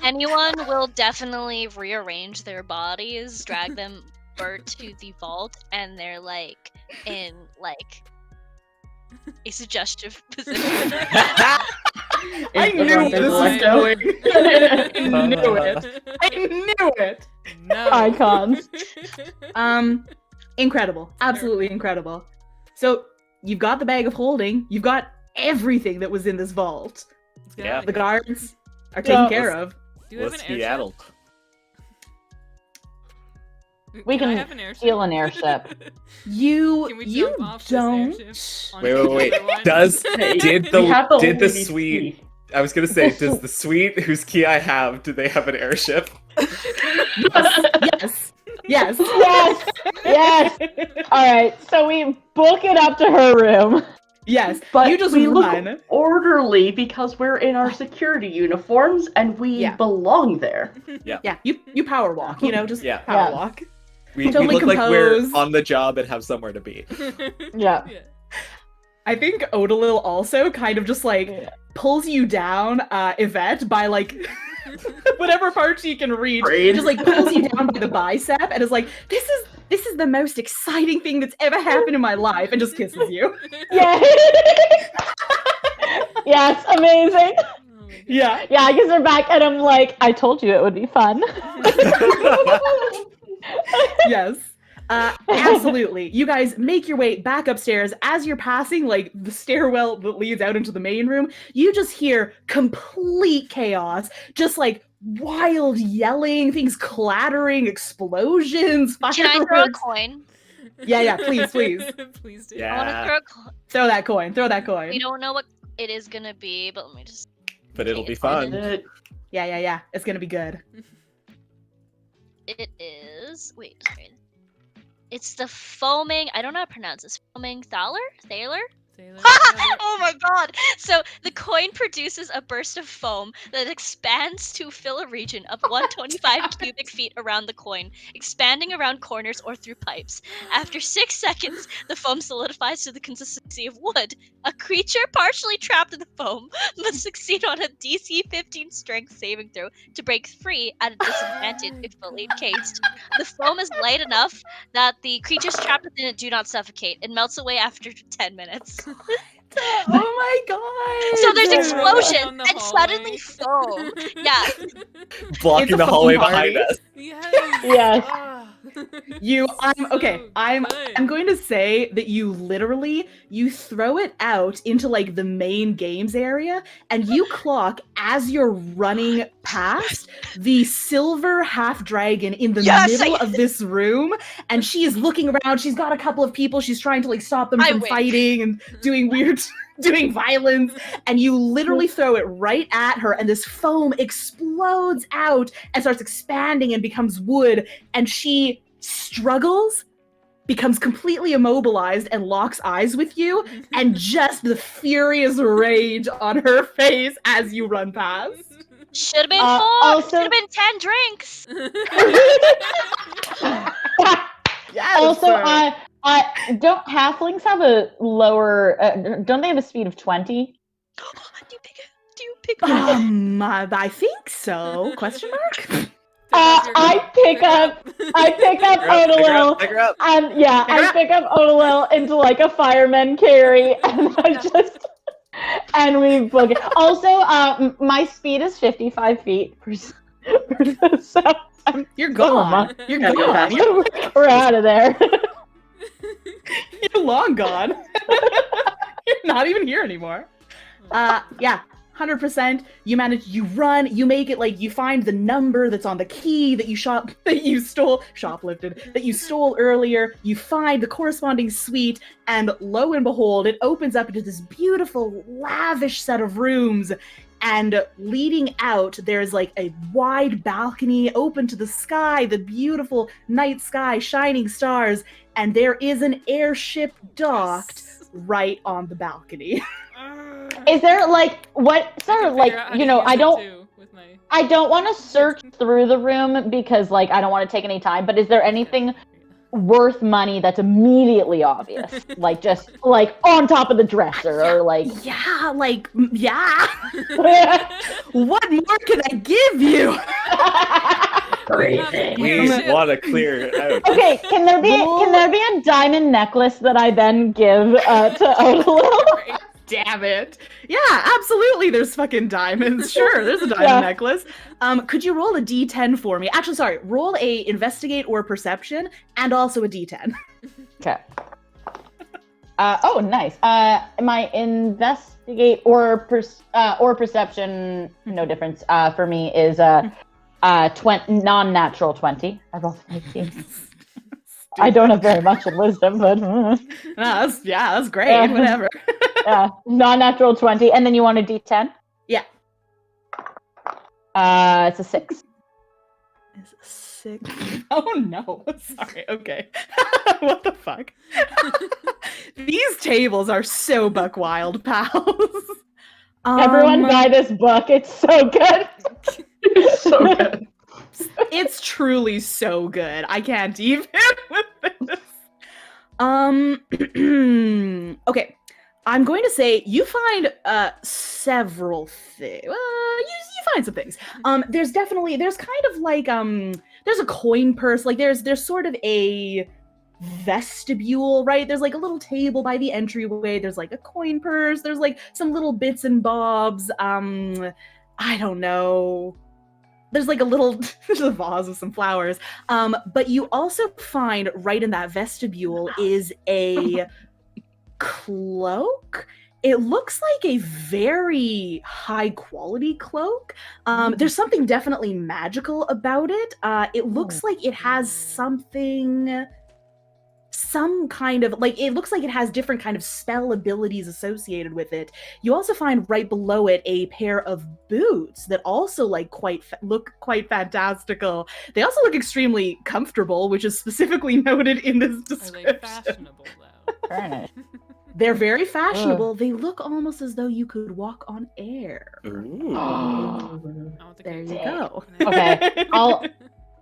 Anyone will definitely rearrange their bodies, drag them over to the vault, and they're like in like a suggestive position. I knew this was going. I knew it. I knew it. No. icons. Incredible. Absolutely incredible. So you've got the bag of holding. You've got everything that was in this vault. Let's get Yeah. out The of here. guards are taken Yeah. care of. Do we have Let's an airship? Seattle. We I can have an airship? steal an airship. You Can we you jump off this don't. airship on Wait. another one? We have the Did the only suite? key. I was gonna say, does the suite whose key I have, do they have an airship? Yes. Yes. Yes. Yes. All right. So we book it up to her room. Yes. But you just we run. look orderly because we're in our security uniforms and we Yeah. belong there. Yeah. You power walk. You know, just Yeah. power Yeah. walk. We Totally look like we're composed. on the job and have somewhere to be. Yeah. Yeah. I think Odalil also kind of just like Yeah. pulls you down, Yvette, by like whatever part she can reach. Braid. Just like pulls you down by the bicep and is like, this is the most exciting thing that's ever happened in my life, and just kisses you. Yeah. Yes. Amazing. Oh my God. Yeah. Yeah. I guess they're back, and I'm like, I told you it would be fun. Yes. Absolutely. You guys make your way back upstairs. As you're passing like the stairwell that leads out into the main room, you just hear complete chaos, just like wild yelling, things clattering, explosions, fireworks. Can I throw a coin? Yeah, please. Please do. Yeah. I want to throw a coin. Throw that coin. We don't know what it is gonna be, but let me just. But it'll be It's fun. Yeah. It's gonna be good. It is. Wait, sorry. It's the foaming. I don't know how to pronounce this. Foaming Thaler? Thaler? Taylor. Oh my god! So the coin produces a burst of foam that expands to fill a region of 125 cubic feet around the coin, expanding around corners or through pipes. After 6 seconds, the foam solidifies to the consistency of wood. A creature partially trapped in the foam must succeed on a DC 15 strength saving throw to break free at a disadvantage if fully encased. The foam is light enough that the creatures trapped within it do not suffocate. It melts away after 10 minutes. Oh my god! So there's Just running explosion down the and suddenly foam. Yeah. Blocking It's a the hallway foam behind party. us. Yes. Yes. Ah. I'm good. going to say that you throw it out into like the main games area, and you clock as you're running past the silver half dragon in the Yes, middle I- of this room, and she is looking around. She's got a couple of people. She's trying to like stop them I from win. fighting and doing weird doing violence, and you literally throw it right at her, and this foam explodes out and starts expanding and becomes wood, and she struggles, becomes completely immobilized, and locks eyes with you, and just the furious rage on her face as you run past. Should have been 4. also- Should have been 10 drinks. Yes, Also, sir. don't halflings have a lower? Don't they have a speed of 20? Do you pick up? I think so. Question mark? I pick up Odalil, Pick her up. and yeah, Pick her I up. pick up Odalil into like a fireman carry, and and we book it. Also, my speed is 55 feet so You're Oh, gone. my- You're Yeah, you're gone. fast. we're out of there. You're long gone. You're not even here anymore. Yeah, 100%. You manage. You run. You make it. Like you find the number that's on the key that you shoplifted, that you stole earlier. You find the corresponding suite, and lo and behold, it opens up into this beautiful, lavish set of rooms. And leading out, there's like a wide balcony open to the sky, the beautiful night sky, shining stars, and there is an airship docked right on the balcony. Is there like what sort of like I don't want to search through the room because like I don't want to take any time. But is there anything worth money that's immediately obvious, like just like on top of the dresser or like? Yeah. What more can I give you? Everything. We want to clear it out. Okay, can there be a diamond necklace that I then give to Odalil? Damn it. Yeah, absolutely. There's fucking diamonds. Sure, there's a diamond Yeah. necklace. Could you roll a D10 for me? Actually, sorry. Roll a investigate or perception, and also a D10. Okay. Oh, nice. My investigate or perception, no difference. For me is 20 non-natural 20. I rolled 18. I don't have very much in wisdom, but No, that's great. Yeah. Whatever. non-natural 20, and then you want a D10? Yeah. It's a 6. Is 6. Oh no. Sorry. Okay. What the fuck? These tables are so buck wild, pals. Everyone buy this book. It's so good. So good. It's truly so good. I can't even with this. Okay. I'm going to say you find several things. You find some things. There's kind of like there's a coin purse. Like there's sort of a vestibule, right? There's like a little table by the entryway. There's like a coin purse. There's like some little bits and bobs. I don't know. There's like a little there's a vase with some flowers. But you also find right in that vestibule is a cloak. It looks like a very high quality cloak. There's something definitely magical about it. It looks like it has some kind of like it looks like it has different kind of spell abilities associated with it. You also find right below it a pair of boots that also like look quite fantastical. They also look extremely comfortable, which is specifically noted in this Are they description. fashionable though? Very nice. They're very fashionable. They look almost as though you could walk on air. Ooh. I want the There cake. you go. Okay, I'll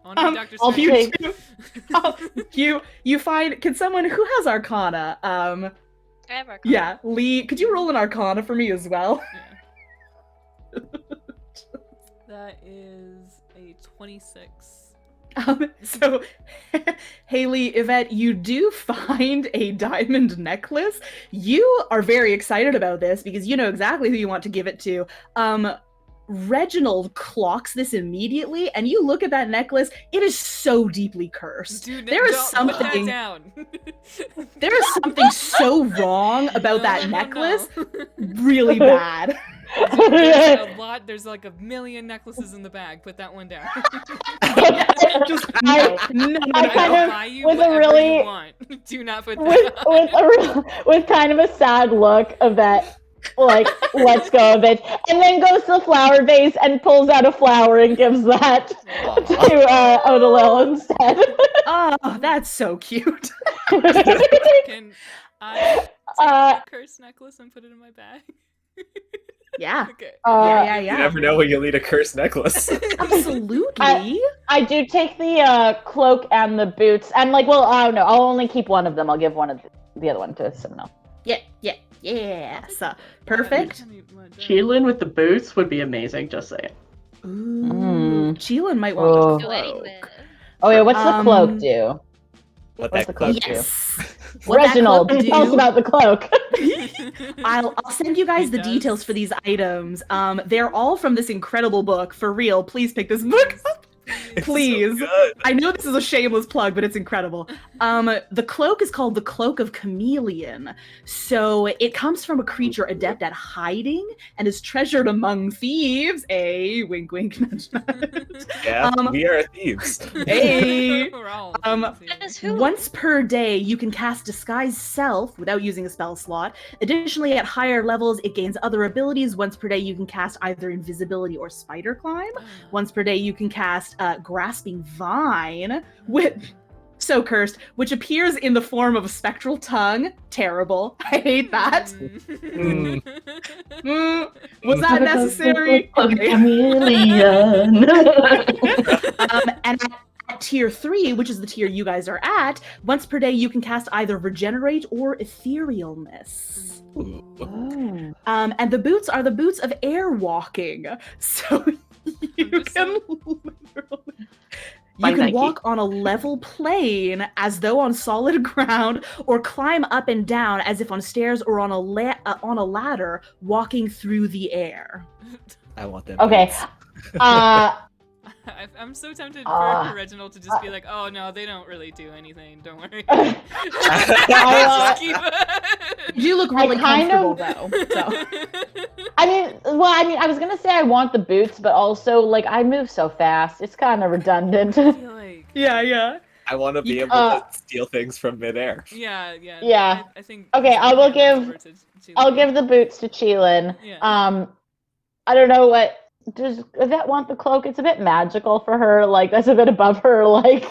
I want to be Dr. I'll Strange. You find, can someone who has Arcana, I have our yeah, Lee, could you roll an Arcana for me as well? Yeah. That is a 26. So, Haley, Yvette, you do find a diamond necklace. You are very excited about this because you know exactly who you want to give it to. Reginald clocks this immediately, and you look at that necklace. It is so deeply cursed. Dude, There is don't put that something. down. There is something so wrong about that necklace. Really bad. There's a lot. There's like a million necklaces in the bag. Put that one down. Just no. I kind will of- buy you with a whatever really- you want. Do not put that on. with kind of a sad look of that, like, let's go of it, and then goes to the flower vase and pulls out a flower and gives that to Odalil instead. Oh, that's so cute. Can I take the cursed necklace and put it in my bag? Yeah. Okay. Yeah. You never know when you'll need a cursed necklace. Absolutely. I do take the cloak and the boots, and like, well, I don't know. I'll only keep one of them. I'll give one of the other one to someone else. Yeah. So, perfect. Cheelin with the boots would be amazing, just saying. Ooh, Cheelin might want Oh. the Go anywhere. cloak. Oh yeah, what's the Um, cloak do? What What's that the cloak cloak do? Yes. What that Reginald, cloak tell us do- about the cloak. I'll send you guys It the does. details for these items. They're all from this incredible book. For real, please pick this book up. It's Please. So good. I know this is a shameless plug, but it's incredible. The cloak is called the Cloak of Chameleon. So it comes from a creature adept at hiding and is treasured among thieves. Wink, wink, nudge, nudge. Yeah, Um, we are thieves. Hey. We're all Says who? Once per day, you can cast Disguise Self without using a spell slot. Additionally, at higher levels, it gains other abilities. Once per day, you can cast either Invisibility or Spider Climb. Once per day, you can cast Grasping Vine, so cursed, which appears in the form of a spectral tongue. Terrible. I hate that. Mm. Was that necessary? Okay. Chameleon. And at tier 3, which is the tier you guys are at, once per day you can cast either Regenerate or Etherealness. Ooh. And the boots are the boots of air walking. So you just can saying. By you can Nike. walk on a level plane as though on solid ground, or climb up and down as if on stairs or on a ladder, walking through the air. I want them. Okay. boots. I'm so tempted Ah. for Reginald to just be like, "Oh no, they don't really do anything. Don't worry." I, Just keep- You look I really kind comfortable of- though. So. I was gonna say I want the boots, but also like I move so fast, it's kind of redundant. I feel like, Yeah. I want to be able to steal things from midair. yeah. Yeah. I think. Okay, I will give- I'll give the boots to Cheelin. Yeah. I don't know what. Does Yvette want the cloak? It's a bit magical for her. Like that's a bit above her. Like.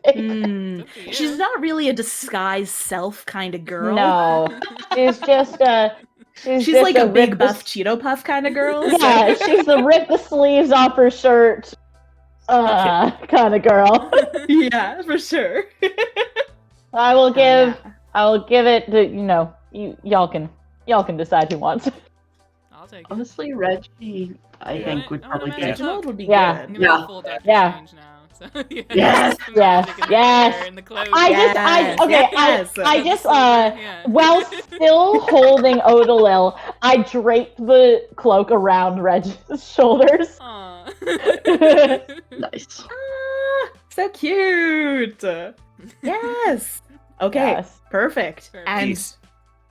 Mm. Good for you. She's not really a disguise self kind of girl. No, she's just She's She's just like a big rip buff Cheeto Puff kind of girl. so- Yeah, she's the rip the sleeves off her shirt kind of girl. Yeah, for sure. I will Yeah. give it to y'all can decide who wants. I'll take it. Honestly, Reggie, I Yeah, think would I probably wanna be. match up. Reginald would be Yeah. good. I'm gonna Yeah. be full Doctor Yeah. Strange now. So, yeah, Yes, the yes, magic and the yes. hair and the clothes. I just Yeah. while still holding Odalil, I drape the cloak around Reg's shoulders. Aw. Nice. Ah, so cute. Yes. Okay. Yes. Perfect. Perfect. And Peace.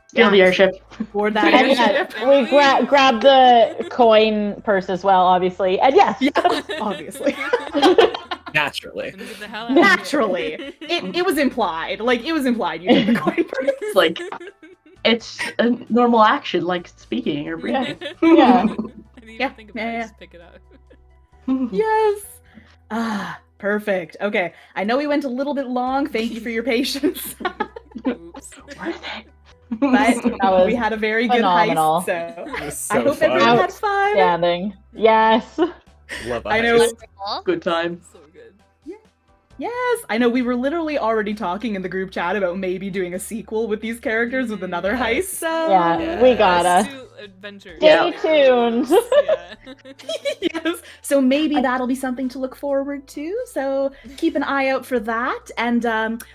Steal the airship. for that And airship, we grab the coin purse as well, obviously. And yes, yeah, obviously. Naturally. And get the hell out of Naturally. It was implied. Like, it was implied you did the coin purse. It's like it's a normal action, like speaking or breathing. Yeah. I didn't even Yeah, think about yeah, it. yeah. Just pick it up. Yes. Ah, perfect. Okay. I know we went a little bit long. Thank you for your patience. Oops. Worth it. But we had a very good phenomenal. heist, so It was I so hope everyone fun. had fun. Outstanding. Yes. Love a I know. heist. Wonderful. Good time. So good. Yes, I know we were literally already talking in the group chat about maybe doing a sequel with these characters with another heist, so... Yeah, we gotta. Let's do adventures. Stay tuned. Yeah. Yes, so maybe that'll be something to look forward to, so keep an eye out for that, and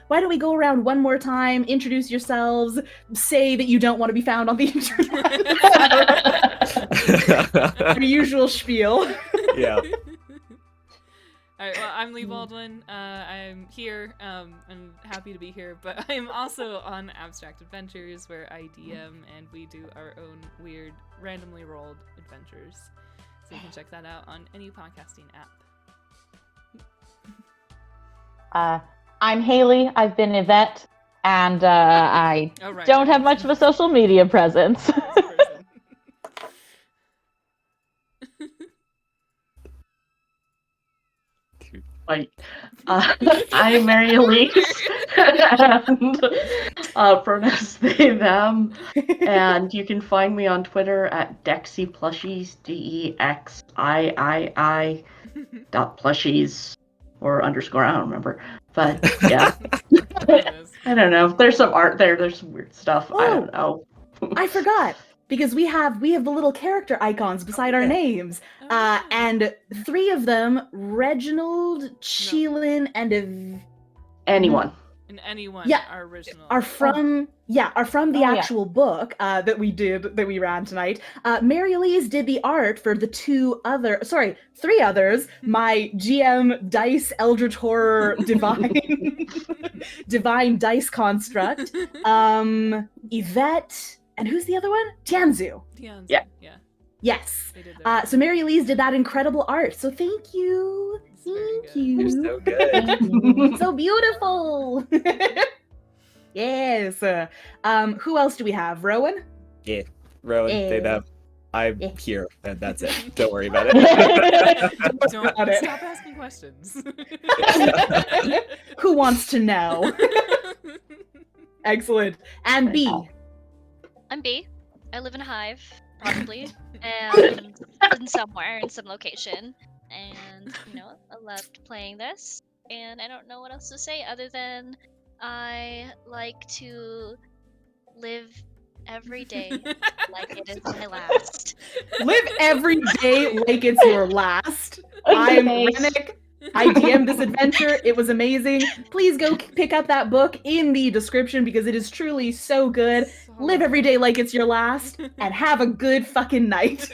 why don't we go around one more time, introduce yourselves, say that you don't want to be found on the internet. Your usual spiel. Yeah. Alright, well, I'm Lee Baldwin. I'm here, and happy to be here, but I'm also on Abstract Adventures, where I DM and we do our own weird, randomly rolled adventures. So you can check that out on any podcasting app. I'm Haley. I've been Yvette, and I Oh, right. don't have much of a social media presence. This person. Like, I'm Mary Elise, and pronouns they, them, and you can find me on Twitter at DexiPlushies, DEXIII.plushies, or underscore, I don't remember, but yeah. I don't know, there's some art there, there's some weird stuff, I don't know. I forgot, because we have the little character icons beside our names, and 3 of them, Reginald, Cheelin, and Anyone. And anyone Yeah, are original. are from the actual book that we ran tonight. Mary Elise did the art for the 3 others. My GM Dice Eldritch Horror Divine Dice Construct. Yvette, and who's the other one? Tianzu. Tianzi. Yeah. Yes. They did their So Mary Elise did that incredible art. So thank you. It's very Thank good. you. You're so good. So beautiful. Yes. Who else do we have? Rowan? Yeah. Rowan, they, them. I'm Yeah. here, and that's it. Don't worry about it. Don't About it. stop asking questions. Who wants to know? Excellent. And B. I'm B. I live in a hive, probably, and in somewhere, in some location. And, I loved playing this. And I don't know what else to say other than I like to live every day like it is my last. Live every day like it's your last. I'm Nice. Rennick. I DM'd this adventure. It was amazing. Please go pick up that book in the description because it is truly so good. Live every day like it's your last and have a good fucking night.